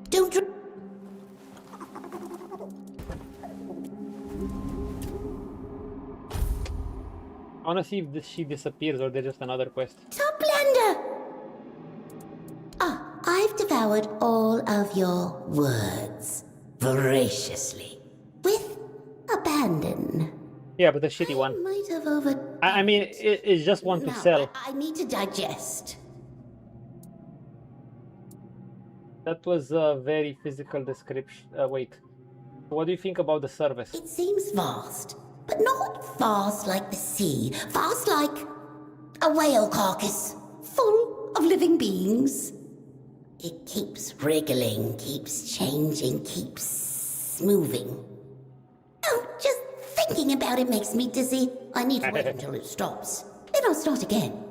Don't... I wanna see if she disappears or there's just another quest. Toplander! Ah, I've devoured all of your words voraciously. With abandon. Yeah, but the shitty one. Might have over... I mean, it's just one to sell. I need to digest. That was a very physical description. Wait. What do you think about the service? It seems vast, but not vast like the sea. Vast like a whale carcass, full of living beings. It keeps wriggling, keeps changing, keeps moving. Oh, just thinking about it makes me dizzy. I need to wait until it stops. Then I'll start again.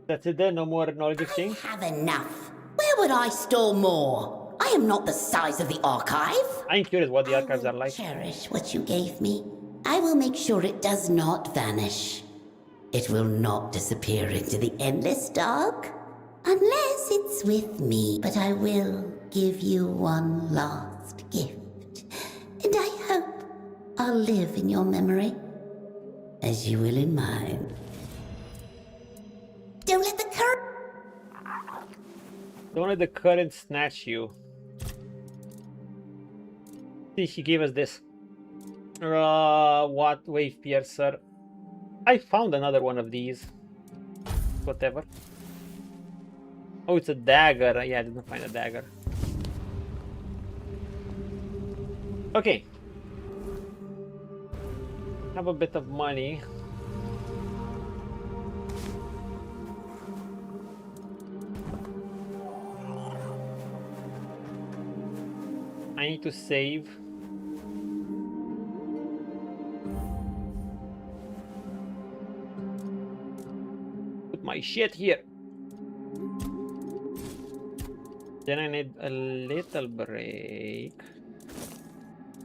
That's it then? No more knowledge exchange? I have enough. Where would I store more? I am not the size of the archive. I'm curious what the archives are like. Cherish what you gave me. I will make sure it does not vanish. It will not disappear into the endless dark. Unless it's with me. But I will give you one last gift. And I hope I'll live in your memory. As you will in mine. Don't let the current... Don't let the current snatch you. He gave us this. What? Wave Piercer. I found another one of these. Whatever. Oh, it's a dagger. Yeah, I didn't find a dagger. Okay. Have a bit of money. I need to save. Put my shit here. Then I need a little break.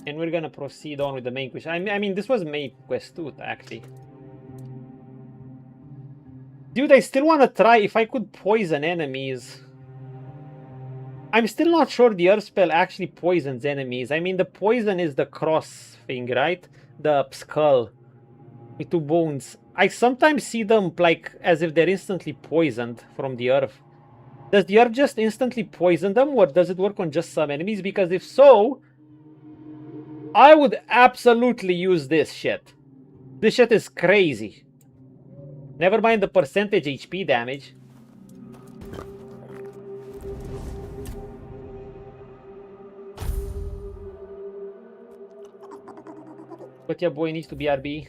And we're gonna proceed on with the main quest. I mean, this was main quest 2, actually. Dude, I still wanna try if I could poison enemies. I'm still not sure the earth spell actually poisons enemies. I mean, the poison is the cross thing, right? The skull with 2 bones. I sometimes see them like as if they're instantly poisoned from the earth. Does the earth just instantly poison them, or does it work on just some enemies? Because if so, I would absolutely use this shit. This shit is crazy. Never mind the percentage HP damage. But yeah, boy needs to be RB.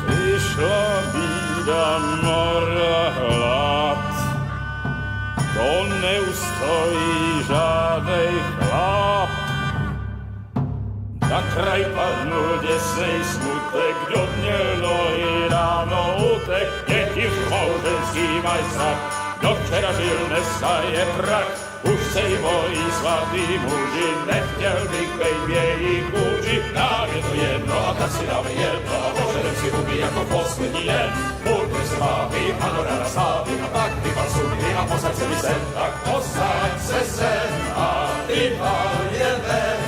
Przyszła bida mora lat, to nie ustoi żadnej chlap. a kraj padł desnej smutek, dziobnie i rano utek, jaki małżeński majstrak, do wczera żylne staje prak, už sejmoj svatý muži, nechtěl bych bejt v jejich kůži, nám je to jedno a tak si dáme jedno a požerem si huby jako poslední den. Buďte s vámi, ano ráda slávy a tak vypal sudy a posaď se mi sem, tak posaď se sem a vypal je ven.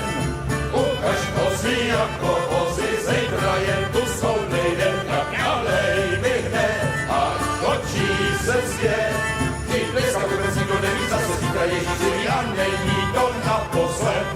Ukaž kozy jako kozy, zejtra jen tu jsou nejdem, tak nalej mi hned a točí se svět. Dneska vůbec nikdo neví, zase zítra je živý a není to naposled.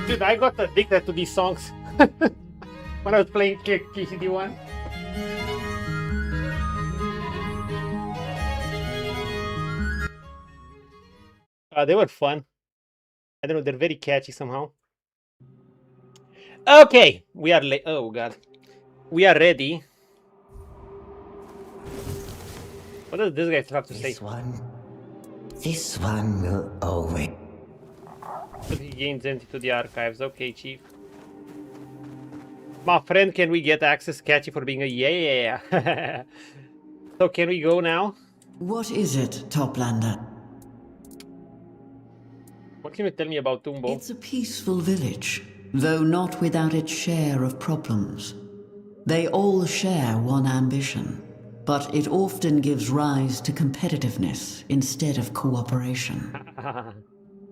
Dude, I got addicted to these songs when I was playing KCD1. They were fun. I don't know, they're very catchy somehow. Okay, we are late. Oh god, we are ready. What does this guy have to say? This one will always. But he gains entry to the archives. Okay, chief. My friend, can we get access? Catchy for being a yeah. So can we go now? What is it, Toplander? What can you tell me about Tumbo? It's a peaceful village, though not without its share of problems. They all share one ambition, but it often gives rise to competitiveness instead of cooperation.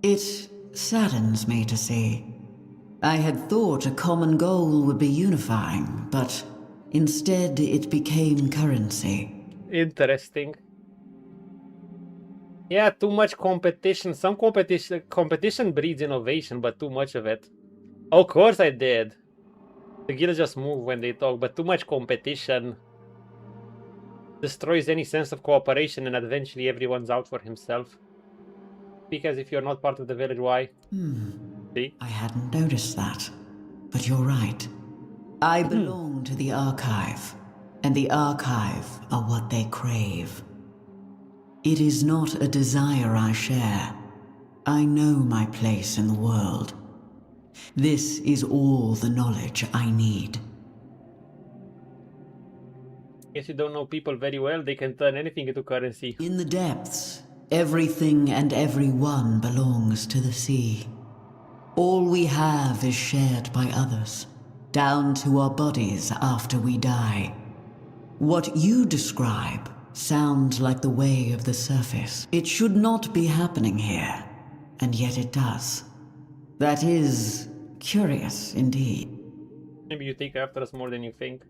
It saddens me to see. I had thought a common goal would be unifying, but instead it became currency. Interesting. Yeah, too much competition. Some competition breeds innovation, but too much of it. Of course I did. The guilds just move when they talk, but too much competition destroys any sense of cooperation, and eventually everyone's out for himself. Because if you're not part of the village, why? See? I hadn't noticed that, but you're right. I belong to the Archive, and the Archive are what they crave. It is not a desire I share. I know my place in the world. This is all the knowledge I need. If you don't know people very well, they can turn anything into currency. In the depths, everything and everyone belongs to the sea. All we have is shared by others, down to our bodies after we die. What you describe sounds like the way of the surface. It should not be happening here, and yet it does. That is curious indeed. Maybe you take after us more than you think.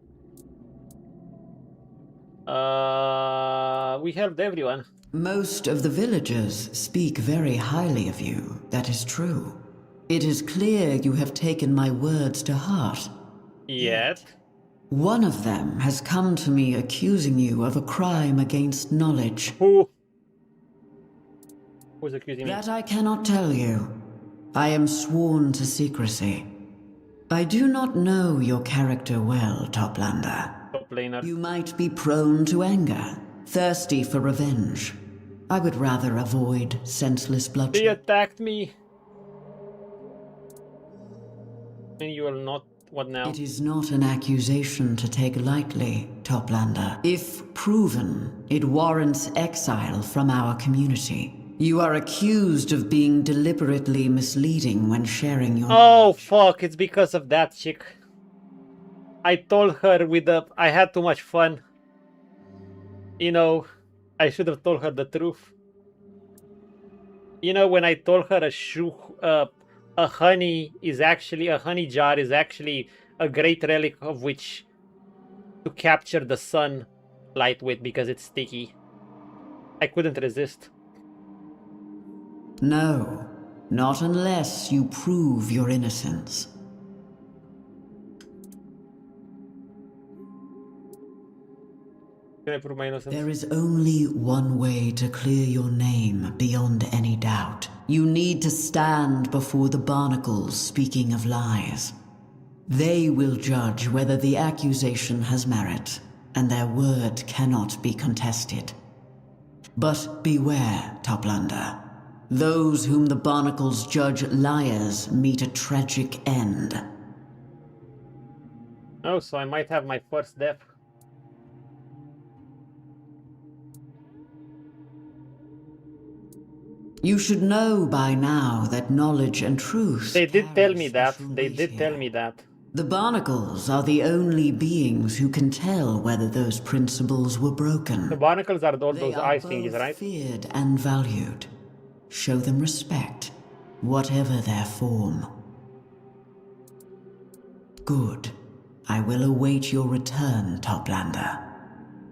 We helped everyone. Most of the villagers speak very highly of you, that is true. It is clear you have taken my words to heart. Yet? One of them has come to me accusing you of a crime against knowledge. Who? Who's accusing me? That I cannot tell you. I am sworn to secrecy. I do not know your character well, Toplander. Toplaner. You might be prone to anger, thirsty for revenge. I would rather avoid senseless bloodshed. They attacked me. And you will not. What now? It is not an accusation to take lightly, Toplander. If proven, it warrants exile from our community. You are accused of being deliberately misleading when sharing your... Oh, fuck. It's because of that chick. I told her I had too much fun. You know, I should have told her the truth. You know, when I told her a honey jar is actually a great relic of which to capture the sun light with because it's sticky. I couldn't resist. No, not unless you prove your innocence. Can I prove my innocence? There is only one way to clear your name beyond any doubt. You need to stand before the Barnacles speaking of lies. They will judge whether the accusation has merit, and their word cannot be contested. But beware, Toplander. Those whom the Barnacles judge liars meet a tragic end. Oh, so I might have my first death. You should know by now that knowledge and truth... They did tell me that. They did tell me that. The Barnacles are the only beings who can tell whether those principles were broken. The Barnacles are all those ice thingies, right? Feared and valued. Show them respect, whatever their form. Good. I will await your return, Toplander.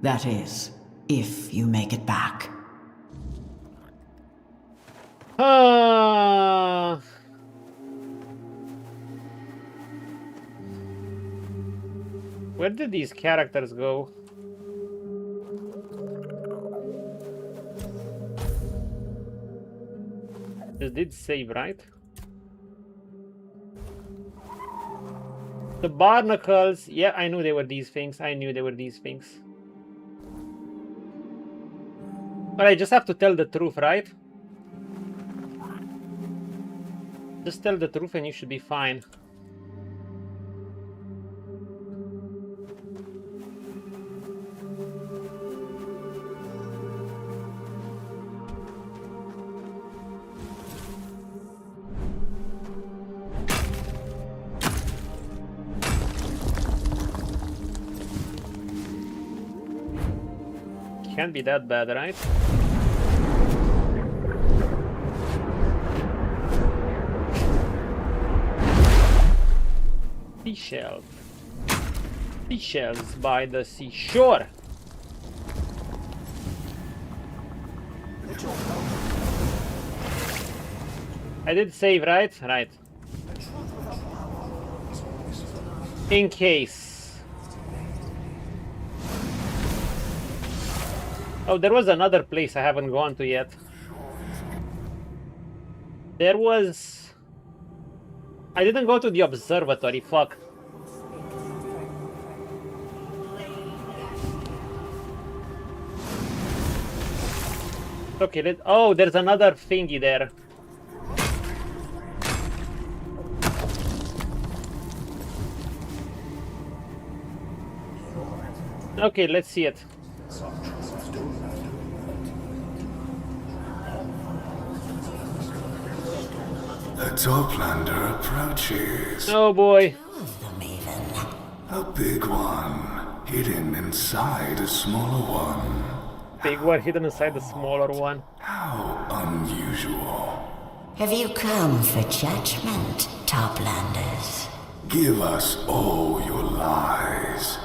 That is, if you make it back. Where did these characters go? This did save, right? The barnacles, yeah, I knew they were these things. I knew they were these things. But I just have to tell the truth, right? Just tell the truth and you should be fine. Can't be that bad, right? Seashells. Seashells by the seashore. I did save, right? Right. In case. Oh, there was another place I haven't gone to yet. There was... I didn't go to the observatory, fuck. Okay, oh, there's another thingy there. Okay, let's see it. The Toplander approaches. Oh boy. A big one, hidden inside a smaller one. Big one hidden inside the smaller one. How unusual. Have you come for judgment, Toplanders? Give us all your lies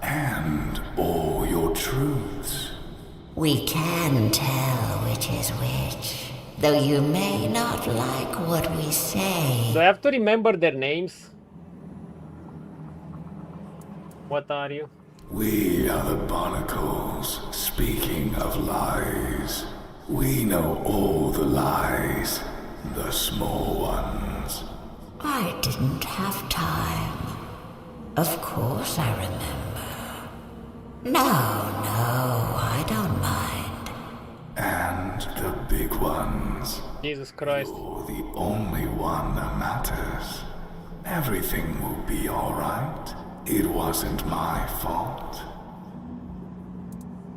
and all your truths. We can tell which is which, though you may not like what we say. Do I have to remember their names? What are you? We are the barnacles, speaking of lies. We know all the lies, the small ones. I didn't have time. Of course I remember. No, I don't mind. And the big ones. Jesus Christ. You're the only one that matters. Everything will be alright. It wasn't my fault.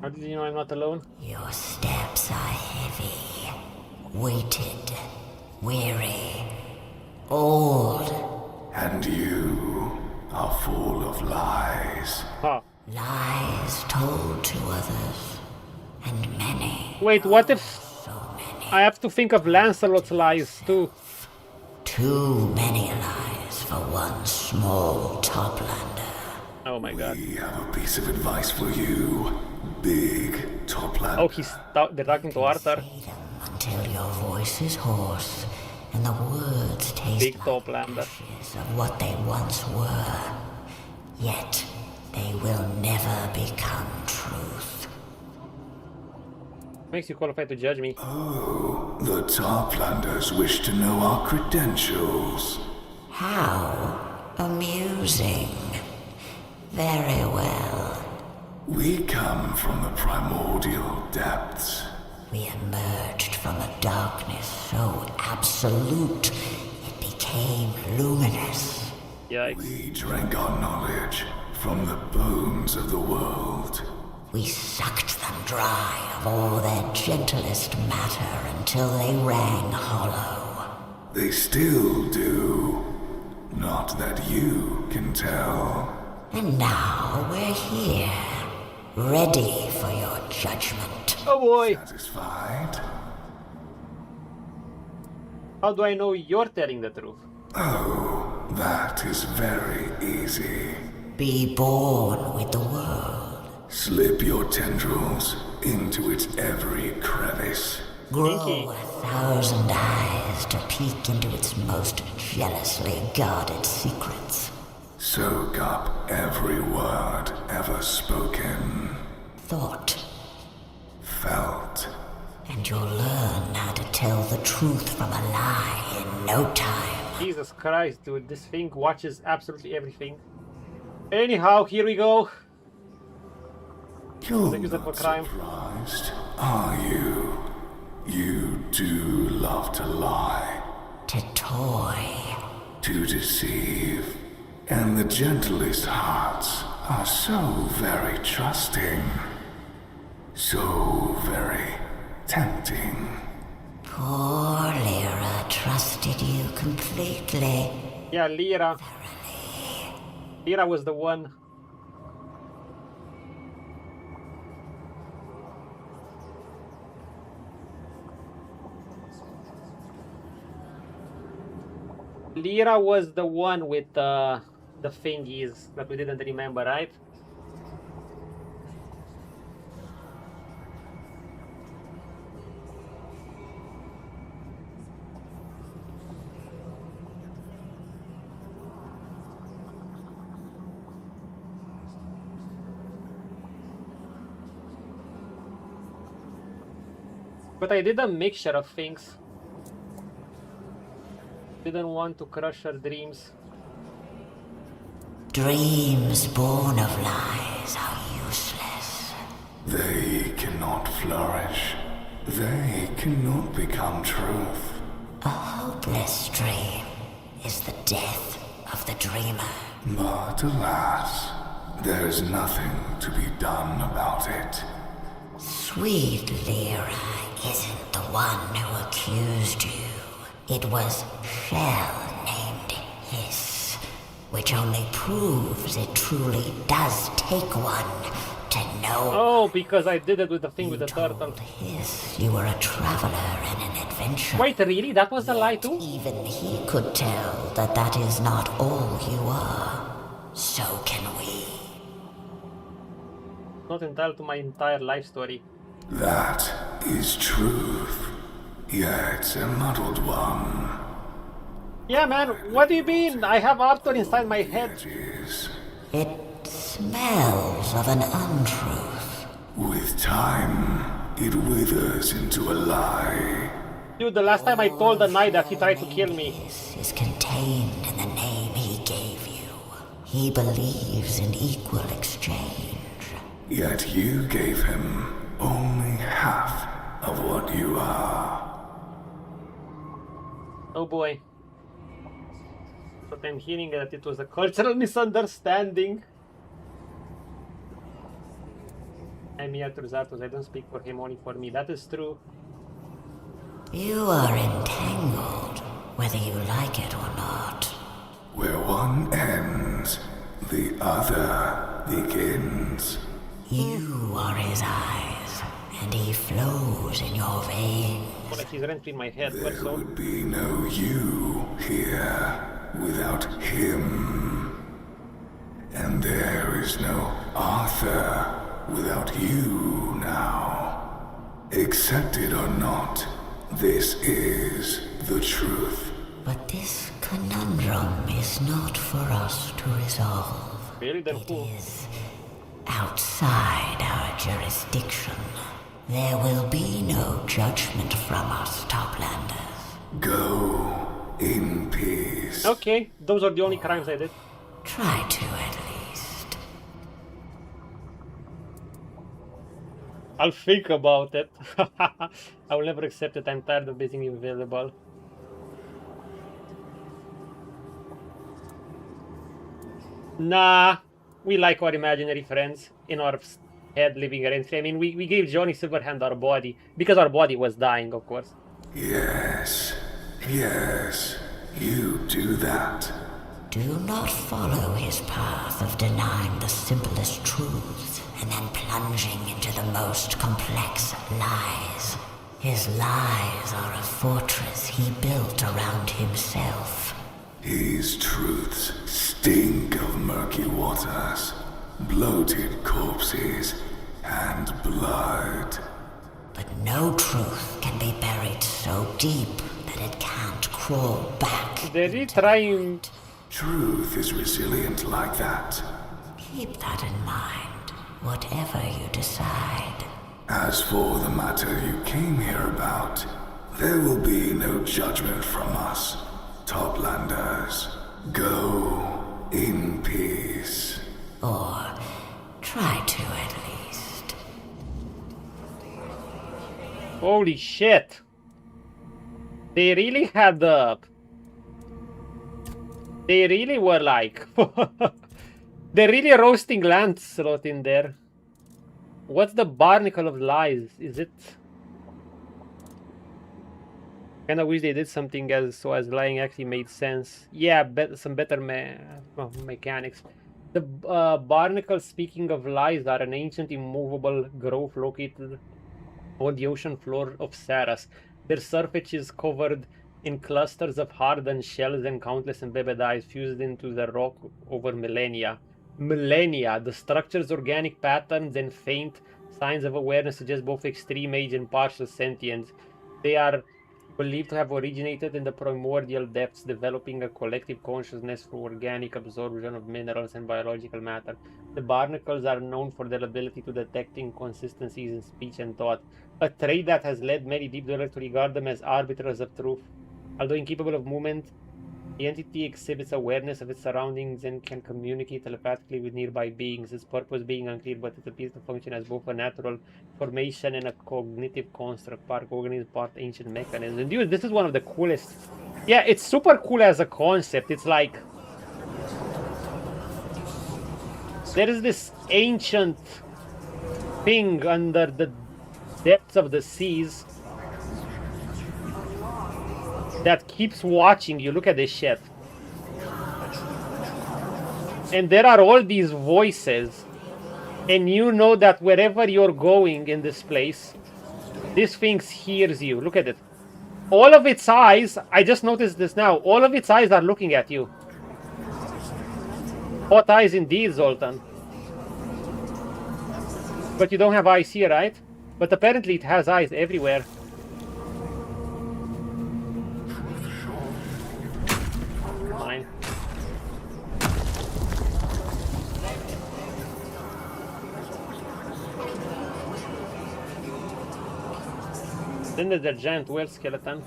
How did you know I'm not alone? Your steps are heavy, weighted, weary, old. And you are full of lies. Huh. Lies told to others, and many. Wait, what if I have to think of Lancelot's lies too? Too many lies for one small Toplander. Oh my god. We have a piece of advice for you, big Toplander. Oh, they're talking to Arthur. Until your voice is hoarse and the words taste big Toplander. Of what they once were. Yet they will never become truth. Makes you qualified to judge me. Oh, the Toplanders wish to know our credentials. How amusing. Very well. We come from the primordial depths. We emerged from a darkness so absolute it became luminous. Yikes. We drank our knowledge from the bones of the world. We sucked them dry of all their gentlest matter until they rang hollow. They still do. Not that you can tell. And now we're here, ready for your judgment. Oh boy. Satisfied? How do I know you're telling the truth? Oh, that is very easy. Be born with the world. Slip your tendrils into its every crevice. Grow 1,000 eyes to peek into its most jealously guarded secrets. Soak up every word ever spoken. Thought. Felt. And you'll learn how to tell the truth from a lie in no time. Jesus Christ, dude, this thing watches absolutely everything. Anyhow, here we go. You're not surprised, are you? You do love to lie. To toy. To deceive. And the gentlest hearts are so very trusting. So very tempting. Poor Lyra trusted you completely. Yeah, Lyra. Lyra was the one. Lyra was the one with the thingies that we didn't remember, right? But I did a mixture of things. Didn't want to crush her dreams. Dreams born of lies are useless. They cannot flourish. They cannot become truth. A hopeless dream is the death of the dreamer. But alas, there is nothing to be done about it. Sweet Lyra isn't the one who accused you. It was Shell named Hiss, which only proves it truly does take one to know. Oh, because I did it with the thing with the turtle. Hiss, you were a traveler and an adventurer. Wait, really? That was a lie too? Even he could tell that that is not all you are. So can we. Not entitled to my entire life story. That is truth. Yet a muddled one. Yeah, man, what do you mean? I have Arthur inside my head. It smells of an untruth. With time, it withers into a lie. Dude, the last time I told the knight that he tried to kill me. This is contained in the name he gave you. He believes in equal exchange. Yet you gave him only half of what you are. Oh boy. But I'm hearing that it was a cultural misunderstanding. I'm here to Zartos. I don't speak for him, only for me. That is true. You are entangled, whether you like it or not. Where one ends, the other begins. You are his eyes, and he flows in your veins. Well, like he's rent in my head. There would be no you here without him. And there is no Arthur without you now. Accept it or not, this is the truth. But this conundrum is not for us to resolve. Really? Then who? It is outside our jurisdiction. There will be no judgment from us, Toplanders. Go in peace. Okay, those are the only crimes I did. Try to, at least. I'll think about it. I will never accept it. I'm tired of being invisible. Nah, we like our imaginary friends in our head living rent-free. I mean, we gave Johnny Silverhand our body because our body was dying, of course. Yes, yes, you do that. Do not follow his path of denying the simplest truths and then plunging into the most complex lies. His lies are a fortress he built around himself. His truths stink of murky waters, bloated corpses, and blood. But no truth can be buried so deep that it can't crawl back. They're trying. Truth is resilient like that. Keep that in mind, whatever you decide. As for the matter you came here about, there will be no judgment from us, Toplanders, go in peace. Or try to at least. Holy shit. They really had the... They really were like... They're really roasting Lancelot in there. What's the Barnacle of Lies? Is it... Kinda wish they did something as lying actually made sense. Yeah, some better mechanics. The Barnacle, speaking of lies, are an ancient immovable grove located on the ocean floor of Saras. Their surface is covered in clusters of hardened shells and countless embedded eyes fused into the rock over millennia. The structure's organic patterns and faint signs of awareness suggest both extreme age and partial sentience. They are believed to have originated in the primordial depths, developing a collective consciousness through organic absorption of minerals and biological matter. The barnacles are known for their ability to detect inconsistencies in speech and thought, a trait that has led many deep dwellers to regard them as arbiters of truth. Although incapable of movement, the entity exhibits awareness of its surroundings and can communicate telepathically with nearby beings, its purpose being unclear, but it appears to function as both a natural formation and a cognitive construct, part organism, part ancient mechanism. And dude, this is one of the coolest. Yeah, it's super cool as a concept. It's like... there is this ancient thing under the depths of the seas that keeps watching you. Look at this shit. And there are all these voices, and you know that wherever you're going in this place, this thing hears you. Look at it. All of its eyes, I just noticed this now, all of its eyes are looking at you. Hot eyes indeed, Zoltan. But you don't have eyes here, right? But apparently it has eyes everywhere. Fine. Then there's that giant whale skeleton.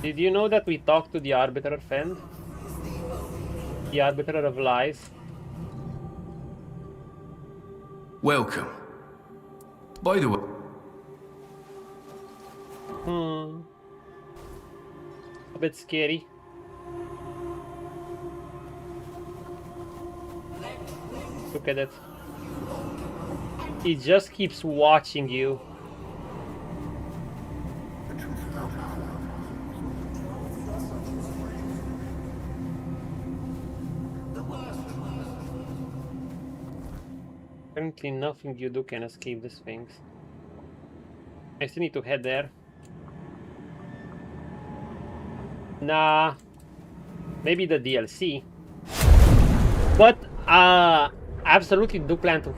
Did you know that we talked to the Arbiter of Fend? The Arbiter of Lies? Welcome. By the way... A bit scary. Look at it. He just keeps watching you. Apparently nothing you do can escape these things. I still need to head there. Nah. Maybe the DLC. But absolutely do plan to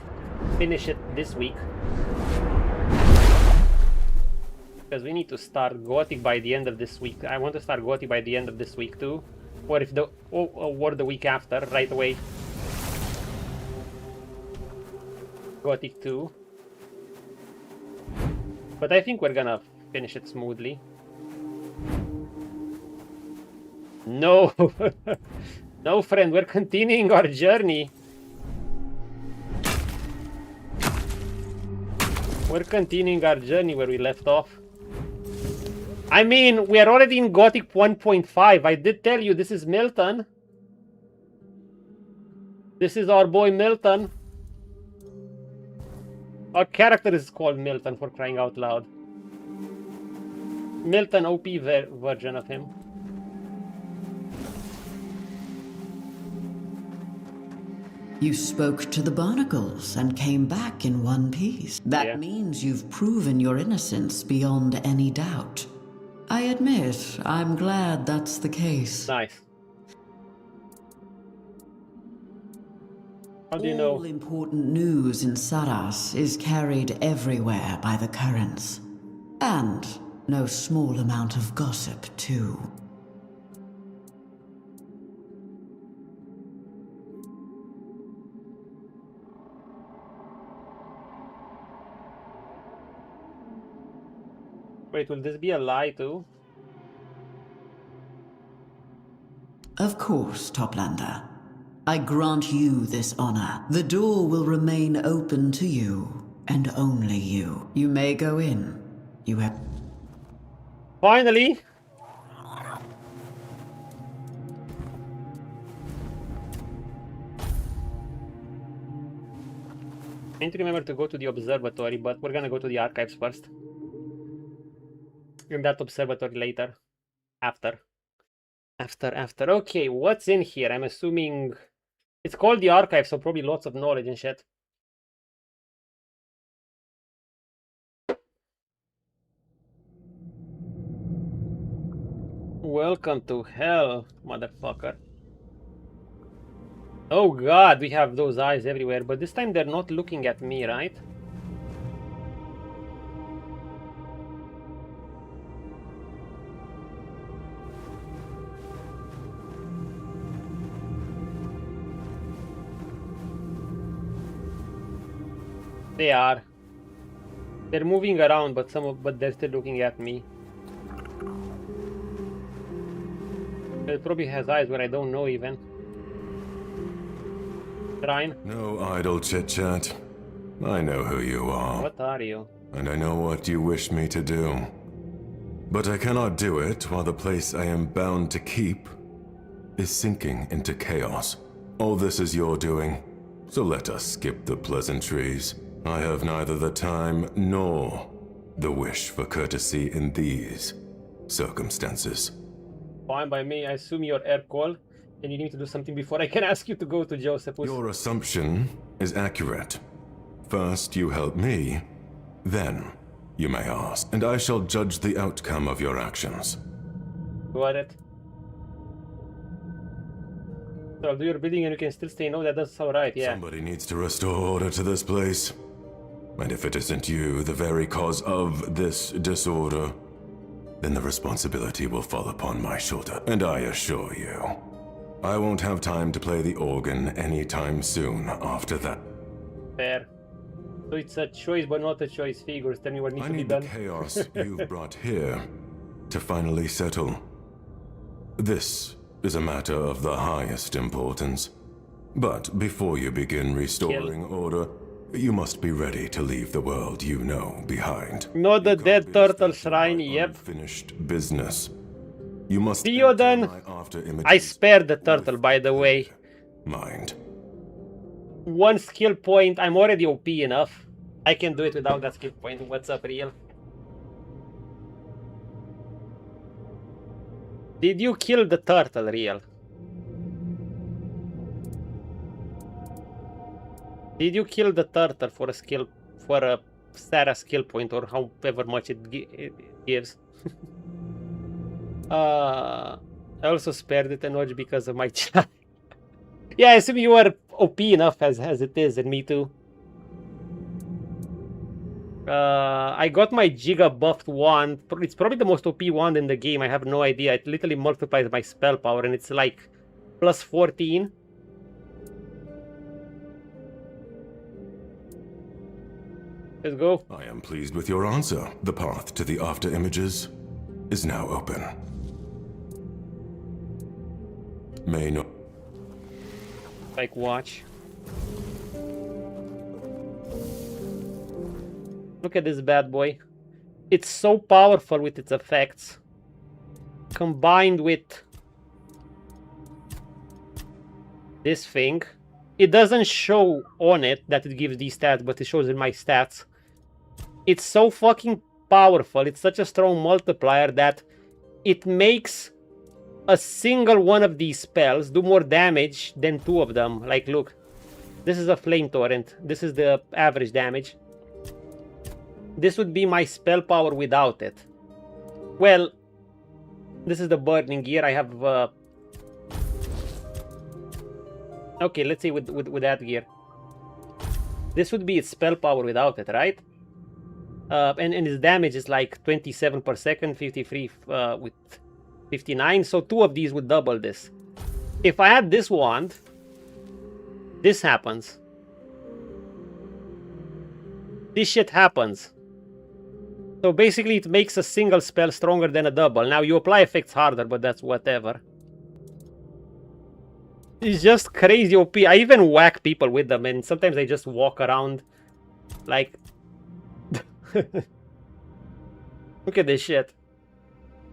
finish it this week. Because we need to start Gothic by the end of this week. I want to start Gothic by the end of this week too. Or if the or the week after, right away. Gothic 2. But I think we're gonna finish it smoothly. No! No, friend, we're continuing our journey. We're continuing our journey where we left off. I mean, we are already in Gothic 1.5. I did tell you this is Milton. This is our boy Milton. Our character is called Milton, for crying out loud. Milton, OP version of him. You spoke to the barnacles and came back in one piece. That means you've proven your innocence beyond any doubt. I admit, I'm glad that's the case. Nice. How do you know? All important news in Saras is carried everywhere by the currents. And no small amount of gossip, too. Wait, will this be a lie too? Of course, Toplander. I grant you this honor. The door will remain open to you, and only you. You may go in. You have... Finally! I need to remember to go to the observatory, but we're gonna go to the archives first. And that observatory later. After. Okay, what's in here? I'm assuming... It's called the archive, so probably lots of knowledge and shit. Welcome to hell, motherfucker. Oh god, we have those eyes everywhere, but this time they're not looking at me, right? They are. They're moving around, but but they're still looking at me. It probably has eyes where I don't know even. Shrine. No idle chit-chat. I know who you are. What are you? And I know what you wish me to do. But I cannot do it while the place I am bound to keep is sinking into chaos. All this is your doing, so let us skip the pleasantries. I have neither the time nor the wish for courtesy in these circumstances. Fine by me. I assume you're air call, and you need to do something before I can ask you to go to Josephus. Your assumption is accurate. First you help me, then you may ask, and I shall judge the outcome of your actions. Got it. So I'll do your bidding and you can still stay. No, that does sound right, yeah. Somebody needs to restore order to this place. And if it isn't you, the very cause of this disorder, then the responsibility will fall upon my shoulder. And I assure you, I won't have time to play the organ anytime soon after that. Fair. So it's a choice, but not a choice. Figures. Tell me what needs to be done. I need the chaos you've brought here to finally settle. This is a matter of the highest importance. But before you begin restoring order, you must be ready to leave the world you know behind. Not the dead turtle shrine, yep. Finished business. You must Theoden, I spared the turtle, by the way. Mind. One skill point, I'm already OP enough. I can do it without that skill point. What's up, real? Did you kill the turtle, real? Did you kill the turtle for a Sarah skill point, or however much it gives? I also spared it a notch because of my chat. Yeah, I assume you are OP enough as it is, and me too. I got my Giga buffed wand. It's probably the most OP wand in the game. I have no idea. It literally multiplies my spell power, and it's like plus 14. Let's go. I am pleased with your answer. The path to the after images is now open. May not. Like, watch. Look at this bad boy. It's so powerful with its effects. Combined with this thing. It doesn't show on it that it gives these stats, but it shows in my stats. It's so fucking powerful. It's such a strong multiplier that it makes a single one of these spells do more damage than two of them. Like, look. This is a flame torrent. This is the average damage. This would be my spell power without it. Well, this is the burning gear. I have... Okay, let's see with that gear. This would be its spell power without it, right? And its damage is like 27 per second, 53 with 59. So two of these would double this. If I add this wand, this happens. This shit happens. So basically it makes a single spell stronger than a double. Now you apply effects harder, but that's whatever. It's just crazy OP. I even whack people with them, and sometimes I just walk around like... Look at this shit.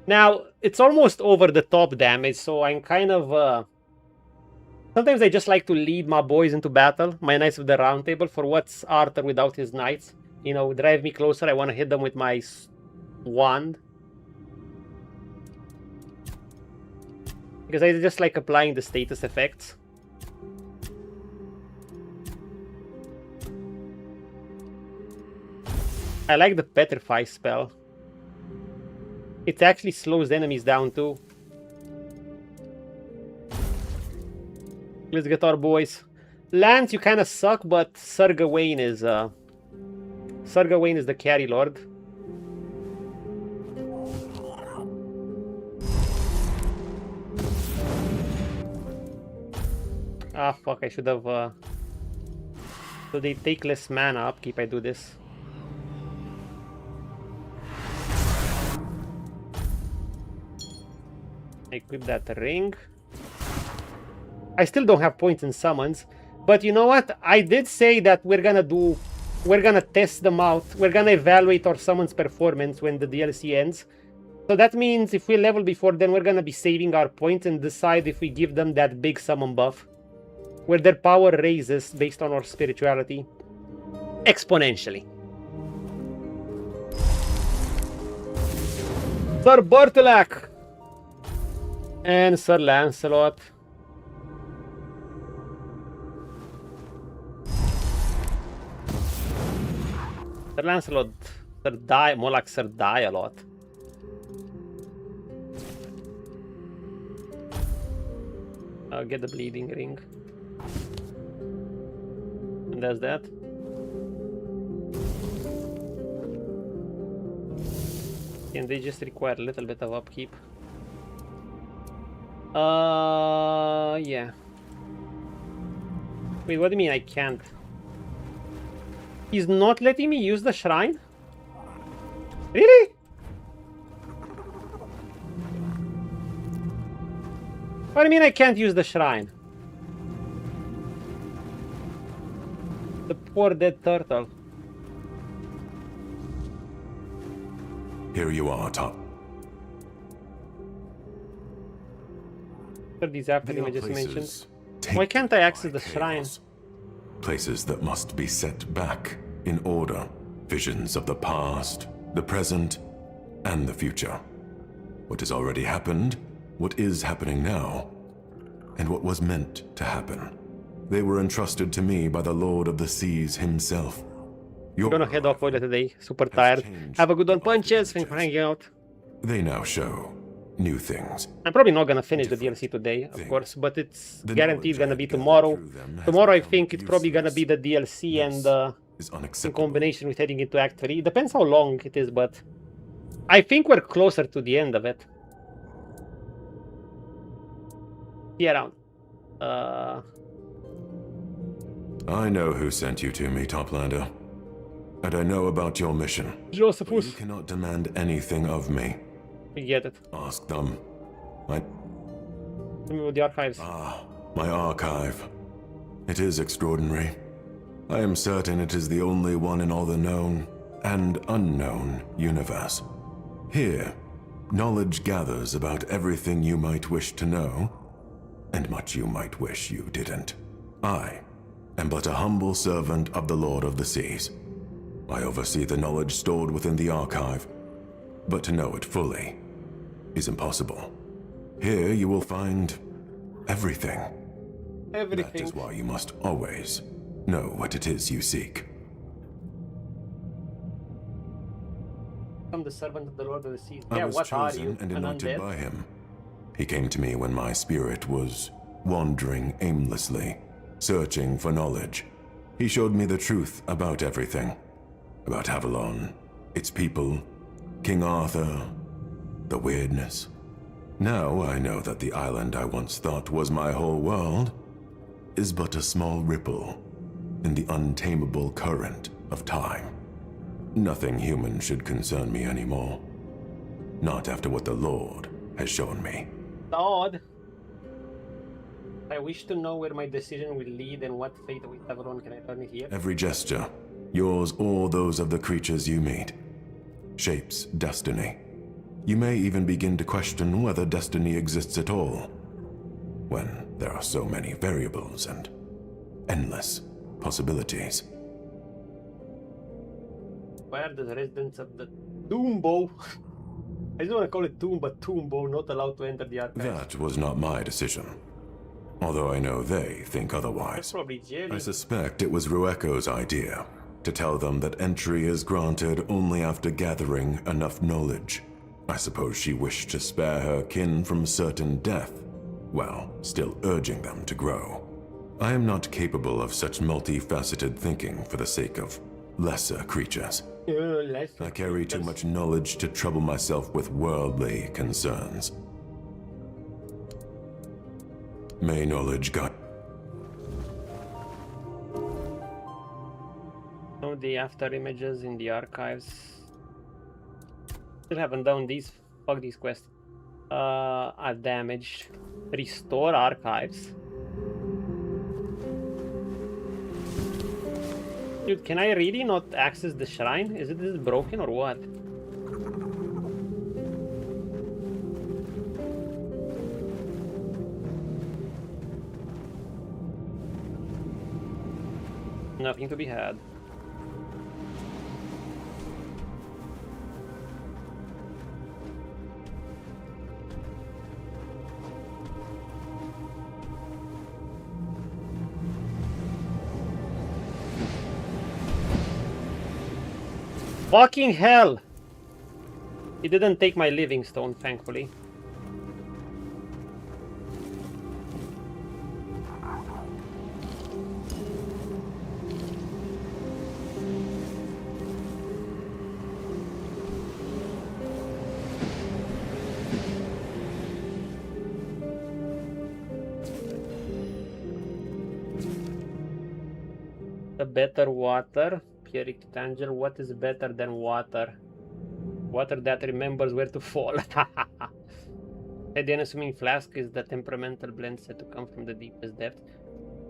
Now, it's almost over the top damage, so I'm kind of... Sometimes I just like to lead my boys into battle, my Knights of the Round Table, for what's Arthur without his Knights. You know, drive me closer, I want to hit them with my wand. Because I just like applying the status effects. I like the Petrify spell. It actually slows enemies down too. Let's get our boys. Lance, you kind of suck, but Sir Gawain is the carry lord. Ah, fuck, I should have... So they take less mana upkeep, I do this. Equip that ring. I still don't have points in summons, but you know what? I did say that we're gonna test them out. We're gonna evaluate our summons performance when the DLC ends. So that means if we level before then, we're gonna be saving our points and decide if we give them that big summon buff, where their power raises based on our spirituality exponentially. Sir Bartolak and Sir Lancelot. Sir Lancelot, more like Sir Die a lot. I'll get the bleeding ring. And that's that. And they just require a little bit of upkeep. Yeah. Wait, what do you mean I can't? He's not letting me use the shrine? Really? What do you mean I can't use the shrine? The poor dead turtle. Here you are, Top. These after him I just mentioned. Why can't I access the shrine? Places that must be set back in order. Visions of the past, the present, and the future. What has already happened, what is happening now, and what was meant to happen. They were entrusted to me by the Lord of the Seas himself. I'm gonna head off early today, super tired. Have a good one, Punches, thanks for hanging out. They now show new things. I'm probably not gonna finish the DLC today, of course, but it's guaranteed gonna be tomorrow. Tomorrow I think it's probably gonna be the DLC and in combination with heading into Act 3. It depends how long it is, but I think we're closer to the end of it. See you around. I know who sent you to me, Toplander. And I know about your mission. Josephus. You cannot demand anything of me. We get it. Ask them. Tell me about the archives. Ah, my archive. It is extraordinary. I am certain it is the only one in all the known and unknown universe. Here, knowledge gathers about everything you might wish to know, and much you might wish you didn't. I am but a humble servant of the Lord of the Seas. I oversee the knowledge stored within the archive, but to know it fully is impossible. Here you will find everything. Everything. That is why you must always know what it is you seek. I'm the servant of the Lord of the Seas. I Yeah, was what are chosen you? and An anointed undead? by him. He came to me when my spirit was wandering aimlessly, searching for knowledge. He showed me the truth about everything. About Avalon, its people, King Arthur, the weirdness. Now I know that the island I once thought was my whole world is but a small ripple in the untamable current of time. Nothing human should concern me anymore. Not after what the Lord has shown me. Lord, I wish to know where my decision will lead and what fate with Avalon can I turn here. Every gesture, yours or those of the creatures you meet, shapes destiny. You may even begin to question whether destiny exists at all, when there are so many variables and endless possibilities. Where are the residents of the Toombo? I just want to call it Tomb, but Toombo not allowed to enter the archives. That was not my decision. Although I know they think otherwise. That's probably Jerry. I suspect it was Rueko's idea, to tell them that entry is granted only after gathering enough knowledge. I suppose she wished to spare her kin from certain death, while still urging them to grow. I am not capable of such multifaceted thinking for the sake of lesser creatures. I carry too much knowledge to trouble myself with worldly concerns. May knowledge guide. Know the after images in the archives. Still haven't done these. Fuck these quests. Are damaged. Restore archives. Dude, can I really not access the shrine? Is it broken or what? Nothing to be had. Fucking hell! He didn't take my living stone, thankfully. The better water. Pierrick Tangel, what is better than water? Water that remembers where to fall. The unassuming flask is the temperamental blend said to come from the deepest depth.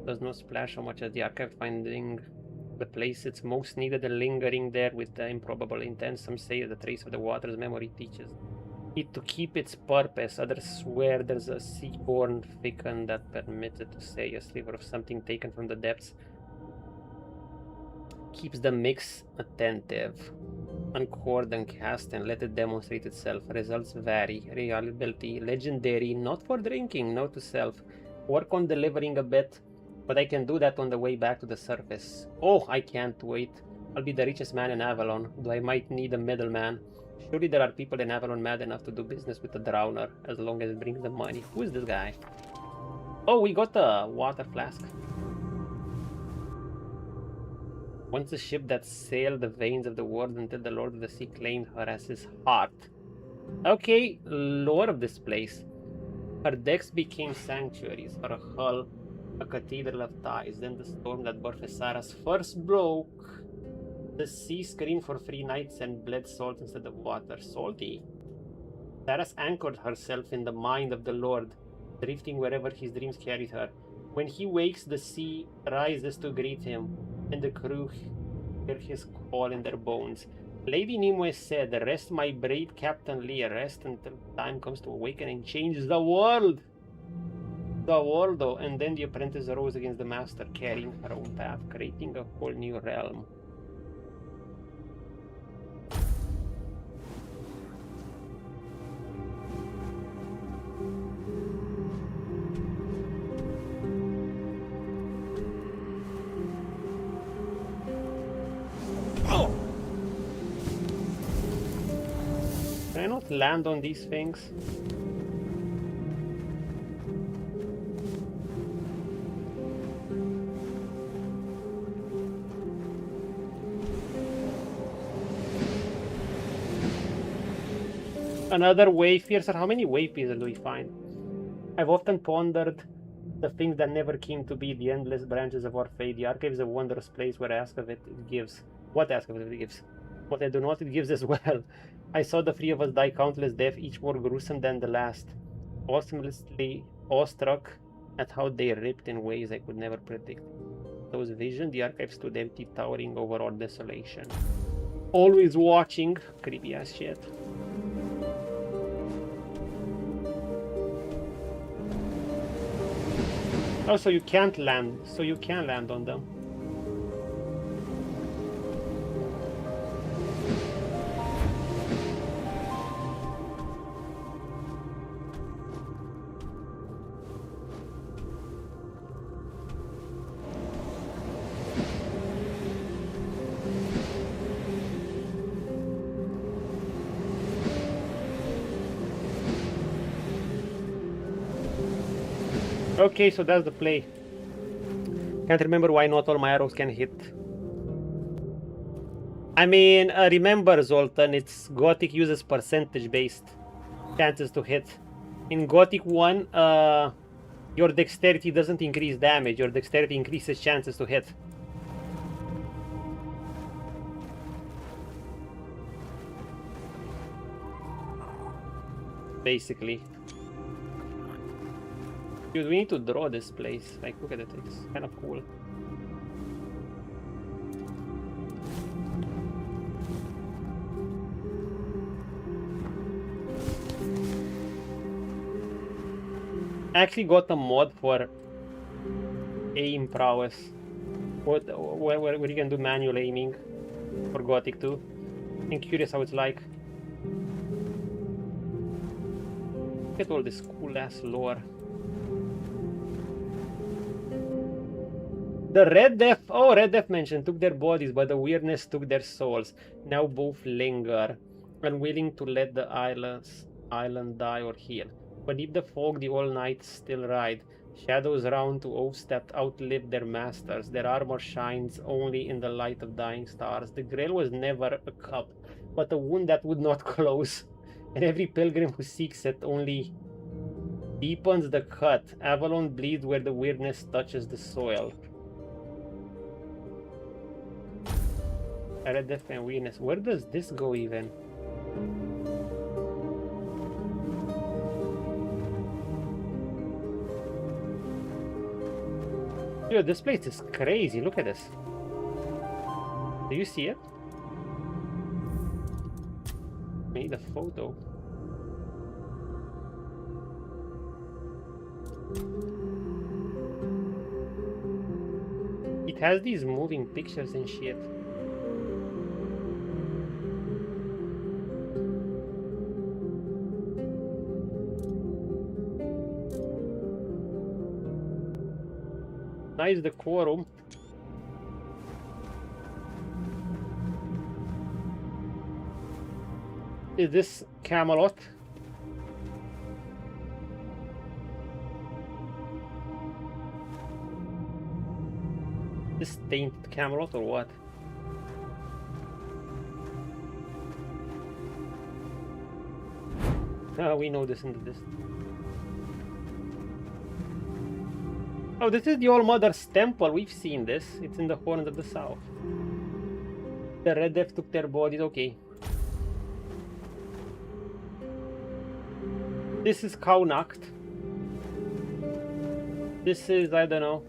Does not splash so much as the archive, finding the place it's most needed and lingering there with the improbable intent. Some say the trace of the water's memory teaches it to keep its purpose. Others swear there's a sea-born thicken that permits it to say a sliver of something taken from the depths. Keeps the mix attentive. Uncord and cast and let it demonstrate itself. Results vary. Reliability legendary. Not for drinking. Note to self. Work on delivering a bit, but I can do that on the way back to the surface. Oh, I can't wait. I'll be the richest man in Avalon, though I might need a middleman. Surely there are people in Avalon mad enough to do business with a drowner, as long as it brings them money. Who is this guy? Oh, we got a water flask. Once a ship that sailed the veins of the world until the Lord of the Sea claimed her as his heart. Okay, lore of this place. Her decks became sanctuaries, her hull a cathedral of ties. Then the storm that birthed Sarah's first broke. The sea screamed for 3 nights and bled salt instead of water. Salty. Sarah's anchored herself in the mind of the Lord, drifting wherever his dreams carried her. When he wakes, the sea rises to greet him, and the crew hear his call in their bones. Lady Nimue said, "Rest, my brave Captain Lee, rest until time comes to awaken and change the world." The world, though, and then the apprentice rose against the master, carrying her own path, creating a whole new realm. Can I not land on these things? Another wave piercer. How many wave piercers do we find? I've often pondered the things that never came to be, the endless branches of our fate. The archive is a wondrous place where I ask of it, it gives. What ask of it, it gives? What I do not, it gives as well. I saw the three of us die countless deaths, each more gruesome than the last. Awesomelessly awestruck at how they ripped in ways I could never predict. Those visions, the archive stood empty, towering over all desolation. Always watching. Creepy ass shit. Oh, so you can't land. So you can land on them. Okay, so that's the play. Can't remember why not all my arrows can hit. I mean, remember, Zoltan, it's Gothic uses percentage-based chances to hit. In Gothic 1, your dexterity doesn't increase damage, your dexterity increases chances to hit. Basically. Dude, we need to draw this place. Like, look at it, it's kind of cool. I actually got a mod for aim prowess. Where you can do manual aiming for Gothic 2. I'm curious how it's like. Look at all this cool ass lore. The Red Death, oh, Red Death mentioned, took their bodies, but the weirdness took their souls. Now both linger, unwilling to let the island die or heal. Beneath the fog, the all-night still ride. Shadows round to oaths that outlived their masters. Their armor shines only in the light of dying stars. The Grail was never a cup, but a wound that would not close. And every pilgrim who seeks it only deepens the cut. Avalon bleeds where the weirdness touches the soil. Red Death and weirdness. Where does this go even? Dude, this place is crazy. Look at this. Do you see it? I need a photo. It has these moving pictures and shit. Nice decorum. Is this Camelot? This Tainted Camelot or what? Ah, we know this in the distance. Oh, this is the All Mother's Temple. We've seen this. It's in the Horns of the South. The Red Death took their bodies. Okay. This is Kaunacht. This is, I don't know.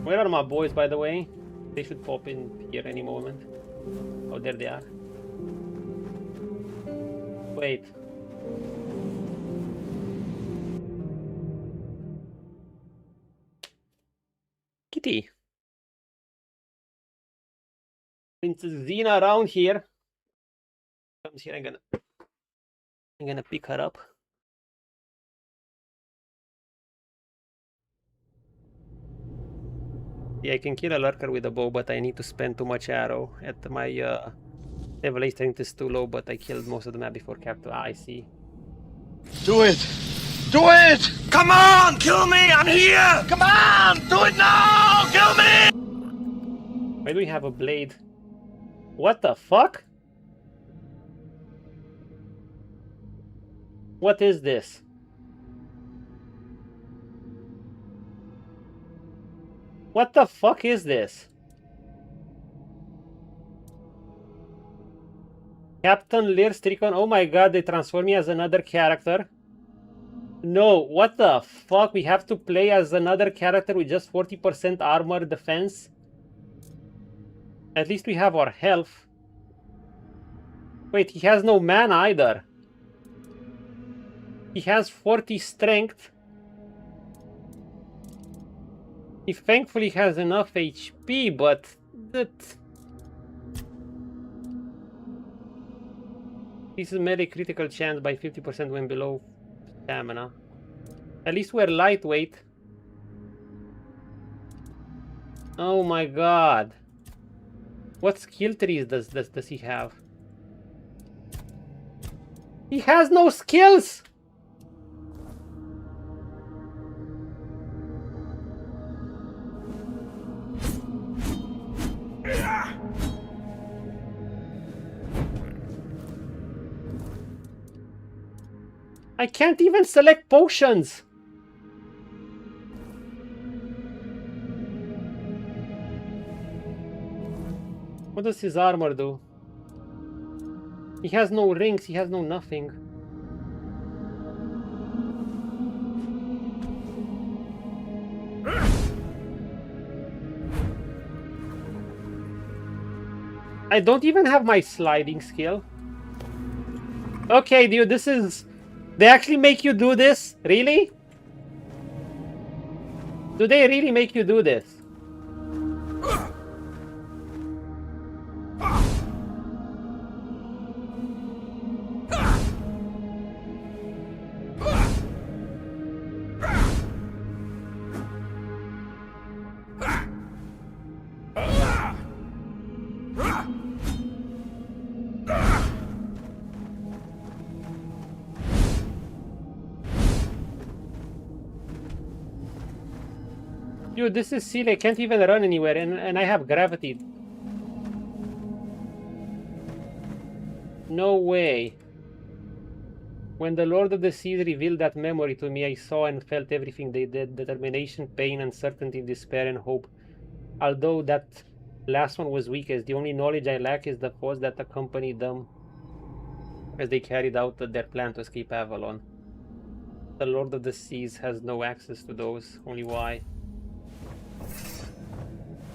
Where are my boys, by the way? They should pop in here any moment. Oh, there they are. Wait. Kitty. Princess Xena around here. Comes here, I'm gonna pick her up. Yeah, I can kill a lurker with a bow, but I need to spend too much arrow. At my level strength is too low, but I killed most of the map before capture. Ah, I see. Do it! Do it! Come on! Kill me! I'm here! Come on! Do it now! Kill me! Why do we have a blade? What the fuck? What is this? What the fuck is this? Captain Lear Stricon. Oh my god, they transform me as another character. No, what the fuck? We have to play as another character with just 40% armor defense? At least we have our health. Wait, he has no mana either. He has 40 strength. He thankfully has enough HP, but that... This is melee critical chance by 50% when below stamina. At least we're lightweight. Oh my god. What skill trees does he have? He has no skills! I can't even select potions! What does his armor do? He has no rings, he has no nothing. I don't even have my sliding skill. Okay, dude, this is... They actually make you do this? Really? Do they really make you do this? Dude, this is silly. I can't even run anywhere, and I have gravity. No way. When the Lord of the Seas revealed that memory to me, I saw and felt everything they did. Determination, pain, uncertainty, despair, and hope. Although that last one was weakest, the only knowledge I lack is the force that accompanied them as they carried out their plan to escape Avalon. The Lord of the Seas has no access to those. Only why?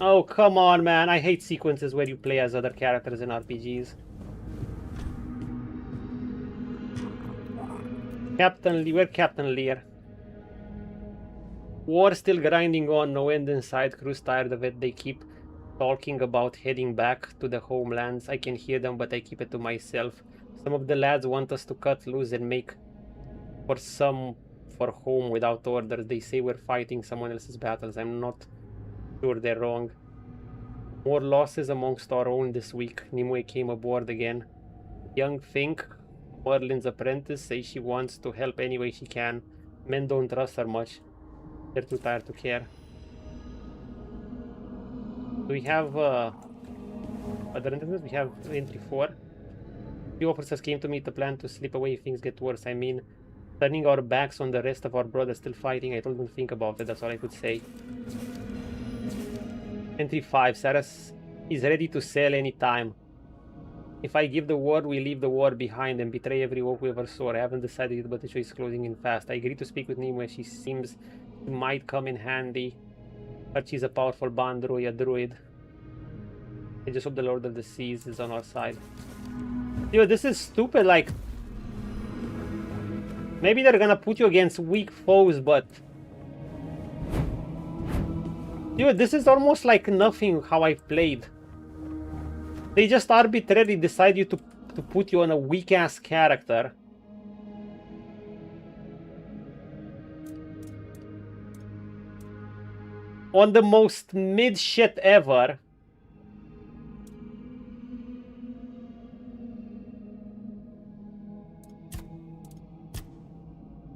Oh, come on, man. I hate sequences where you play as other characters in RPGs. We're Captain Lear. War still grinding on, no end in sight. Crew's tired of it. They keep talking about heading back to the homelands. I can hear them, but I keep it to myself. Some of the lads want us to cut loose and make for home without orders. They say we're fighting someone else's battles. I'm not sure they're wrong. More losses amongst our own this week. Nimue came aboard again. Young Fink, Merlin's apprentice, says she wants to help any way she can. Men don't trust her much. They're too tired to care. Do we have other entities? We have entry 4. Few officers came to meet the plan to slip away if things get worse. I mean, turning our backs on the rest of our brothers still fighting. I told them to think about it. That's all I could say. Entry 5. Saras is ready to sail anytime. If I give the word, we leave the war behind and betray every oath we ever swore. I haven't decided yet, but the choice is closing in fast. I agree to speak with Nimue. She seems she might come in handy. But she's a powerful druid. I just hope the Lord of the Seas is on our side. Dude, this is stupid. Like, maybe they're gonna put you against weak foes, but... Dude, this is almost like nothing how I've played. They just arbitrarily decide to put you on a weak-ass character. On the most mid shit ever.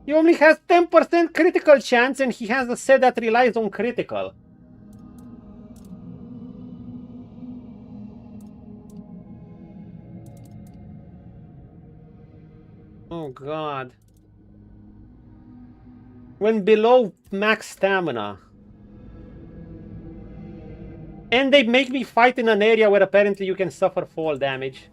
He only has 10% critical chance and he has a set that relies on critical. Oh god. When below max stamina. And they make me fight in an area where apparently you can suffer fall damage.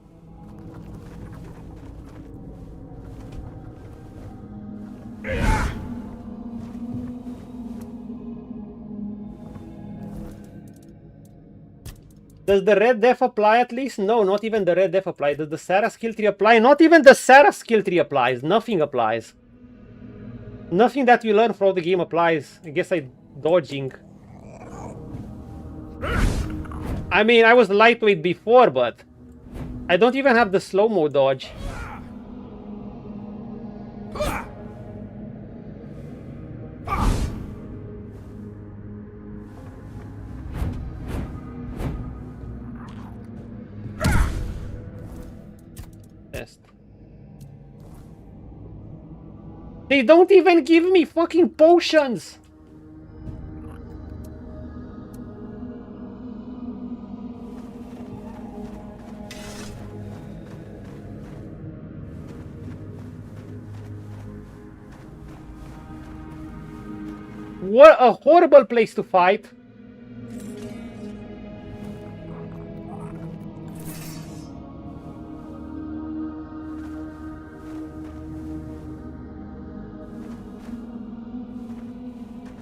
Does the red death apply at least? No, not even the red death apply. Does the Sarah skill tree apply? Not even the Sarah skill tree applies. Nothing applies. Nothing that we learn throughout the game applies. I guess I'm dodging. I mean, I was lightweight before, but I don't even have the slow-mo dodge. They don't even give me fucking potions! What a horrible place to fight!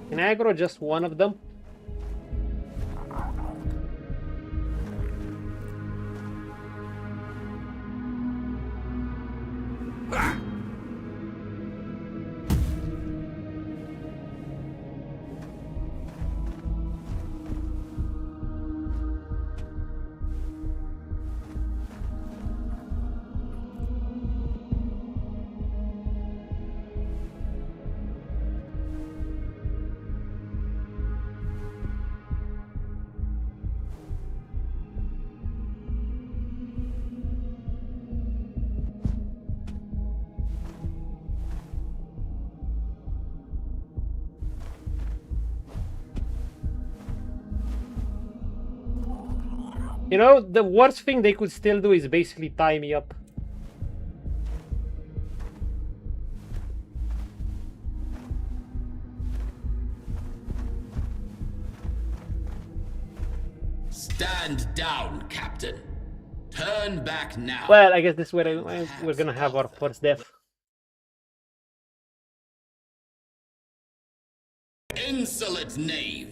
Can I aggro just one of them? You know, the worst thing they could still do is basically tie me up. Stand down, Captain. Turn back now. Well, I guess this is where we're gonna have our first death. Insolent knave.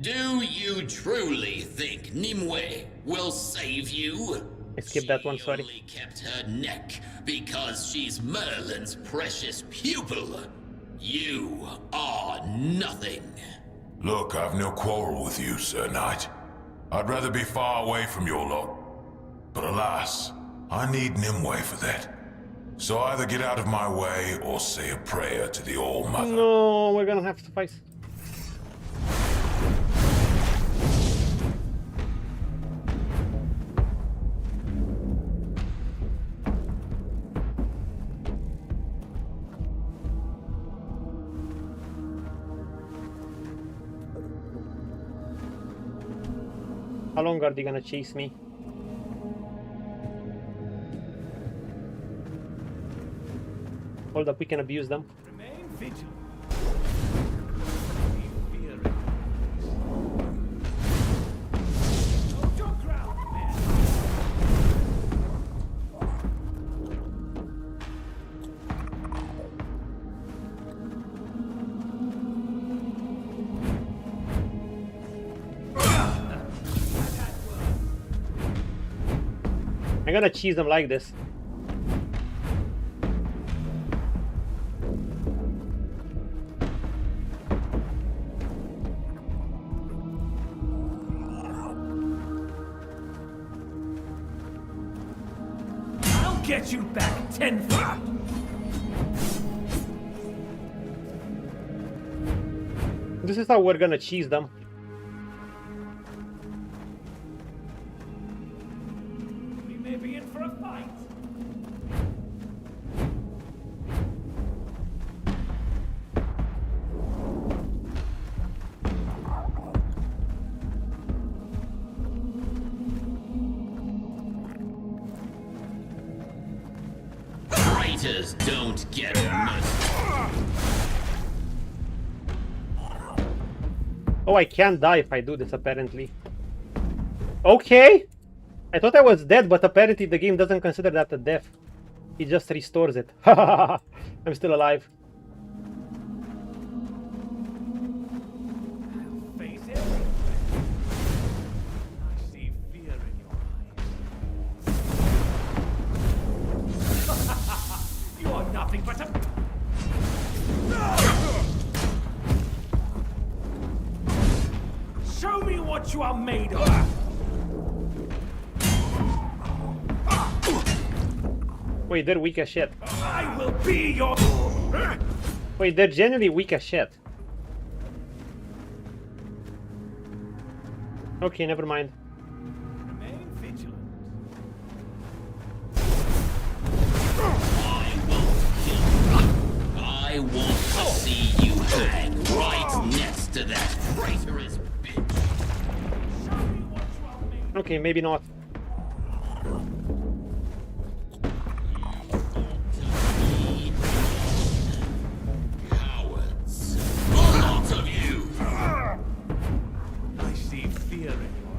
Do you truly think Nimue will save you? I skipped that one, sorry. She only kept her neck because she's Merlin's precious pupil. You are nothing. Look, I've no quarrel with you, Sir Knight. I'd rather be far away from your lot. But alas, I need Nimue for that. So either get out of my way or say a prayer to the All-Mother. No, we're gonna have to fight. How long are they gonna chase me? Hold up, we can abuse them. Remain vigilant. Hold your ground, man. I'm gonna cheese them like this. I'll get you back tenfold. This is how we're gonna cheese them. We may be in for a fight. Traitors don't get much. Oh, I can't die if I do this, apparently. Okay. I thought I was dead, but apparently the game doesn't consider that a death. It just restores it. I'm still alive. You are nothing but a... Show me what you are made of! Wait, they're weak as shit. I will be your... Wait, they're genuinely weak as shit. Okay, never mind. Remain vigilant. I want to see you hang right next to that traitorous bitch. Okay, maybe not. Cowards. A lot of you. I see fear in your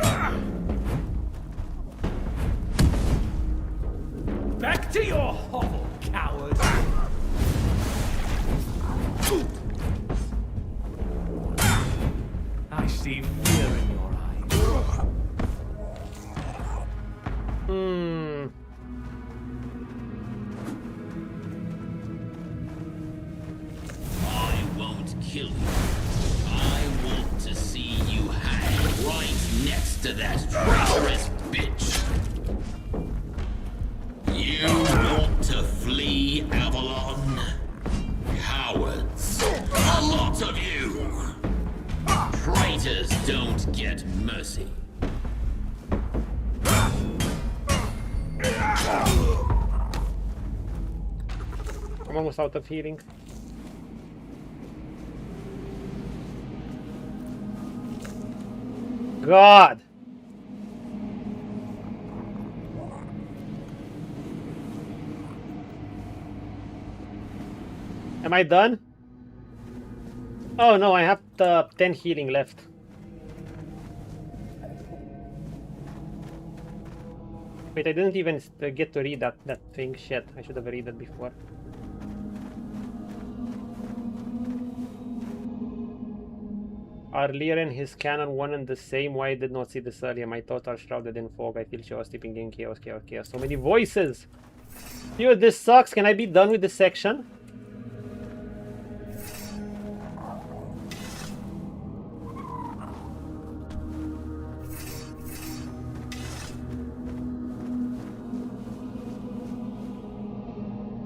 eyes. Back to your hovel, coward! I see fear in your eyes. I won't kill you. I want to see you hang right next to that traitorous bitch. You want to flee Avalon? Cowards. A lot of you. Traitors don't get mercy. I'm almost out of healing. God! Am I done? Oh no, I have 10 healing left. Wait, I didn't even get to read that thing. Shit, I should have read it before. Are Lear and his canon one and the same? Why I did not see this earlier? My thoughts are shrouded in fog. I feel she was sleeping in chaos, chaos, chaos. So many voices! Dude, this sucks. Can I be done with this section?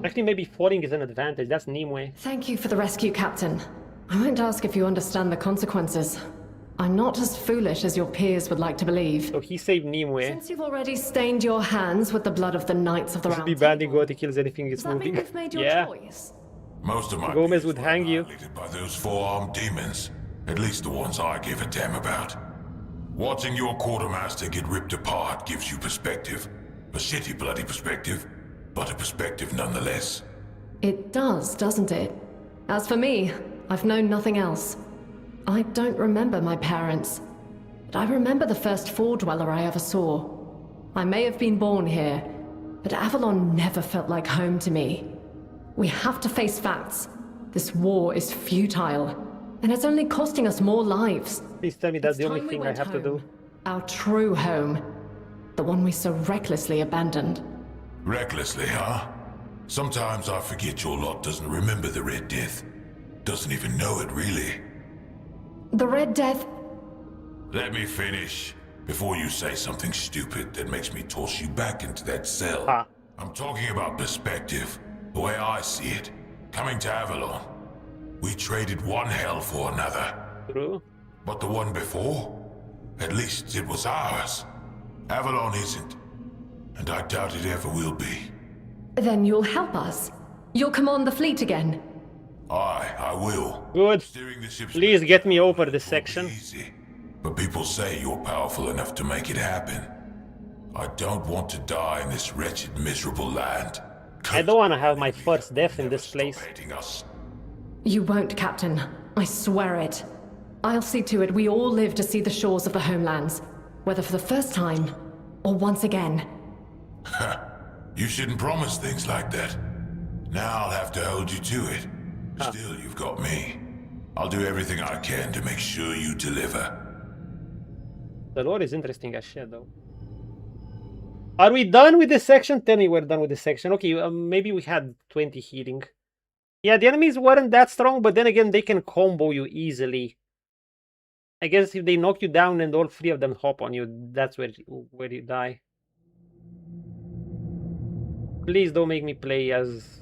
Actually, maybe falling is an advantage. That's Nimue. Thank you for the rescue, Captain. I won't ask if you understand the consequences. I'm not as foolish as your peers would like to believe. So he saved Nimue. Since you've already stained your hands with the blood of the Knights of the Round Table. Banding God, he kills anything that's moving. You've made your choice? Most of my Gomez would hang you. By those four-armed demons. At least the ones I give a damn about. Watching your quartermaster get ripped apart gives you perspective. A shitty bloody perspective, but a perspective nonetheless. It does, doesn't it? As for me, I've known nothing else. I don't remember my parents, but I remember the first Four Dweller I ever saw. I may have been born here, but Avalon never felt like home to me. We have to face facts. This war is futile, and it's only costing us more lives. Please tell me that's the only thing I have to do. Our true home. The one we so recklessly abandoned. Recklessly, huh? Sometimes I forget your lot doesn't remember the Red Death. Doesn't even know it, really. The Red Death... Let me finish, before you say something stupid that makes me toss you back into that cell. I'm talking about perspective, the way I see it. Coming to Avalon, we traded one hell for another. True. But the one before, at least it was ours. Avalon isn't, and I doubt it ever will be. Then you'll help us. You'll command the fleet again. I will. Good. Please get me over this section. But people say you're powerful enough to make it happen. I don't want to die in this wretched, miserable land. I don't want to have my first death in this place. You won't, Captain. I swear it. I'll see to it we all live to see the shores of the homelands, whether for the first time or once again. You shouldn't promise things like that. Now I'll have to hold you to it. Still, you've got me. I'll do everything I can to make sure you deliver. The lore is interesting as shit, though. Are we done with this section? Tell me we're done with this section. Okay, maybe we had 20 healing. Yeah, the enemies weren't that strong, but then again, they can combo you easily. I guess if they knock you down and all three of them hop on you, that's where you die. Please don't make me play as...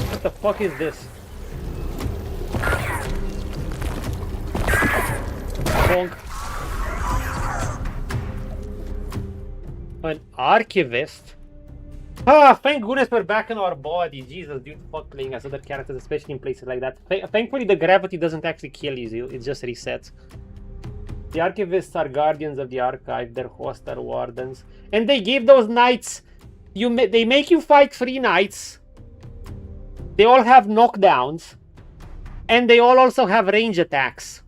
What the fuck is this? Bonk. An archivist? Ah, thank goodness we're back in our body. Jesus, dude, fuck playing as other characters, especially in places like that. Thankfully, the gravity doesn't actually kill you, it just resets. The archivists are guardians of the archive, their hosts are wardens. And they gave those knights... They make you fight 3 knights. They all have knockdowns. And they all also have range attacks.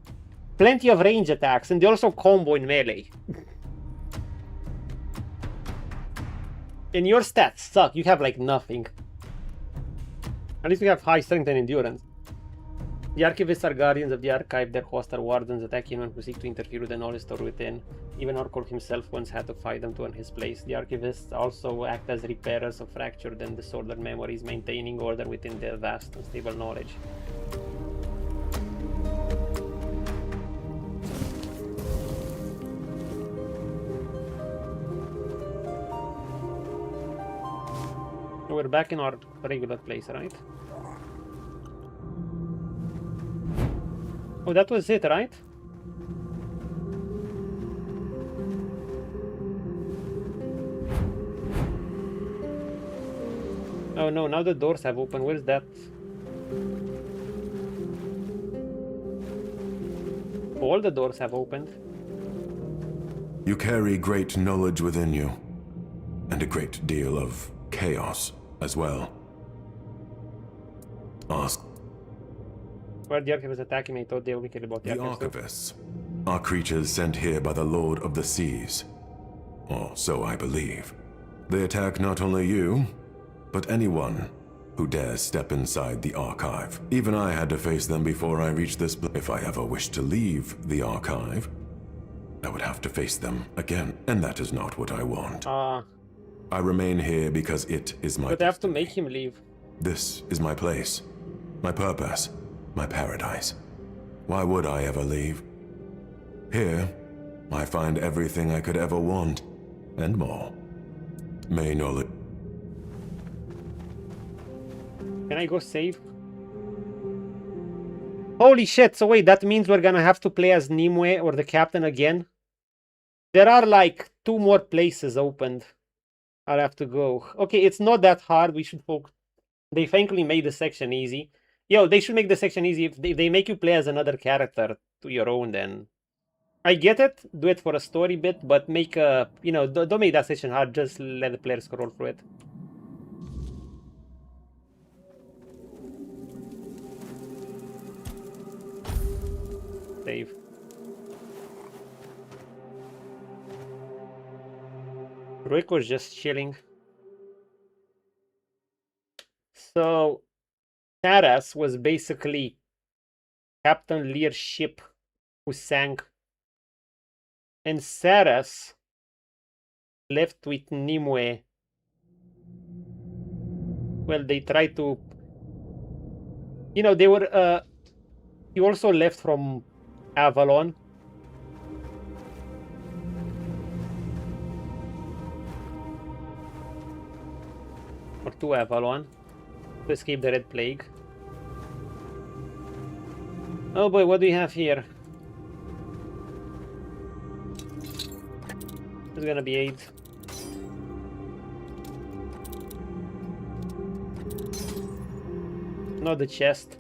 Plenty of range attacks. And they also combo in melee. And your stats suck. You have like nothing. At least you have high strength and endurance. The archivists are guardians of the archive. Their hosts are wardens, attack anyone who seek to interfere with the knowledge stored within. Even Orkol himself once had to fight them to earn his place. The archivists also act as repairers of fractured and disordered memories, maintaining order within their vast and stable knowledge. We're back in our regular place, right? Oh, that was it, right? Oh no, now the doors have opened. Where's that? All the doors have opened. You carry great knowledge within you, and a great deal of chaos as well. Ask. Why the archivists attacking me? I thought they only cared about the archivists are creatures sent here by the Lord of the Seas. Or so I believe. They attack not only you, but anyone who dares step inside the archive. Even I had to face them before I reached this place. If I ever wished to leave the archive, I would have to face them again, and that is not what I want. I remain here because it is my... But I have to make him leave. This is my place, my purpose, my paradise. Why would I ever leave? Here, I find everything I could ever want, and more. May knowledge... Can I go save? Holy shit, so wait, that means we're gonna have to play as Nimue or the captain again? There are like 2 more places opened. I'll have to go. Okay, it's not that hard. We should focus. They thankfully made the section easy. Yo, they should make the section easy. If they make you play as another character to your own, then... I get it. Do it for a story bit, but make a... You know, don't make that section hard. Just let the players scroll through it. Save. Roiko's just chilling. So, Taras was basically Captain Lear's ship who sank. And Saras left with Nimue. Well, they tried to... You know, they were... He also left from Avalon. Or to Avalon. To escape the Red Plague. Oh boy, what do we have here? It's gonna be 8. Not the chest.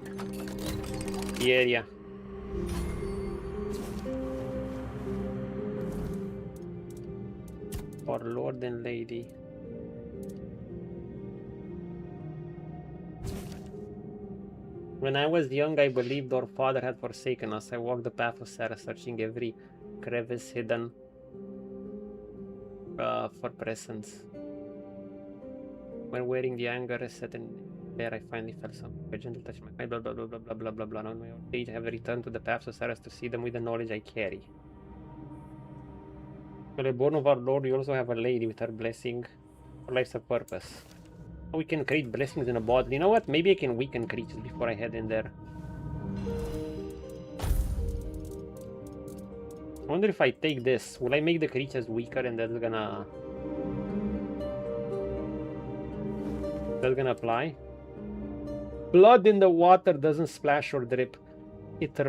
The area. Or Lord and Lady. When I was young, I believed our father had forsaken us. I walked the path of Sarah, searching every crevice hidden for presents. When wearing the anger set in there, I finally felt some gentle touch my mind. Blah blah blah blah blah blah blah blah. On my old age, I have returned to the paths of Sarah to see them with the knowledge I carry. Well, born of our Lord, we also have a lady with her blessing. Our life's a purpose. We can create blessings in a bottle. You know what? Maybe I can weaken creatures before I head in there. I wonder if I take this, will I make the creatures weaker and that's gonna apply? Blood in the water doesn't splash or drip. It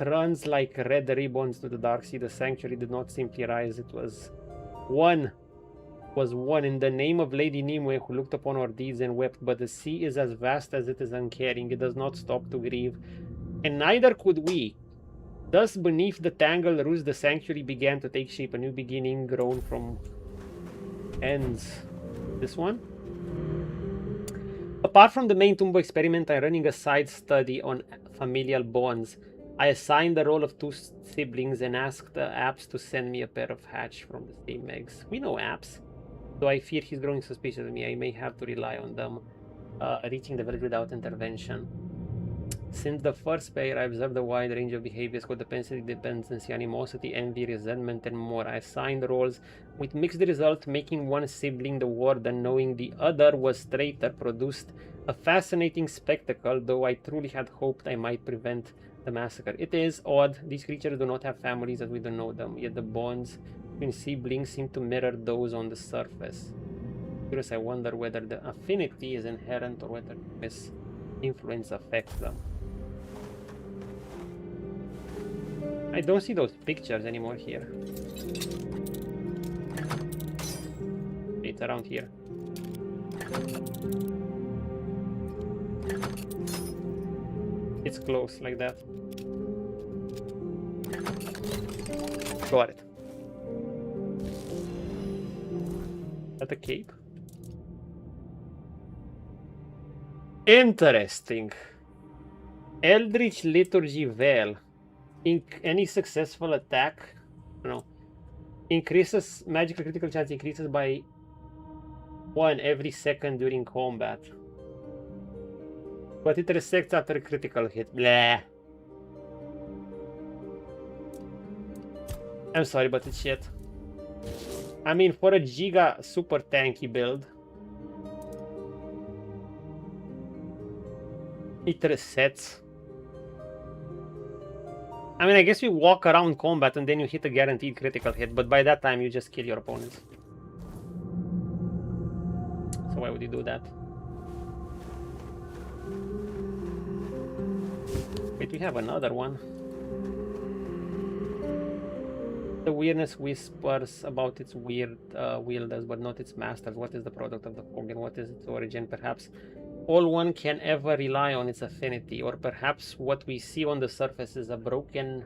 runs like red ribbons to the dark sea. The sanctuary did not simply rise. It was one in the name of Lady Nimue, who looked upon our deeds and wept. But the sea is as vast as it is uncaring. It does not stop to grieve, and neither could we. Thus, beneath the tangled roots, the sanctuary began to take shape. A new beginning grown from ends. This one? Apart from the main Tumbo experiment, I'm running a side study on familial bonds. I assigned the role of 2 siblings and asked the apps to send me a pair of hatch from the same eggs. We know apps. Though I fear he's growing suspicious of me, I may have to rely on them reaching the village without intervention. Since the first pair, I observed a wide range of behaviors: codependency, dependency, animosity, envy, resentment, and more. I assigned roles with mixed results, making one sibling the warden, knowing the other was traitor, produced a fascinating spectacle, though I truly had hoped I might prevent the massacre. It is odd. These creatures do not have families as we don't know them, yet the bonds between siblings seem to mirror those on the surface. Curious, I wonder whether the affinity is inherent or whether this influence affects them. I don't see those pictures anymore here. It's around here. It's close like that. Got it. Is that a cape? Interesting. Eldritch Liturgy Veil. Any successful attack, increases magical critical chance, increases by 1 every second during combat, but it resets after a critical hit. Blah. I'm sorry, but it's shit. I mean, for a Giga super tanky build, it resets. I mean, I guess you walk around combat and then you hit a guaranteed critical hit, but by that time you just kill your opponents. So why would you do that? Wait, we have another one. The weirdness whispers about its weird wielders, but not its masters. What is the product of the fog and what is its origin? Perhaps all one can ever rely on its affinity, or perhaps what we see on the surface is a broken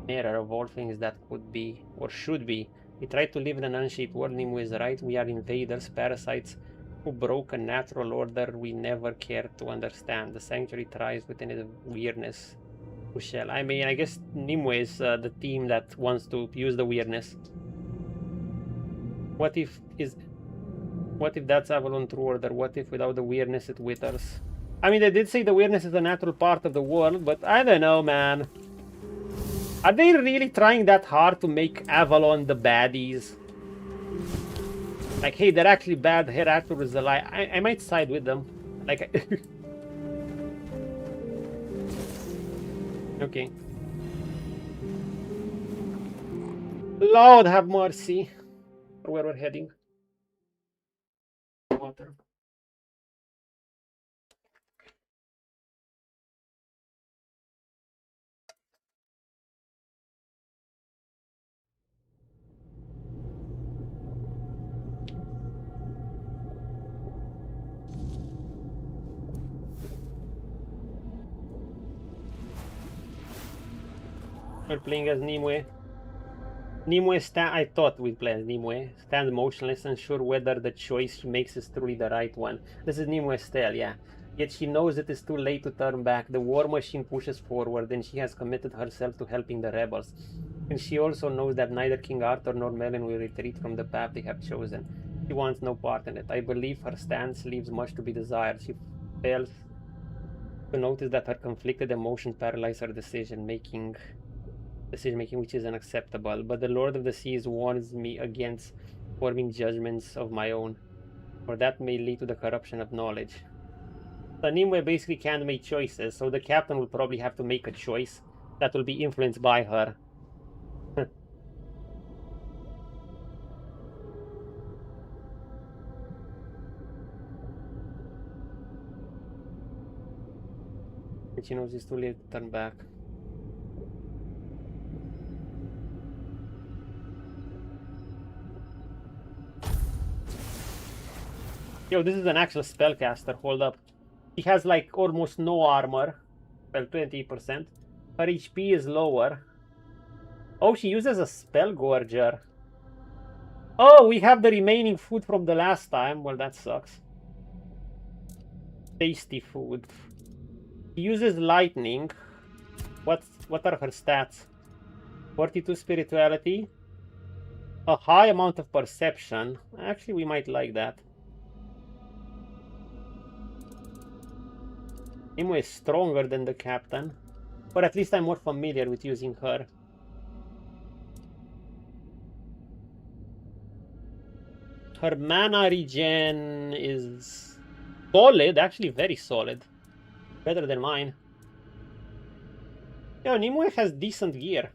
mirror of all things that could be or should be. We try to live in an unshaped world. Nimue is right. We are invaders, parasites who broke a natural order we never cared to understand. The sanctuary thrives within its weirdness. Who shall? I mean, I guess Nimue is the team that wants to use the weirdness. What if that's Avalon true order? What if without the weirdness it withers? I mean, they did say the weirdness is a natural part of the world, but I don't know, man. Are they really trying that hard to make Avalon the baddies? Like, hey, they're actually bad. Hereafter is a lie. I might side with them. Like, okay. Lord have mercy. Where we're heading. Water. We're playing as Nimue. Nimue I thought we'd play as Nimue. Stand motionless, unsure whether the choice she makes is truly the right one. This is Nimue's style, yeah. Yet she knows it is too late to turn back. The war machine pushes forward, and she has committed herself to helping the rebels. And she also knows that neither King Arthur nor Merlin will retreat from the path they have chosen. She wants no part in it. I believe her stance leaves much to be desired. She fails to notice that her conflicted emotions paralyze her decision-making, which is unacceptable. But the Lord of the Seas warns me against forming judgments of my own, for that may lead to the corruption of knowledge. So Nimue basically can't make choices, so the captain will probably have to make a choice that will be influenced by her. And she knows it's too late to turn back. Yo, this is an actual spellcaster, hold up. She has like almost no armor, well 20%. Her HP is lower. Oh, she uses a spell gorger. Oh, we have the remaining food from the last time. Well, that sucks. Tasty food. She uses lightning. What are her stats? 42 spirituality. A high amount of perception. Actually, we might like that. Nimue is stronger than the captain, but at least I'm more familiar with using her. Her mana regen is solid, actually very solid. Better than mine. Yo, Nimue has decent gear.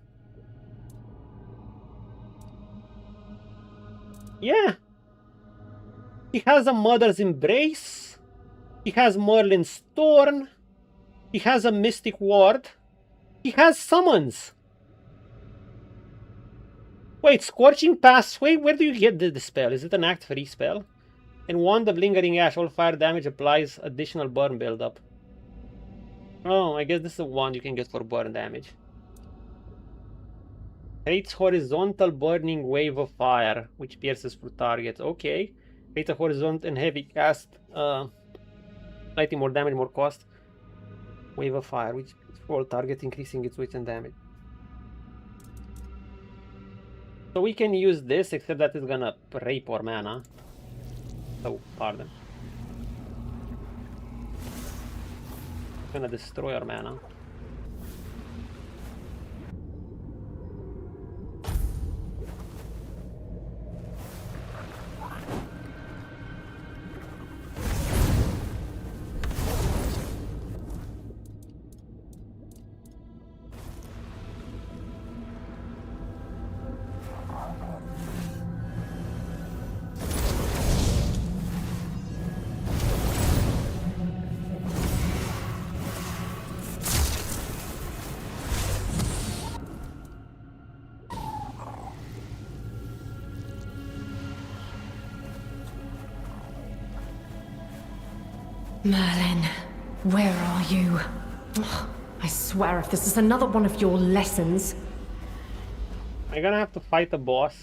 Yeah. He has a Mother's Embrace. He has Merlin's Thorn. He has a Mystic Ward. He has summons. Wait, Scorching Pathway? Where do you get the spell? Is it an Act 3 spell? And Wand of Lingering Ash. All fire damage applies additional burn buildup. Oh, I guess this is a wand you can get for burn damage. Creates horizontal burning wave of fire, which pierces through targets. Okay. Creates a horizontal and heavy cast. Slightly more damage, more cost. Wave of fire, which for all targets, increasing its weight and damage. So we can use this, except that it's gonna rape our mana. Oh, pardon. It's gonna destroy our mana. Merlin, where are you? Ugh, I swear if this is another one of your lessons... I'm gonna have to fight the boss.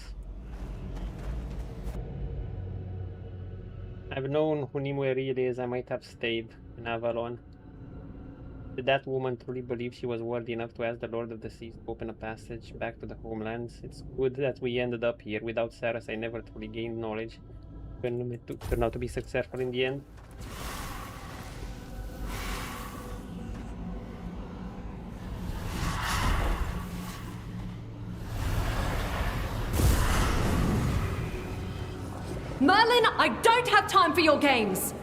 I've known who Nimue really is, I might have stayed in Avalon. Did that woman truly believe she was worthy enough to ask the Lord of the Seas to open a passage back to the homelands? It's good that we ended up here. Without Saras, I never truly gained knowledge. It turned out to be successful in the end. Merlin, I don't have time for your games!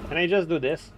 Can I just do this?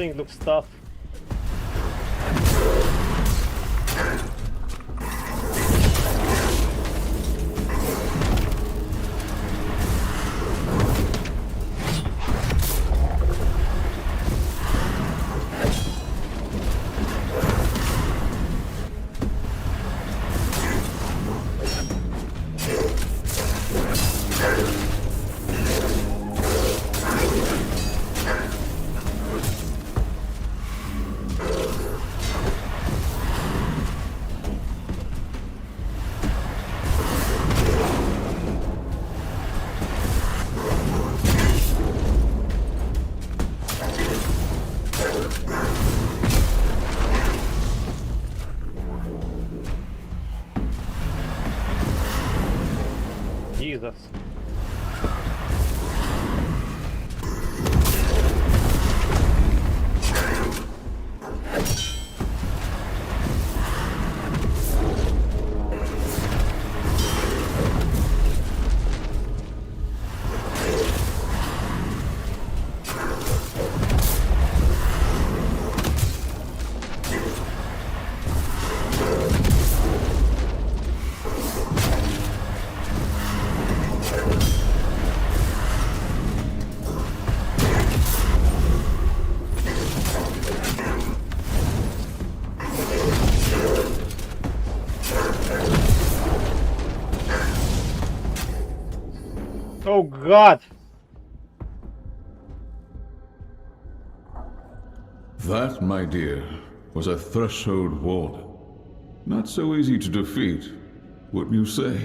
thing looks tough. Jesus. Oh God! That, my dear, was a threshold warden. Not so easy to defeat, wouldn't you say?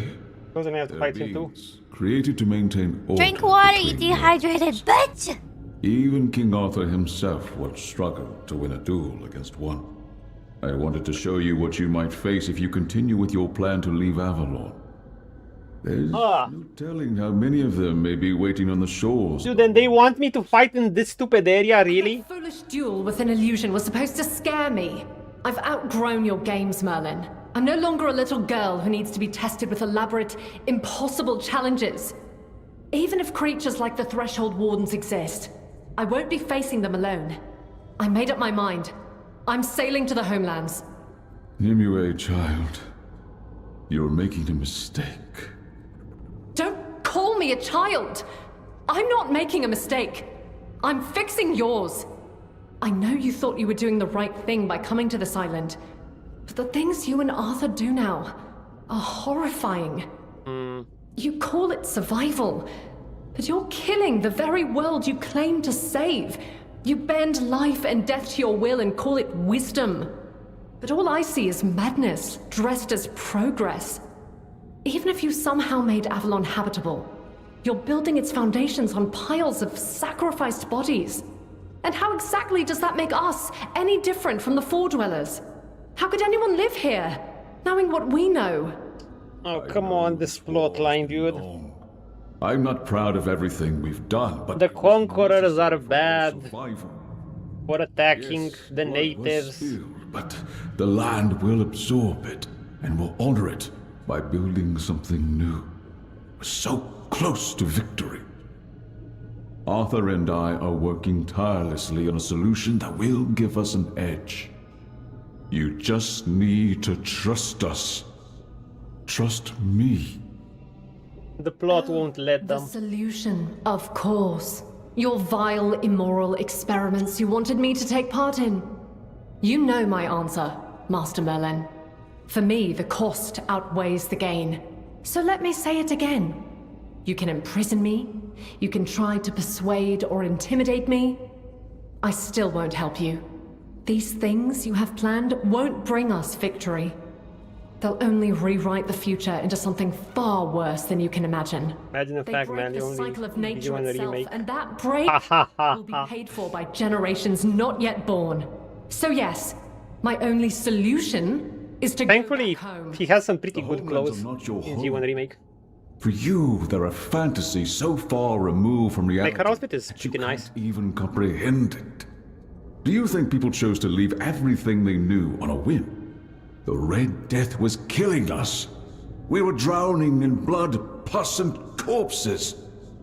Doesn't have to fight him too. Created to maintain order. Drink water, you dehydrated bitch! Even King Arthur himself would struggle to win a duel against one. I wanted to show you what you might face if you continue with your plan to leave Avalon. There's no telling how many of them may be waiting on the shores. Dude, and they want me to fight in this stupid area, really? A foolish duel with an illusion was supposed to scare me. I've outgrown your games, Merlin. I'm no longer a little girl who needs to be tested with elaborate, impossible challenges. Even if creatures like the Threshold Wardens exist, I won't be facing them alone. I made up my mind. I'm sailing to the homelands. Nimue, child. You're making a mistake. Don't call me a child! I'm not making a mistake. I'm fixing yours. I know you thought you were doing the right thing by coming to this island, but the things you and Arthur do now are horrifying. You call it survival, but you're killing the very world you claim to save. You bend life and death to your will and call it wisdom. But all I see is madness dressed as progress. Even if you somehow made Avalon habitable, you're building its foundations on piles of sacrificed bodies. And how exactly does that make us any different from the Four Dwellers? How could anyone live here, knowing what we know? Oh, come on, this plot line, dude. I'm not proud of everything we've done, but the Conquerors are bad for attacking the natives. But the land will absorb it and will honor it by building something new. We're so close to victory. Arthur and I are working tirelessly on a solution that will give us an edge. You just need to trust us. Trust me. The plot won't let them. The solution, of course. Your vile, immoral experiments you wanted me to take part in. You know my answer, Master Merlin. For me, the cost outweighs the gain. So let me say it again. You can imprison me, you can try to persuade or intimidate me. I still won't help you. These things you have planned won't bring us victory. They'll only rewrite the future into something far worse than you can imagine. Imagine the fact, man, the cycle of nature itself, remake. And that break will be paid for by generations not yet born. So yes, my only solution is to Thankfully, go back home. he has some pretty good clothes in G1 Remake. For you, there are fantasies so far removed from reality Like her outfit is pretty nice. Can't even comprehend it. Do you think people chose to leave everything they knew on a whim? The Red Death was killing us. We were drowning in blood, pus, and corpses.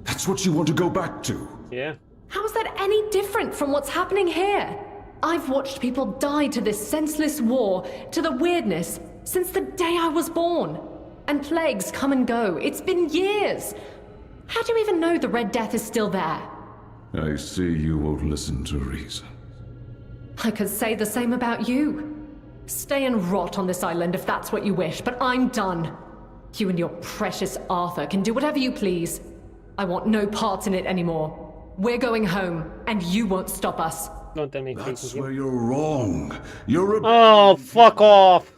That's what you want to go back to? Yeah. How is that any different from what's happening here? I've watched people die to this senseless war, to the weirdness, since the day I was born. And plagues come and go. It's been years. How do you even know the Red Death is still there? I see you won't listen to reason. I could say the same about you. Stay and rot on this island if that's what you wish, but I'm done. You and your precious Arthur can do whatever you please. I want no parts in it anymore. We're going home, and you won't stop us. Don't tell me. That's where you're wrong. You're a... Oh, fuck off.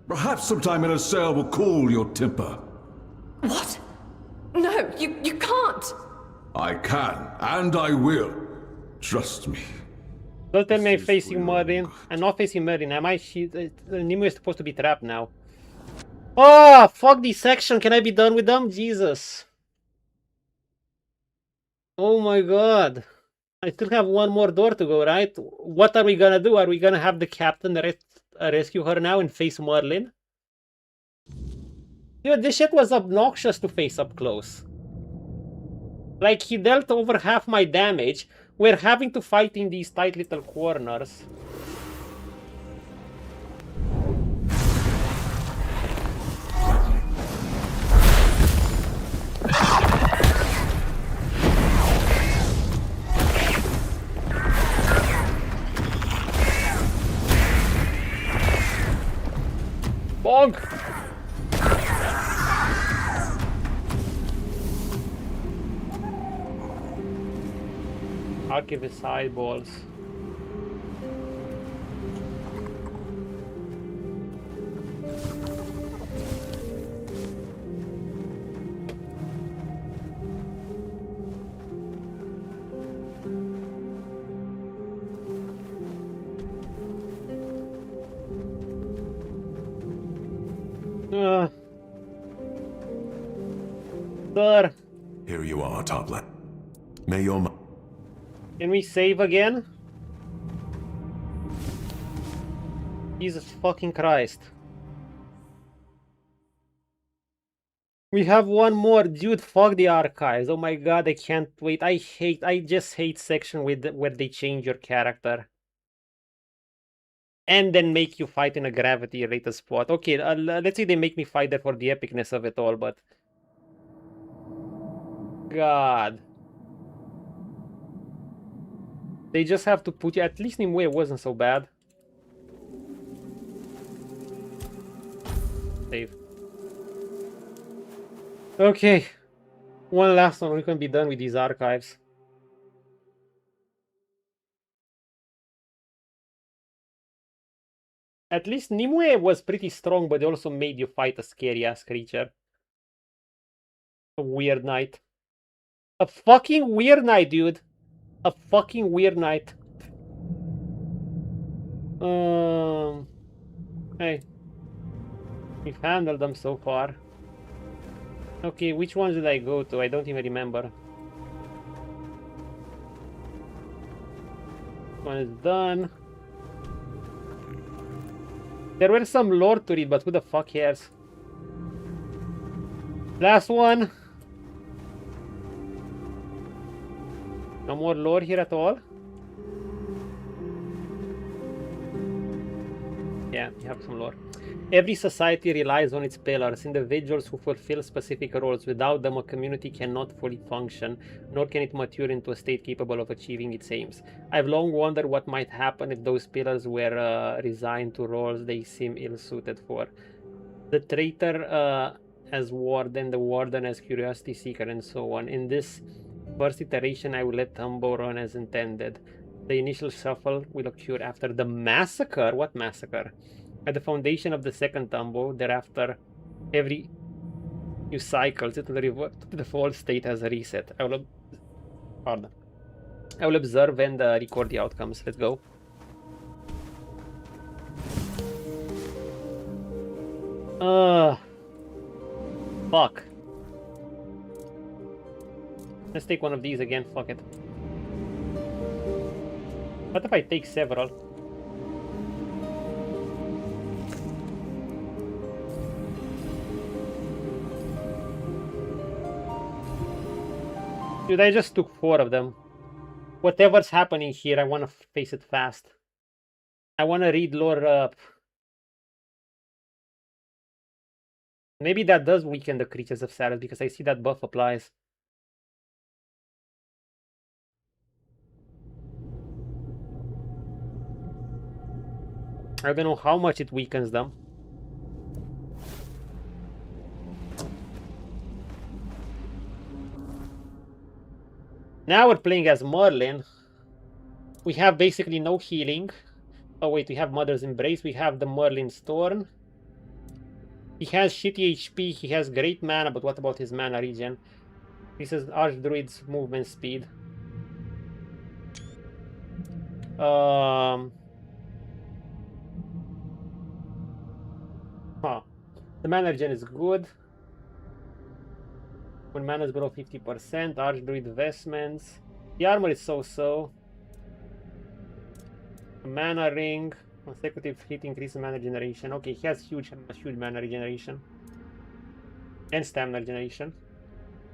Perhaps sometime in a cell will cool your temper. What? No, you can't. I can, and I will. Trust me. Don't tell me I'm facing Merlin. I'm not facing Merlin, am I? Nimue is supposed to be trapped now. Oh, fuck this section. Can I be done with them? Jesus. Oh my god. I still have one more door to go, right? What are we gonna do? Are we gonna have the captain rescue her now and face Merlin? Dude, this shit was obnoxious to face up close. Like, he dealt over half my damage. We're having to fight in these tight little corners. Bonk! Archivist eyeballs. Sir. Here you are, Toplet. May your... Can we save again? Jesus fucking Christ. We have one more. Dude, fuck the archives. Oh my god, I can't wait. I just hate section with where they change your character. And then make you fight in a gravity-related spot. Okay, let's say they make me fight there for the epicness of it all, but... God. They just have to put you... At least Nimue wasn't so bad. Save. Okay. One last one. We can be done with these archives. At least Nimue was pretty strong, but they also made you fight a scary-ass creature. A weird night. A fucking weird night, dude. A fucking weird night. Hey. We've handled them so far. Okay, which ones did I go to? I don't even remember. One is done. There were some lore to read, but who the fuck cares? Last one. No more lore here at all? Yeah, we have some lore. Every society relies on its pillars, individuals who fulfill specific roles. Without them, a community cannot fully function, nor can it mature into a state capable of achieving its aims. I've long wondered what might happen if those pillars were resigned to roles they seem ill-suited for. The traitor as warden, the warden as curiosity seeker, and so on. In this first iteration, I will let Tumbo run as intended. The initial shuffle will occur after the massacre. What massacre? At the foundation of the second Tumbo. Thereafter, every few cycles, it will revert to the default state as a reset. I will observe and record the outcomes. Let's go. Fuck. Let's take one of these again. Fuck it. What if I take several? Dude, I just took 4 of them. Whatever's happening here, I want to face it fast. I want to read lore up. Maybe that does weaken the creatures of Saras because I see that buff applies. I don't know how much it weakens them. Now we're playing as Merlin. We have basically no healing. Oh wait, we have Mother's Embrace. We have the Merlin's Thorn. He has shitty HP. He has great mana, but what about his mana regen? This is Archdruid's movement speed. Huh. The mana regen is good. When mana is below 50%, Archdruid vestments. The armor is so-so. Mana ring. Consecutive hit increases mana generation. Okay, he has huge mana regeneration. And stamina regeneration.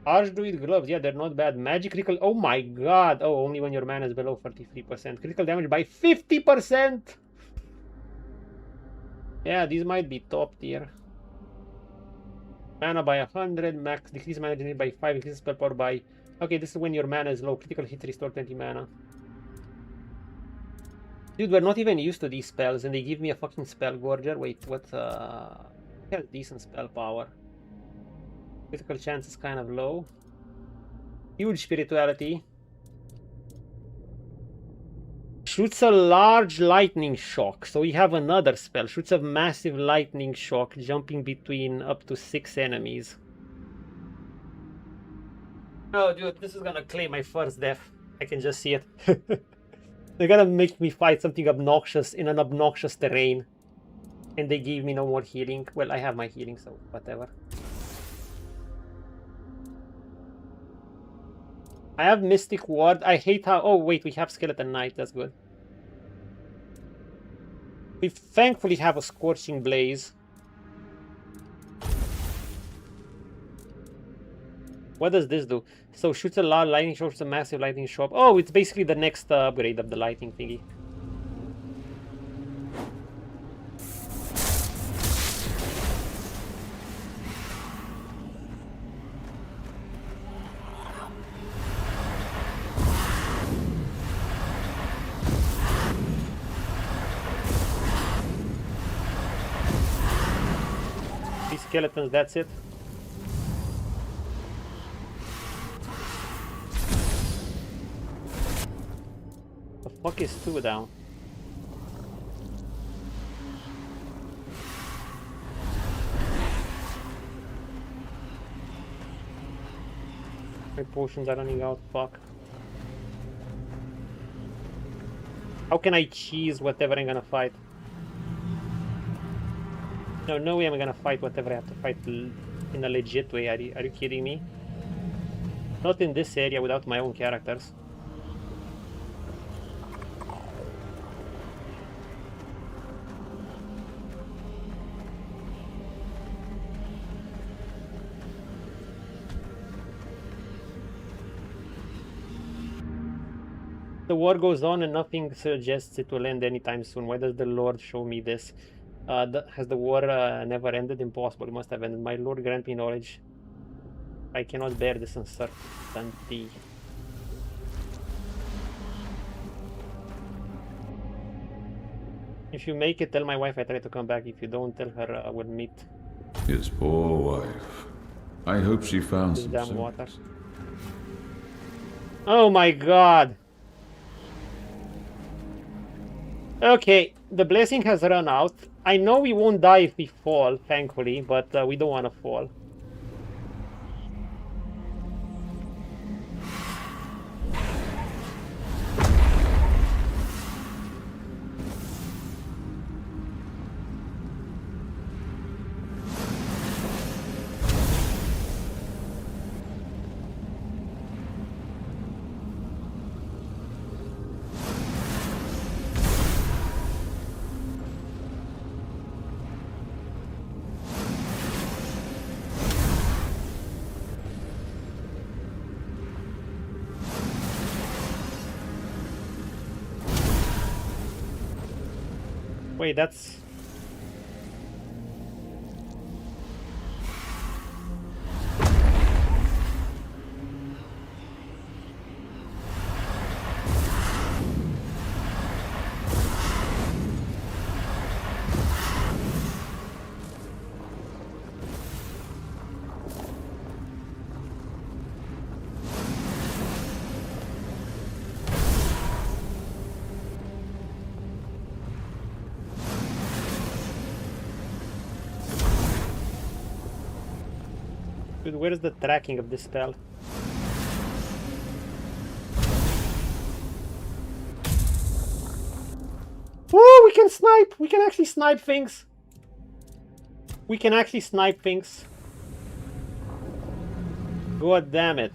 Archdruid gloves, yeah, they're not bad. Magic critical, oh my god. Oh, only when your mana is below 43%. Critical damage by 50%! Yeah, these might be top tier. Mana by 100, max decrease mana generation by 5, increase spell power by... Okay, this is when your mana is low. Critical hit restore 20 mana. Dude, we're not even used to these spells and they give me a fucking spell gorger. Wait, what? He has decent spell power. Critical chance is kind of low. Huge spirituality. Shoots a large lightning shock. So we have another spell. Shoots a massive lightning shock, jumping between up to 6 enemies. Oh, dude, this is gonna claim my first death. I can just see it. They're gonna make me fight something obnoxious in an obnoxious terrain. And they gave me no more healing. Well, I have my healing, so whatever. I have Mystic Ward. I hate how... Oh, wait, we have Skeleton Knight. That's good. We thankfully have a Scorching Blaze. What does this do? So shoots a lot, lightning shock, shoots a massive lightning shock. Oh, it's basically the next upgrade of the lightning thingy. These skeletons, that's it. The fuck is 2 down? My potions are running out, fuck. How can I cheese whatever I'm gonna fight? No way I'm gonna fight whatever I have to fight in a legit way. Are you kidding me? Not in this area without my own characters. The war goes on and nothing suggests it will end anytime soon. Why does the Lord show me this? Has the war never ended? Impossible. It must have ended. My Lord, grant me knowledge. I cannot bear this uncertainty. If you make it, tell my wife I try to come back. If you don't, tell her I will meet. His poor wife. I hope she found some damn water. Oh my god. Okay, the blessing has run out. I know we won't die if we fall, thankfully, but we don't want to fall. Wait, that's... Dude, where is the tracking of this spell? Woo! We can snipe! We can actually snipe things! We can actually snipe things. God damn it.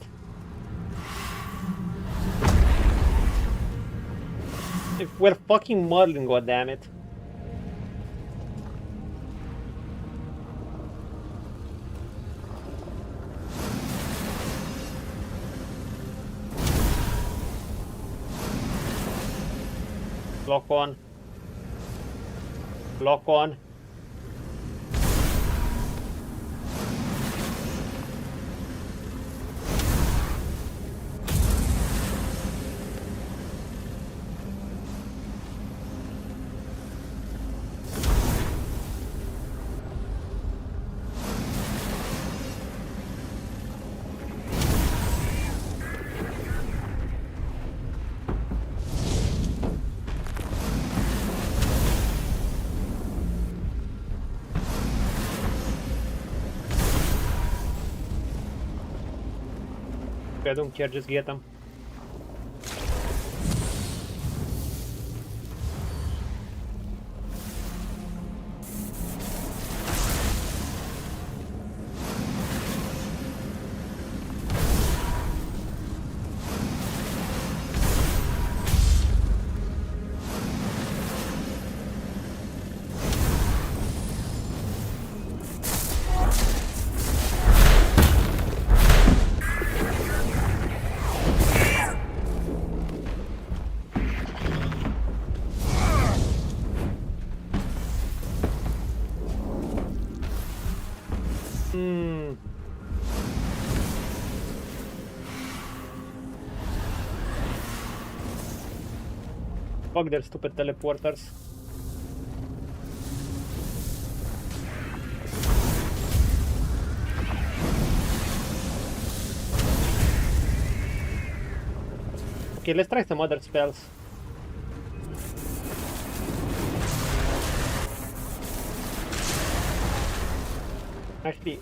If we're fucking Merlin, god damn it. Lock on. Lock on. I don't care, just get them. Fuck their stupid teleporters. Okay, let's try some other spells. Actually...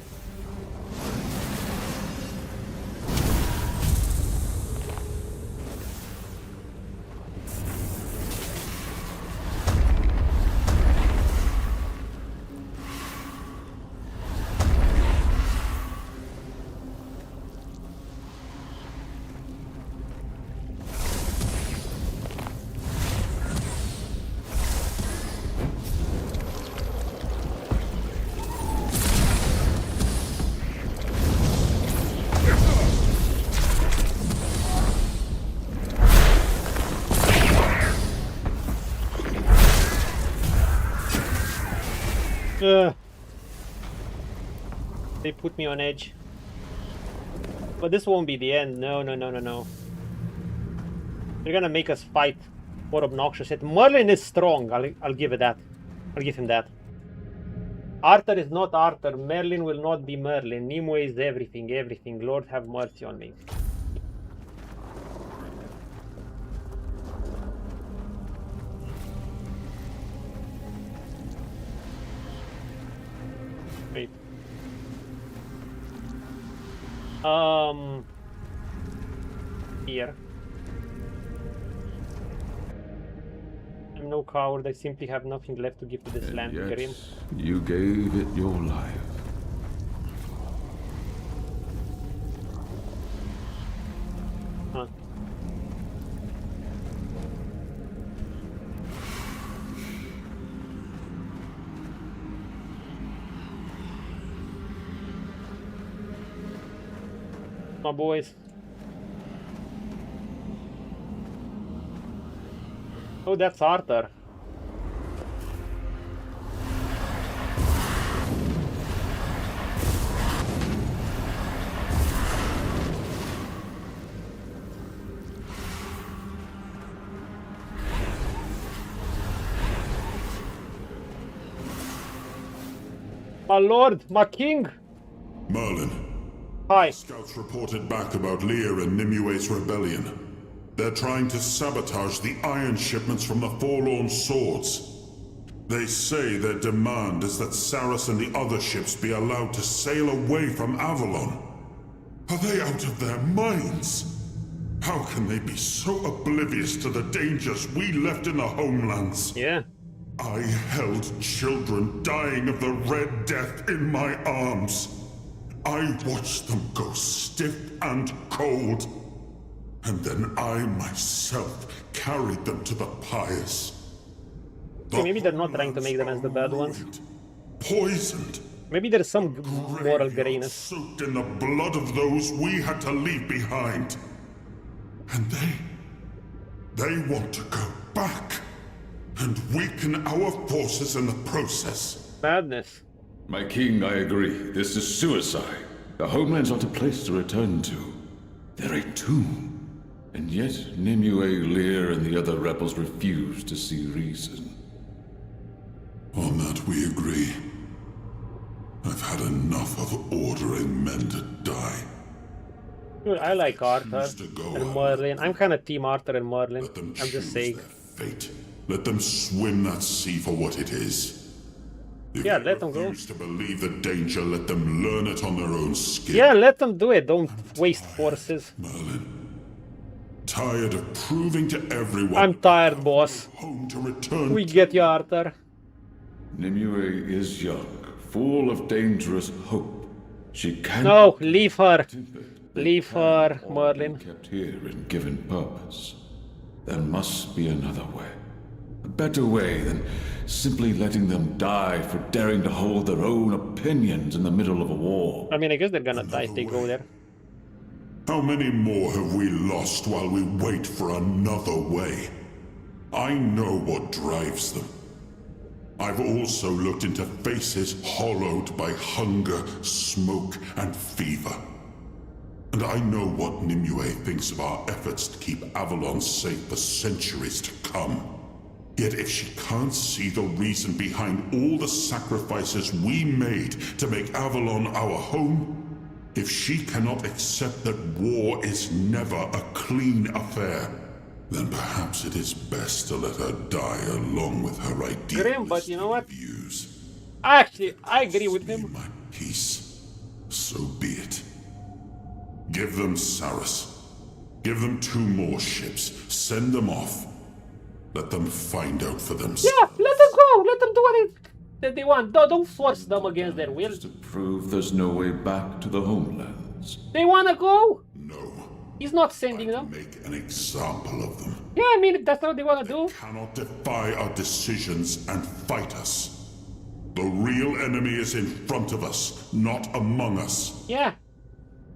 They put me on edge. But this won't be the end. No, no, no, no, no. They're gonna make us fight more obnoxious shit. Merlin is strong. I'll give it that. I'll give him that. Arthur is not Arthur. Merlin will not be Merlin. Nimue is everything, everything. Lord have mercy on me. Wait. Here. I'm no coward, I simply have nothing left to give to this land, Grim. You gave it your life. Huh. My boys. Oh, that's Arthur. My lord, my king. Merlin. Hi. Scouts reported back about Lear and Nimue's rebellion. They're trying to sabotage the iron shipments from the Forlorn Swords. They say their demand is that Saras and the other ships be allowed to sail away from Avalon. Are they out of their minds? How can they be so oblivious to the dangers we left in the homelands? Yeah. I held children dying of the Red Death in my arms. I watched them go stiff and cold. And then I myself carried them to the pyres. Okay, maybe they're not trying to make them as the bad ones. Poisoned. Maybe there's some moral grayness. Soaked in the blood of those we had to leave behind. And they want to go back and weaken our forces in the process. Madness. My king, I agree. This is suicide. The homeland's not a place to return to. They're a tomb. And yet, Nimue, Lear, and the other rebels refuse to see reason. On that we agree. I've had enough of ordering men to die. Dude, I like Arthur and Merlin. I'm kind of team Arthur and Merlin. I'm just saying. Fate. Let them swim that sea for what it is. If yeah, let them go. Refuse to believe the danger, let them learn it on their own skin. Yeah, let them do it. Don't waste forces. Merlin. Tired of proving to everyone. I'm tired, boss. Home to return. We get you, Arthur. Nimue is young, full of dangerous hope. She can't. No, leave her. Leave her, Merlin. Kept here and given purpose. There must be another way. A better way than simply letting them die for daring to hold their own opinions in the middle of a war. I mean, I guess they're gonna die if they go there. How many more have we lost while we wait for another way? I know what drives them. I've also looked into faces hollowed by hunger, smoke, and fever. And I know what Nimue thinks of our efforts to keep Avalon safe for centuries to come. Yet if she can't see the reason behind all the sacrifices we made to make Avalon our home, if she cannot accept that war is never a clean affair, then perhaps it is best to let her die along with her ideas. Grim, but you know what? Actually, I agree with him. Peace. So be it. Give them Saras. Give them 2 more ships. Send them off. Let them find out for themselves. Yeah, let them go. Let them do what they want. Don't force them against their will. To prove there's no way back to the homelands. They wanna go? No. He's not sending them. Make an example of them. Yeah, I mean, that's what they wanna do. Cannot defy our decisions and fight us. The real enemy is in front of us, not among us. Yeah.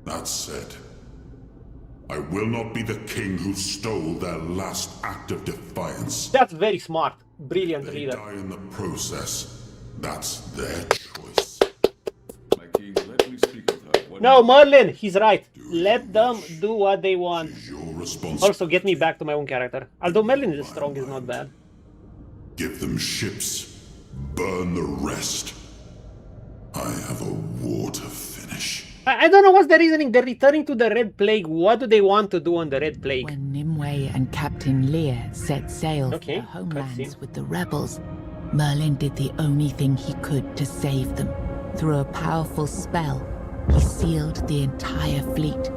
That said, I will not be the king who stole their last act of defiance. That's very smart. Brilliant leader. They die in the process. That's their choice. My king, let me speak with her. No, Merlin, he's right. Let them do what they want. Also, get me back to my own character. Although Merlin is strong, is not bad. Give them ships. Burn the rest. I have a war to finish. I don't know what's the reasoning. They're returning to the Red Plague. What do they want to do on the Red Plague? When Nimue and Captain Lear set sail for the homelands with the rebels, Merlin did the only thing he could to save them. Through a powerful spell, he sealed the entire fleet,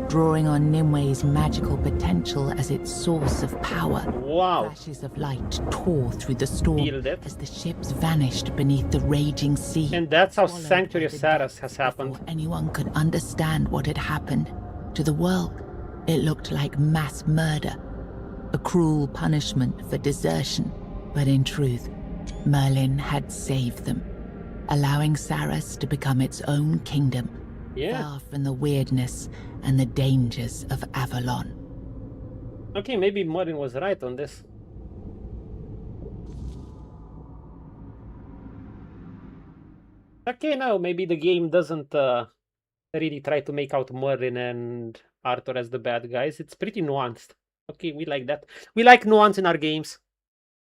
drawing on Nimue's magical potential as its source of power. Wow. Flashes of light tore through the storm as the ships vanished beneath the raging sea. And that's how Sanctuary of Saras has happened. Before anyone could understand what had happened. To the world, it looked like mass murder, a cruel punishment for desertion. But in truth, Merlin had saved them, allowing Saras to become its own kingdom, far from the weirdness and the dangers of Avalon. Okay, maybe Merlin was right on this. Okay, now maybe the game doesn't really try to make out Merlin and Arthur as the bad guys. It's pretty nuanced. Okay, we like that. We like nuance in our games.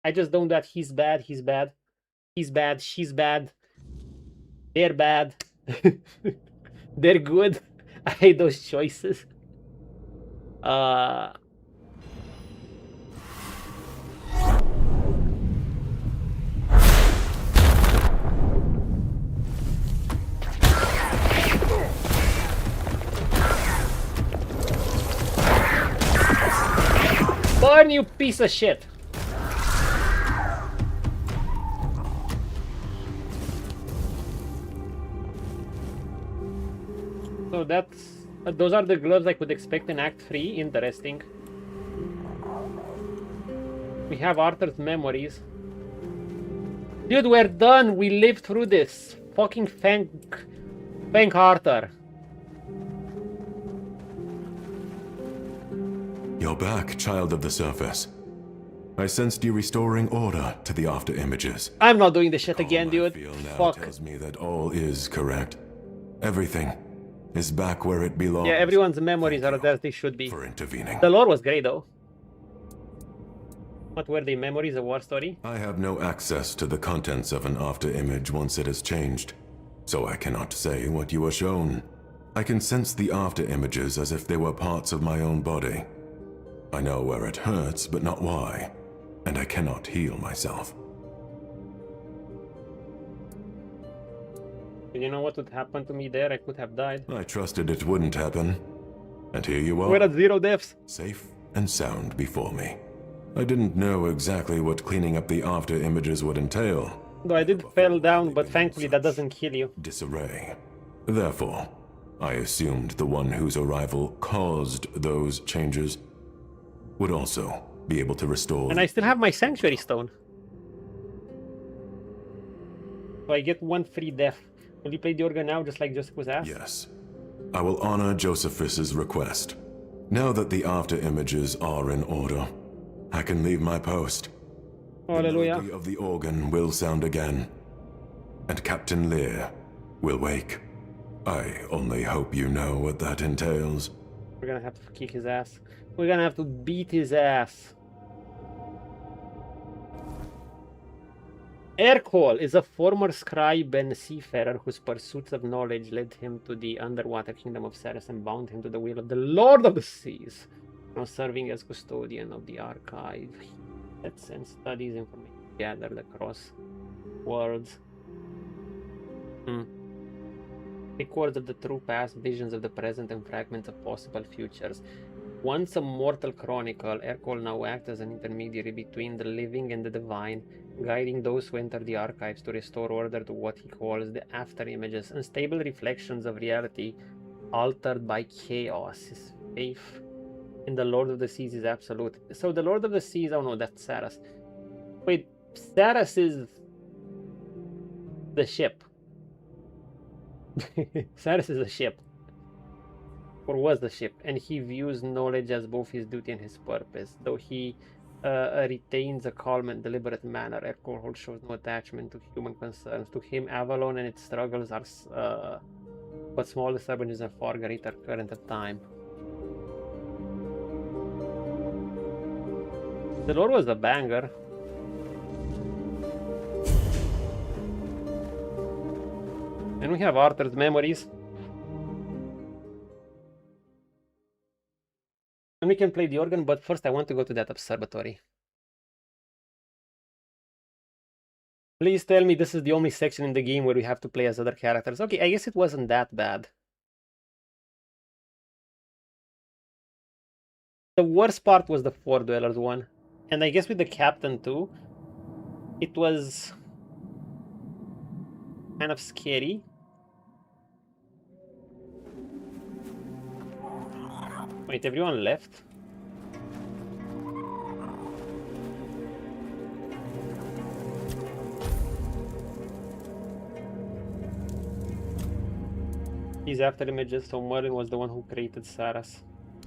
I just don't that he's bad, he's bad. He's bad, she's bad. They're bad. They're good. I hate those choices. Burn, you piece of shit. So that's those are the gloves I could expect in Act 3. Interesting. We have Arthur's memories. Dude, we're done. We lived through this. Fucking thank Arthur. You're back, child of the surface. I sensed you restoring order to the after images. I'm not doing this shit again, dude. Fuck. Tells me that all is correct. Everything is back where it belongs. Yeah, everyone's memories are as they should be. For intervening. The lore was great, though. What were the memories of War Story? I have no access to the contents of an after image once it has changed, so I cannot say what you were shown. I can sense the after images as if they were parts of my own body. I know where it hurts, but not why, and I cannot heal myself. You know what would happen to me there? I could have died. I trusted it wouldn't happen, and here you are. We're at 0 deaths. Safe and sound before me. I didn't know exactly what cleaning up the after images would entail. Though I did fall down, but thankfully that doesn't kill you. Disarray. Therefore, I assumed the one whose arrival caused those changes would also be able to restore. And I still have my Sanctuary Stone. So I get 1 free death. Will you play the organ now, just like Joseph was asked? Yes. I will honor Josephus's request. Now that the after images are in order, I can leave my post. Hallelujah. The melody of the organ will sound again, and Captain Lear will wake. I only hope you know what that entails. We're gonna have to kick his ass. We're gonna have to beat his ass. Ercole is a former scribe and seafarer whose pursuits of knowledge led him to the underwater kingdom of Ceres and bound him to the will of the Lord of the Seas. Now serving as custodian of the archive, he sets and studies information gathered across worlds. Records of the true past, visions of the present, and fragments of possible futures. Once a mortal chronicle, Ercole now acts as an intermediary between the living and the divine, guiding those who enter the archives to restore order to what he calls the after images, unstable reflections of reality altered by chaos. His faith in the Lord of the Seas is absolute. So the Lord of the Seas, oh no, that's Ceres. Wait, Ceres is the ship. Ceres is a ship. Or was the ship, and he views knowledge as both his duty and his purpose. Though he retains a calm and deliberate manner, Ercole shows no attachment to human concerns. To him, Avalon and its struggles are but small disturbances and far greater current of time. The lore was a banger. And we have Arthur's memories. And we can play the organ, but first I want to go to that observatory. Please tell me this is the only section in the game where we have to play as other characters. Okay, I guess it wasn't that bad. The worst part was the Four Dwellers one. And I guess with the captain too, it was kind of scary. Wait, everyone left? These after images, so Merlin was the one who created Ceres.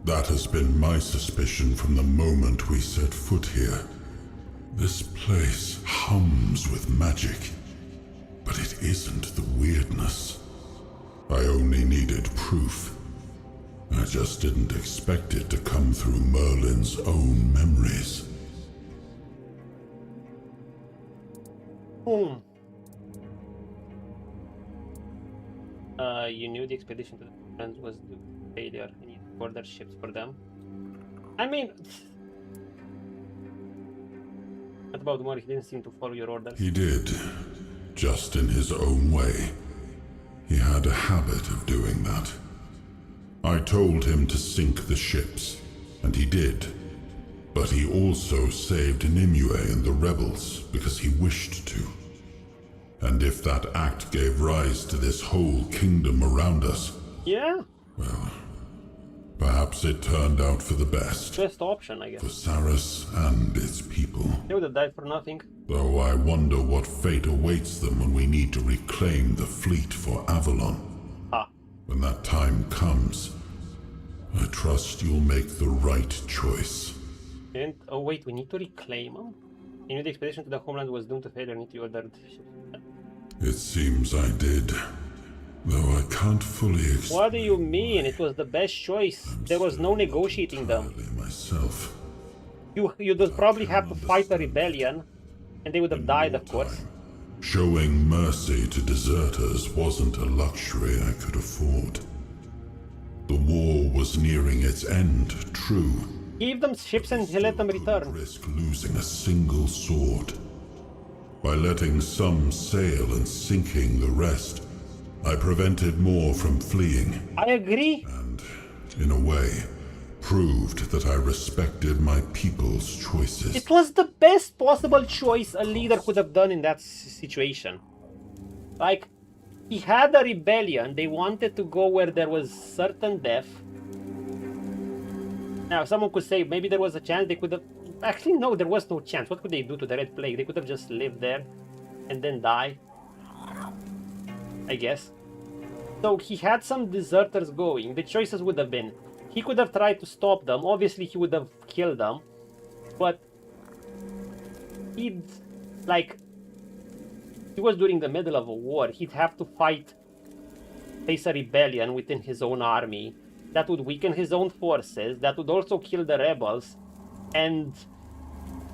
That has been my suspicion from the moment we set foot here. This place hums with magic, but it isn't the weirdness. I only needed proof. I just didn't expect it to come through Merlin's own memories. You knew the expedition to the Islands was due to failure and you ordered ships for them. I mean, what about Mori? He didn't seem to follow your orders. He did, just in his own way. He had a habit of doing that. I told him to sink the ships, and he did. But he also saved Nimue and the rebels because he wished to. And if that act gave rise to this whole kingdom around us... Yeah. Well, perhaps it turned out for the best. Best option, I guess. For Saras and its people. They would have died for nothing. Though I wonder what fate awaits them when we need to reclaim the fleet for Avalon. Ah. When that time comes, I trust you'll make the right choice. And, oh wait, we need to reclaim them? You knew the expedition to the homeland was doomed to failure and you ordered ships. It seems I did. Though I can't fully explain. What do you mean? It was the best choice. There was no negotiating them. Myself. You just probably have to fight a rebellion, and they would have died, of course. Showing mercy to deserters wasn't a luxury I could afford. The war was nearing its end, true. Give them ships and let them return. Risk losing a single sword. By letting some sail and sinking the rest, I prevented more from fleeing. I agree. And, in a way, proved that I respected my people's choices. It was the best possible choice a leader could have done in that situation. Like, he had a rebellion, they wanted to go where there was certain death. Now, someone could say maybe there was a chance they could have... Actually, no, there was no chance. What could they do to the Red Plague? They could have just lived there and then die, I guess. So he had some deserters going. The choices would have been, he could have tried to stop them. Obviously, he would have killed them. But he'd, like, he was during the middle of a war. He'd have to face a rebellion within his own army. That would weaken his own forces. That would also kill the rebels. And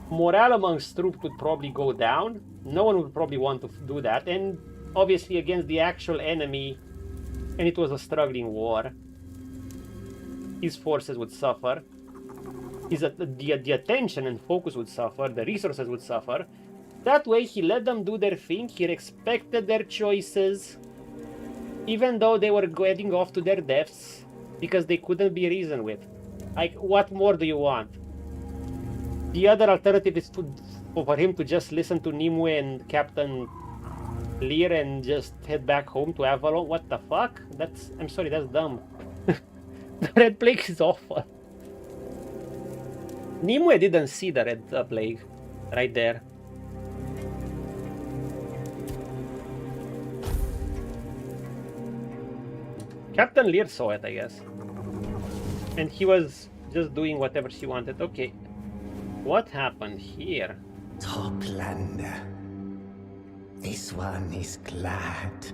morale amongst troops would probably go down. No one would probably want to do that. And obviously against the actual enemy, and it was a struggling war, his forces would suffer. The attention and focus would suffer. The resources would suffer. That way he let them do their thing. He respected their choices, even though they were heading off to their deaths, because they couldn't be reasoned with. Like, what more do you want? The other alternative is for him to just listen to Nimue and Captain Lear and just head back home to Avalon. What the fuck? I'm sorry, that's dumb. The Red Plague is awful. Nimue didn't see the Red Plague right there. Captain Lear saw it, I guess. And he was just doing whatever she wanted. Okay. What happened here? Toplander. This one is glad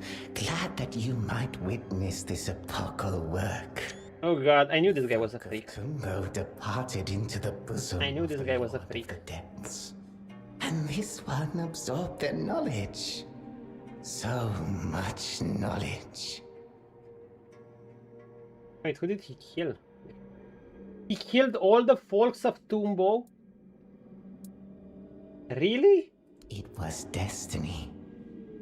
that you might witness this apocal work. Oh god, I knew this guy was a freak. Kumbo departed into the bosom. I knew this guy was a freak. The depths. And this one absorbed their knowledge. So much knowledge. Wait, who did he kill? He killed all the folks of Tumbo? Really? It was destiny.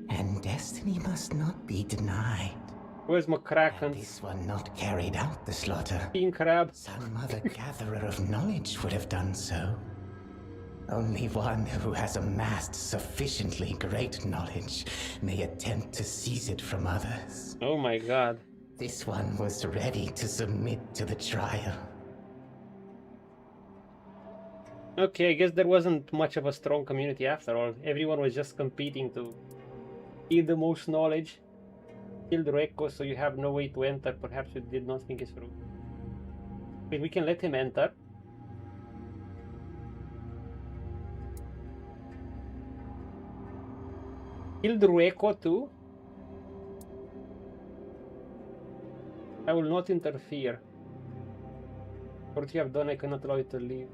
And destiny must not be denied. Where's McCracken? This one not carried out the slaughter. King Crab. Some other gatherer of knowledge would have done so. Only one who has amassed sufficiently great knowledge may attempt to seize it from others. Oh my god. This one was ready to submit to the trial. Okay, I guess there wasn't much of a strong community after all. Everyone was just competing to gain the most knowledge. Killed Reiko, so you have no way to enter. Perhaps you did not think it through. Wait, we can let him enter. Killed Reiko too? I will not interfere. For what you have done, I cannot allow you to leave.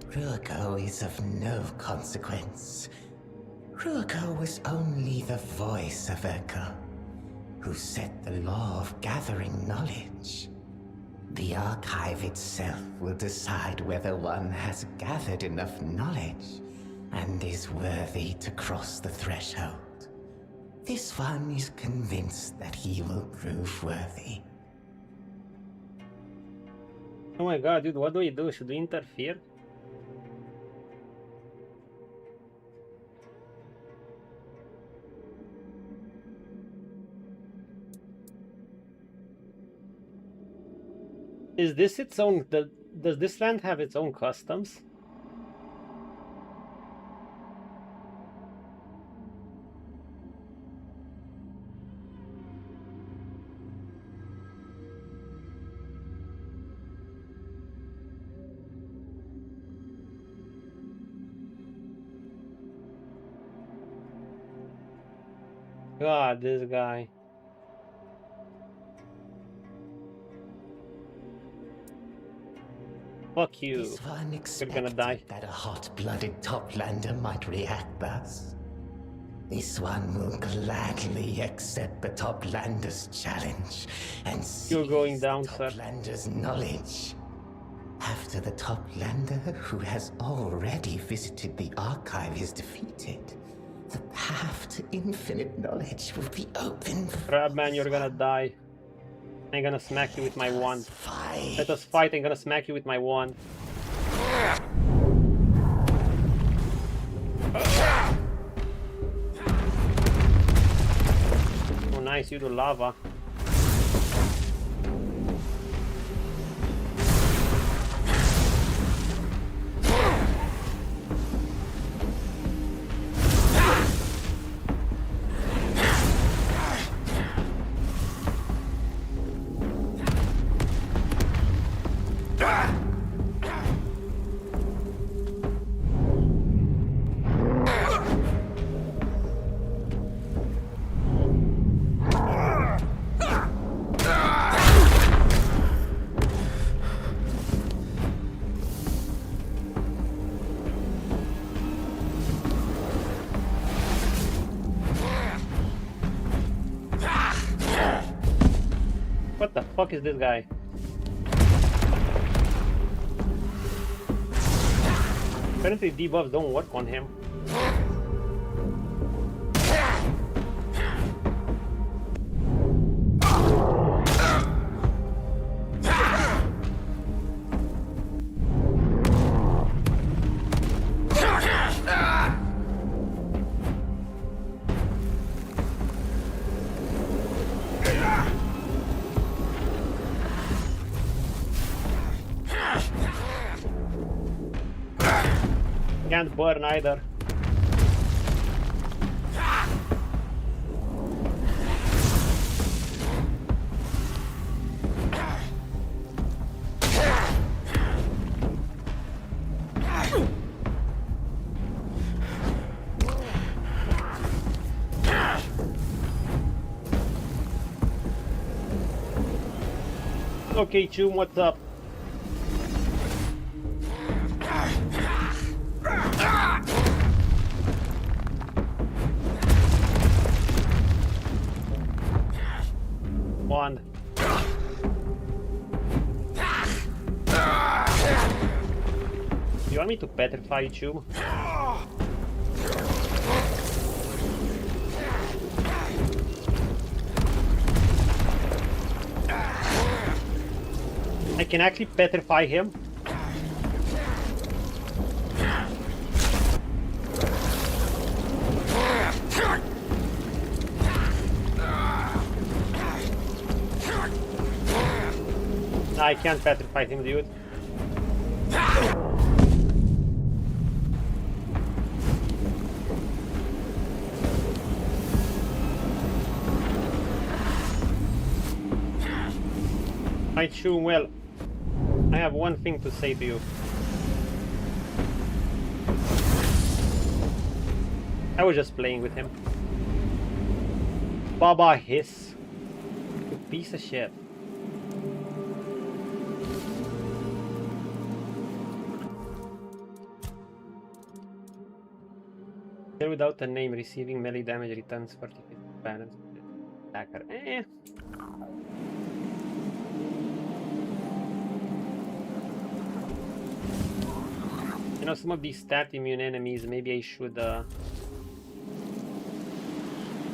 Ruako is of no consequence. Ruako was only the voice of Echo. who set the law of gathering knowledge. The archive itself will decide whether one has gathered enough knowledge and is worthy to cross the threshold. This one is convinced that he will prove worthy. Oh my god, dude, what do we do? Should we interfere? Is this its own... Does this land have its own customs? God, this guy. Fuck you. This one You're gonna die. that a hot-blooded toplander might react thus. This one will gladly accept the toplander's challenge and You're going down, sir. toplander's knowledge. After the toplander who has already visited the archive is defeated, the path to infinite knowledge will be open. Crab man, you're gonna die. I'm gonna smack you with my wand. Let us fight, I'm gonna smack you with my wand. Oh nice, you do lava. What the fuck is this guy? Apparently debuffs don't work on him. Can't burn either. Okay, Chum, what's up? Wand. You want me to petrify you, Chum? I can actually petrify him. I can't petrify him, dude. I chew well. I have one thing to say to you. I was just playing with him. Baba hiss. You piece of shit. Without a name, receiving melee damage returns 40% balance. Attacker. Eh. You know, some of these stat immune enemies, maybe I should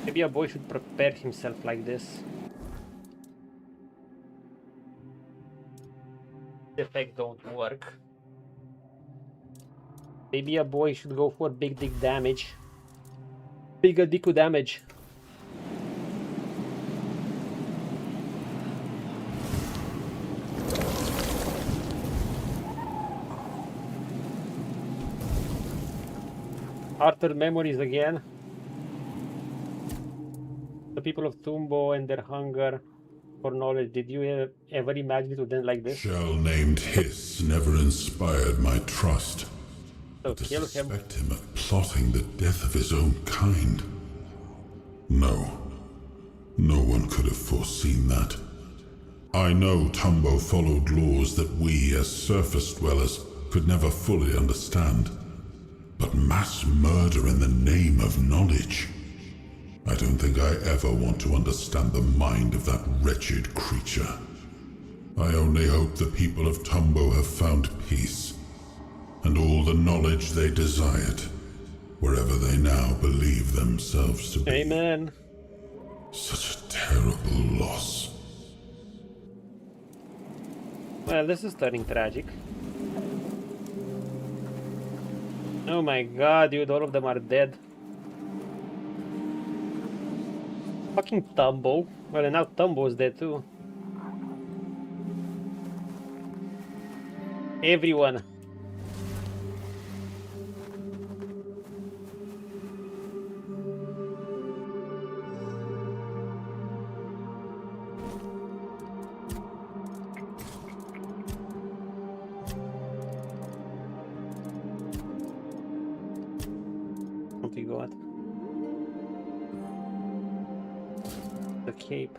maybe a boy should prepare himself like this. The effect don't work. Maybe a boy should go for big dick damage. Bigger dick damage. Arthur memories again. The people of Tumbo and their hunger for knowledge. Did you ever imagine it would end like this? Shell named Hiss never inspired my trust. So to kill him. suspect him of plotting the death of his own kind. No. No one could have foreseen that. I know Tumbo followed laws that we, as surface dwellers, could never fully understand. But mass murder in the name of knowledge? I don't think I ever want to understand the mind of that wretched creature. I only hope the people of Tumbo have found peace, and all the knowledge they desired, wherever they now believe themselves to be. Amen. Such a terrible loss. Well, this is turning tragic. Oh my god, dude, all of them are dead. Fucking Tumbo. Well, and now Tumbo's dead too. Everyone. What we got? The cape.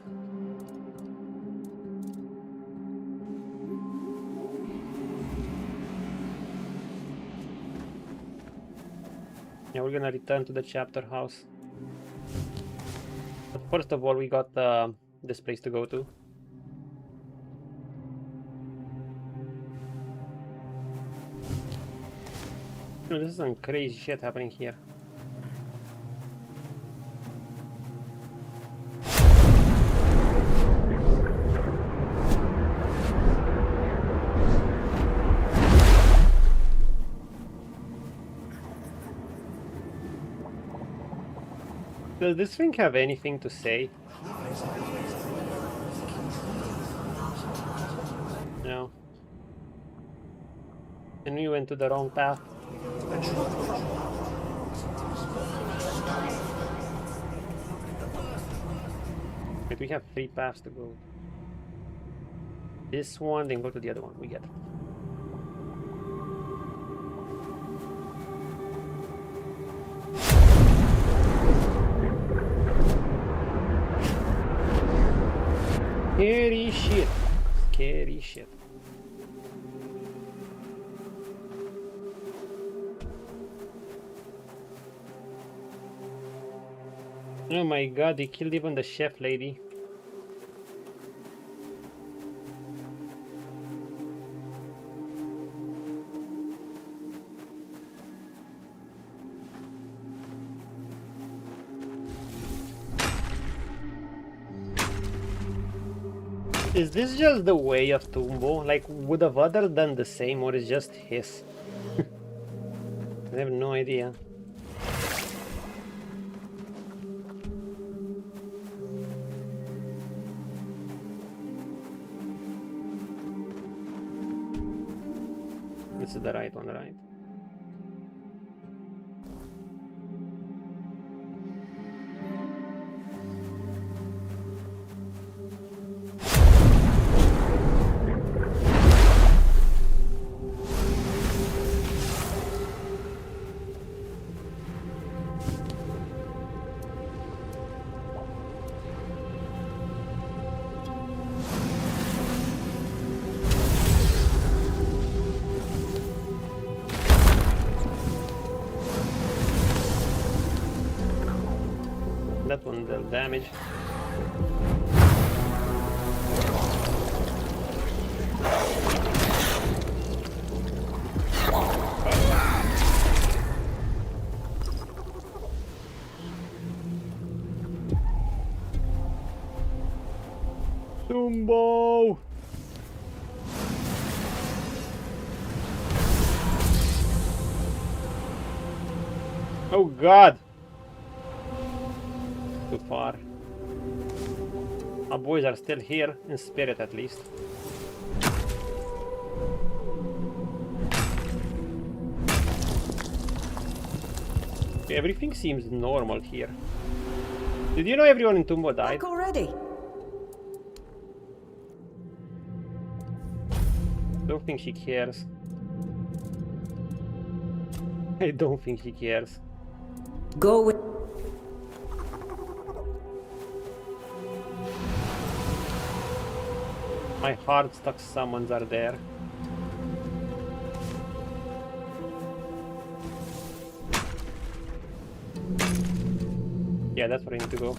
Yeah, we're gonna return to the chapter house. But first of all, we got this place to go to. Oh, this is some crazy shit happening here. Does this thing have anything to say? No. And we went to the wrong path. Wait, we have 3 paths to go. This one, then go to the other one. We get it. Scary shit. Scary shit. Oh my god, they killed even the chef lady. Is this just the way of Tumbo? Like, would have others done the same, or is just his? I have no idea. This is the right one, right? That one dealt damage. Tumbo! Oh god! Too far. Our boys are still here, in spirit at least. Everything seems normal here. Did you know everyone in Tumbo died? Back already? Don't think he cares. I don't think he cares. Go with... My heart stuck summons are there. Yeah, that's where I need to go.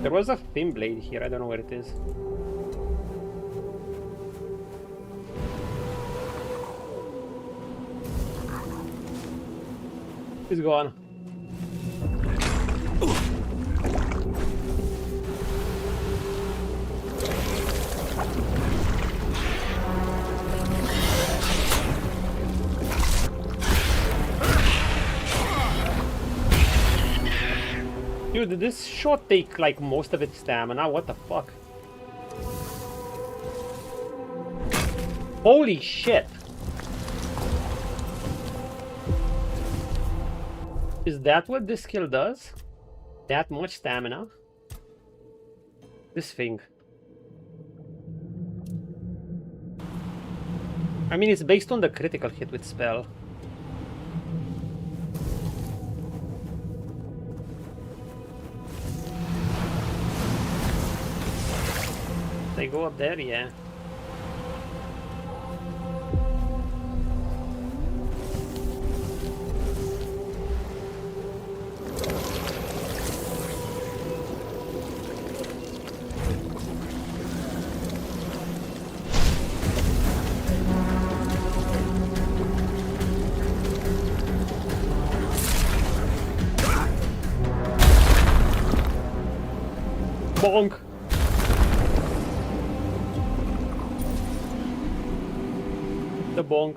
There was a thin blade here, I don't know where it is. It's gone. Dude, did this shot take like most of its stamina? What the fuck? Holy shit! Is that what this skill does? That much stamina? This thing. I mean, it's based on the critical hit with spell. They go up there, yeah. Bonk! The bonk.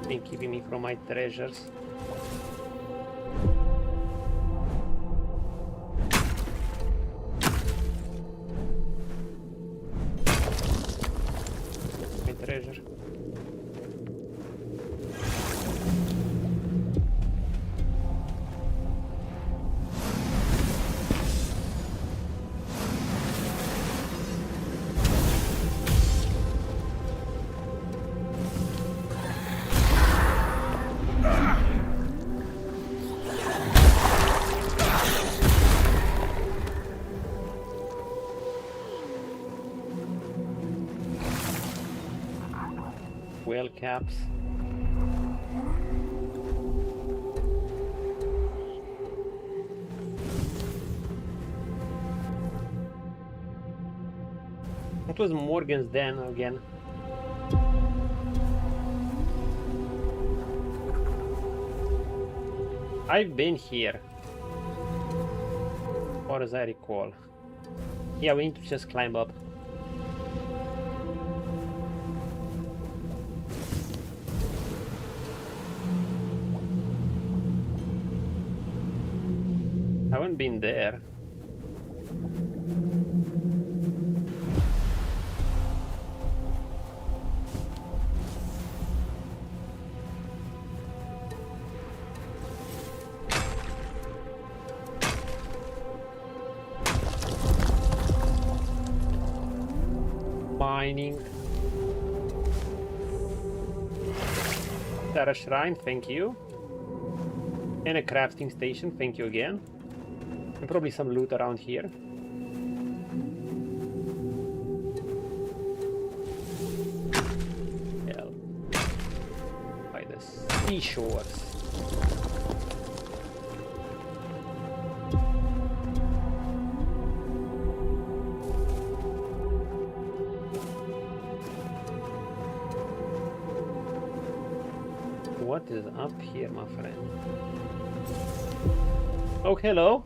Been keeping me from my treasures. My treasure. Whale caps. It was Morgan's den again. I've been here, as far as I recall. Yeah, we need to just climb up. I haven't been there. Mining. There a shrine, thank you. And a crafting station, thank you again. And probably some loot around here. seashores. What is up here, my friend? Oh, hello.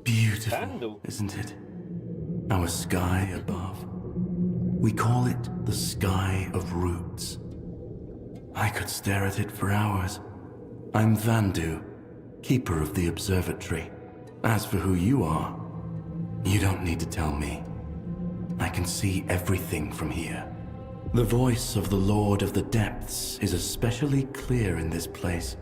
Beautiful, isn't it? Our sky above. We call it the sky of roots. I could stare at it for hours. I'm Vandu, keeper of the observatory. As for who you are, you don't need to tell me. I can see everything from here. The voice of the Lord of the Depths is especially clear in this place.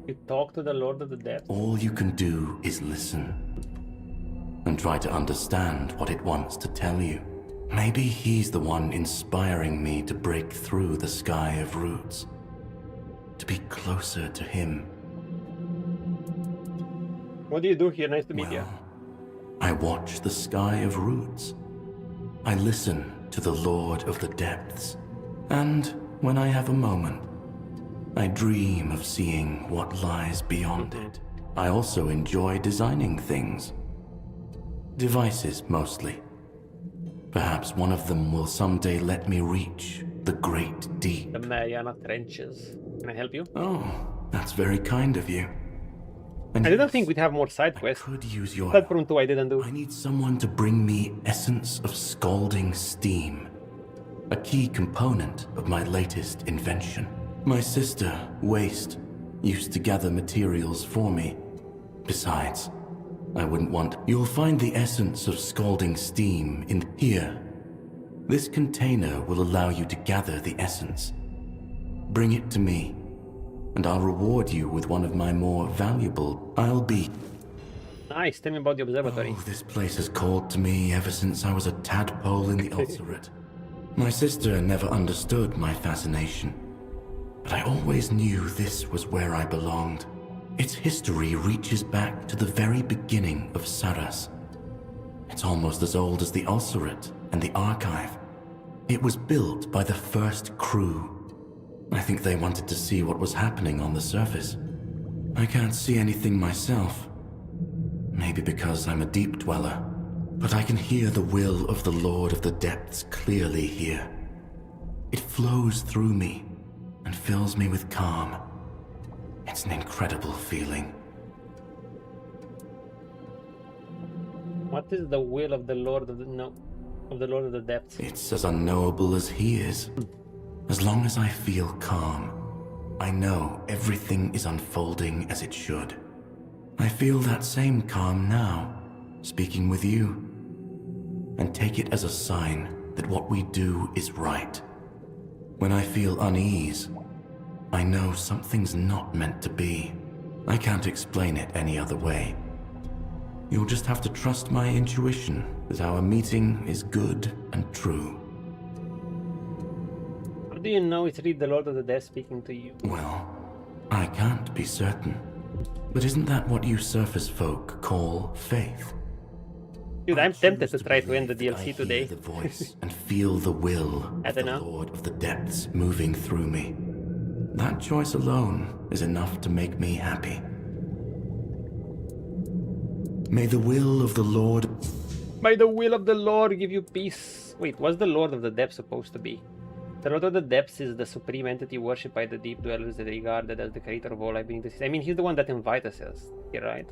You talk to the Lord of the Depths? All you can do is listen and try to understand what it wants to tell you. Maybe he's the one inspiring me to break through the sky of roots, to be closer to him. What do you do here? Nice to meet you. I watch the sky of roots. I listen to the Lord of the Depths. And when I have a moment, I dream of seeing what lies beyond it. I also enjoy designing things. Devices, mostly. Perhaps one of them will someday let me reach the great deep. The Mariana Trenches. Can I help you? Oh, that's very kind of you. And I didn't think we'd have more side quests. I could use your help. I didn't do. I need someone to bring me essence of scalding steam. A key component of my latest invention. My sister, Waste, used to gather materials for me. Besides, I wouldn't want... You'll find the essence of scalding steam in here. This container will allow you to gather the essence. Bring it to me, and I'll reward you with one of my more valuable... I'll be... Nice, tell me about the observatory. Oh, this place has called to me ever since I was a tadpole in the ulcerate. My sister never understood my fascination. But I always knew this was where I belonged. Its history reaches back to the very beginning of Saras. It's almost as old as the Ulcerate and the Archive. It was built by the first crew. I think they wanted to see what was happening on the surface. I can't see anything myself. Maybe because I'm a deep dweller. But I can hear the will of the Lord of the Depths clearly here. It flows through me and fills me with calm. It's an incredible feeling. What is the will of the Lord of the Lord of the Depths? It's as unknowable as he is. As long as I feel calm, I know everything is unfolding as it should. I feel that same calm now, speaking with you. And take it as a sign that what we do is right. When I feel unease, I know something's not meant to be. I can't explain it any other way. You'll just have to trust my intuition that our meeting is good and true. How do you know it's really the Lord of the Death speaking to you? Well, I can't be certain. But isn't that what you surface folk call faith? Dude, I'm tempted to try to end the DLC today. The voice and feel the will of the Lord of the Depths moving through me. That choice alone is enough to make me happy. May the will of the Lord... May the will of the Lord give you peace. Wait, what's the Lord of the Depths supposed to be? The Lord of the Depths is the supreme entity worshipped by the deep dwellers that are regarded as the creator of all life beneath the sea. I mean, he's the one that invited us here, right?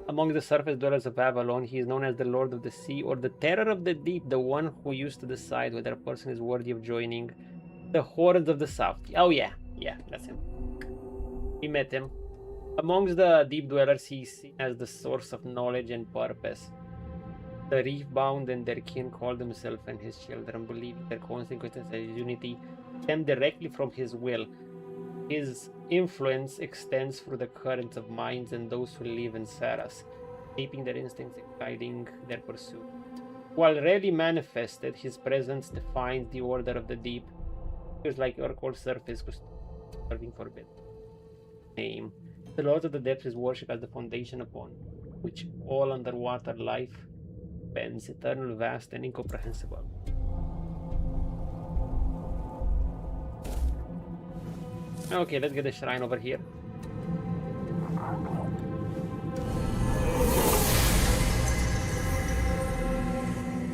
Among the surface dwellers of Avalon, he is known as the Lord of the Sea, or the Terror of the Deep, the one who used to decide whether a person is worthy of joining the Hordes of the South. Oh yeah, that's him. We met him. Amongst the deep dwellers, he is seen as the source of knowledge and purpose. The reef-bound and their kin called himself and his children, believing their consequences and unity stem directly from his will. His influence extends through the currents of minds and those who live in Saras, shaping their instincts and guiding their pursuit. While rarely manifested, his presence defines the order of the deep. He was like your core surface, serving forbidden. Name. The Lord of the Depths is worshipped as the foundation upon which all underwater life expanse, eternal, vast, and incomprehensible. Okay, let's get the shrine over here.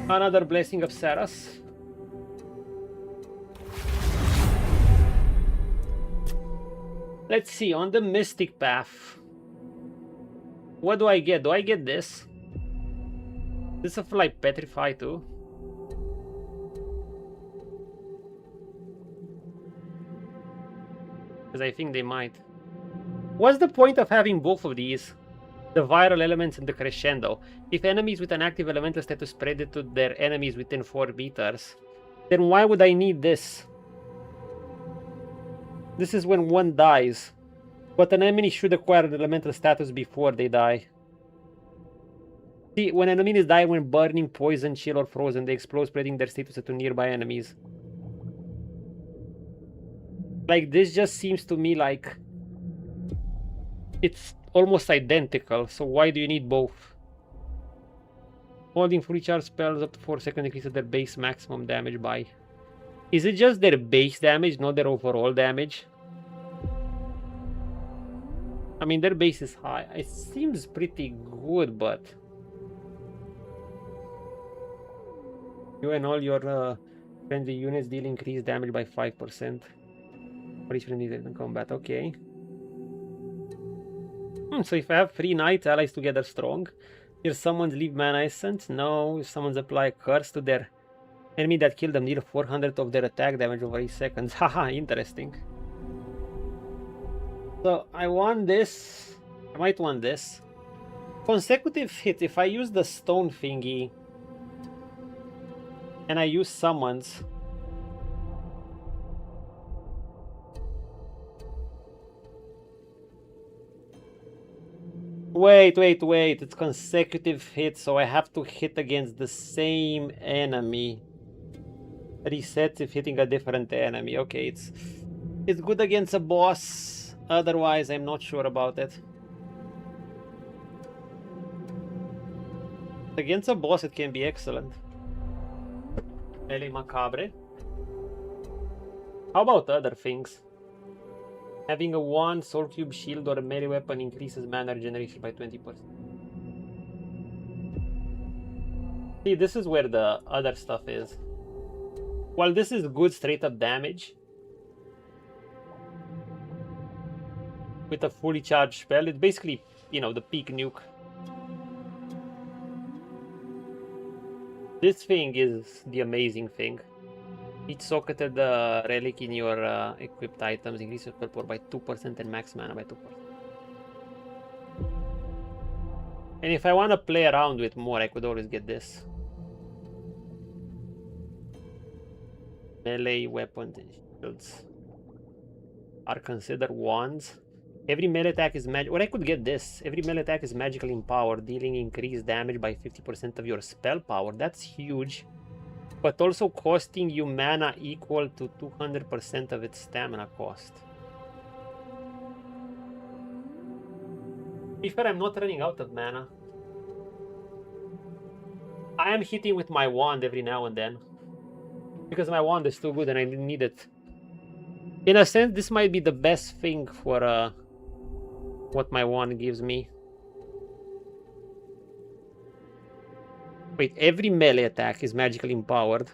Another blessing of Saras. Let's see, on the mystic path, what do I get? Do I get this? This is like petrify too. Because I think they might. What's the point of having both of these? The viral elements and the crescendo. If enemies with an active elemental status spread it to their enemies within 4 meters, then why would I need this? This is when one dies, but an enemy should acquire an elemental status before they die. See, when enemies die when burning, poison, chill, or frozen, they explode, spreading their status to nearby enemies. Like, this just seems to me like it's almost identical, so why do you need both? Holding fully charged spells up to 4 seconds increases their base maximum damage by... Is it just their base damage, not their overall damage? I mean, their base is high. It seems pretty good, but... You and all your friendly units deal increased damage by 5%. For each friendly in combat, okay. So if I have 3 knights allies together strong, if someone's leave mana essence, no. If someone's apply a curse to their enemy that killed them, deal 400 of their attack damage over 8 seconds. Haha, interesting. So I want this. I might want this. Consecutive hit. If I use the stone thingy and I use summons, wait, it's consecutive hit, so I have to hit against the same enemy. Resets if hitting a different enemy. Okay, it's good against a boss, otherwise I'm not sure about it. Against a boss it can be excellent. Melee Macabre. How about other things? Having a wand, soul cube, shield, or a melee weapon increases mana regeneration by 20%. See, this is where the other stuff is. While this is good straight up damage, with a fully charged spell, it's basically, you know, the peak nuke. This thing is the amazing thing. Each socketed relic in your equipped items increases spell power by 2% and max mana by 2%. And if I want to play around with more, I could always get this. Melee weapons and shields are considered wands. Every melee attack is magic. Or I could get this. Every melee attack is magically empowered, dealing increased damage by 50% of your spell power. That's huge. But also costing you mana equal to 200% of its stamina cost. To be fair, I'm not running out of mana. I am hitting with my wand every now and then, because my wand is too good and I need it. In a sense, this might be the best thing for what my wand gives me. Wait, every melee attack is magically empowered.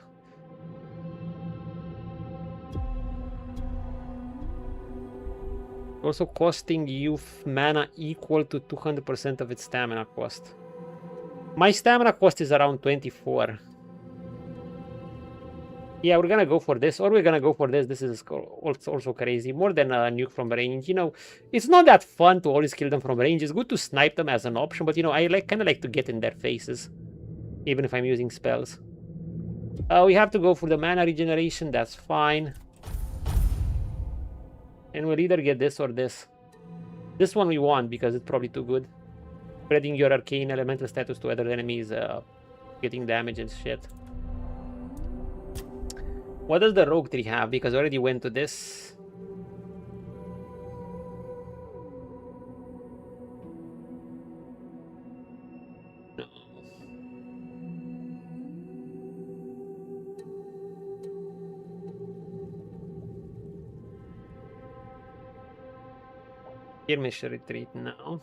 Also costing you mana equal to 200% of its stamina cost. My stamina cost is around 24. Yeah, we're gonna go for this, or we're gonna go for this. This is also crazy. More than a nuke from range. You know, it's not that fun to always kill them from range. It's good to snipe them as an option, but you know, I kind of like to get in their faces, even if I'm using spells. We have to go for the mana regeneration. That's fine. And we'll either get this or this. This one we want because it's probably too good. Spreading your arcane elemental status to other enemies, getting damage and shit. What does the rogue tree have? Because I already went to this. No. Skirmish retreat now.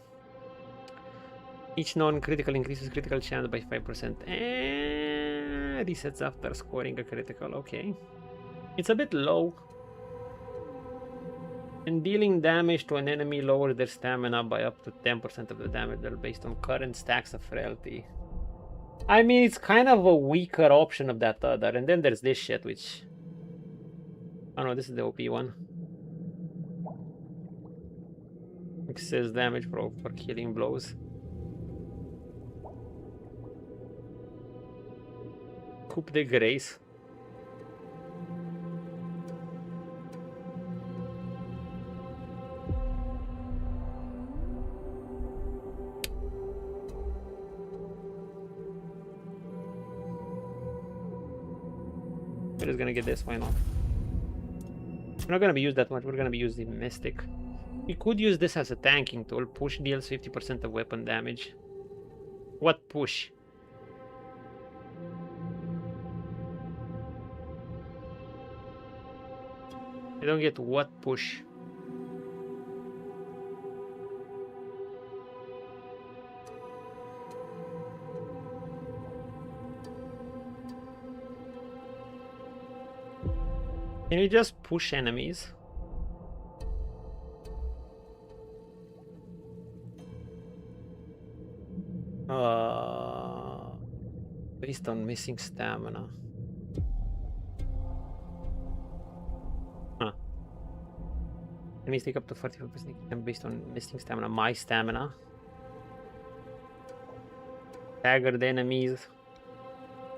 Each non-critical increases critical chance by 5%. And resets after scoring a critical. Okay. It's a bit low. And dealing damage to an enemy lowers their stamina by up to 10% of the damage they're based on current stacks of frailty. I mean, it's kind of a weaker option of that other. And then there's this shit, which... Oh no, this is the OP one. Excess damage for killing blows. Coup de Grace. We're just gonna get this, why not? We're not gonna be used that much, we're gonna be using Mystic. We could use this as a tanking tool. Push deals 50% of weapon damage. What push? I don't get what push. Can you just push enemies? Based on missing stamina. Huh. Enemies take up to 45% based on missing stamina. My stamina. Staggered enemies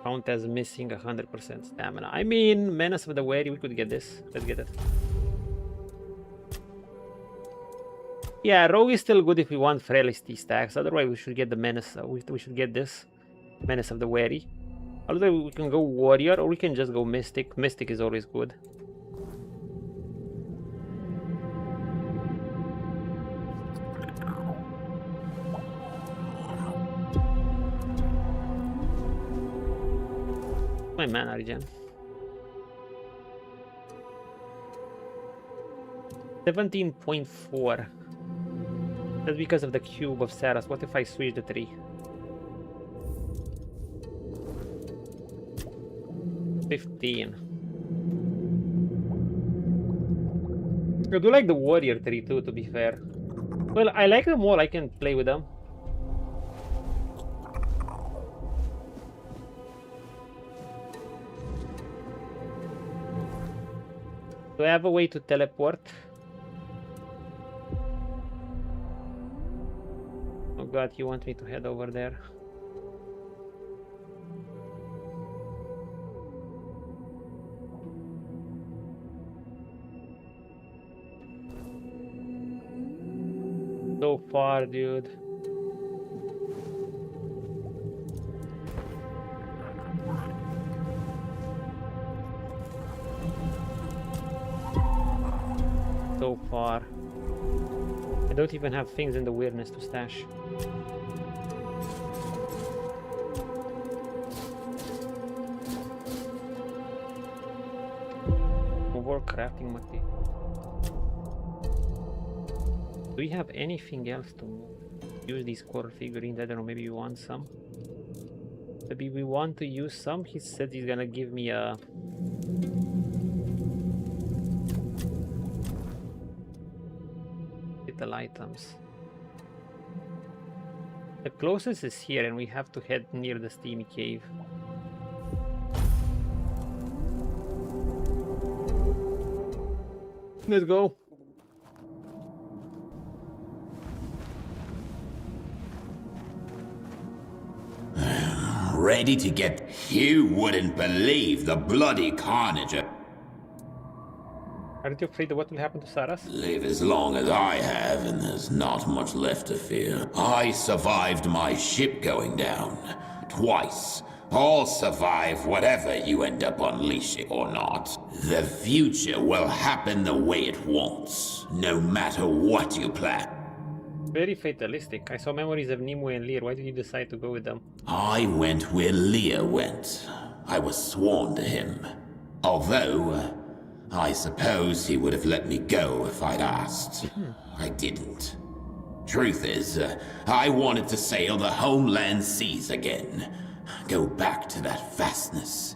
count as missing 100% stamina. I mean, Menace of the Wary, we could get this. Let's get it. Yeah, Rogue is still good if we want Frailty stacks. Otherwise, we should get the Menace. We should get this. Menace of the Wary. Although we can go Warrior or we can just go Mystic. Mystic is always good. My mana regen. 17.4. That's because of the cube of Saras. What if I switch the 3? 15. I do like the Warrior 3 too, to be fair. Well, I like them all. I can play with them. Do I have a way to teleport? Oh god, you want me to head over there? So far, dude. So far. I don't even have things in the weirdness to stash. More crafting material. Do we have anything else to use these core figurines? I don't know, maybe we want some. Maybe we want to use some. He said he's gonna give me a... little items. The closest is here and we have to head near the steamy cave. Let's go. Ready to get... You wouldn't believe the bloody carnage. Aren't you afraid of what will happen to Saras? Live as long as I have, and there's not much left to fear. I survived my ship going down. Twice. I'll survive whatever you end up unleashing or not. The future will happen the way it wants, no matter what you plan. Very fatalistic. I saw memories of Nimue and Lear. Why did you decide to go with them? I went where Lear went. I was sworn to him. Although, I suppose he would have let me go if I'd asked. I didn't. Truth is, I wanted to sail the homeland seas again. Go back to that vastness.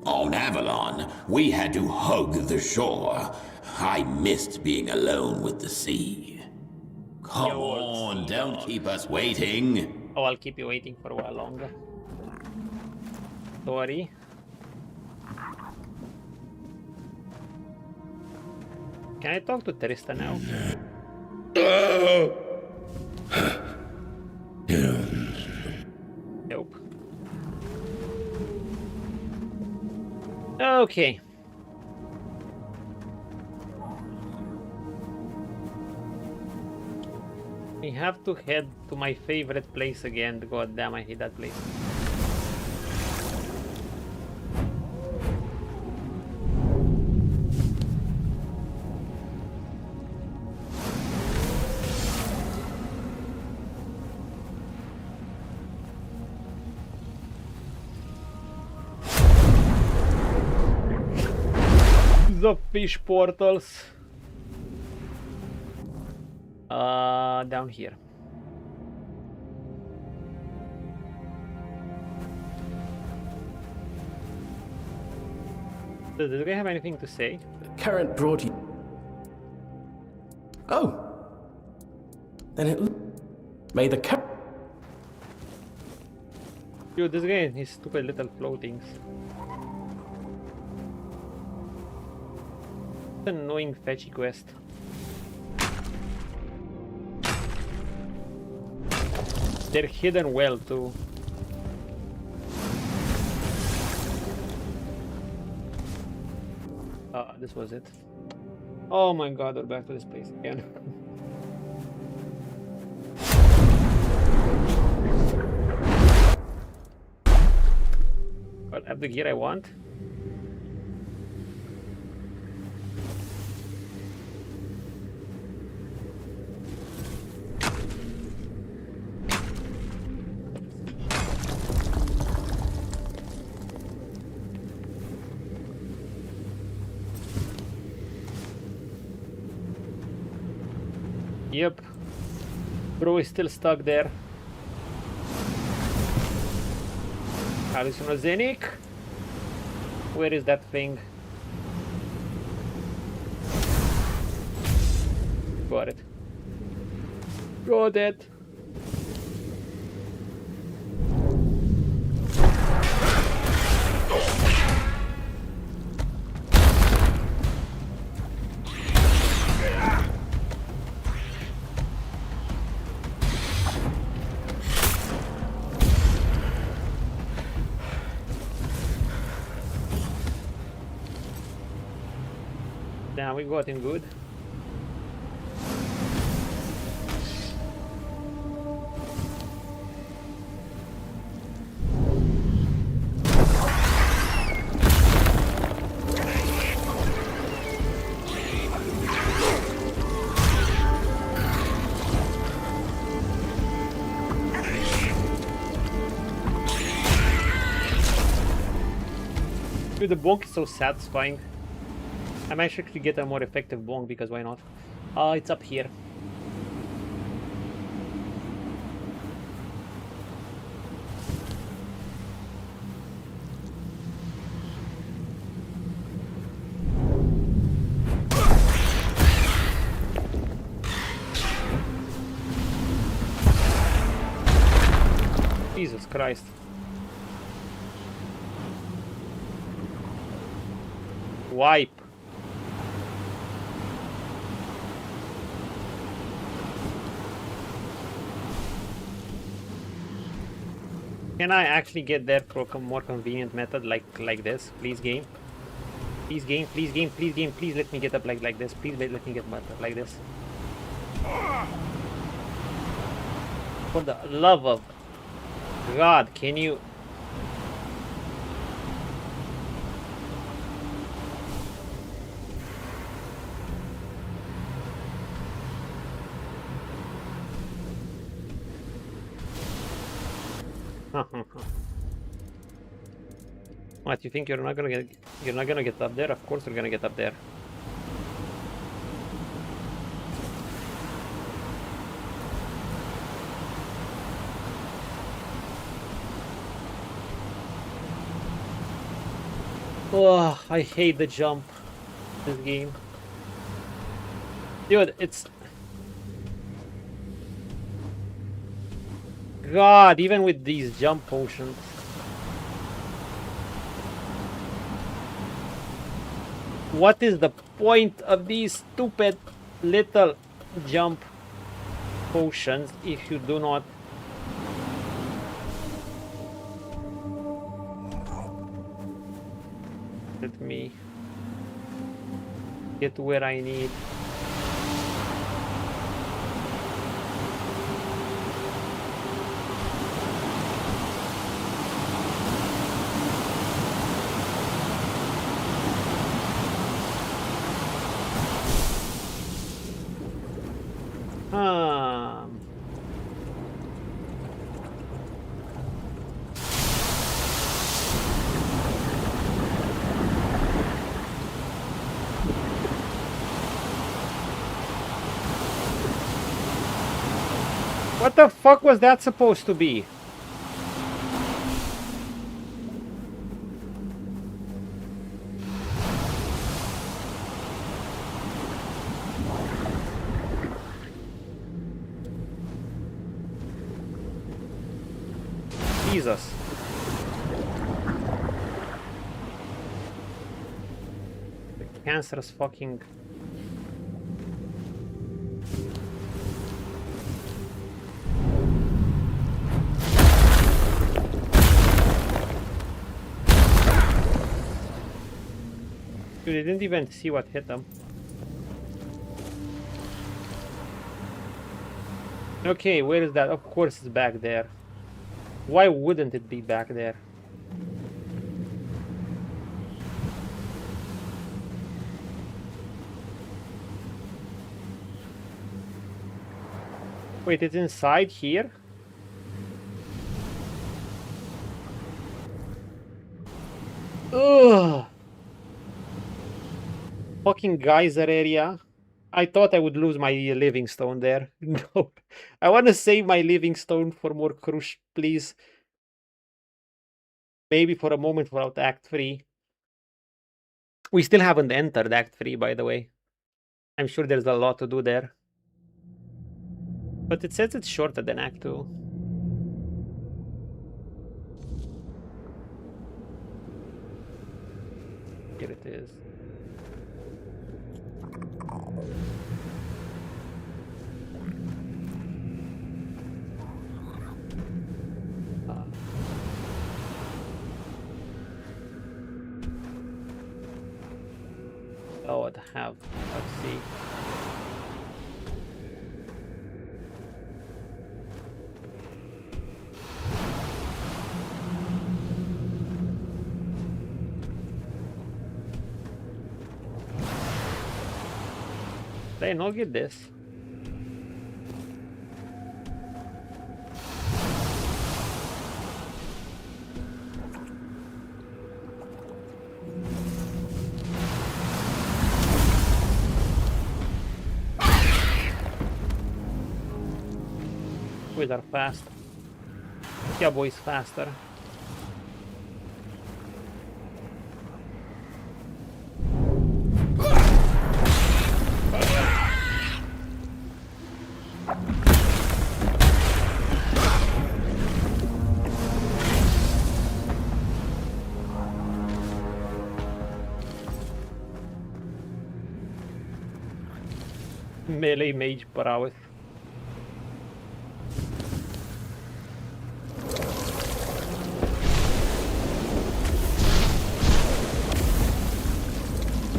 On Avalon, we had to hug the shore. I missed being alone with the sea. Come on, don't keep us waiting. Oh, I'll keep you waiting for a while longer. Sorry. Can I talk to Teresta now? Nope. Okay. We have to head to my favorite place again. God damn, I hate that place. The fish portals. Down here. Does this guy have anything to say? Current brought you. Oh. Then it. May the current. Dude, this guy and his stupid little floatings. Annoying fetchy quest. They're hidden well too. This was it. Oh my god, we're back to this place again. But I have the gear I want. Yep. Bro is still stuck there. Hallucinogenic? Where is that thing? Got it. Got it. Now we got him good. Dude, the bonk is so satisfying. I might actually get a more effective bonk because why not? It's up here. Jesus Christ. Wipe. Can I actually get there for a more convenient method like this? Please game. Please game, please game, please game, please let me get up like this. Please let me get up like this. For the love of God, can you... What, you think you're not gonna get up there? Of course you're gonna get up there. Oh, I hate the jump in this game. Dude, it's... God, even with these jump potions. What is the point of these stupid little jump potions if you do not... Let me get where I need. What the fuck was that supposed to be? Jesus. The cancerous fucking... Dude, I didn't even see what hit them. Okay, where is that? Of course it's back there. Why wouldn't it be back there? Wait, it's inside here? Ugh! Fucking geyser area. I thought I would lose my living stone there. No. I want to save my living stone for more crush, please. Maybe for a moment without Act 3. We still haven't entered Act 3, by the way. I'm sure there's a lot to do there. But it says it's shorter than Act 2. Here it is. Oh, what have? Let's see. They not get this. Boys are fast. Yeah, boys faster. Melee mage prowess.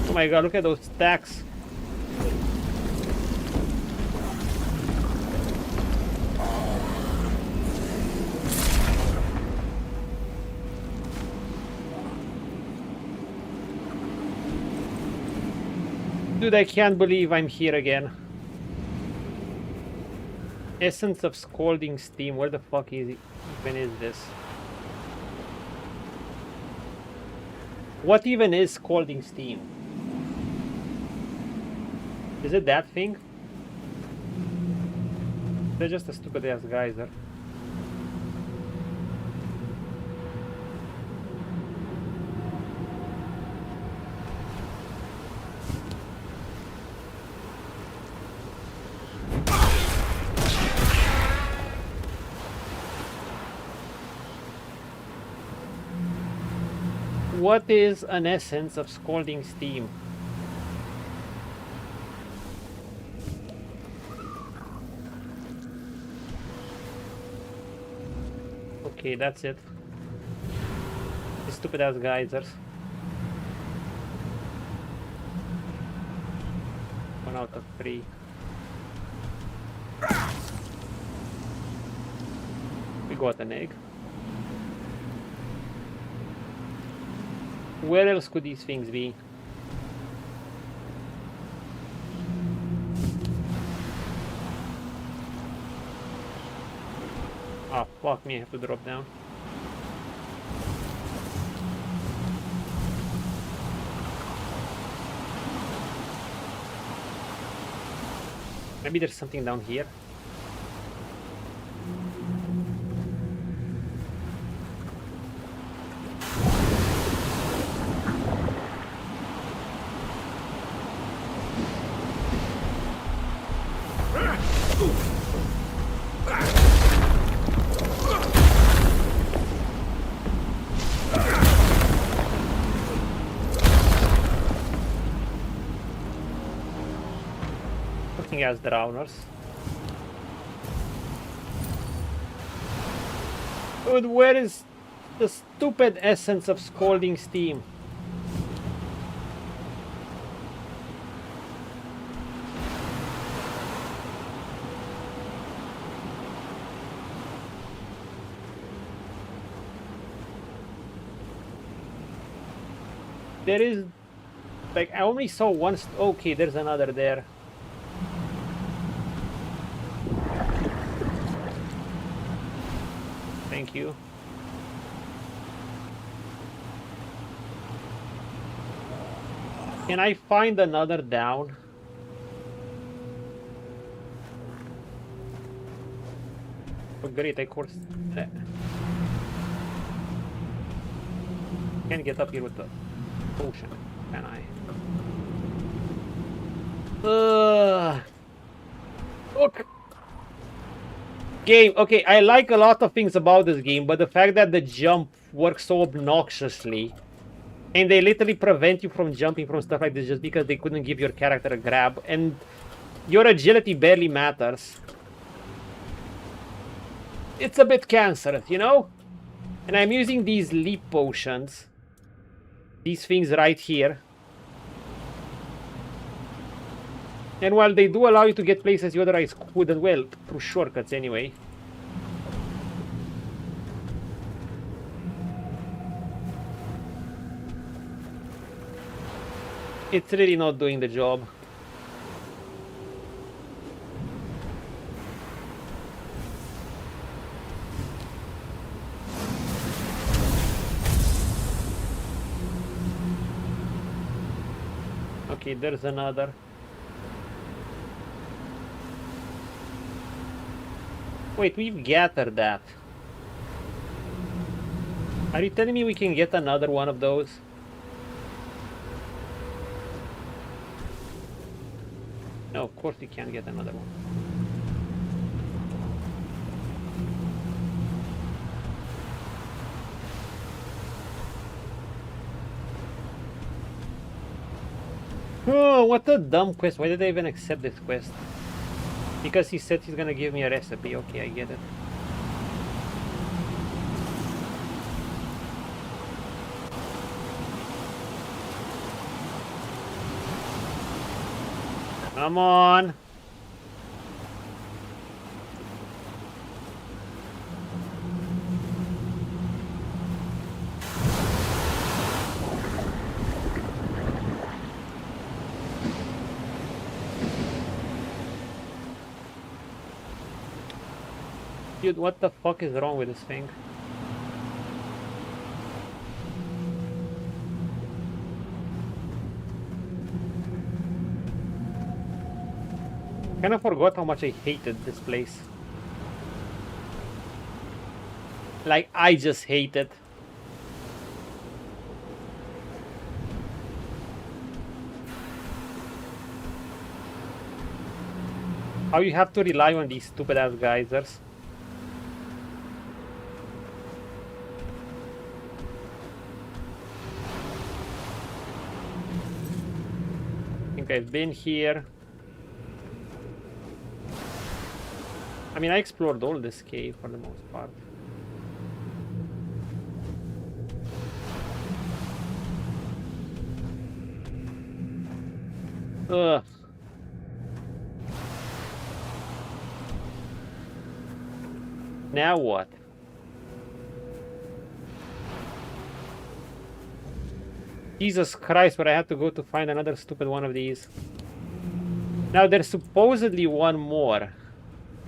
Oh my god, look at those stacks. Dude, I can't believe I'm here again. Essence of Scalding Steam. Where the fuck is it? When is this? What even is scalding steam? Is it that thing? They're just a stupid ass geyser. What is an essence of scalding steam? Okay, that's it. These stupid ass geysers. 1 out of 3. We got an egg. Where else could these things be? Oh, fuck me, I have to drop down. Maybe there's something down here. As drowners. Dude, where is the stupid essence of scalding steam? There is, like, I only saw one. Okay, there's another there. Thank you. Can I find another down? Oh, great, of course. Can't get up here with the potion, can I? Look. Game, okay, I like a lot of things about this game, but the fact that the jump works so obnoxiously and they literally prevent you from jumping from stuff like this just because they couldn't give your character a grab, and your agility barely matters. It's a bit cancerous, you know? And I'm using these leap potions, these things right here. And while they do allow you to get places you otherwise couldn't, well, through shortcuts anyway. It's really not doing the job. Okay, there's another. Wait, we've gathered that. Are you telling me we can get another one of those? No, of course we can't get another one. Oh, what a dumb quest. Why did I even accept this quest? Because he said he's gonna give me a recipe. Okay, I get it. Come on. Dude, what the fuck is wrong with this thing? Kind of forgot how much I hated this place. Like, I just hate it. How you have to rely on these stupid ass geysers. I think I've been here. I mean, I explored all this cave for the most part. Ugh. Now what? Jesus Christ, where I have to go to find another stupid one of these. Now there's supposedly one more.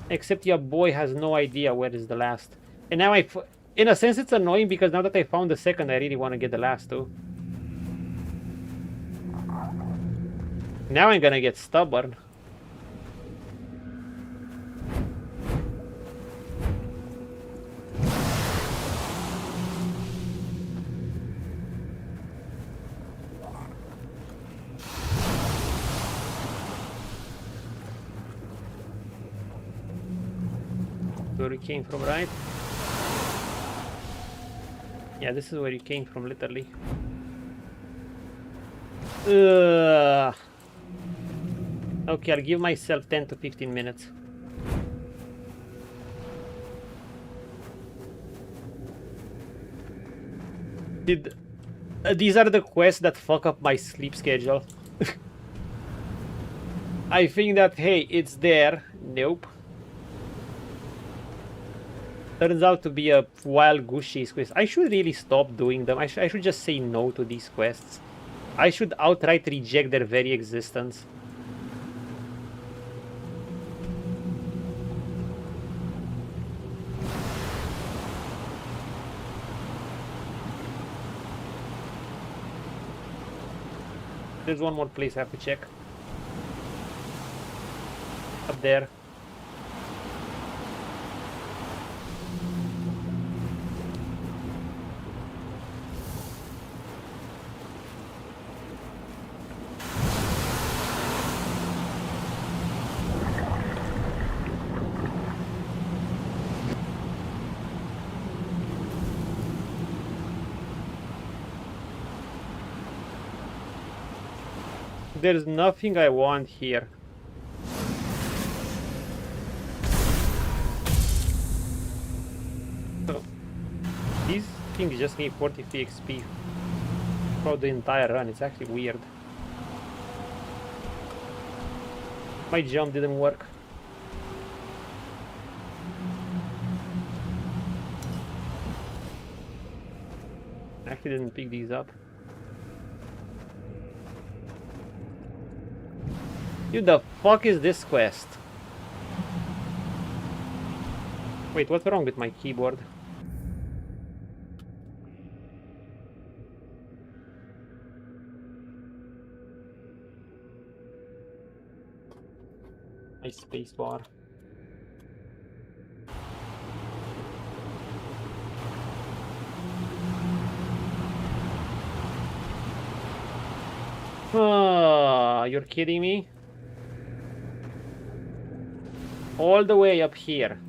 Except your boy has no idea where is the last. And now in a sense it's annoying because now that I found the second, I really want to get the last two. Now I'm gonna get stubborn. Where you came from, right? Yeah, this is where you came from, literally. Ugh. Okay, I'll give myself 10 to 15 minutes. These are the quests that fuck up my sleep schedule. I think that, hey, it's there. Nope. Turns out to be a wild goose chase quest. I should really stop doing them. I should just say no to these quests. I should outright reject their very existence. There's one more place I have to check. Up there. There's nothing I want here. So, these things just need 43 XP for the entire run. It's actually weird. My jump didn't work. I actually didn't pick these up. Dude, the fuck is this quest? Wait, what's wrong with my keyboard? My spacebar. Ah, you're kidding me? All the way up here.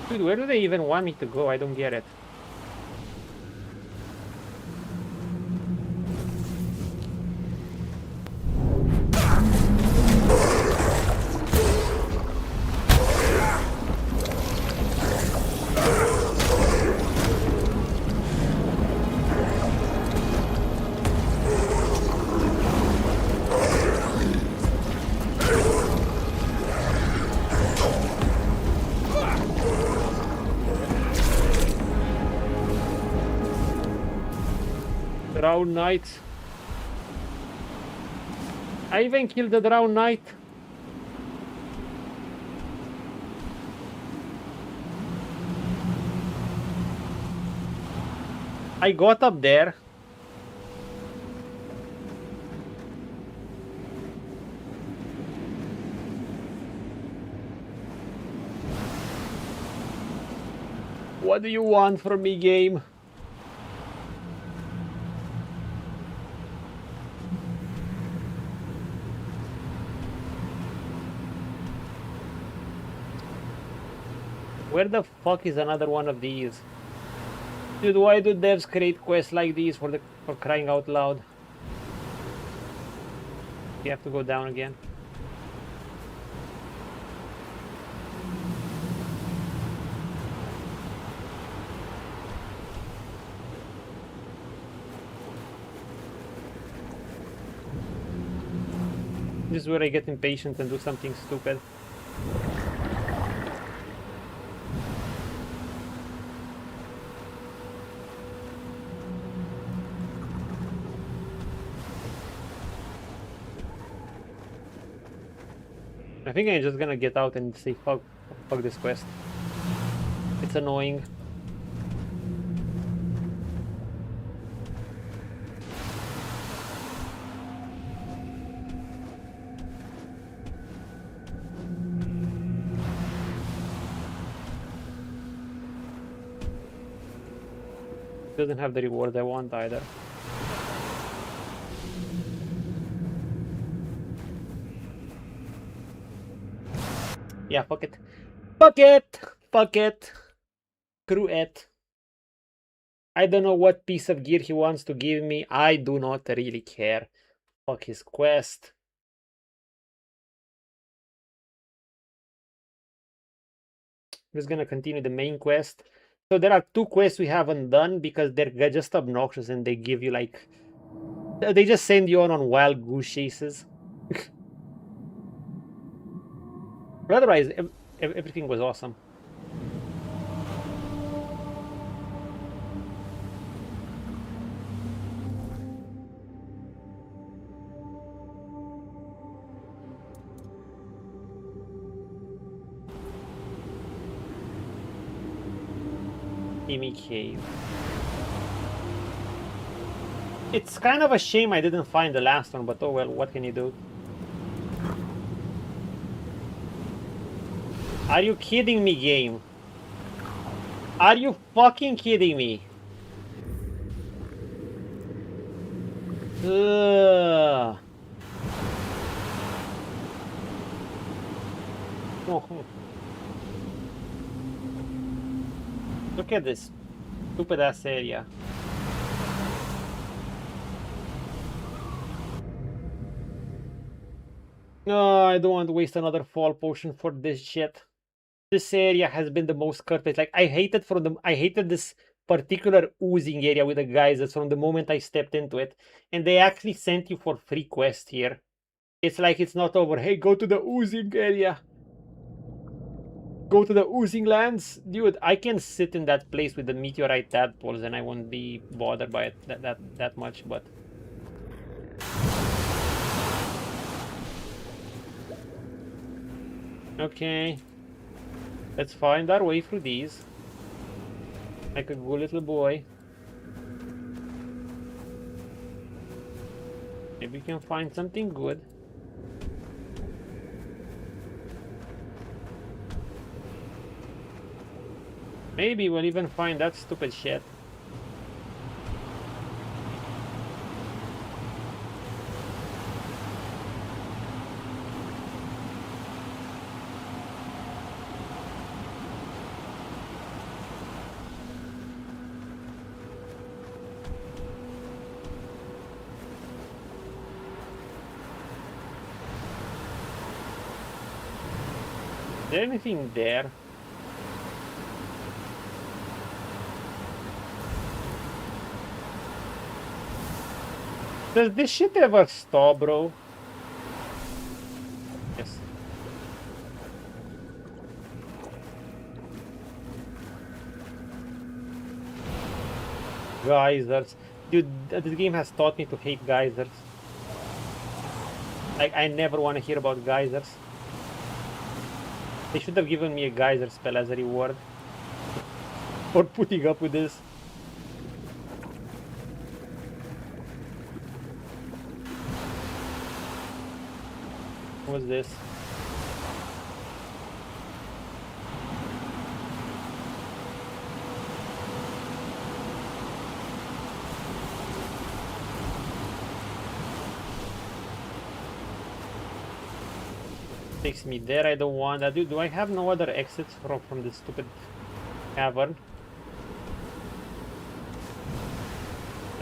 Dude, where do they even want me to go? I don't get it. Drowned Knight. I even killed the Drowned Knight. I got up there. What do you want from me, game? Where the fuck is another one of these? Dude, why do devs create quests like these for crying out loud? You have to go down again. This is where I get impatient and do something stupid. I think I'm just gonna get out and say fuck this quest. It's annoying. Doesn't have the reward I want either. Yeah, fuck it. Fuck it! Fuck it! Screw it. I don't know what piece of gear he wants to give me. I do not really care. Fuck his quest. I'm just gonna continue the main quest. So there are two quests we haven't done because they're just obnoxious and they give you like... They just send you on wild goose chases. But otherwise, everything was awesome. Emi Cave. It's kind of a shame I didn't find the last one, but oh well, what can you do? Are you kidding me, game? Are you fucking kidding me? Ugh. Oh. Look at this stupid ass area. No, I don't want to waste another fall potion for this shit. This area has been the most cursed. Like I hated this particular oozing area with the geysers from the moment I stepped into it, and they actually sent you for free quest here. It's like it's not over. Hey, go to the oozing area. Go to the oozing lands, dude. I can sit in that place with the meteorite tadpoles, and I won't be bothered by it that much. But okay. Let's find our way through these. Like a good little boy. Maybe we can find something good. Maybe we'll even find that stupid shit. Is there anything there? Does this shit ever stop, bro? Yes. Geysers. Dude, this game has taught me to hate geysers. Like, I never want to hear about geysers. They should have given me a geyser spell as a reward for putting up with this. What's this? Takes me there. I don't want that. Do I have no other exits from this stupid cavern?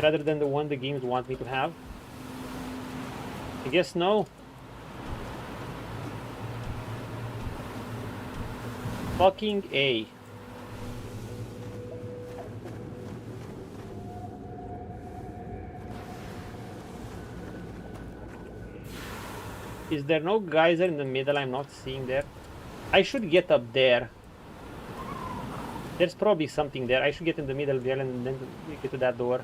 Rather than the one the games want me to have? I guess no. Fucking A. Is there no geyser in the middle I'm not seeing there? I should get up there. There's probably something there. I should get in the middle there and then get to that door.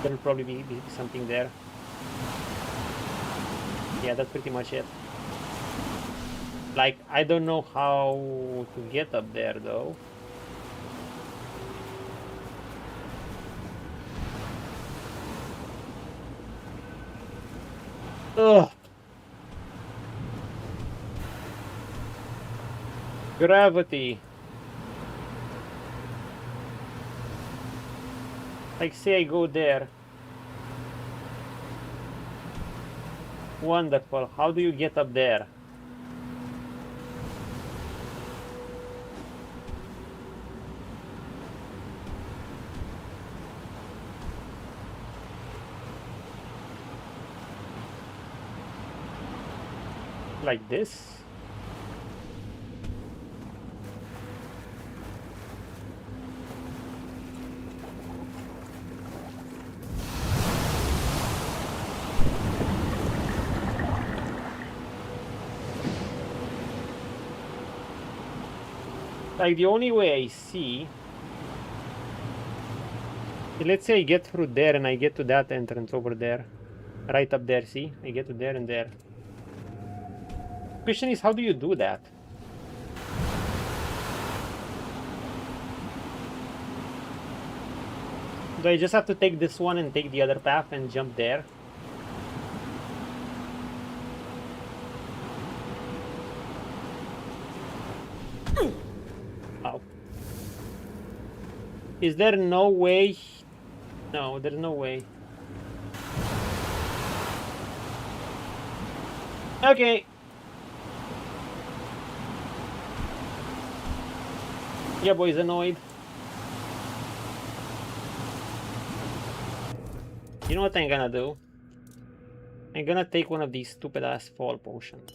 There'll probably be something there. Yeah, that's pretty much it. Like, I don't know how to get up there though. Ugh. Gravity. Like, say I go there. Wonderful. How do you get up there? Like this? Like, the only way I see, let's say I get through there and I get to that entrance over there, right up there. See, I get to there and there. Question is, how do you do that? Do I just have to take this one and take the other path and jump there? Oh. Is there no way? No, there's no way. Okay. Yeah, boy's annoyed. You know what I'm gonna do? I'm gonna take one of these stupid ass fall potions.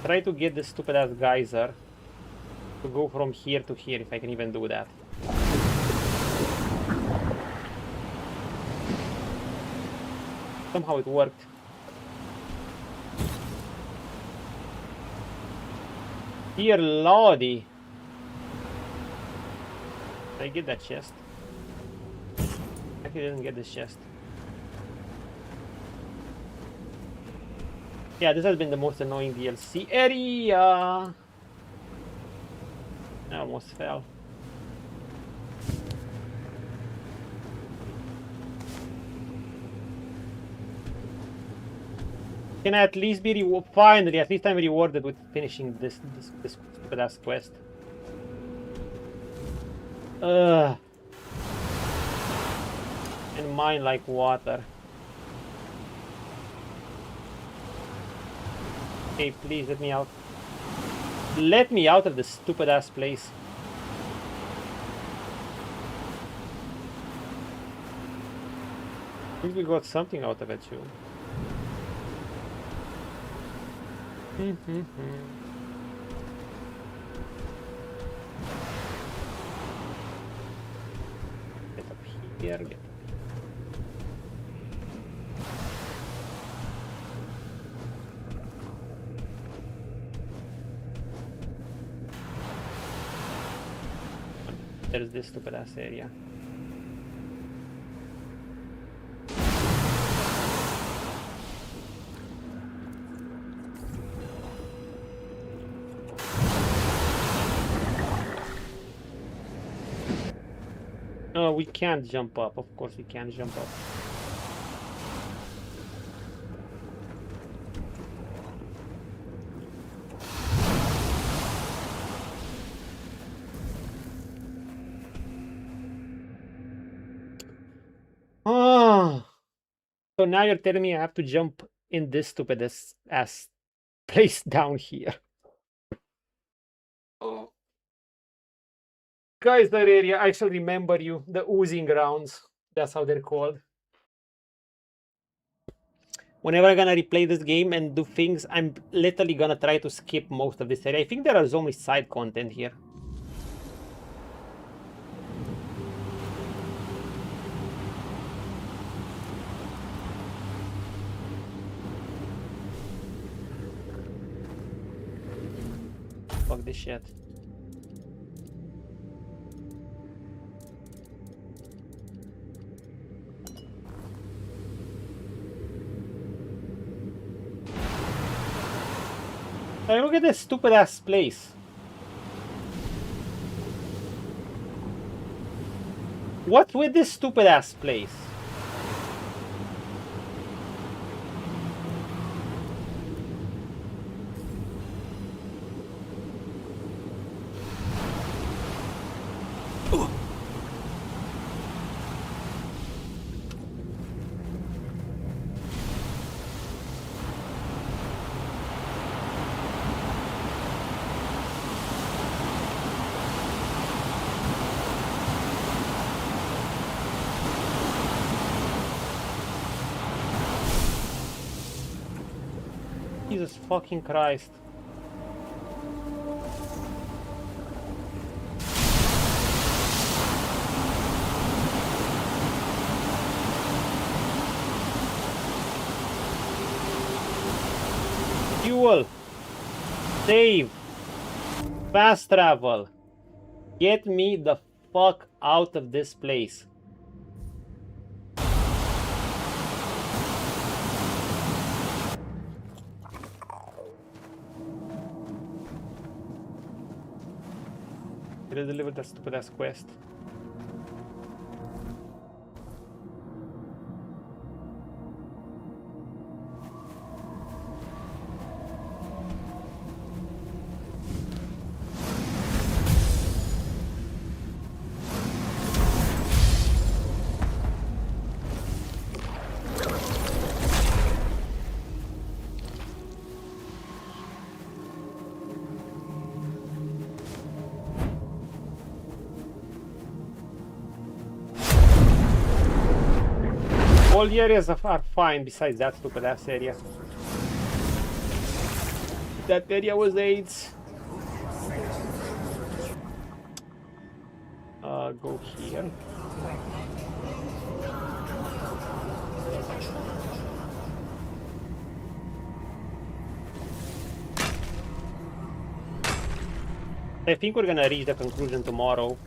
Try to get this stupid ass geyser to go from here to here, if I can even do that. Somehow it worked. Dear lordy. Did I get that chest? Actually, I didn't get this chest. Yeah, this has been the most annoying DLC area. I almost fell. Can I at least be finally, at least I'm rewarded with finishing this stupid ass quest. And mine like water. Hey, please let me out. Let me out of this stupid ass place. I think we got something out of it too. Get up here, get up. There's this stupid ass area. No, we can't jump up. Of course we can't jump up. Oh. So now you're telling me I have to jump in this stupid ass place down here. Oh. Guys, that area, I shall remember you. The oozing grounds. That's how they're called. Whenever I'm gonna replay this game and do things, I'm literally gonna try to skip most of this area. I think there is only side content here. Fuck this shit. Hey, look at this stupid ass place. What's with this stupid ass place? Jesus fucking Christ. Fuel. Save. Fast travel. Get me the fuck out of this place. Deliver that stupid ass quest. All the areas are fine besides that stupid ass area. That area was AIDS. Go here. I think we're gonna reach the conclusion tomorrow.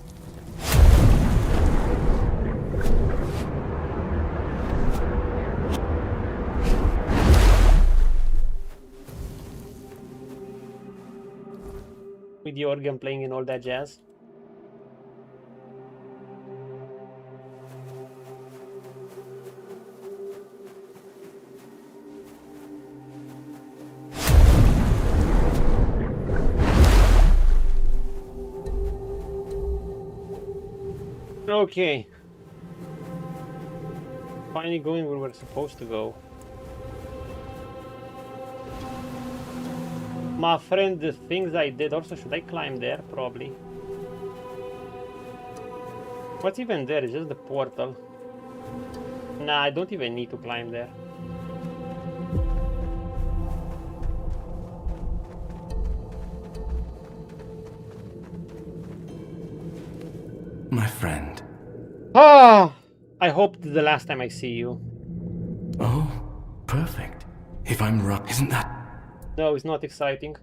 With the organ playing and all that jazz. Okay. Finally going where we're supposed to go. My friend, the things I did also, should I climb there? Probably. What's even there? It's just the portal. Nah, I don't even need to climb there. My friend. Ah! I hope this is the last time I see you. Oh, perfect. If I'm right, isn't that... No, it's not exciting.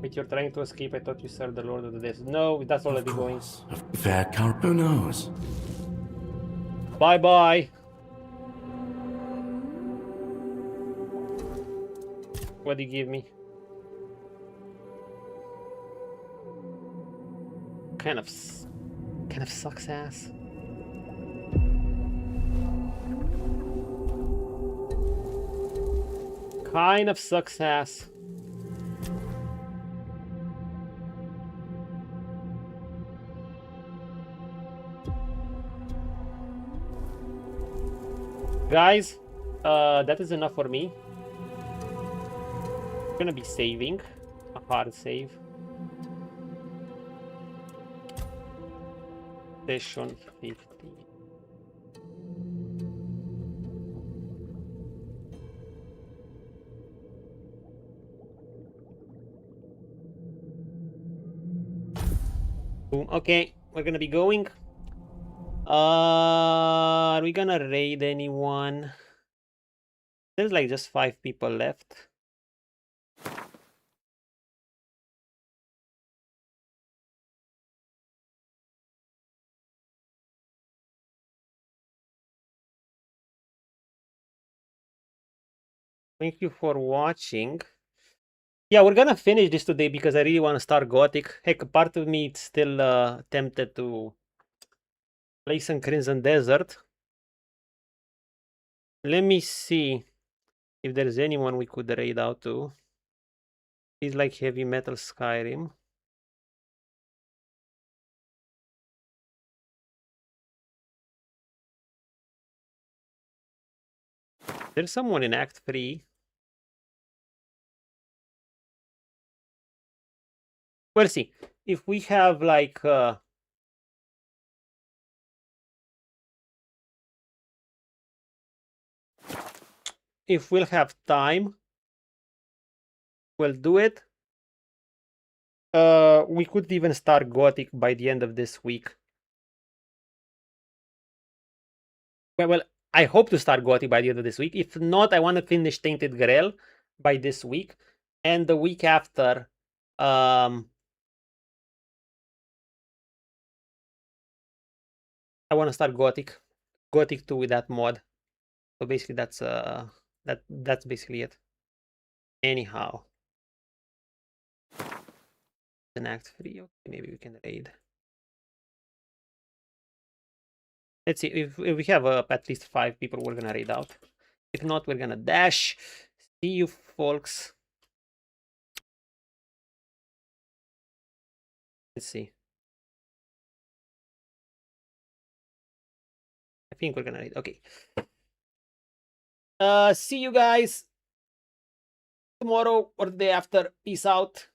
Wait, you're trying to escape. I thought you served the Lord of the Dead. No, that's already going. Fair count. Who knows? Bye-bye. What do you give me? Kind of sucks ass. kind of success. Guys, that is enough for me. I'm gonna be saving a hard save. Session 50. Boom. Okay, we're gonna be going. Are we gonna raid anyone? There's like just 5 people left. Thank you for watching. Yeah, we're gonna finish this today because I really want to start Gothic. Heck, part of me is still tempted to play some Crimson Desert. Let me see if there's anyone we could raid out to. He's like Heavy Metal Skyrim. There's someone in Act 3. We'll see. If we have like if we'll have time, we'll do it. We could even start Gothic by the end of this week. Well, I hope to start Gothic by the end of this week. If not, I want to finish Tainted Grail by this week. And the week after, I want to start Gothic 2 with that mod. So basically that's that's basically it. Anyhow. An Act 3, okay, maybe we can raid. Let's see, if we have at least 5 people, we're gonna raid out. If not, we're gonna dash. See you folks. Let's see. I think we're gonna raid. Okay. See you guys tomorrow or the day after. Peace out.